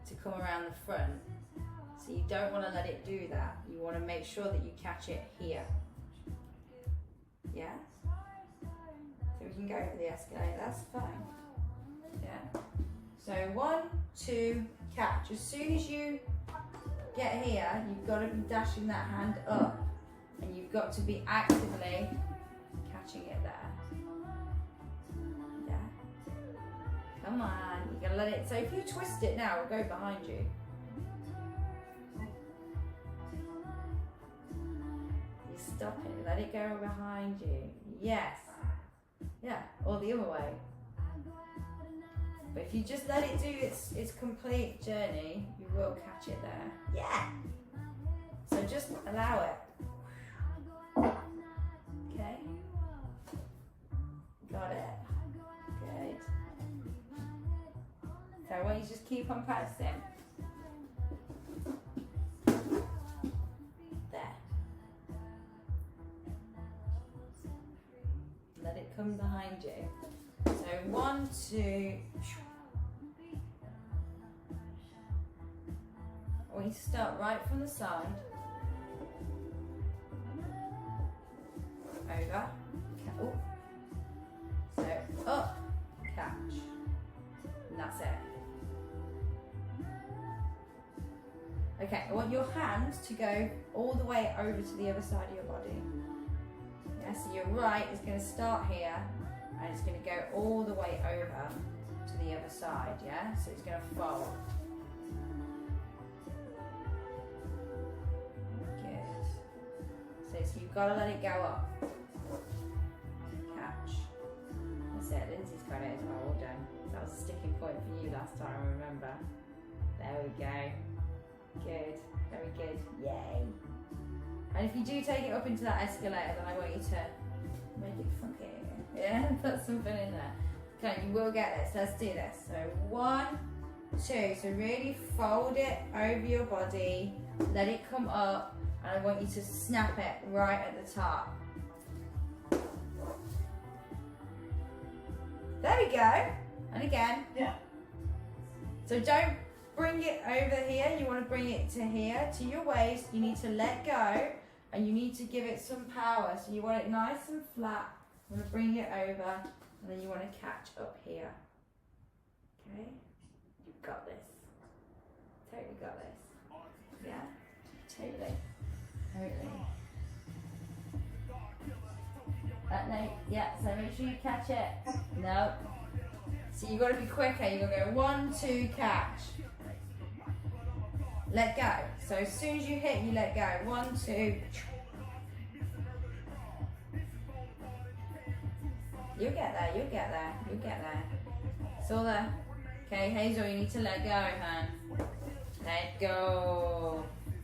to come around the front. So you don't want to let it do that. You want to make sure that you catch it here. Yeah? So we can go over the escalator, that's fine. Yeah? So 1, 2, catch. As soon as you get here, you've got to be dashing that hand up. And you've got to be actively catching it there. Yeah? Come on, you're going to let it. So if you twist it now, it'll go behind you. You stop it, let it go behind you. Yes. Yeah, or the other way. But if you just let it do its complete journey, you will catch it there. Yeah. So just allow it. Okay. Got it. Good. So I want you to just keep on practicing. There. Let it come behind you. So 1, 2. I want you to start right from the side. Over. Oh. So up, catch. And that's it. Okay, I want your hand to go all the way over to the other side of your body. Yeah, so your right is going to start here and it's going to go all the way over to the other side, yeah? So it's going to fold. Good. So you've got to let it go up. Catch. That's it, Lindsay's got it as well, well done. That was a sticking point for you last time, I remember. There we go. Good, very good, yay. And if you do take it up into that escalator, then I want you to make it funky. Yeah, put something in there. Okay, you will get this, let's do this. So 1, 2, so really fold it over your body, let it come up, and I want you to snap it right at the top. There we go, and again. Yeah. So don't bring it over here, you want to bring it to here, to your waist. You need to let go and you need to give it some power. So you want it nice and flat. You want to bring it over and then you want to catch up here. Okay? You've got this. Totally got this. Yeah? Totally. No, yeah, so make sure you catch it. No. So you've got to be quicker. You're going to go 1, 2, catch. Let go. So as soon as you hit, you let go. 1, 2. You'll get there, you'll get there, you'll get there. It's all there. Okay, Hazel, you need to let go, hon. Let go.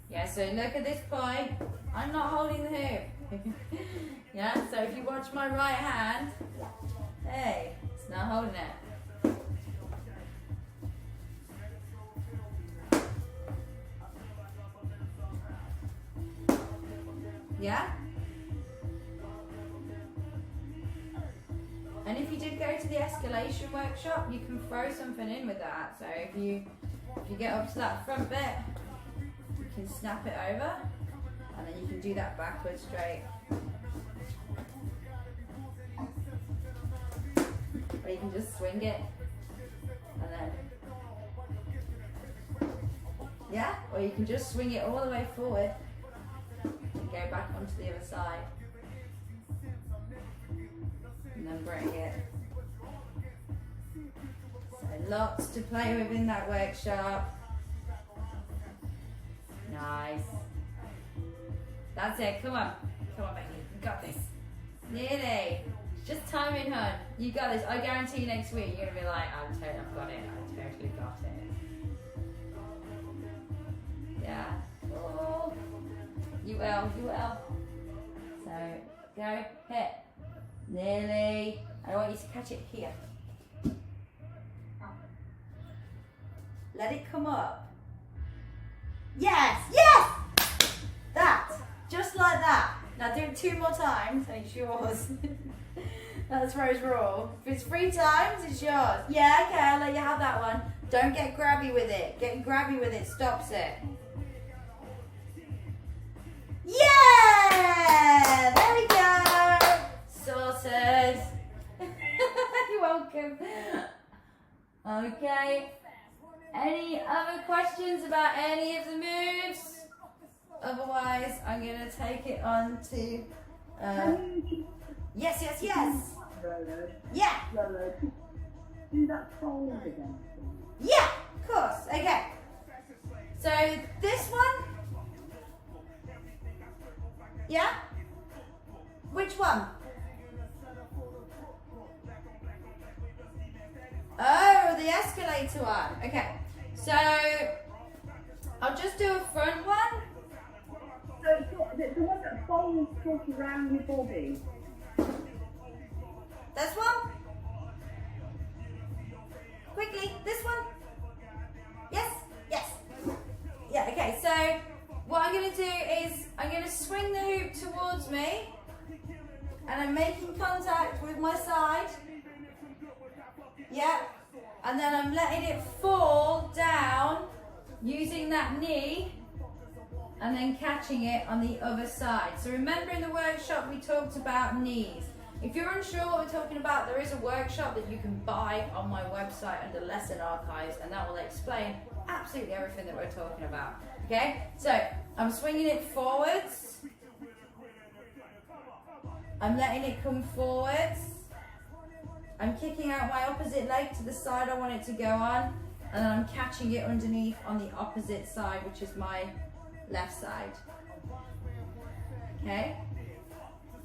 Yeah, so look at this point. I'm not holding the hoop. Yeah, so if you watch my right hand, hey, it's not holding it. Yeah? And if you did go to the escalation workshop, you can throw something in with that. So if you get up to that front bit, you can snap it over, and then you can do that backwards straight. Or you can just swing it, and then, yeah? Or you can just swing it all the way forward and go back onto the other side. And then bring it. So lots to play with in that workshop. Nice. That's it, come on. Come on, Becky, you got this. Nearly. Just time in, hun. You got this. I guarantee you next week you're gonna be like, I've got it. I totally got it. Yeah. Oh. You will. So go, hit. Nearly. I want you to catch it here. Let it come up. Yes! Yes! That. Just like that. Now do it 2 more times and it's yours. That's Rose rule. If it's 3 times, it's yours. Yeah, okay, I'll let you have that one. Don't get grabby with it. Getting grabby with it stops it. Yeah! There we go! Sorted. You're welcome. Okay. Any other questions about any of the moves? Otherwise, I'm going to take it on to... Yes. RoRo. Yeah. RoRo. Do that fold again. Yeah, of course. Okay. So this one. Yeah. Which one? Oh, the escalator one. Okay. So I'll just do a front one. So the one that folds sort of around your body. This one. Quickly, this one. Yes. Yeah, okay, so what I'm going to do is I'm going to swing the hoop towards me and I'm making contact with my side. Yeah, and then I'm letting it fall down using that knee and then catching it on the other side. So remember in the workshop we talked about knees. If you're unsure what we're talking about, there is a workshop that you can buy on my website under lesson archives and that will explain absolutely everything that we're talking about. Okay, so I'm swinging it forwards. I'm letting it come forwards. I'm kicking out my opposite leg to the side I want it to go on, and then I'm catching it underneath on the opposite side, which is my left side. Okay,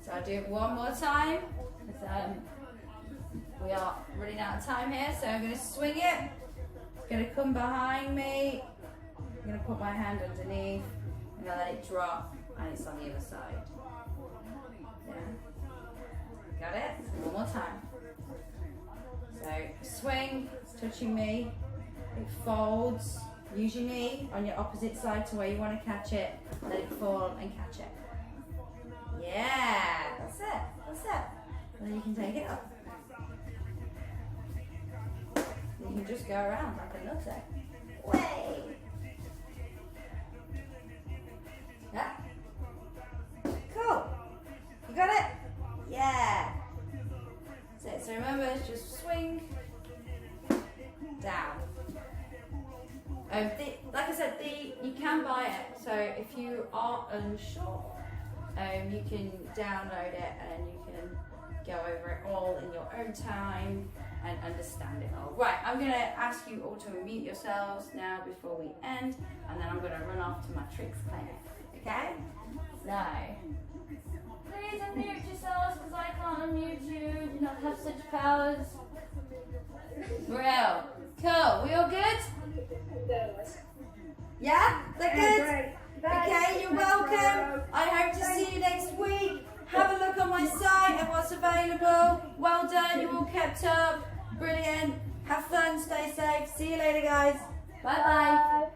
so I'll do it one more time, because we are running out of time here, so I'm going to swing it. It's going to come behind me. I'm going to put my hand underneath, I'm going to let it drop, and it's on the other side. Yeah. Got it? One more time. So swing, it's touching me, it folds, use your knee on your opposite side to where you want to catch it, let it fall and catch it. Yeah, that's it. And then you can take it up. You can just go around like a nutsack. Way! Yeah? Cool. You got it? Yeah. That's it. So remember, just swing down. Like I said, you can buy it. So if you are unsure, you can download it and you can go over it all in your own time and understand it all. Right, I'm going to ask you all to unmute yourselves now before we end, and then I'm going to run off to my tricks clinic. Okay? So, please unmute yourselves because I can't unmute you. Do not have such powers. Real. Cool. We all good? Yeah? They're good? Okay, you're welcome. I hope to see you next week. Have a look on my site and what's available. Well done, you all kept up. Brilliant. Have fun, stay safe. See you later, guys. Bye-bye.